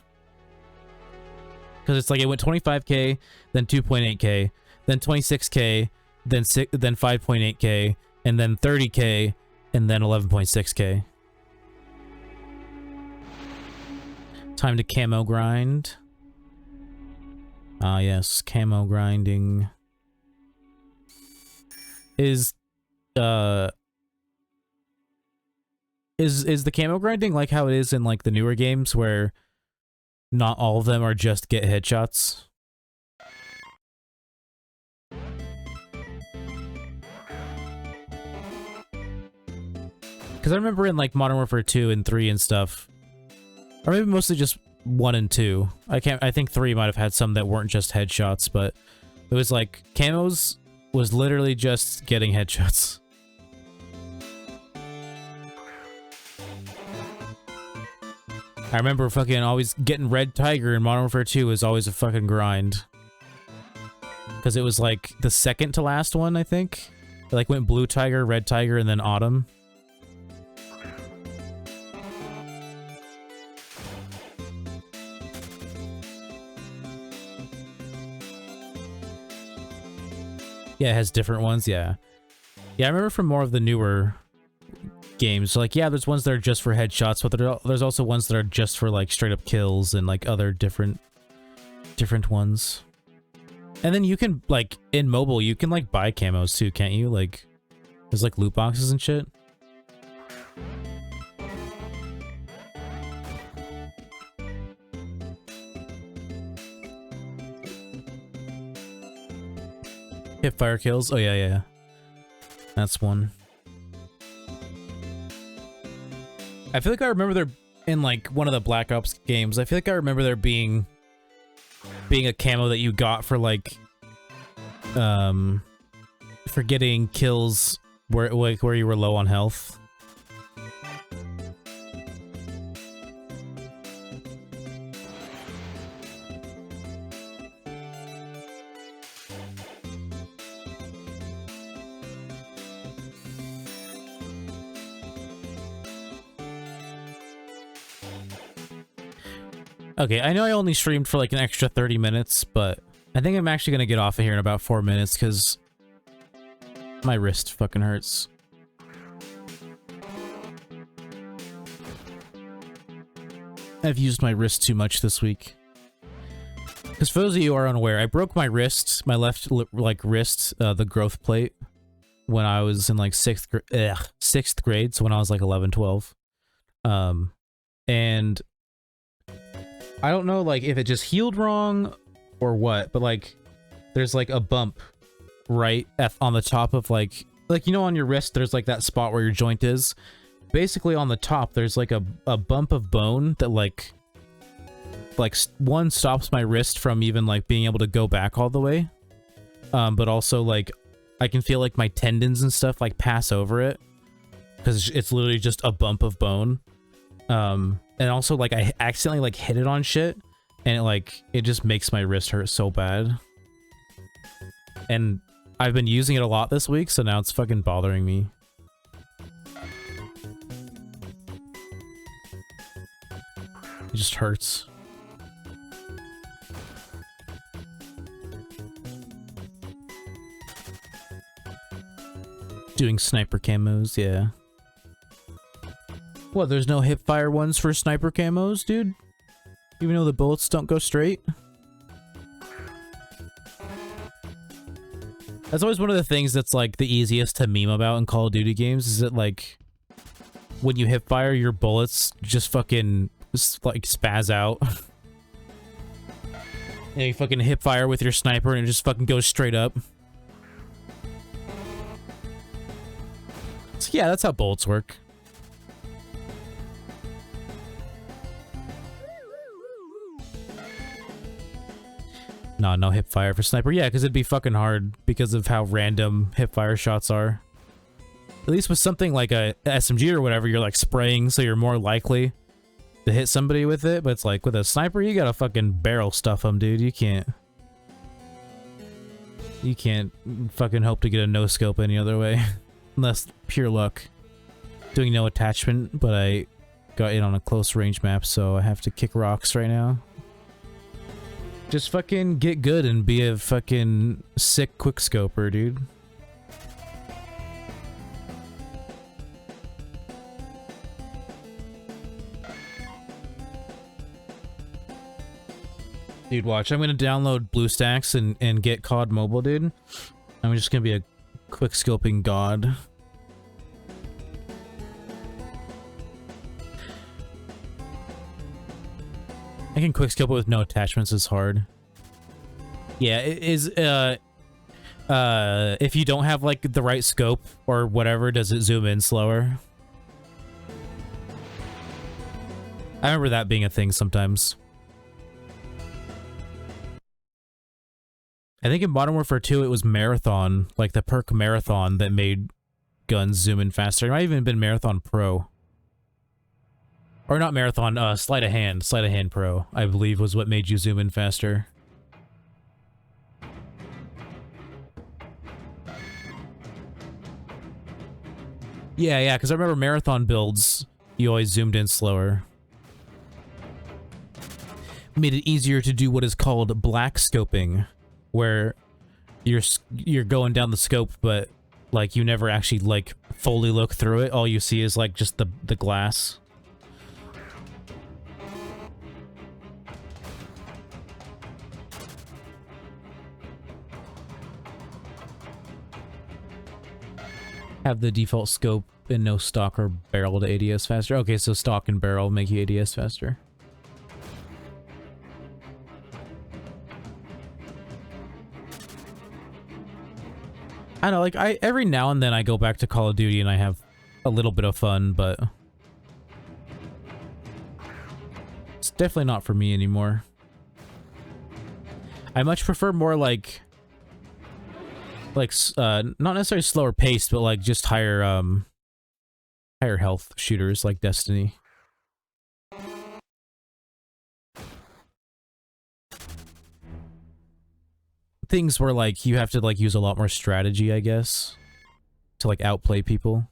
Because it's like it went 25k, then 2.8k, then 26k, then 5.8k, and then 30k, and then 11.6k. Time to camo grind. Ah, yes, camo grinding. Is the camo grinding like how it is in like the newer games where not all of them are just get headshots? Because I remember in like Modern Warfare 2 and 3 and stuff, or maybe mostly just 1 and 2. I think 3 might have had some that weren't just headshots, but it was like camos was literally just getting headshots. I remember fucking always getting Red Tiger in Modern Warfare 2 was always a fucking grind. Because it was like the second to last one, I think. It like went Blue Tiger, Red Tiger, and then Autumn. Yeah, it has different ones, yeah. Yeah, I remember from more of the newer games, like, yeah, there's ones that are just for headshots, but there's also ones that are just for, like, straight-up kills and, like, other different ones. And then you can, like, in mobile, you can, like, buy camos, too, can't you? Like, there's, like, loot boxes and shit. Hip fire kills? Oh, yeah, yeah. That's one. I feel like I remember there, in like one of the Black Ops games, I feel like I remember there being a camo that you got for like, for getting kills where you were low on health. Okay, I know I only streamed for like an extra 30 minutes, but I think I'm actually gonna get off of here in about 4 minutes because my wrist fucking hurts. I've used my wrist too much this week. Because for those of you who are unaware, I broke my wrist, my left wrist, the growth plate, when I was in like 6th grade, so when I was like 11, 12. And I don't know, like, if it just healed wrong or what, but, like, there's, like, a bump right on the top of, like, you know, on your wrist, there's, like, that spot where your joint is. Basically, on the top, there's, like, a bump of bone that, like, one, stops my wrist from even, like, being able to go back all the way. But also, like, I can feel, like, my tendons and stuff, like, pass over it. Because it's literally just a bump of bone. And also, like, I accidentally, like, hit it on shit, and it just makes my wrist hurt so bad. And I've been using it a lot this week, so now it's fucking bothering me. It just hurts. Doing sniper camos, yeah. What, there's no hip fire ones for sniper camos, dude? Even though the bullets don't go straight? That's always one of the things that's, like, the easiest to meme about in Call of Duty games, is that, like, when you hip fire, your bullets just fucking, like, spaz out. Yeah, you fucking hip fire with your sniper and it just fucking goes straight up. So yeah, that's how bullets work. No hip fire for sniper. Yeah, because it'd be fucking hard because of how random hip fire shots are. At least with something like a SMG or whatever, you're like spraying, so you're more likely to hit somebody with it. But it's like with a sniper, you gotta fucking barrel stuff them, dude. You can't fucking hope to get a no scope any other way, unless pure luck. Doing no attachment, but I got in on a close range map, so I have to kick rocks right now. Just fucking get good and be a fucking sick quickscoper, dude. Dude, watch. I'm gonna download BlueStacks and get COD Mobile, dude. I'm just gonna be a quickscoping god. I can quickscope it with no attachments is hard. Yeah, it is, if you don't have, like, the right scope or whatever, does it zoom in slower? I remember that being a thing sometimes. I think in Modern Warfare 2 it was Marathon, like the perk Marathon that made guns zoom in faster. It might have even been Marathon Pro. Or not Marathon, Sleight of Hand. Sleight of Hand Pro, I believe, was what made you zoom in faster. Yeah, because I remember Marathon builds, you always zoomed in slower. Made it easier to do what is called black scoping, where you're going down the scope, but like you never actually like fully look through it. All you see is like just the glass. Have the default scope and no stock or barrel to ADS faster. Okay, so stock and barrel make you ADS faster. I don't know, like, every now and then I go back to Call of Duty and I have a little bit of fun, but it's definitely not for me anymore. I much prefer more like not necessarily slower paced, but like just higher health shooters like Destiny. Things where like you have to like use a lot more strategy, I guess, to like outplay people.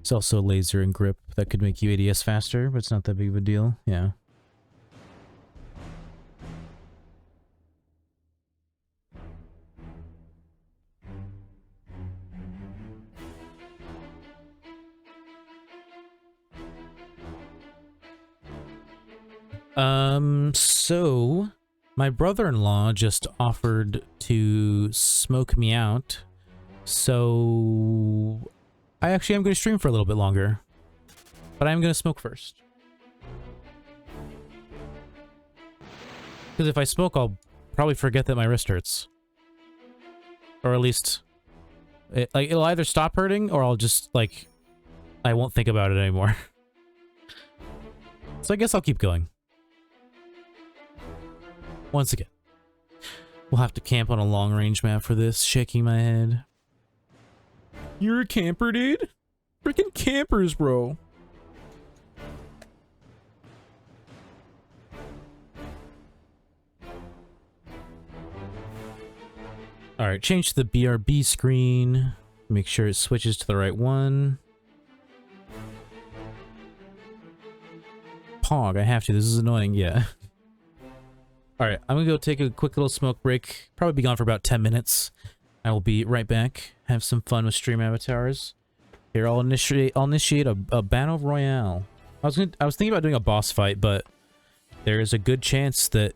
It's also laser and grip that could make you ADS faster, but it's not that big of a deal. Yeah. So my brother-in-law just offered to smoke me out. So I actually am going to stream for a little bit longer. But I'm going to smoke first. Because if I smoke, I'll probably forget that my wrist hurts. Or at least it'll either stop hurting or I'll just like I won't think about it anymore. So I guess I'll keep going. Once again, we'll have to camp on a long-range map for this, shaking my head. You're a camper, dude? Freaking campers, bro. Alright, change to the BRB screen. Make sure it switches to the right one. Pog, I have to. This is annoying, yeah. Alright, I'm gonna go take a quick little smoke break. Probably be gone for about 10 minutes. I will be right back. Have some fun with stream avatars. Here, I'll initiate a battle royale. I was thinking about doing a boss fight, but there is a good chance that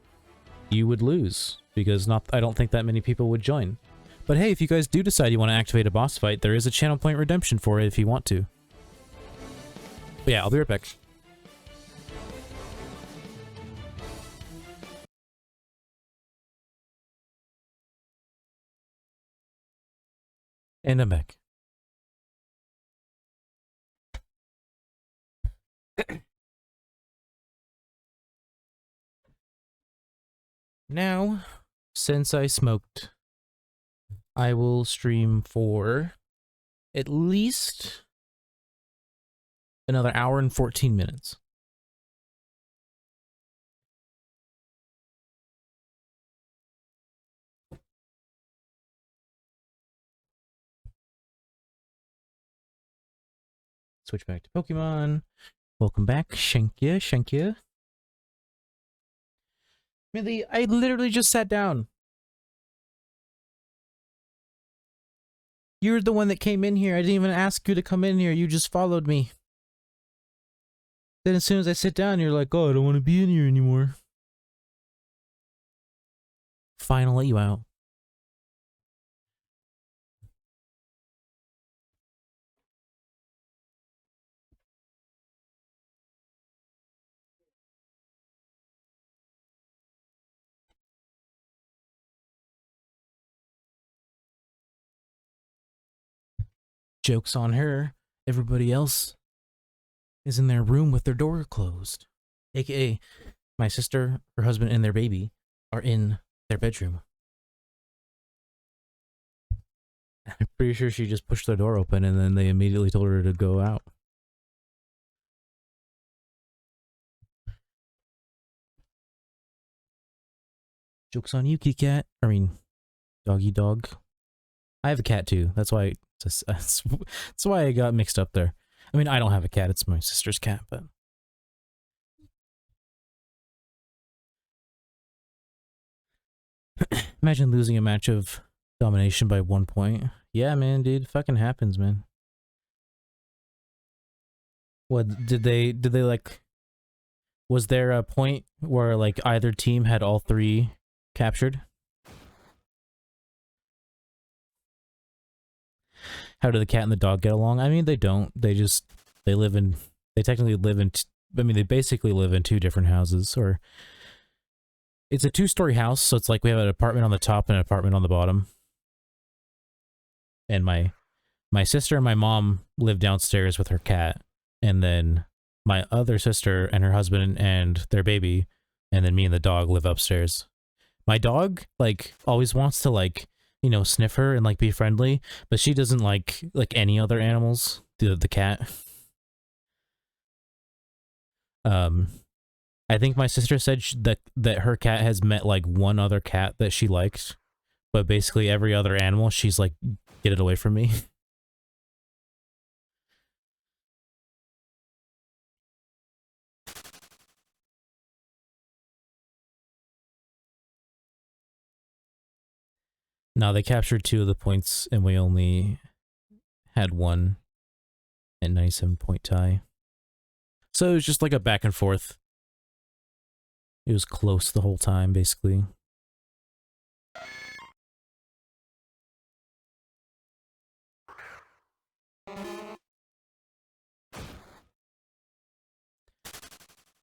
you would lose because I don't think that many people would join. But hey, if you guys do decide you want to activate a boss fight, there is a channel point redemption for it if you want to. But yeah, I'll be right back. And I'm back. Now, since I smoked, I will stream for at least another hour and 14 minutes. Switch back to Pokemon. Welcome back, Shankya. Millie, I literally just sat down. You're the one that came in here. I didn't even ask you to come in here. You just followed me. Then as soon as I sit down, you're like, oh, I don't want to be in here anymore. Fine, I'll let you out. Joke's on her. Everybody else is in their room with their door closed. AKA, my sister, her husband, and their baby are in their bedroom. I'm pretty sure she just pushed their door open and then they immediately told her to go out. Joke's on you, kitty cat. I mean, doggy dog. I have a cat too. That's why that's why I got mixed up there. I mean, I don't have a cat. It's my sister's cat, but imagine losing a match of domination by 1 point. Yeah, man, dude, fucking happens, man. What did they like? Was there a point where like either team had all three captured? How do the cat and the dog get along? I mean, they don't. They technically live in. I mean, they basically live in two different houses, or it's a two-story house, so it's like we have an apartment on the top and an apartment on the bottom. And my sister and my mom live downstairs with her cat, and then my other sister and her husband and their baby, and then me and the dog live upstairs. My dog, like, always wants to, like, you know, sniff her and, like, be friendly, but she doesn't like any other animals, the cat. I think my sister said that her cat has met, like, one other cat that she likes, but basically every other animal, she's like, get it away from me. No, they captured 2 of the points, and we only had 1 at 97-point tie. So it was just like a back and forth. It was close the whole time, basically.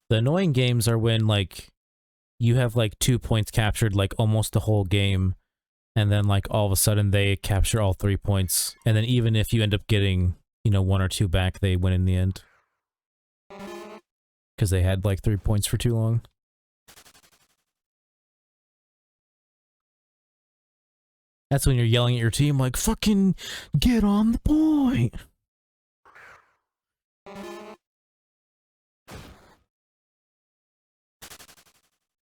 The annoying games are when, like, you have, like, 2 points captured, like, almost the whole game, and then, like, all of a sudden they capture all 3 points, and then even if you end up getting, you know, 1 or 2 back, they win in the end. Because they had, like, 3 points for too long. That's when you're yelling at your team, like, fucking get on the point!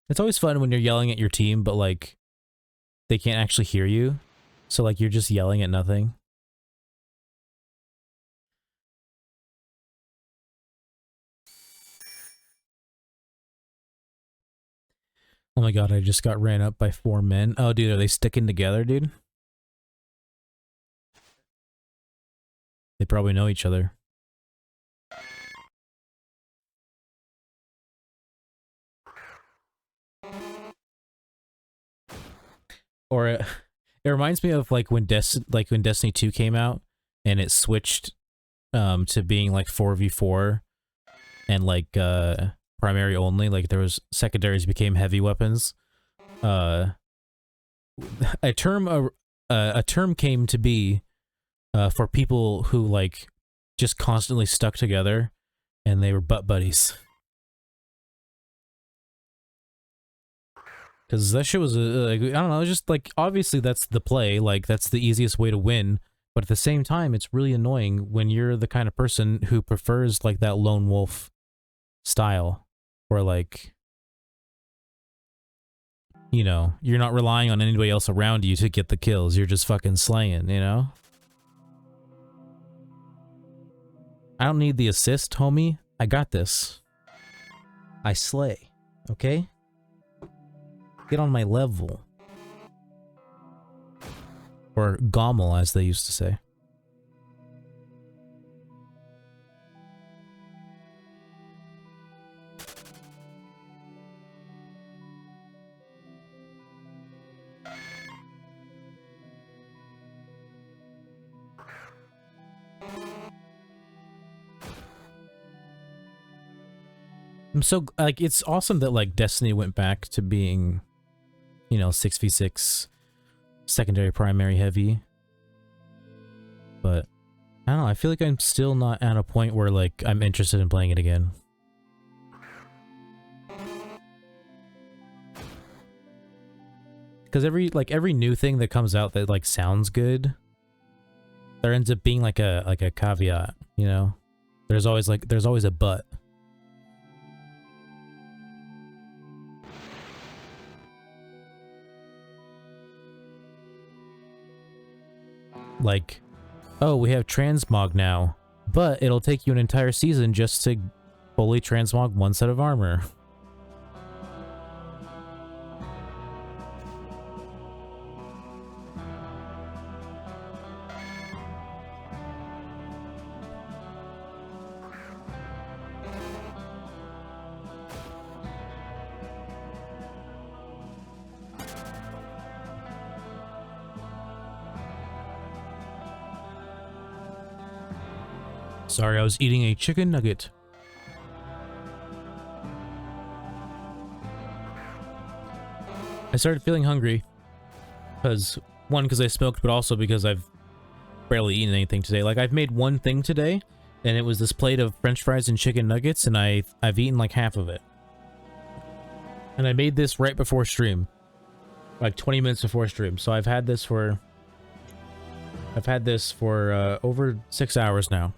It's always fun when you're yelling at your team, but, like, they can't actually hear you. So, like, you're just yelling at nothing. Oh my god, I just got ran up by 4 men. Oh, dude, are they sticking together, dude? They probably know each other. Or it reminds me of like when Destiny 2 came out and it switched to being like 4v4 and like primary only, like there was secondaries became heavy weapons. A term came to be for people who like just constantly stuck together and they were butt buddies. Because that shit was, like, I don't know, just, like, obviously that's the play, like, that's the easiest way to win, but at the same time, it's really annoying when you're the kind of person who prefers, like, that lone wolf style, where, like, you know, you're not relying on anybody else around you to get the kills, you're just fucking slaying, you know? I don't need the assist, homie. I got this. I slay, okay? Get on my level. Or gommel, as they used to say. I'm so, like, it's awesome that, like, Destiny went back to being, you know, 6v6, secondary, primary, heavy. But, I I feel like I'm still not at a point where like I'm interested in playing it again. Because every new thing that comes out that like sounds good, there ends up being like a caveat, you know? There's always a but. Like, oh, we have transmog now, but it'll take you an entire season just to fully transmog one set of armor. Sorry, I was eating a chicken nugget. I started feeling hungry. Because, one, because I smoked, but also because I've barely eaten anything today. Like, I've made one thing today, and it was this plate of french fries and chicken nuggets, and I've eaten like half of it. And I made this right before stream. Like 20 minutes before stream. So I've had this for over 6 hours now.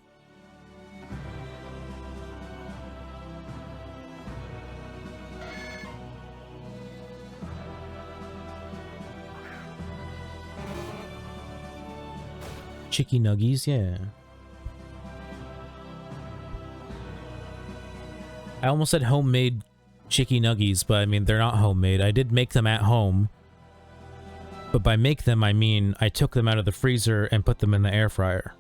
Chicky nuggies, yeah. I almost said homemade chicky nuggies, but I mean, they're not homemade. I did make them at home. But by make them, I mean, I took them out of the freezer and put them in the air fryer.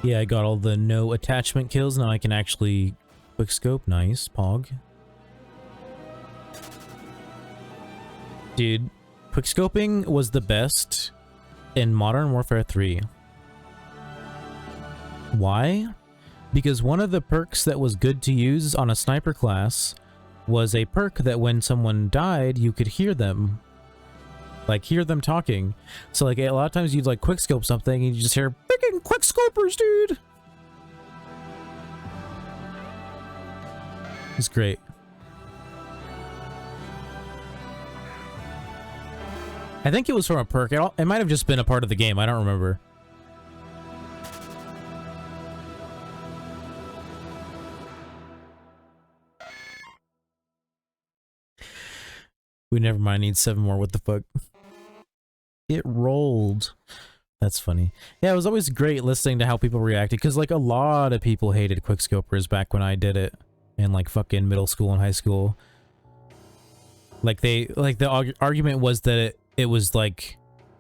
Yeah, I got all the no attachment kills. Now I can actually quickscope. Nice. Pog. Dude, quickscoping was the best in Modern Warfare 3. Why? Because one of the perks that was good to use on a sniper class was a perk that when someone died, you could hear them. Like, hear them talking. So, like, a lot of times you'd, like, quickscope something and you just hear, freaking quickscopers, dude! It's great. I think it was from a perk. It might have just been a part of the game. I don't remember. We never mind. Need 7 more. What the fuck? It rolled. That's funny. Yeah, it was always great listening to how people reacted, because like a lot of people hated quickscopers back when I did it in like fucking middle school and high school. Like the argument was that it was like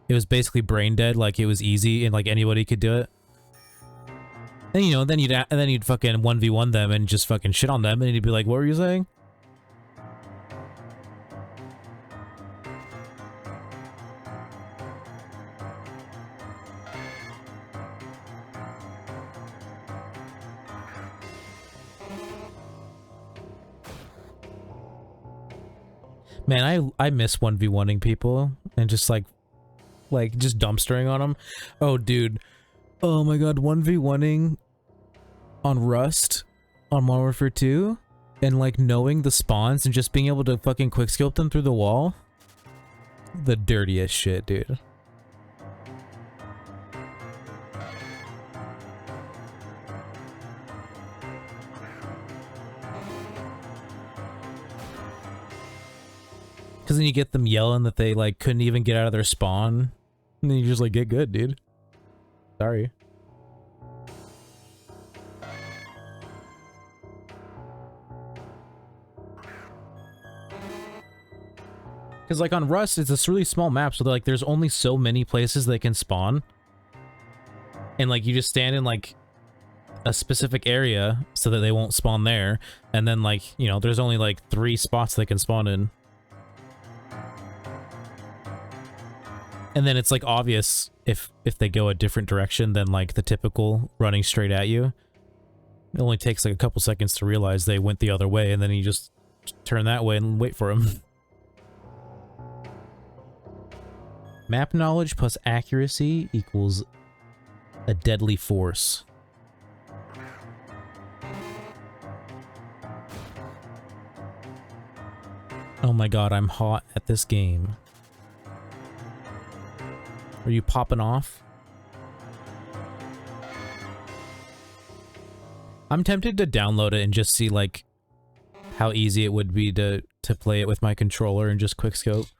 it was basically brain dead, like it was easy and like anybody could do it. And you know, then you'd fucking 1v1 them and just fucking shit on them, and you'd be like, "What were you saying?" Man, I miss 1v1ing people and just like just dumpstering on them. Oh, dude. Oh my god, 1v1ing on Rust on Modern Warfare 2 and like knowing the spawns and just being able to fucking quickscope them through the wall. The dirtiest shit, dude. Because then you get them yelling that they like couldn't even get out of their spawn, and then you just like get good, dude. Sorry. Because like on Rust, it's this really small map, so like there's only so many places they can spawn, and like you just stand in like a specific area so that they won't spawn there, and then like, you know, there's only like 3 spots they can spawn in. And then it's like obvious if they go a different direction than like the typical running straight at you. It only takes like a couple seconds to realize they went the other way, and then you just turn that way and wait for them. Map knowledge plus accuracy equals a deadly force. Oh my god, I'm hot at this game. Are you popping off? I'm tempted to download it and just see like how easy it would be to play it with my controller and just quickscope.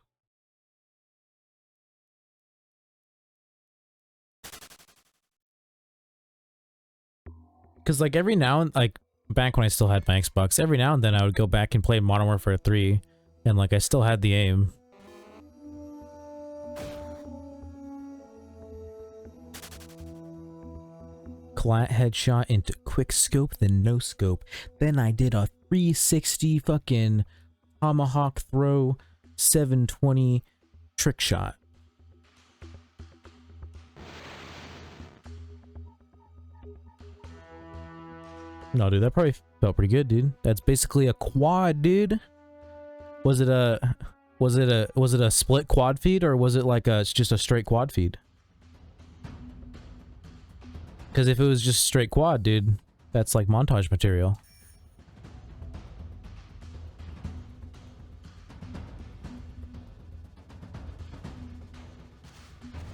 Cause like every now and like back when I still had my Xbox, every now and then I would go back and play Modern Warfare 3 and like I still had the aim. Clat headshot into quick scope, then no scope. Then I did a 360 fucking tomahawk throw 720 trick shot. No, dude, that probably felt pretty good, dude. That's basically a quad, dude. Was it a split quad feed, or was it like just a straight quad feed? Because if it was just straight quad, dude, that's like montage material.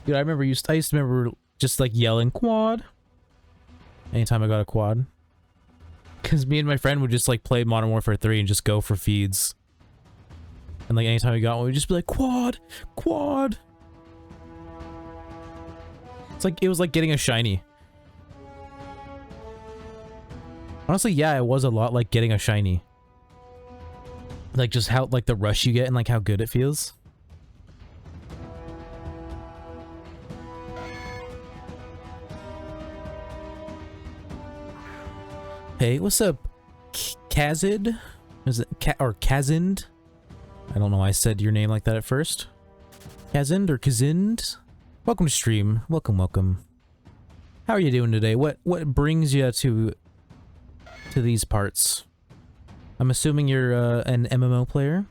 Dude, I used to remember just like yelling quad anytime I got a quad. Because me and my friend would just like play Modern Warfare 3 and just go for feeds. And like anytime we got one, we'd just be like, quad! Quad! It was like getting a shiny. Honestly, yeah, it was a lot like getting a shiny. Like just how, like the rush you get and like how good it feels. Hey, what's up, Kazid? Is it or Kazind? I don't know why I said your name like that at first. Kazind or Kazind? Welcome to stream. Welcome, welcome. How are you doing today? What brings you to these parts? I'm assuming you're an MMO player.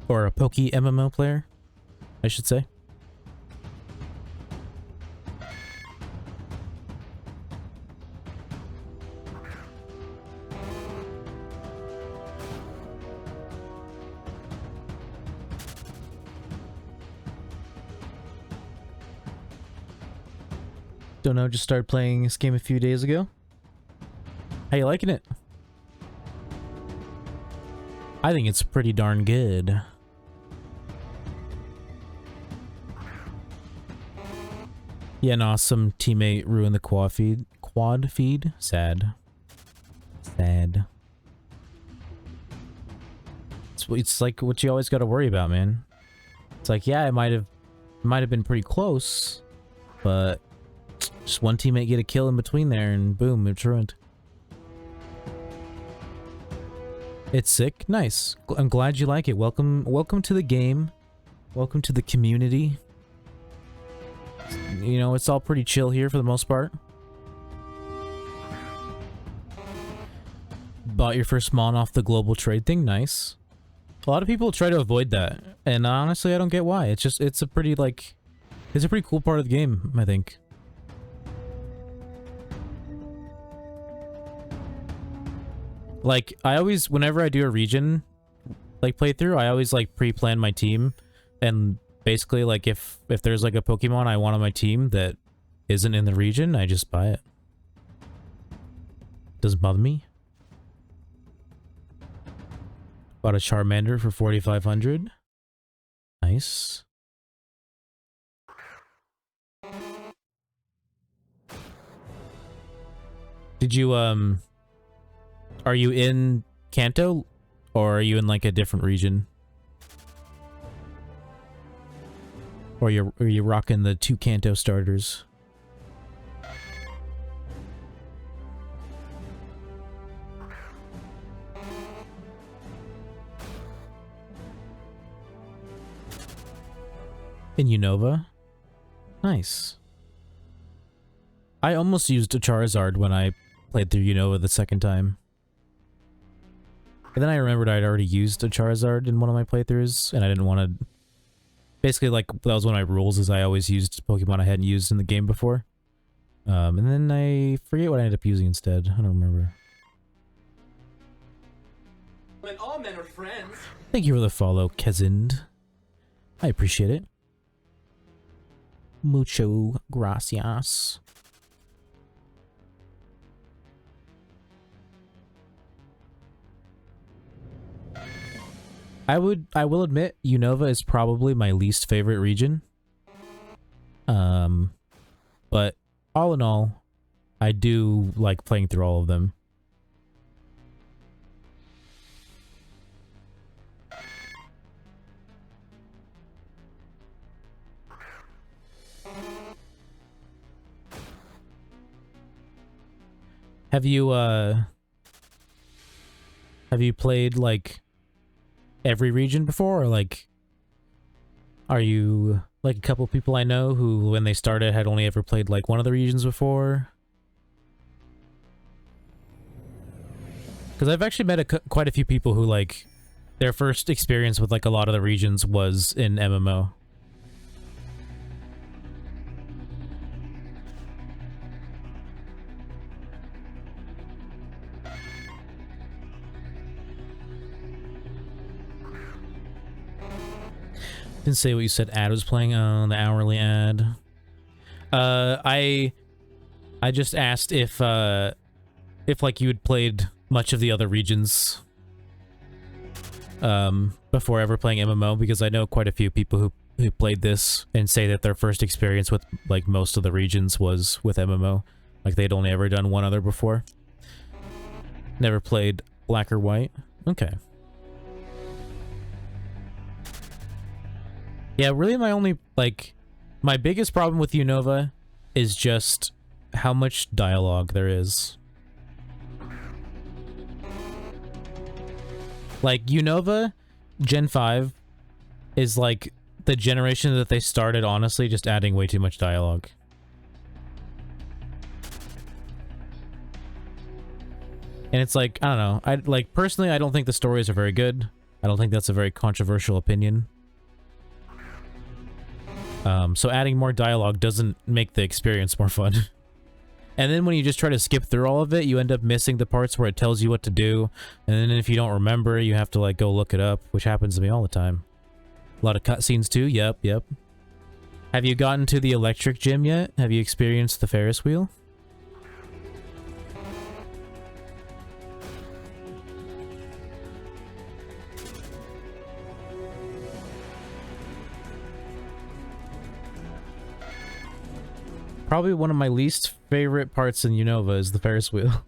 Or a Poke MMO player, I should say. Don't know, just started playing this game a few days ago. How you liking it? I think it's pretty darn good. Yeah, no, some teammate ruined the quad feed. Sad. Sad. It's like what you always got to worry about, man. It's like, yeah, it might have been pretty close, but just one teammate get a kill in between there and boom, it's ruined. It's sick. Nice. I'm glad you like it. Welcome to the game. Welcome to the community. You know, it's all pretty chill here for the most part. Bought your first mon off the global trade thing. Nice. A lot of people try to avoid that, and honestly, I don't get why. It's a pretty cool part of the game, I think. Like, I always, whenever I do a region, like, playthrough, I always, like, pre-plan my team, and basically, like, if there's, like, a Pokemon I want on my team that isn't in the region, I just buy it. Doesn't bother me. Bought a Charmander for 4,500. Nice. Did you, are you in Kanto, or are you in like a different region? Or are you rocking the 2 Kanto starters? In Unova? Nice. I almost used a Charizard when I played through Unova the second time. And then I remembered I'd already used a Charizard in one of my playthroughs, and I didn't want to... Basically, like, that was one of my rules, is I always used Pokemon I hadn't used in the game before. And then I forget what I ended up using instead. I don't remember. When all men are friends. Thank you for the follow, Kezind. I appreciate it. Mucho gracias. I will admit, Unova is probably my least favorite region. But all in all, I do like playing through all of them. Have you played, like, every region before, or, like, are you like a couple people I know who, when they started, had only ever played, like, one of the regions before? Because I've actually met quite a few people who, like, their first experience with, like, a lot of the regions was in MMO. Didn't say what you said ad was playing on the hourly ad. I just asked if like you had played much of the other regions before ever playing MMO, because I know quite a few people who played this and say that their first experience with, like, most of the regions was with MMO. Like, they'd only ever done one other before. Never played Black or White. Okay. Yeah, really my only, like, my biggest problem with Unova is just how much dialogue there is. Like, Unova Gen 5 is, like, the generation that they started, honestly, just adding way too much dialogue. And it's like, I don't know, like, personally, I don't think the stories are very good. I don't think that's a very controversial opinion. So adding more dialogue doesn't make the experience more fun. And then when you just try to skip through all of it, you end up missing the parts where it tells you what to do. And then if you don't remember, you have to, like, go look it up, which happens to me all the time. A lot of cutscenes too. Yep. Have you gotten to the electric gym yet? Have you experienced the Ferris wheel? Probably one of my least favorite parts in Unova is the Ferris wheel.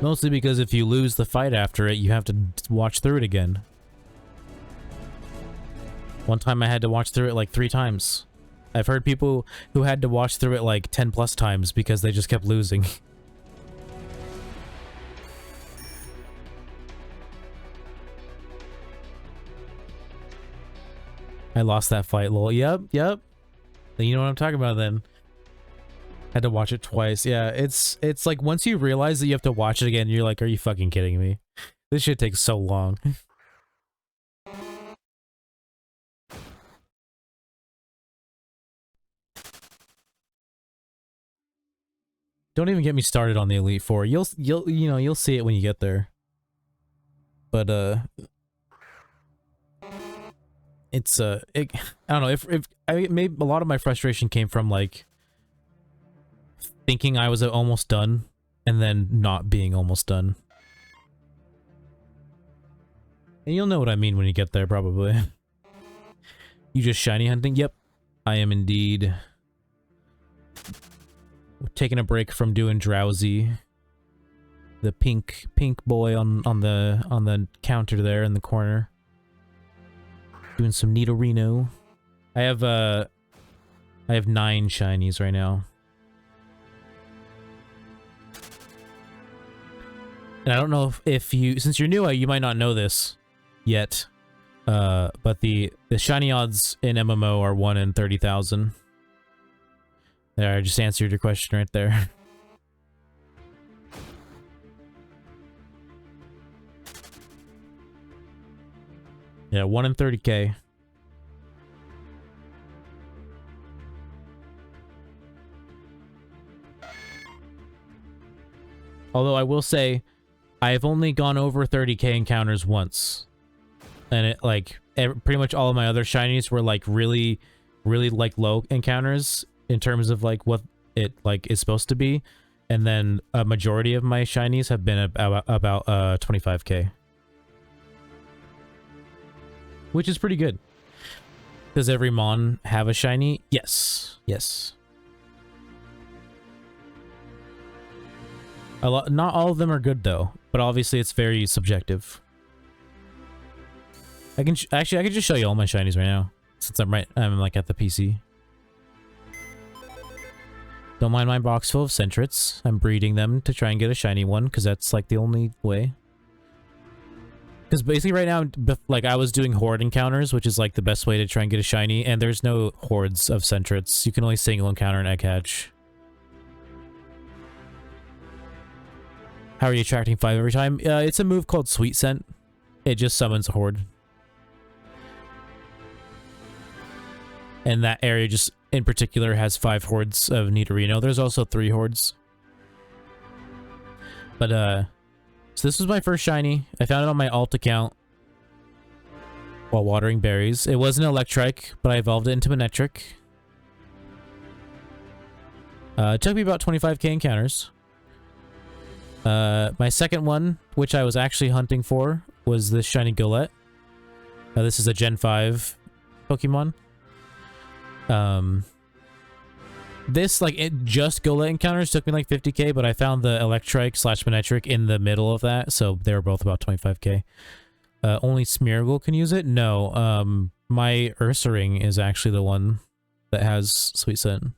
Mostly because if you lose the fight after it, you have to watch through it again. One time I had to watch through it like 3 times. I've heard people who had to watch through it like 10 plus times because they just kept losing. I lost that fight, lol. Yep. Then you know what I'm talking about then. Had to watch it twice. Yeah, it's like once you realize that you have to watch it again, you're like, are you fucking kidding me? This shit takes so long. Don't even get me started on the Elite Four. You'll see it when you get there. But it's I don't know, if maybe a lot of my frustration came from, like, thinking I was almost done and then not being almost done. And you'll know what I mean when you get there, probably. You just shiny hunting? Yep, I am indeed. Taking a break from doing Drowsy. The pink boy on the counter there in the corner. Doing some Nidorino. I have 9 shinies right now. And I don't know if you, since you're new, you might not know this yet. But the shiny odds in MMO are 1 in 30,000. There, I just answered your question right there. Yeah, 1 in 30k. Although I will say, I have only gone over 30k encounters once. And it, like, pretty much all of my other shinies were, like, really, really, like, low encounters in terms of, like, what it, like, is supposed to be. And then a majority of my shinies have been about 25k. Which is pretty good. Does every Mon have a shiny? Yes. Yes. Not all of them are good, though. But obviously, it's very subjective. I can actually, I can just show you all my shinies right now, since I'm like at the PC. Don't mind my box full of Sentrets. I'm breeding them to try and get a shiny one, because that's like the only way. Because basically right now, like I was doing horde encounters, which is like the best way to try and get a shiny, and there's no hordes of Sentrets. You can only single encounter an egg hatch. How are you attracting 5 every time? It's a move called Sweet Scent. It just summons a horde. And that area just, in particular, has 5 hordes of Nidorino. There's also 3 hordes. But, so this was my first shiny. I found it on my alt account while watering berries. It wasn't Electrike, but I evolved it into Manectric. It took me about 25k encounters. My second one, which I was actually hunting for, was this shiny Golett. This is a Gen 5 Pokemon. This, like, it just Golett encounters took me like 50k, but I found the Electrike / Manectric in the middle of that, so they were both about 25k. Only Smeargle can use it? No, my Ursaring is actually the one that has Sweet Scent.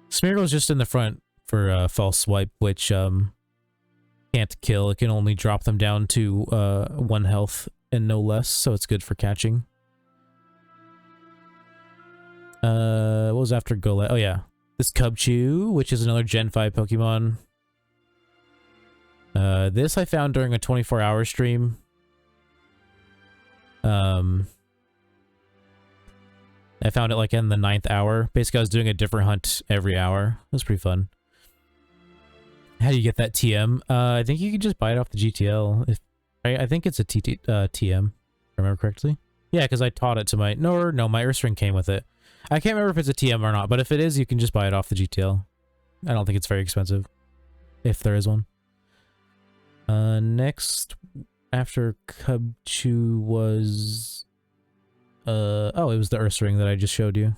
Smeargle's just in the front for False Swipe, which can't kill. It can only drop them down to 1 health and no less, so it's good for catching. What was after Golett? Oh yeah, this Cubchoo, which is another Gen 5 Pokemon. This I found during a 24-hour stream. I found it like in the 9th hour. Basically, I was doing a different hunt every hour. It was pretty fun. How do you get that TM? I think you can just buy it off the GTL. If I think it's a TM, if I remember correctly. Yeah, because I taught it to my... No, my Ursaring came with it. I can't remember if it's a TM or not, but if it is, you can just buy it off the GTL. I don't think it's very expensive, if there is one. Next, after Cubchoo was... oh, it was the Ursaring that I just showed you.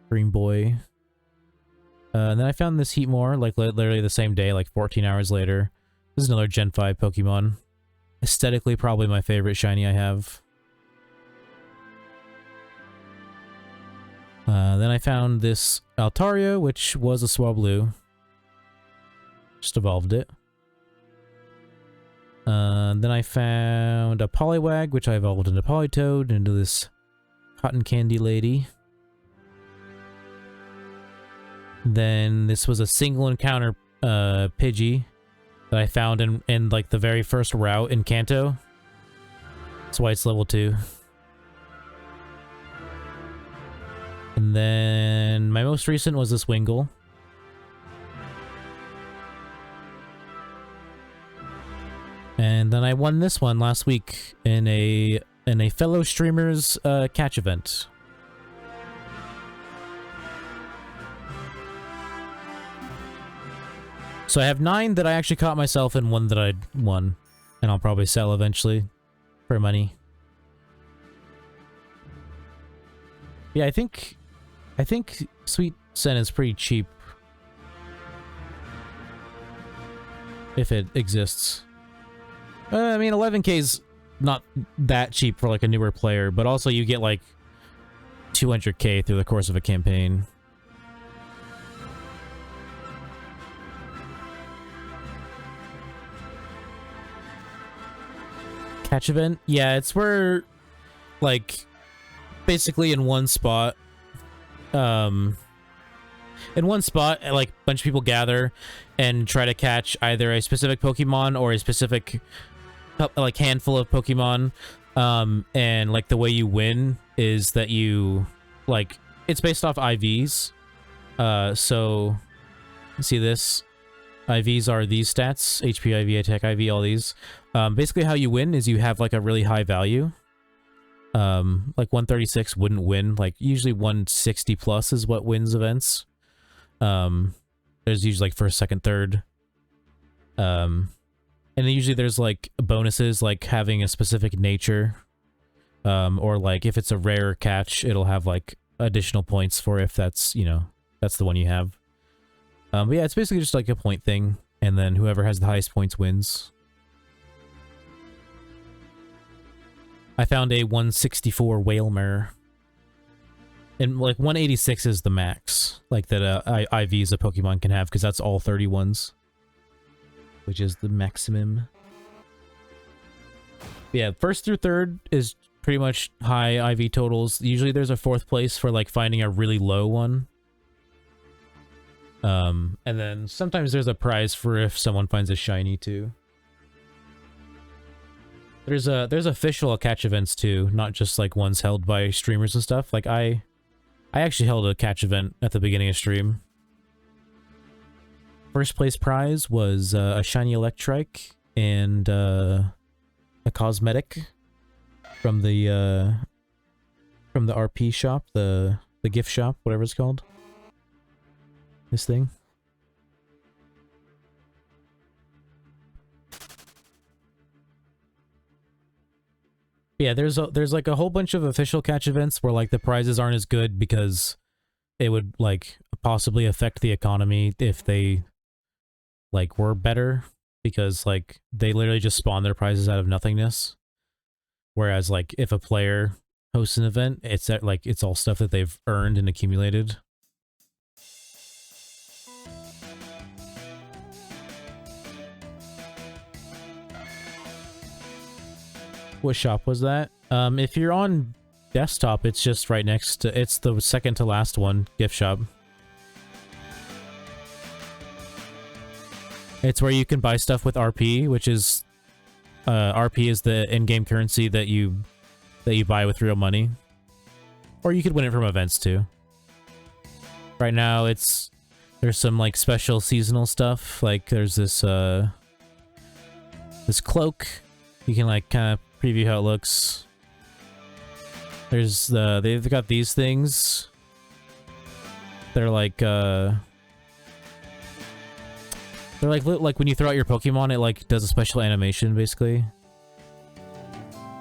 Green Boy. And then I found this Heatmore, like, literally the same day, like 14 hours later. This is another Gen 5 Pokemon. Aesthetically, probably my favorite shiny I have. Then I found this Altaria, which was a Swablu. Just evolved it. Then I found a Poliwag, which I evolved into Politoed, into this cotton candy lady. Then this was a single encounter Pidgey that I found in like the very first route in Kanto. That's why it's level 2. And then my most recent was this Wingull. And then I won this one last week in a fellow streamer's catch event. So I have 9 that I actually caught myself and 1 that I won. And I'll probably sell eventually for money. Yeah, I think Sweet Scent is pretty cheap. If it exists. I mean, 11k is not that cheap for like a newer player, but also you get like 200k through the course of a campaign. Catch event? Yeah, it's where, like, basically in one spot, like, a bunch of people gather and try to catch either a specific Pokemon or a specific, like, handful of Pokemon. And, like, the way you win is that you, like, it's based off IVs. So, see this? IVs are these stats, HP IV, attack IV, all these. Basically how you win is you have like a really high value. Like 136 wouldn't win, like usually 160 plus is what wins events. There's usually like first, second, third. And then usually there's like bonuses like having a specific nature. Or like if it's a rare catch, it'll have like additional points for if that's, you know, that's the one you have. But yeah, it's basically just like a point thing, and then whoever has the highest points wins. I found a 164 Whalmer. And like 186 is the max, like that IVs a Pokemon can have, because that's all 31s. Which is the maximum. But yeah, first through third is pretty much high IV totals. Usually there's a fourth place for like finding a really low one. And then sometimes there's a prize for if someone finds a shiny too. There's official catch events too, not just like ones held by streamers and stuff. Like I actually held a catch event at the beginning of stream. First place prize was a shiny Electrike and a cosmetic from the RP shop, the gift shop, whatever it's called. This thing. Yeah, there's like a whole bunch of official catch events where like the prizes aren't as good because it would like possibly affect the economy if they like were better, because like they literally just spawn their prizes out of nothingness. Whereas like if a player hosts an event, it's like it's all stuff that they've earned and accumulated. What shop was that? If you're on desktop, it's just right next to, it's the second to last one, gift shop. It's where you can buy stuff with RP, which is, RP is the in-game currency that you buy with real money. Or you could win it from events too. Right now there's some like special seasonal stuff, like there's this cloak. You can like kind of preview how it looks. There's they've got these things. They're like when you throw out your Pokemon, it like does a special animation basically.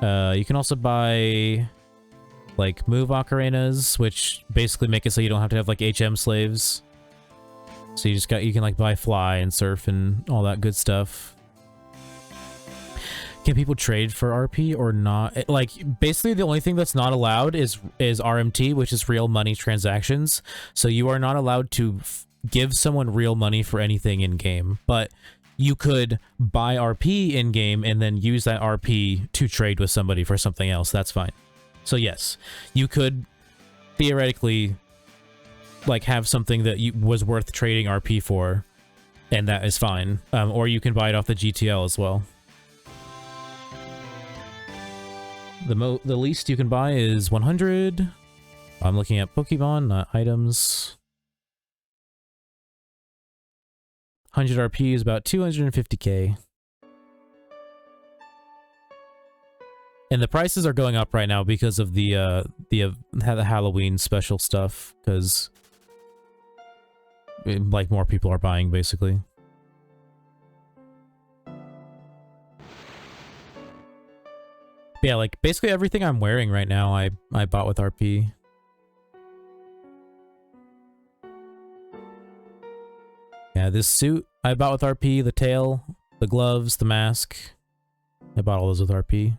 You can also buy like move ocarinas, which basically make it so you don't have to have like HM slaves. So you can like buy fly and surf and all that good stuff. Can people trade for RP or not? Like, basically the only thing that's not allowed is RMT, which is real money transactions. So you are not allowed to give someone real money for anything in-game. But you could buy RP in-game and then use that RP to trade with somebody for something else. That's fine. So yes, you could theoretically like have something that was worth trading RP for, and that is fine. Or you can buy it off the GTL as well. The least you can buy is 100. I'm looking at Pokemon, not items. 100 RP is about 250k. And the prices are going up right now because of the Halloween special stuff, because like more people are buying basically. Yeah, like basically everything I'm wearing right now I bought with RP. Yeah, this suit I bought with RP, the tail, the gloves, the mask. I bought all those with RP.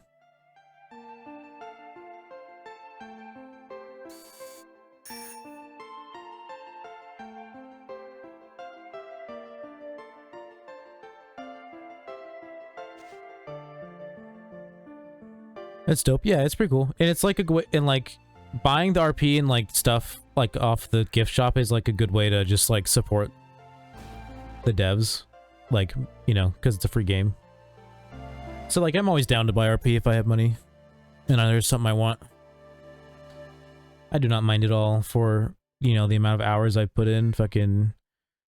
That's dope. Yeah, it's pretty cool. And it's like and like buying the RP and like stuff like off the gift shop is like a good way to just like support the devs. Like, you know, because it's a free game. So like I'm always down to buy RP if I have money and there's something I want. I do not mind at all for, you know, the amount of hours I've put in. Fucking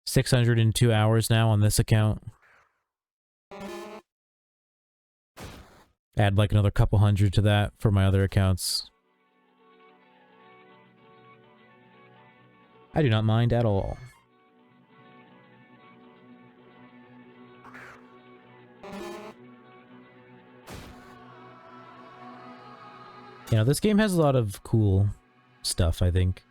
602 hours now on this account. Add like another couple hundred to that for my other accounts. I do not mind at all. You know, this game has a lot of cool stuff, I think.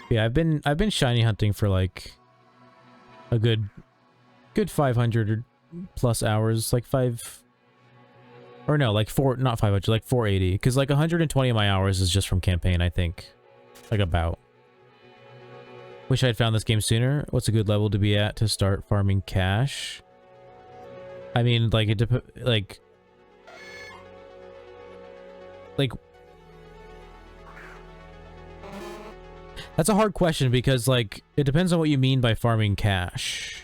Yeah, I've been shiny hunting for like a good 500 plus hours, like like 480, because like 120 of my hours is just from campaign, I think. Like about. Wish I'd found this game sooner. What's a good level to be at to start farming cash? I mean, like like that's a hard question because like it depends on what you mean by farming cash.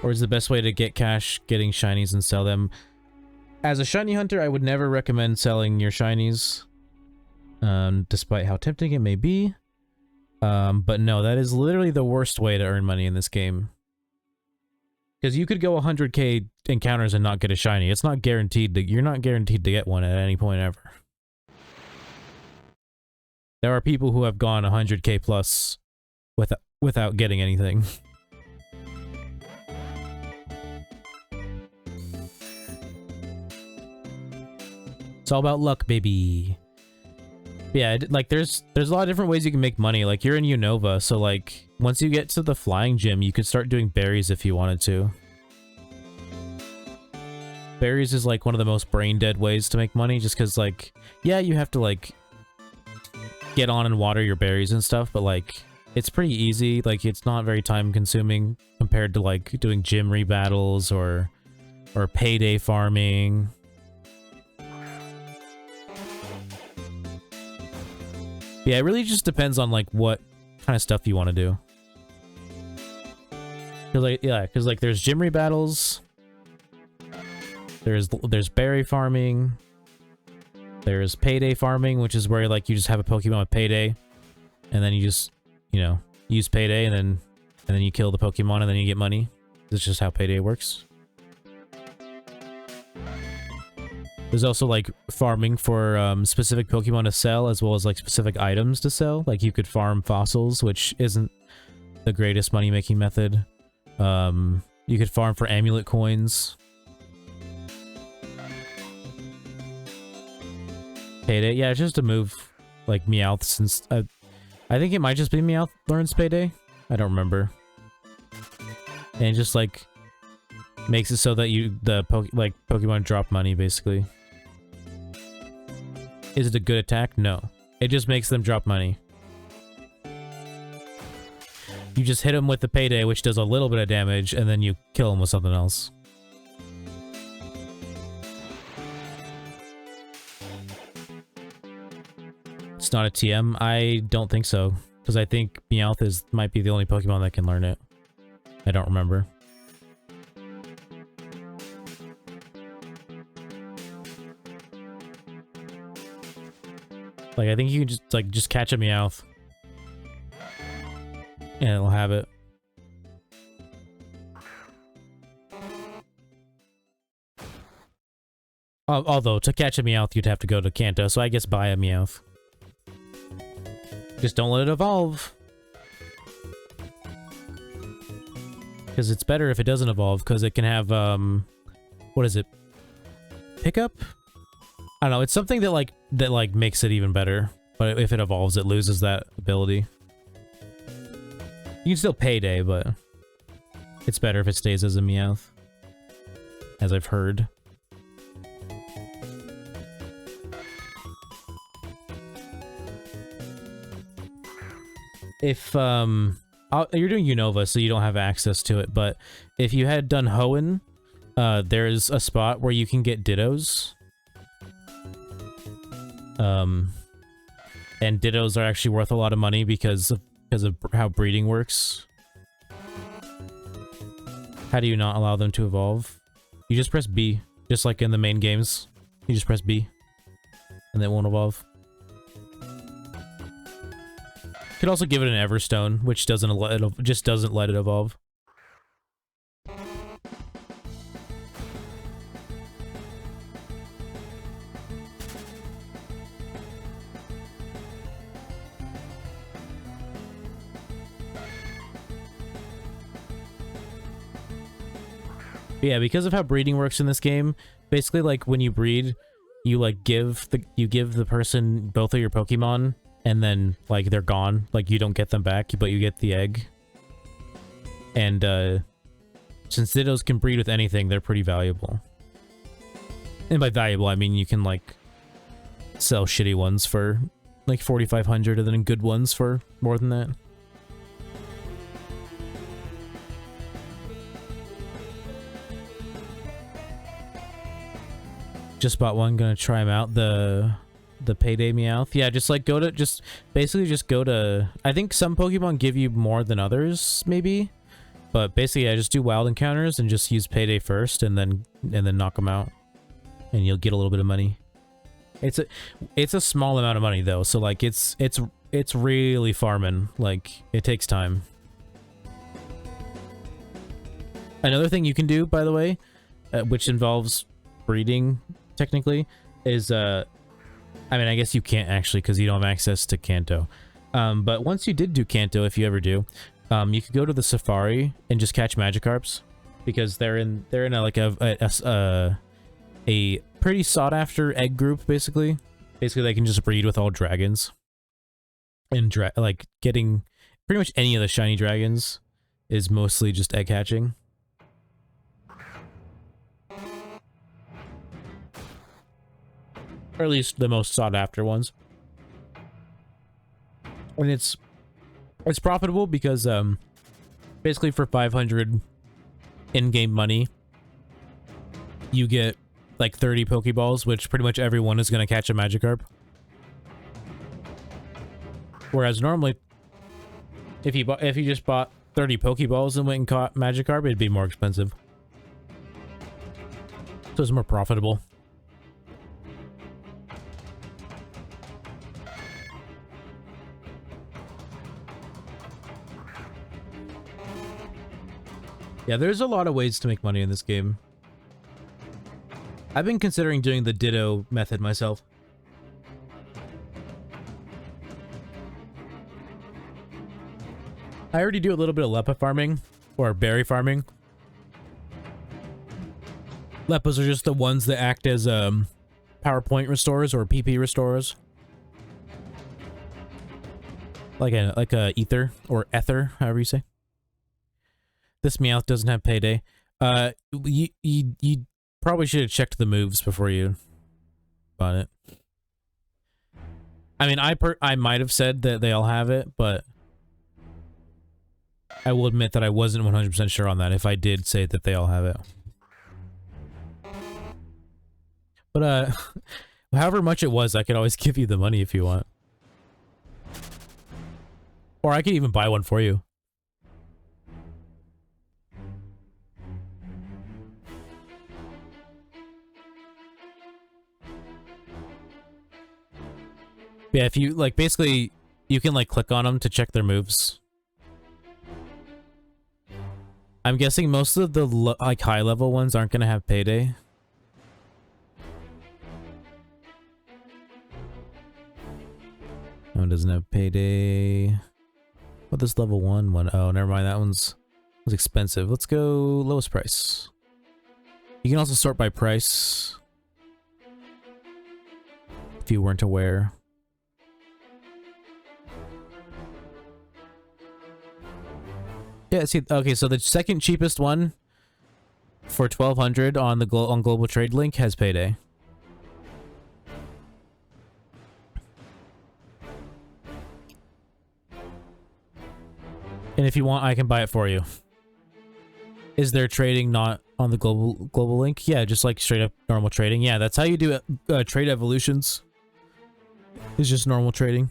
Or is the best way to get cash getting shinies and sell them? As a shiny hunter, I would never recommend selling your shinies, despite how tempting it may be. But no, that is literally the worst way to earn money in this game. Because you could go 100k encounters and not get a shiny. It's not guaranteed that you're not guaranteed to get one at any point ever. There are people who have gone 100k plus without getting anything. It's all about luck, baby. Yeah, like there's a lot of different ways you can make money. Like you're in Unova, so like once you get to the flying gym, you could start doing berries if you wanted to. Berries is like one of the most brain dead ways to make money, just because like, yeah, you have to like get on and water your berries and stuff, but like it's pretty easy. Like it's not very time consuming compared to like doing gym rebattles or payday farming. Yeah, it really just depends on like what kind of stuff you want to do. Cause like, yeah, because like there's gym rebattles, there's berry farming, there's payday farming, which is where like you just have a Pokemon with payday, and then you just, you know, use payday, and then you kill the Pokemon, and then you get money. That's just how payday works. There's also like farming for specific Pokemon to sell, as well as like specific items to sell. Like you could farm fossils, which isn't the greatest money-making method. You could farm for amulet coins. Payday, yeah, it's just to move like Meowth, since I think it might just be Meowth learns payday. I don't remember. And it just like makes it so that Pokemon drop money basically. Is it a good attack? No. It just makes them drop money. You just hit them with the payday, which does a little bit of damage, and then you kill them with something else. It's not a TM? I don't think so, because I think Meowth might be the only Pokemon that can learn it. I don't remember. Like, I think you can just catch a Meowth. And it'll have it. Although, to catch a Meowth, you'd have to go to Kanto, so I guess buy a Meowth. Just don't let it evolve. Because it's better if it doesn't evolve, because it can have, what is it? Pickup? I don't know, it's something that makes it even better. But if it evolves, it loses that ability. You can still payday, but It's better if it stays as a Meowth, as I've heard. If you're doing Unova, so you don't have access to it, but if you had done Hoenn, there's a spot where you can get Dittos. And Dittos are actually worth a lot of money because of how breeding works. How do you not allow them to evolve? You just press B, just like in the main games. You just press B, and they won't evolve. You could also give it an Everstone, which doesn't let it, just doesn't let it evolve. Yeah, because of how breeding works in this game, basically, like, when you breed, you, like, give the person both of your Pokemon, and then, like, they're gone. Like, you don't get them back, but you get the egg. And, since Dittos can breed with anything, they're pretty valuable. And by valuable, I mean you can, like, sell shitty ones for, like, 4,500, and then good ones for more than that. Just bought one, gonna try them out. The Payday Meowth. Yeah, just like basically go to, I think some Pokemon give you more than others, maybe. But basically, yeah, just do wild encounters and just use Payday first, and then knock them out. And you'll get a little bit of money. It's a small amount of money though, so like it's really farming. Like, it takes time. Another thing you can do, by the way, which involves breeding technically, is I mean, I guess you can't actually because you don't have access to Kanto. But once you did do Kanto, if you ever do, you could go to the Safari and just catch Magikarps, because they're in a pretty sought after egg group. Basically they can just breed with all dragons, and like getting pretty much any of the shiny dragons is mostly just egg hatching. Or at least the most sought after ones. And it's profitable because basically for 500 in-game money you get like 30 Pokeballs, which pretty much everyone is going to catch a Magikarp. Whereas normally if you just bought 30 Pokeballs and went and caught Magikarp, it'd be more expensive. So it's more profitable. Yeah, there's a lot of ways to make money in this game. I've been considering doing the Ditto method myself. I already do a little bit of Leppa farming, or berry farming. Leppas are just the ones that act as PowerPoint restorers or PP restorers. Like a ether, or ether, however you say. This Meowth doesn't have Payday. You probably should have checked the moves before you bought it. I mean, I might have said that they all have it, but I will admit that I wasn't 100% sure on that if I did say that they all have it. But, however much it was, I could always give you the money if you want. Or I could even buy one for you. Yeah, if you, like, basically, you can, like, click on them to check their moves. I'm guessing most of the, like, high-level ones aren't gonna have Payday. No, it doesn't have Payday. What, this level 1 one? Oh, never mind, that was expensive. Let's go lowest price. You can also sort by price. If you weren't aware. Yeah, see, okay, so the second cheapest one for 1,200 on the on Global Trade Link has payday. And if you want, I can buy it for you. Is there trading not on the global link? Yeah, just like straight up normal trading. Yeah, that's how you do trade evolutions. It's just normal trading.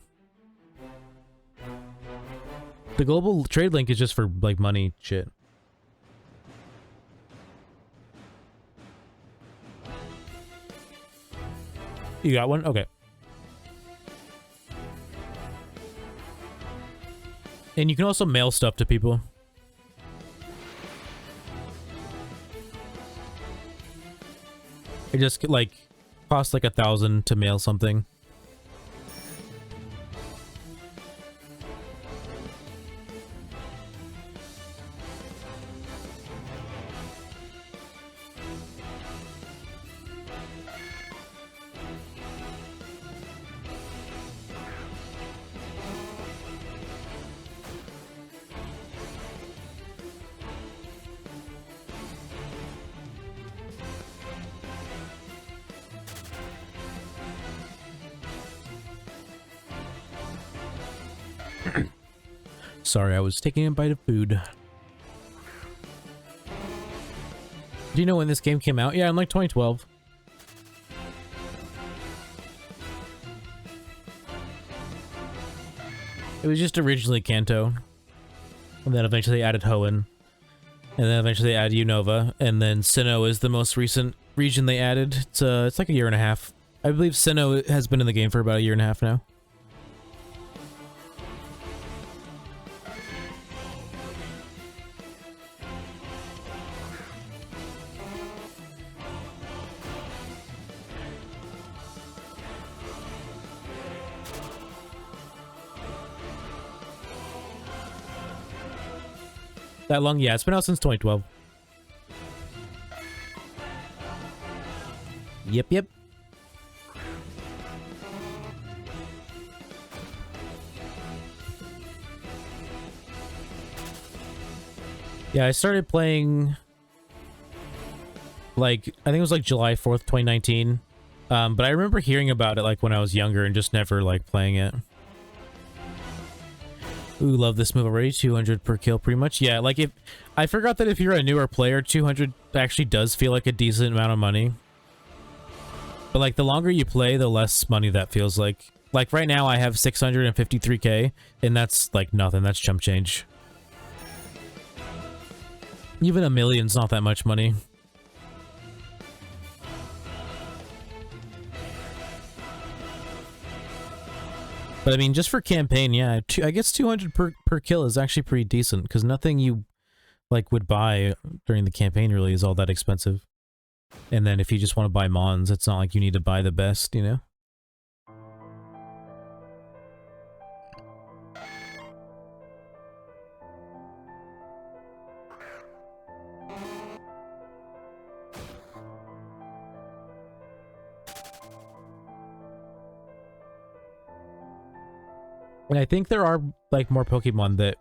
The global trade link is just for like money shit. You got one? Okay. And you can also mail stuff to people. It just like costs like 1,000 to mail something. Sorry, I was taking a bite of food. Do you know when this game came out? Yeah, in like 2012. It was just originally Kanto. And then eventually added Hoenn. And then eventually added Unova. And then Sinnoh is the most recent region they added. It's like a year and a half. I believe Sinnoh has been in the game for about a year and a half now. That long? Yeah, it's been out since 2012. Yep. Yeah, I started playing, like, I think it was like July 4th, 2019. But I remember hearing about it like when I was younger and just never like playing it. Ooh, love this move already. 200 per kill, pretty much. Yeah, like if I forgot that if you're a newer player, 200 actually does feel like a decent amount of money. But like the longer you play, the less money that feels like. Like right now, I have 653k, and that's like nothing. That's chump change. Even a million's not that much money. But I mean, just for campaign, yeah, I guess 200 per kill is actually pretty decent, because nothing you like would buy during the campaign really is all that expensive. And then if you just want to buy mons, it's not like you need to buy the best, you know? And I think there are like more Pokemon that,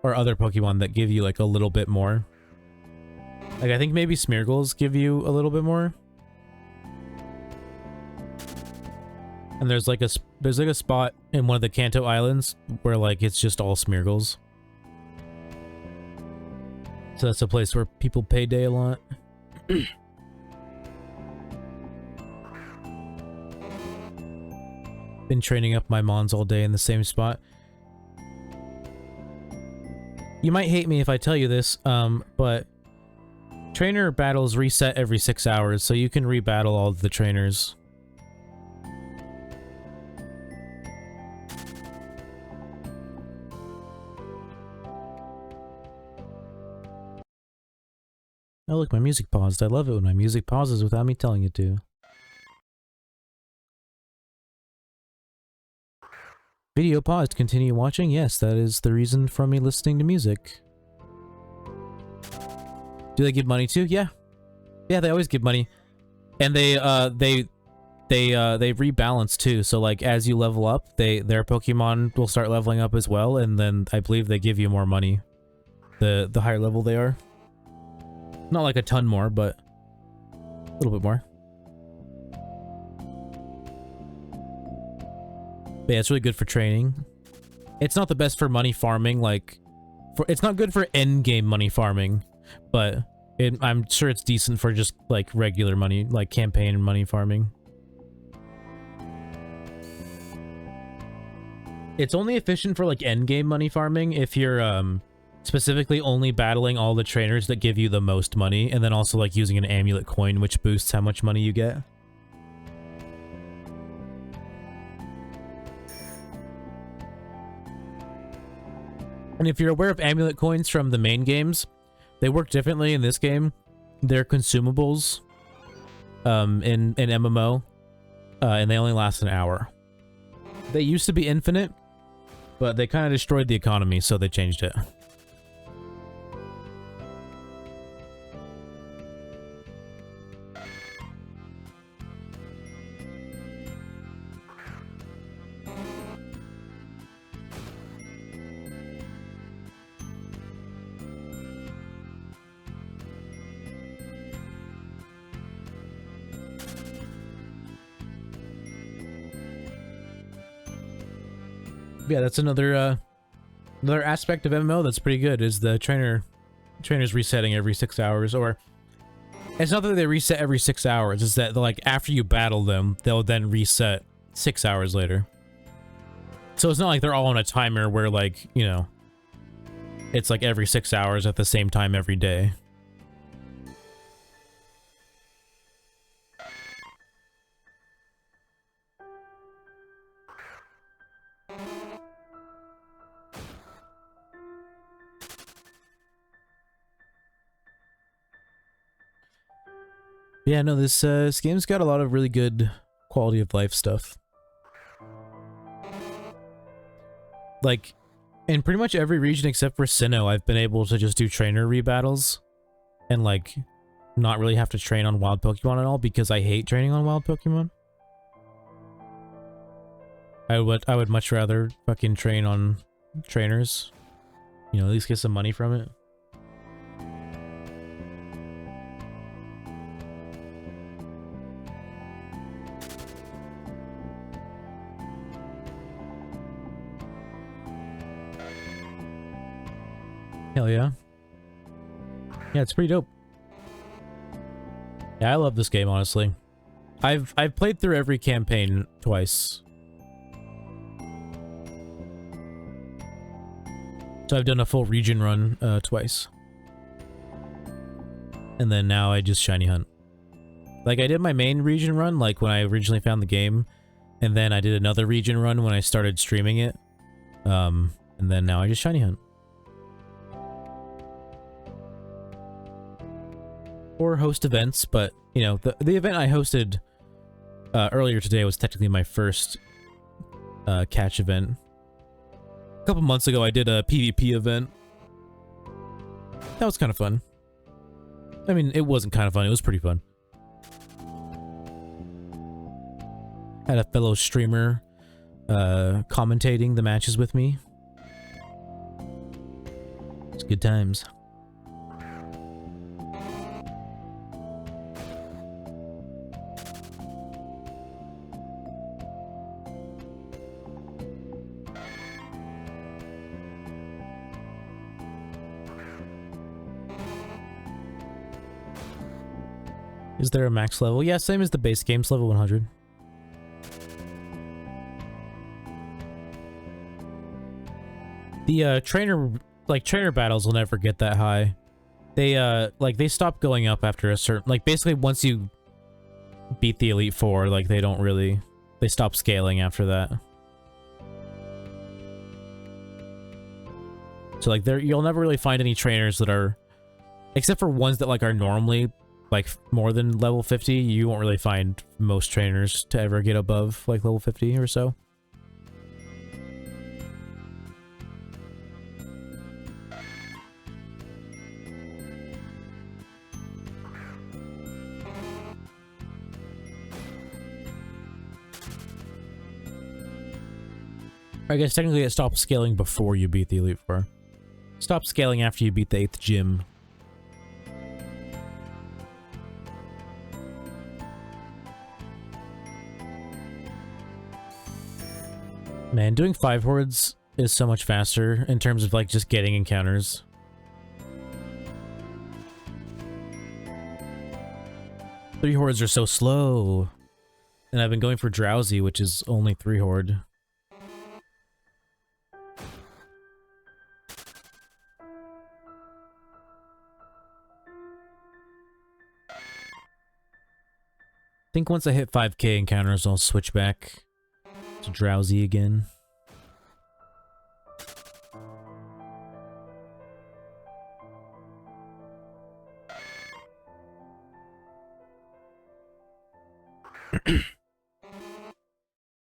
or other Pokemon that give you like a little bit more. Like I think maybe Smeargles give you a little bit more. And there's like a spot in one of the Kanto Islands where like it's just all Smeargles. So that's a place where people payday a lot. Been training up my mons all day in the same spot. You might hate me if I tell you this, but trainer battles reset every 6 hours, so you can rebattle all of the trainers. Oh look, my music paused. I love it when my music pauses without me telling it to. Video paused. Continue watching? Yes, that is the reason for me listening to music. Do they give money too? Yeah. Yeah, they always give money. And they rebalance too. So like as you level up, their Pokemon will start leveling up as well, and then I believe they give you more money the higher level they are. Not like a ton more, but a little bit more. But yeah, it's really good for training. It's not the best for money farming, like... it's not good for end-game money farming, but I'm sure it's decent for just, like, regular money, like campaign money farming. It's only efficient for, like, end-game money farming if you're, specifically only battling all the trainers that give you the most money, and then also, like, using an amulet coin, which boosts how much money you get. And if you're aware of amulet coins from the main games, they work differently in this game. They're consumables in MMO, and they only last an hour. They used to be infinite, but they kind of destroyed the economy, so they changed it. Yeah, that's another aspect of MMO that's pretty good, is the trainers resetting every 6 hours. Or it's not that they reset every 6 hours, it's that, like, after you battle them, they'll then reset 6 hours later. So it's not like they're all on a timer where, like, you know, it's like every 6 hours at the same time every day. Yeah, no, this game's got a lot of really good quality of life stuff. Like, in pretty much every region except for Sinnoh, I've been able to just do trainer rebattles and, like, not really have to train on wild Pokemon at all, because I hate training on wild Pokemon. I would much rather fucking train on trainers. You know, at least get some money from it. Hell yeah. Yeah, it's pretty dope. Yeah, I love this game, honestly. I've played through every campaign twice. So I've done a full region run twice. And then now I just shiny hunt. Like, I did my main region run, like, when I originally found the game. And then I did another region run when I started streaming it. And then now I just shiny hunt. Or host events, but, you know, the event I hosted earlier today was technically my first catch event. A couple months ago, I did a PvP event. That was kind of fun. I mean, it wasn't kind of fun, it was pretty fun. Had a fellow streamer commentating the matches with me. It's good times. Is there a max level? Yeah, same as the base game's level 100. The trainer battles will never get that high. They like, they stop going up after a certain, like, basically once you beat the Elite Four, like, they don't really, they stop scaling after that. So, like, you'll never really find any trainers that are, except for ones that, like, are normally, like, more than level 50, you won't really find most trainers to ever get above, like, level 50 or so. I guess technically it stops scaling before you beat the Elite Four. Stop scaling after you beat the 8th gym. Man, doing 5 hordes is so much faster in terms of like just getting encounters. Three hordes are so slow. And I've been going for drowsy, which is only 3 horde. I think once I hit 5k encounters, I'll switch back to drowsy again.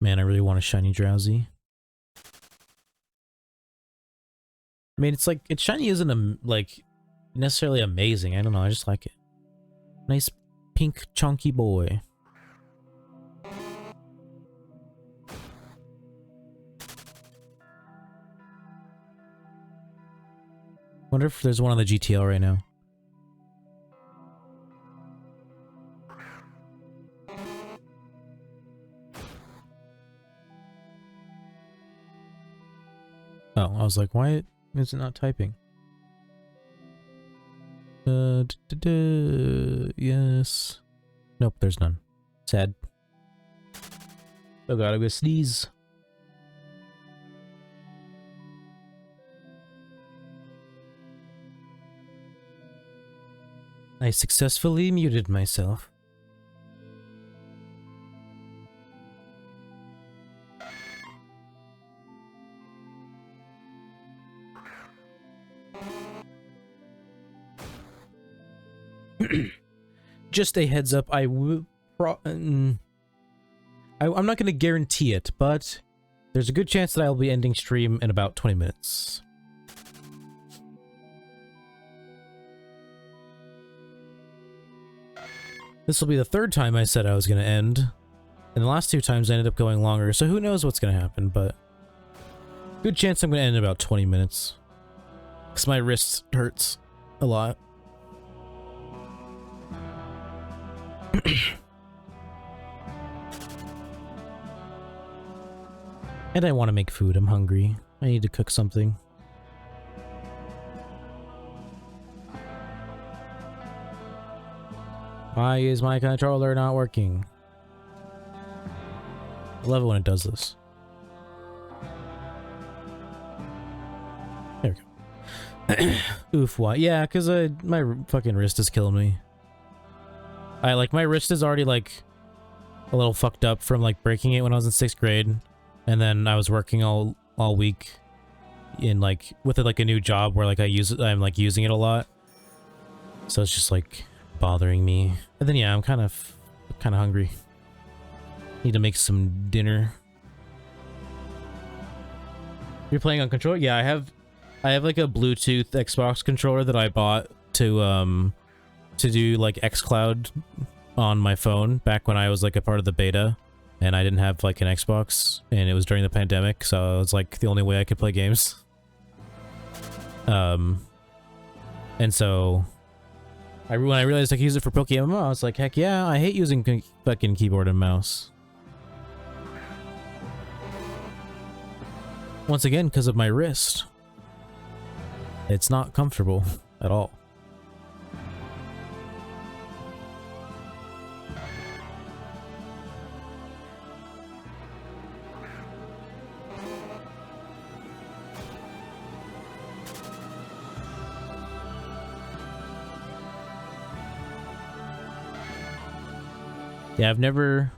Man, I really want a shiny drowsy. I mean, it's like, its shiny isn't like necessarily amazing. I don't know, I just like it. Nice pink Chonky Boi. Wonder if there's one on the GTL right now. Oh, I was like, why is it not typing? Yes. Nope, there's none. Sad. Oh god, I'm gonna sneeze. I successfully muted myself. Just a heads up, I'm not gonna guarantee it, but there's a good chance that I'll be ending stream in about 20 minutes. This will be the 3rd time I said I was gonna end, and the last 2 times I ended up going longer, so who knows what's gonna happen, but good chance I'm gonna end in about 20 minutes. Because my wrist hurts a lot. And I want to make food. I'm hungry. I need to cook something. Why is my controller not working? I love it when it does this. There we go. Oof, why? Yeah, because my fucking wrist is killing me. My wrist is already, like, a little fucked up from, like, breaking it when I was in 6th grade. And then I was working all week in, like, with, like, a new job where, like, I'm, like, using it a lot. So it's just, like, bothering me. And then, yeah, I'm kind of hungry. Need to make some dinner. You're playing on controller? Yeah, I have, like, a Bluetooth Xbox controller that I bought to do, like, xCloud on my phone back when I was, like, a part of the beta, and I didn't have, like, an Xbox, and it was during the pandemic, so it was, like, the only way I could play games. And so, when I realized I could use it for Pokemon, I was like, heck yeah, I hate using fucking keyboard and mouse. Once again, because of my wrist. It's not comfortable at all. Yeah, I've never...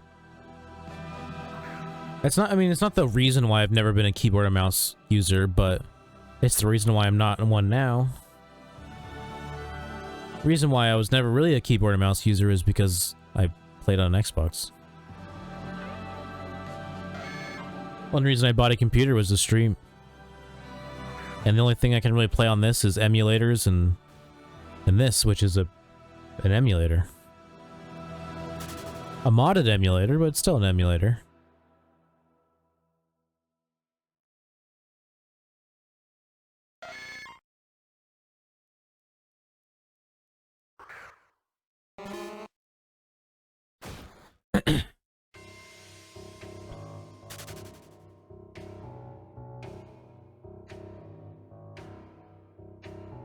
It's not, I mean, it's not the reason why I've never been a keyboard and mouse user, but it's the reason why I'm not one now. The reason why I was never really a keyboard and mouse user is because I played on an Xbox. One reason I bought a computer was to stream. And the only thing I can really play on this is emulators and this, which is an emulator. A modded emulator, but it's still an emulator.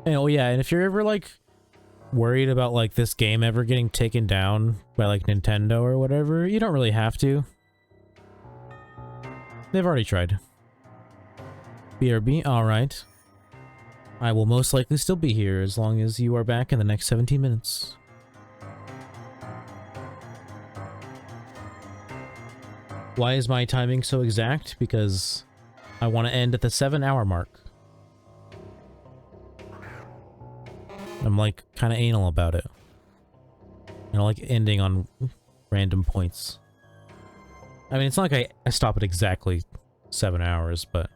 And, oh yeah, and if you're ever like worried about like this game ever getting taken down by like Nintendo or whatever, you don't really have to. They've already tried. BRB, alright. I will most likely still be here as long as you are back in the next 17 minutes. Why is my timing so exact? Because I want to end at the 7-hour mark. I'm like kind of anal about it. I don't like ending on random points. I mean, it's not like I stop at exactly 7 hours, but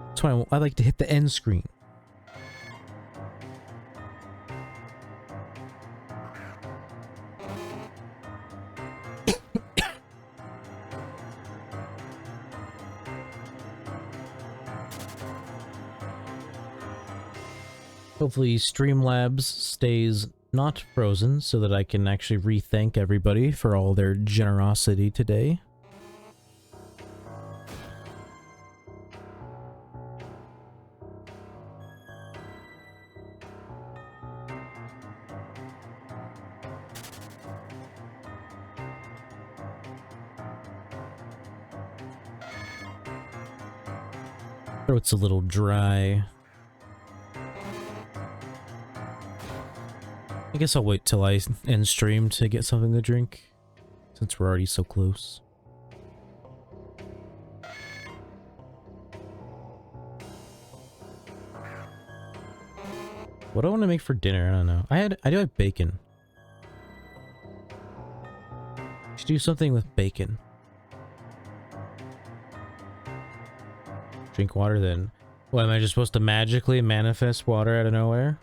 that's why I like to hit the end screen. Hopefully Streamlabs stays not frozen so that I can actually re-thank everybody for all their generosity today. Throat's a little dry. I guess I'll wait till I end stream to get something to drink, since we're already so close. What do I want to make for dinner? I don't know. I do have bacon. Should do something with bacon. Drink water then. What, am I just supposed to magically manifest water out of nowhere?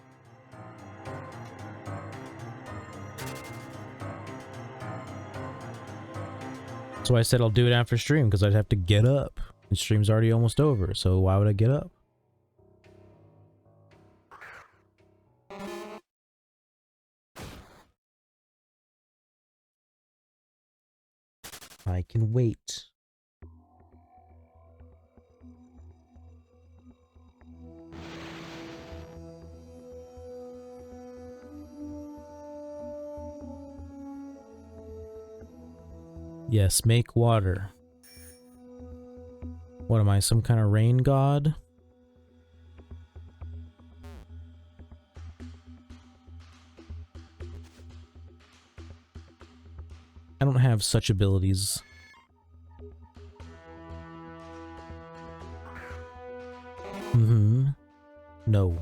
So I said I'll do it after stream because I'd have to get up. And stream's already almost over, so why would I get up? I can wait. Yes, make water. What am I, some kind of rain god? I don't have such abilities. No.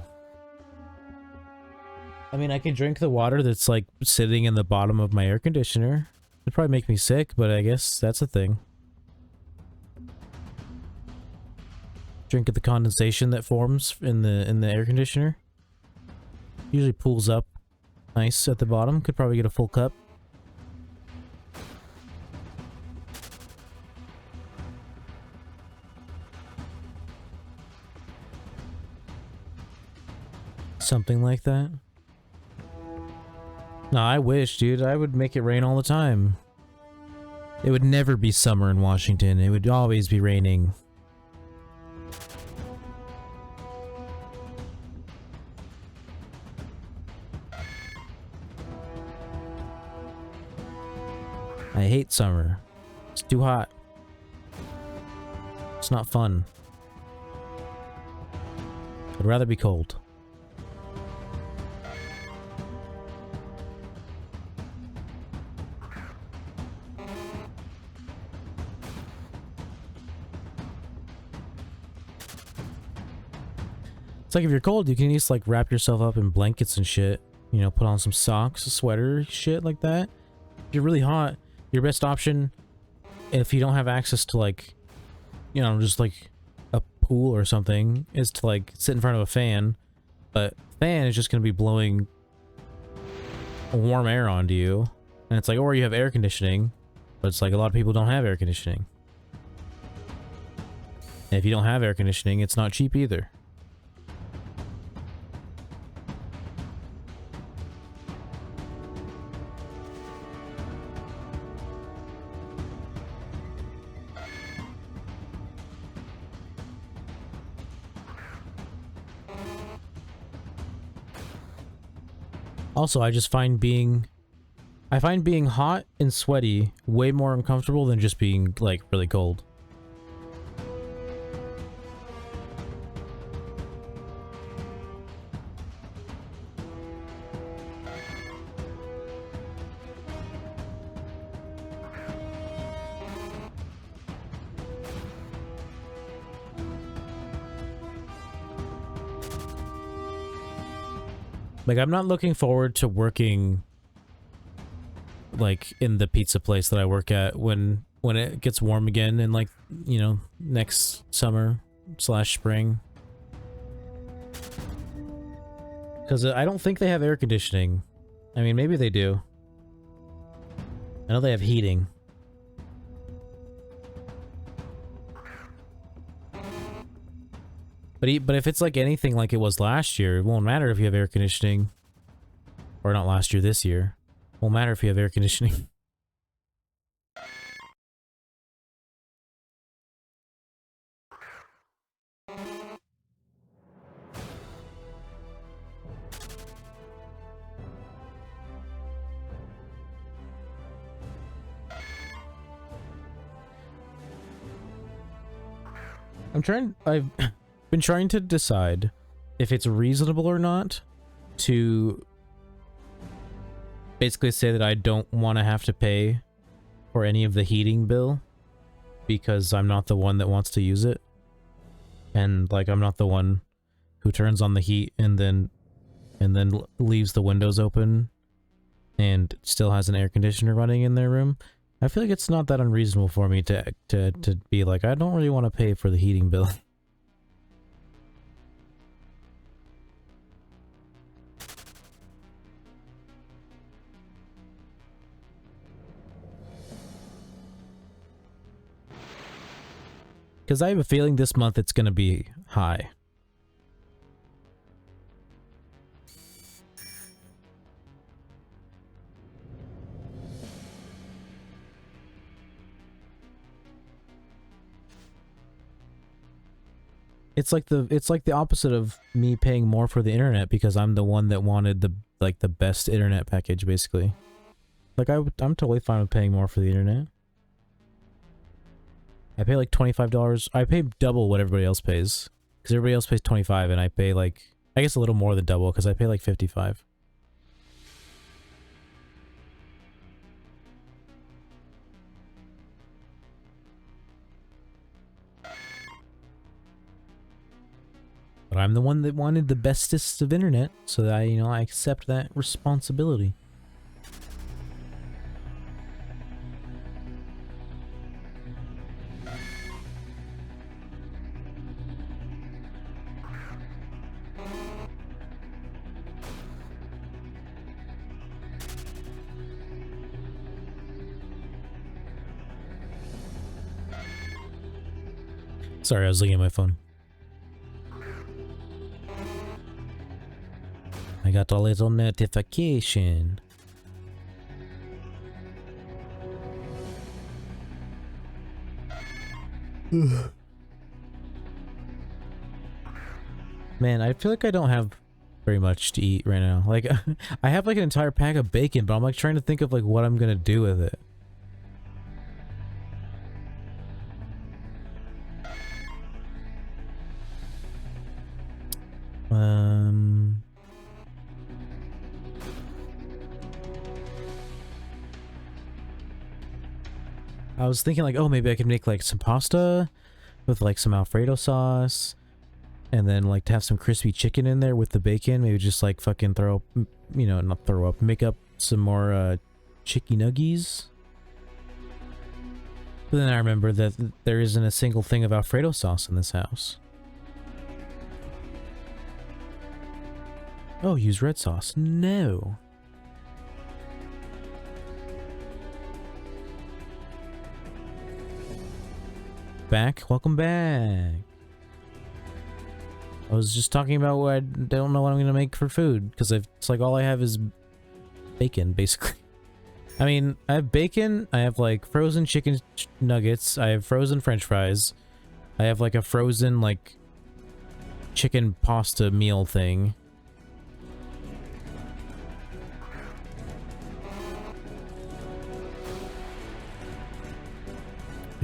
I mean, I can drink the water that's like sitting in the bottom of my air conditioner. It'd probably make me sick, but I guess that's a thing. Drink of the condensation that forms in the air conditioner. Usually pools up nice at the bottom. Could probably get a full cup. Something like that. No, I wish, dude. I would make it rain all the time. It would never be summer in Washington. It would always be raining. I hate summer. It's too hot. It's not fun. I'd rather be cold. It's like if you're cold, you can just like wrap yourself up in blankets and shit. You know, put on some socks, a sweater, shit like that. If you're really hot, your best option, if you don't have access to like, you know, just like a pool or something, is to like sit in front of a fan. But the fan is just going to be blowing warm air onto you. And it's like, or you have air conditioning, but it's like a lot of people don't have air conditioning. And if you don't have air conditioning, it's not cheap either. Also, I find being hot and sweaty way more uncomfortable than just being, like, really cold. Like, I'm not looking forward to working, like, in the pizza place that I work at when it gets warm again in, like, you know, next summer / spring. Because I don't think they have air conditioning. I mean, maybe they do. I know they have heating. But if it's like anything like it was last year, it won't matter if you have air conditioning. Or not last year, this year. It won't matter if you have air conditioning. I've been trying to decide if it's reasonable or not to basically say that I don't want to have to pay for any of the heating bill because I'm not the one that wants to use it. And, like, I'm not the one who turns on the heat and then leaves the windows open and still has an air conditioner running in their room. I feel like it's not that unreasonable for me to be like, I don't really want to pay for the heating bill. Because I have a feeling this month it's going to be high. It's like the opposite of me paying more for the internet because I'm the one that wanted the best internet package, basically. Like, I'm totally fine with paying more for the internet. I pay like $25. I pay double what everybody else pays. Because everybody else pays $25 and I pay like, I guess a little more than double because I pay like $55. But I'm the one that wanted the bestest of internet, so that I accept that responsibility. Sorry, I was looking at my phone. I got a little notification. Man, I feel like I don't have very much to eat right now. Like, I have like an entire pack of bacon, but I'm like trying to think of like what I'm gonna do with it. I was thinking like, oh, maybe I could make like some pasta with like some Alfredo sauce and then like to have some crispy chicken in there with the bacon. Maybe just like fucking throw up, not throw up, make up some more chicky nuggies. But then I remember that there isn't a single thing of Alfredo sauce in this house. Oh, use red sauce. No. Back. Welcome back. I was just talking about what I don't know what I'm gonna make for food because it's like all I have is bacon, basically. I mean, I have bacon, I have like frozen chicken nuggets, I have frozen french fries, I have like a frozen like chicken pasta meal thing.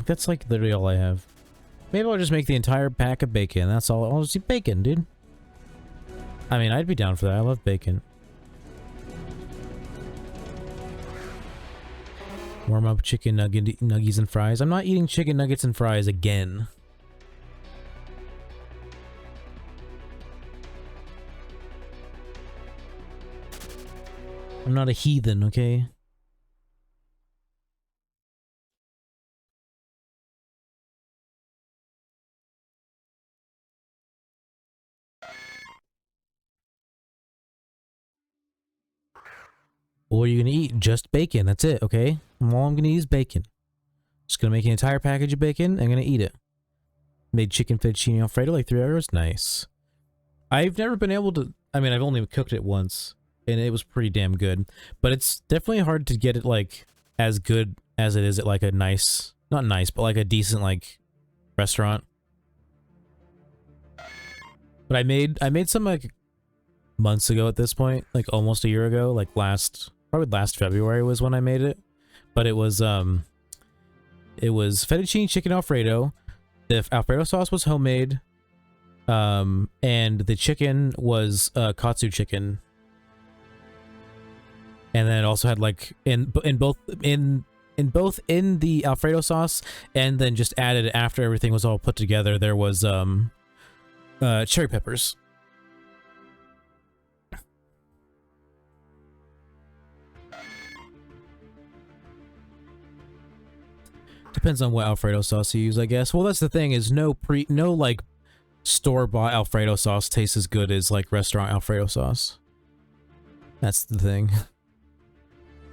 That's like literally all I have. Maybe I'll just make the entire pack of bacon. That's all. I'll just eat bacon, dude. I mean, I'd be down for that. I love bacon. Warm up chicken nuggies and fries. I'm not eating chicken nuggets and fries again. I'm not a heathen, okay? What are you gonna eat? Just bacon. That's it, okay? All I'm gonna eat is bacon. Just gonna make an entire package of bacon. I'm gonna eat it. Made chicken fettuccine alfredo like 3 hours. Nice. I've never been able to. I mean, I've only cooked it once, and it was pretty damn good. But it's definitely hard to get it like as good as it is at like a nice, not nice, but like a decent like restaurant. But I made some like months ago at this point, like almost a year ago, like probably last February was when I made it. But it was fettuccine chicken alfredo. The alfredo sauce was homemade. And the chicken was katsu chicken. And then it also had like in both the alfredo sauce, and then just added after everything was all put together, there was cherry peppers. Depends on what Alfredo sauce you use, I guess. Well, that's the thing, is no like store-bought Alfredo sauce tastes as good as like restaurant Alfredo sauce. That's the thing.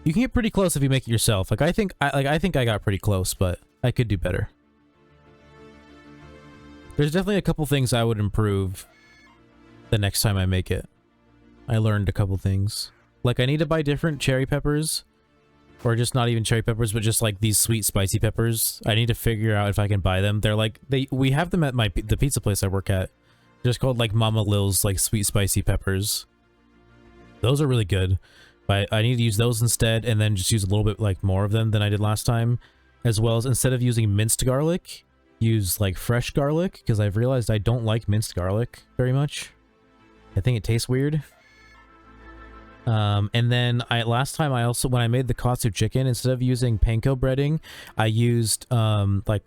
You can get pretty close if you make it yourself. Like I think I got pretty close, but I could do better. There's definitely a couple things I would improve the next time I make it. I learned a couple things. Like I need to buy different cherry peppers. Or just not even cherry peppers, but just like these sweet spicy peppers. I need to figure out if I can buy them. They're like, we have them at the pizza place I work at. They're just called like Mama Lil's like sweet spicy peppers. Those are really good. But I need to use those instead, and then just use a little bit like more of them than I did last time. As well as, instead of using minced garlic, use like fresh garlic, because I've realized I don't like minced garlic very much. I think it tastes weird. And then last time when I made the katsu chicken, instead of using panko breading, I used like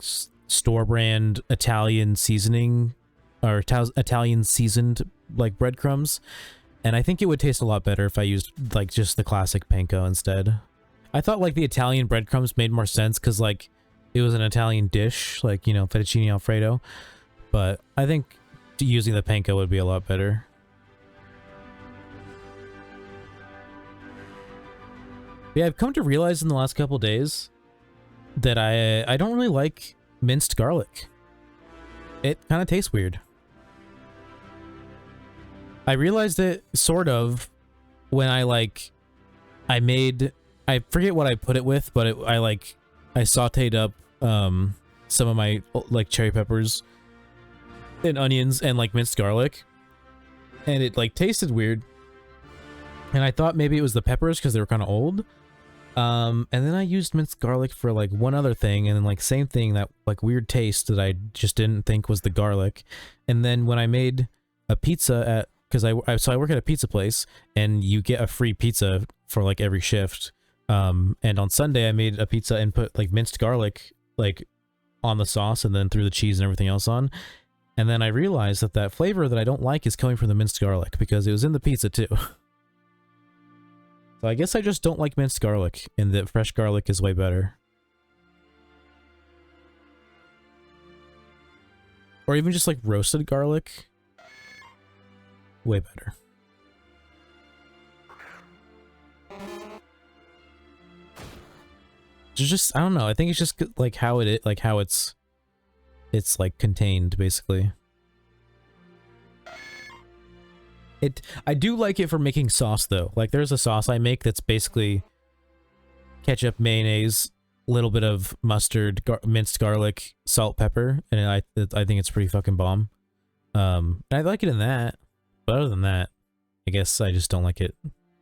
store brand Italian seasoning, or Italian seasoned like breadcrumbs, and I think it would taste a lot better if I used like just the classic panko instead. I thought like the Italian breadcrumbs made more sense because like it was an Italian dish, like, you know, fettuccine alfredo, but I think using the panko would be a lot better. Yeah, I've come to realize in the last couple days that I don't really like minced garlic. It kind of tastes weird. I realized it sort of when I forget what I put it with, but I sauteed up some of my like cherry peppers and onions and like minced garlic, and it like tasted weird. And I thought maybe it was the peppers because they were kind of old. And then I used minced garlic for like one other thing, and then like same thing, that like weird taste that I just didn't think was the garlic. And then when I made a pizza at, because I work at a pizza place, and you get a free pizza for like every shift. And on Sunday I made a pizza and put like minced garlic like on the sauce, and then threw the cheese and everything else on. And then I realized that flavor that I don't like is coming from the minced garlic, because it was in the pizza too. So I guess I just don't like minced garlic, and that fresh garlic is way better. Or even just like roasted garlic. Way better. It's just, I don't know, I think it's just like how it's like contained, basically. I do like it for making sauce though. Like there's a sauce I make that's basically ketchup, mayonnaise, little bit of mustard, minced garlic, salt, pepper, and I think it's pretty fucking bomb. And I like it in that, but other than that, I guess I just don't like it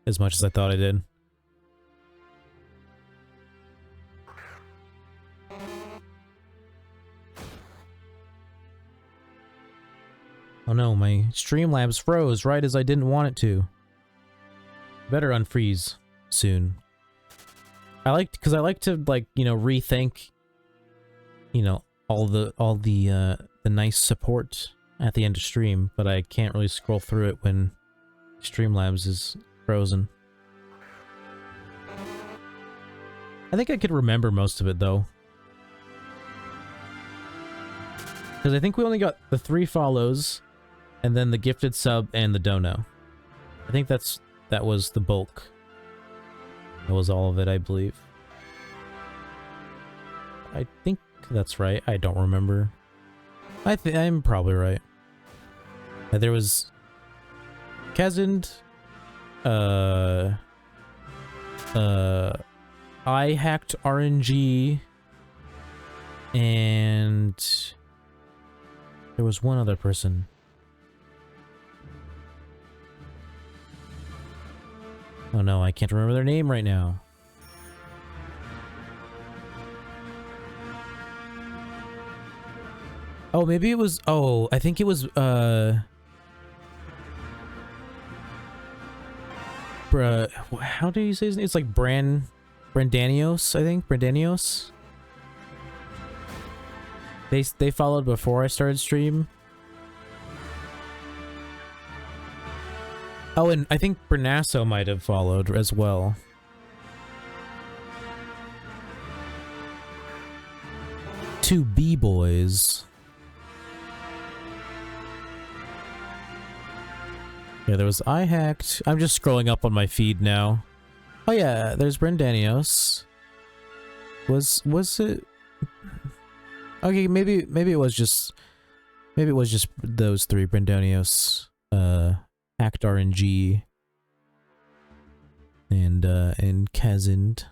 as much as I thought I did. Oh no, my Streamlabs froze right as I didn't want it to. Better unfreeze soon. Because I like to, like, you know, rethink, you know, all the nice support at the end of stream, but I can't really scroll through it when Streamlabs is frozen. I think I could remember most of it though. Because I think we only got the 3 follows, and then the gifted sub and the dono. I think that was the bulk. That was all of it, I believe. I think that's right. I don't remember. I'm probably right. There was Kazend, I hacked RNG, and there was one other person. Oh no, I can't remember their name right now. Oh, maybe it was, oh, I think it was, how do you say his name? It's like Brandanios, I think? Brandanios? They followed before I started stream. Oh, and I think Bernasso might have followed as well. Two B-boys. Yeah, there was I hacked. I'm just scrolling up on my feed now. Oh yeah, there's Brandanios. Was it? Okay, maybe it was just those 3, Brandanios, hacked RNG, and Kazend.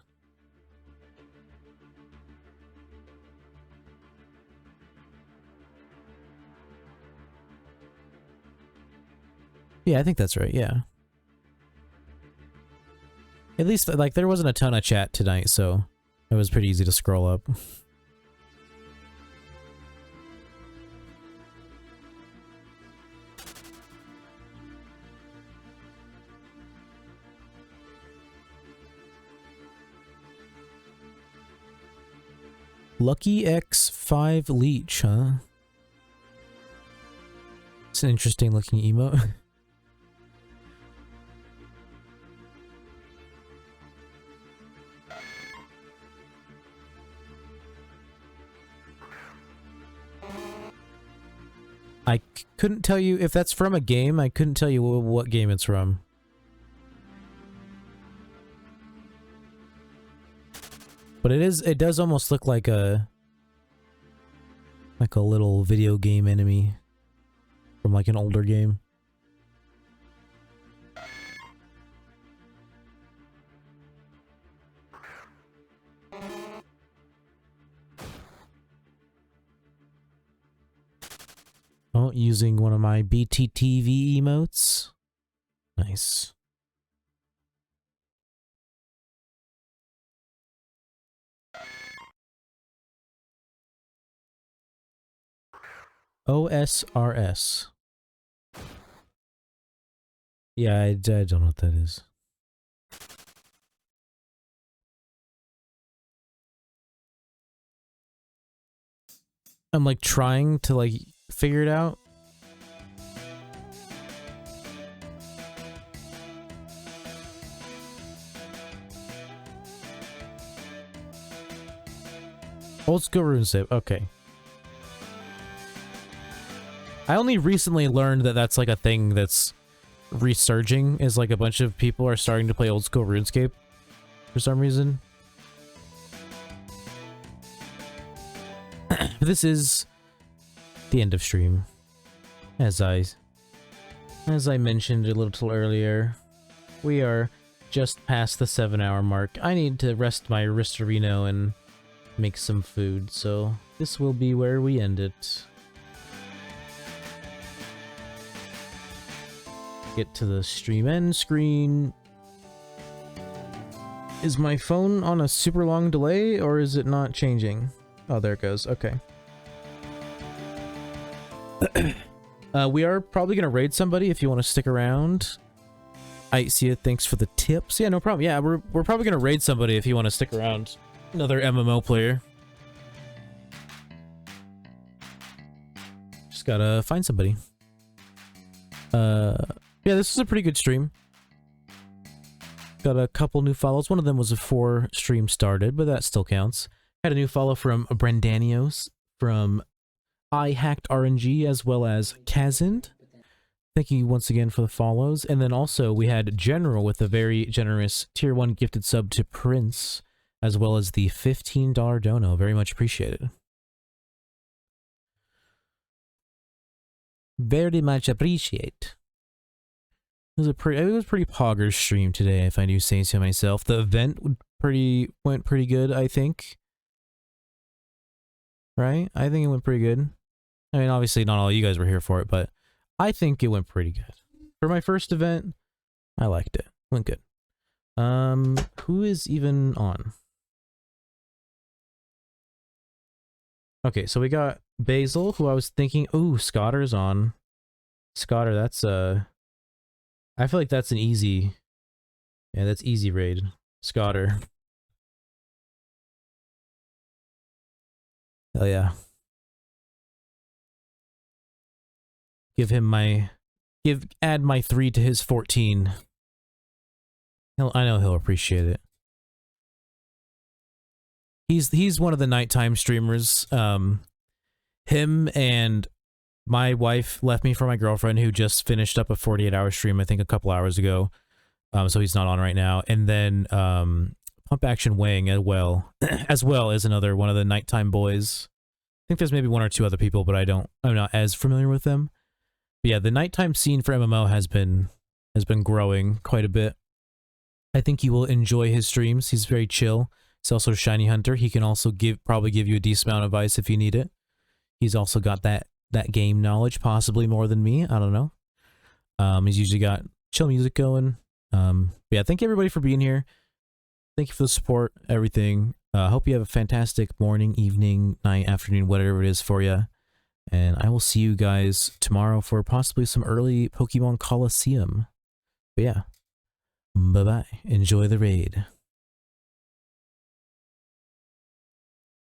Yeah, I think that's right, yeah. At least, like, there wasn't a ton of chat tonight, so it was pretty easy to scroll up. Lucky X5 Leech, huh? It's an interesting looking emote. I couldn't tell you if that's from a game. I couldn't tell you what game it's from. But it does almost look like a little video game enemy from like an older game. Oh, using one of my BTTV emotes. Nice. OSRS. Yeah, I don't know what that is. I'm like trying to like figure it out. Old school RuneScape, okay. I only recently learned that that's like a thing that's resurging, is like a bunch of people are starting to play old school RuneScape for some reason. This is the end of stream. As I mentioned a little earlier, we are just past the 7-hour mark. I need to rest my Ristorino and make some food, so this will be where we end it. Get to the stream end screen. Is my phone on a super long delay, or is it not changing? Oh, there it goes. Okay. We are probably gonna raid somebody if you want to stick around. I see it. Thanks for the tips. Yeah, no problem. Yeah, we're probably gonna raid somebody if you want to stick around. Another MMO player. Just gotta find somebody. Yeah, this is a pretty good stream. Got a couple new follows. One of them was before stream started, but that still counts. Had a new follow from Brandanios, from I Hacked RNG, as well as Kazind. Thank you once again for the follows. And then also we had General with a very generous tier 1 gifted sub to Prince, as well as the $15 dono. Very much appreciated. Very much appreciate. It was a pretty poggers stream today, if I do say so myself. The event went pretty good, I think. Right? I think it went pretty good. I mean, obviously not all you guys were here for it, but I think it went pretty good. For my first event, I liked it. Went good. Who is even on? Okay, so we got Basil, who I was thinking, ooh, Scotter's on. Scotter, that's I feel like that's an easy, yeah, that's easy raid. Scotter. Hell yeah. Give him my, add my 3 to his 14. I know he'll appreciate it. He's one of the nighttime streamers. Him and my wife left me for my girlfriend, who just finished up a 48-hour stream, I think a couple hours ago. So he's not on right now. And then Pump Action Wang as well, as another one of the nighttime boys. I think there's maybe 1 or 2 other people, but I'm not as familiar with them. But yeah, the nighttime scene for MMO has been growing quite a bit. I think you will enjoy his streams. He's very chill. He's also a Shiny Hunter. He can also probably give you a decent amount of advice if you need it. He's also got that game knowledge, possibly more than me. I don't know. He's usually got chill music going. Yeah, thank you everybody for being here. Thank you for the support, everything. Hope you have a fantastic morning, evening, night, afternoon, whatever it is for you. And I will see you guys tomorrow for possibly some early Pokemon Coliseum. But yeah, bye-bye. Enjoy the raid.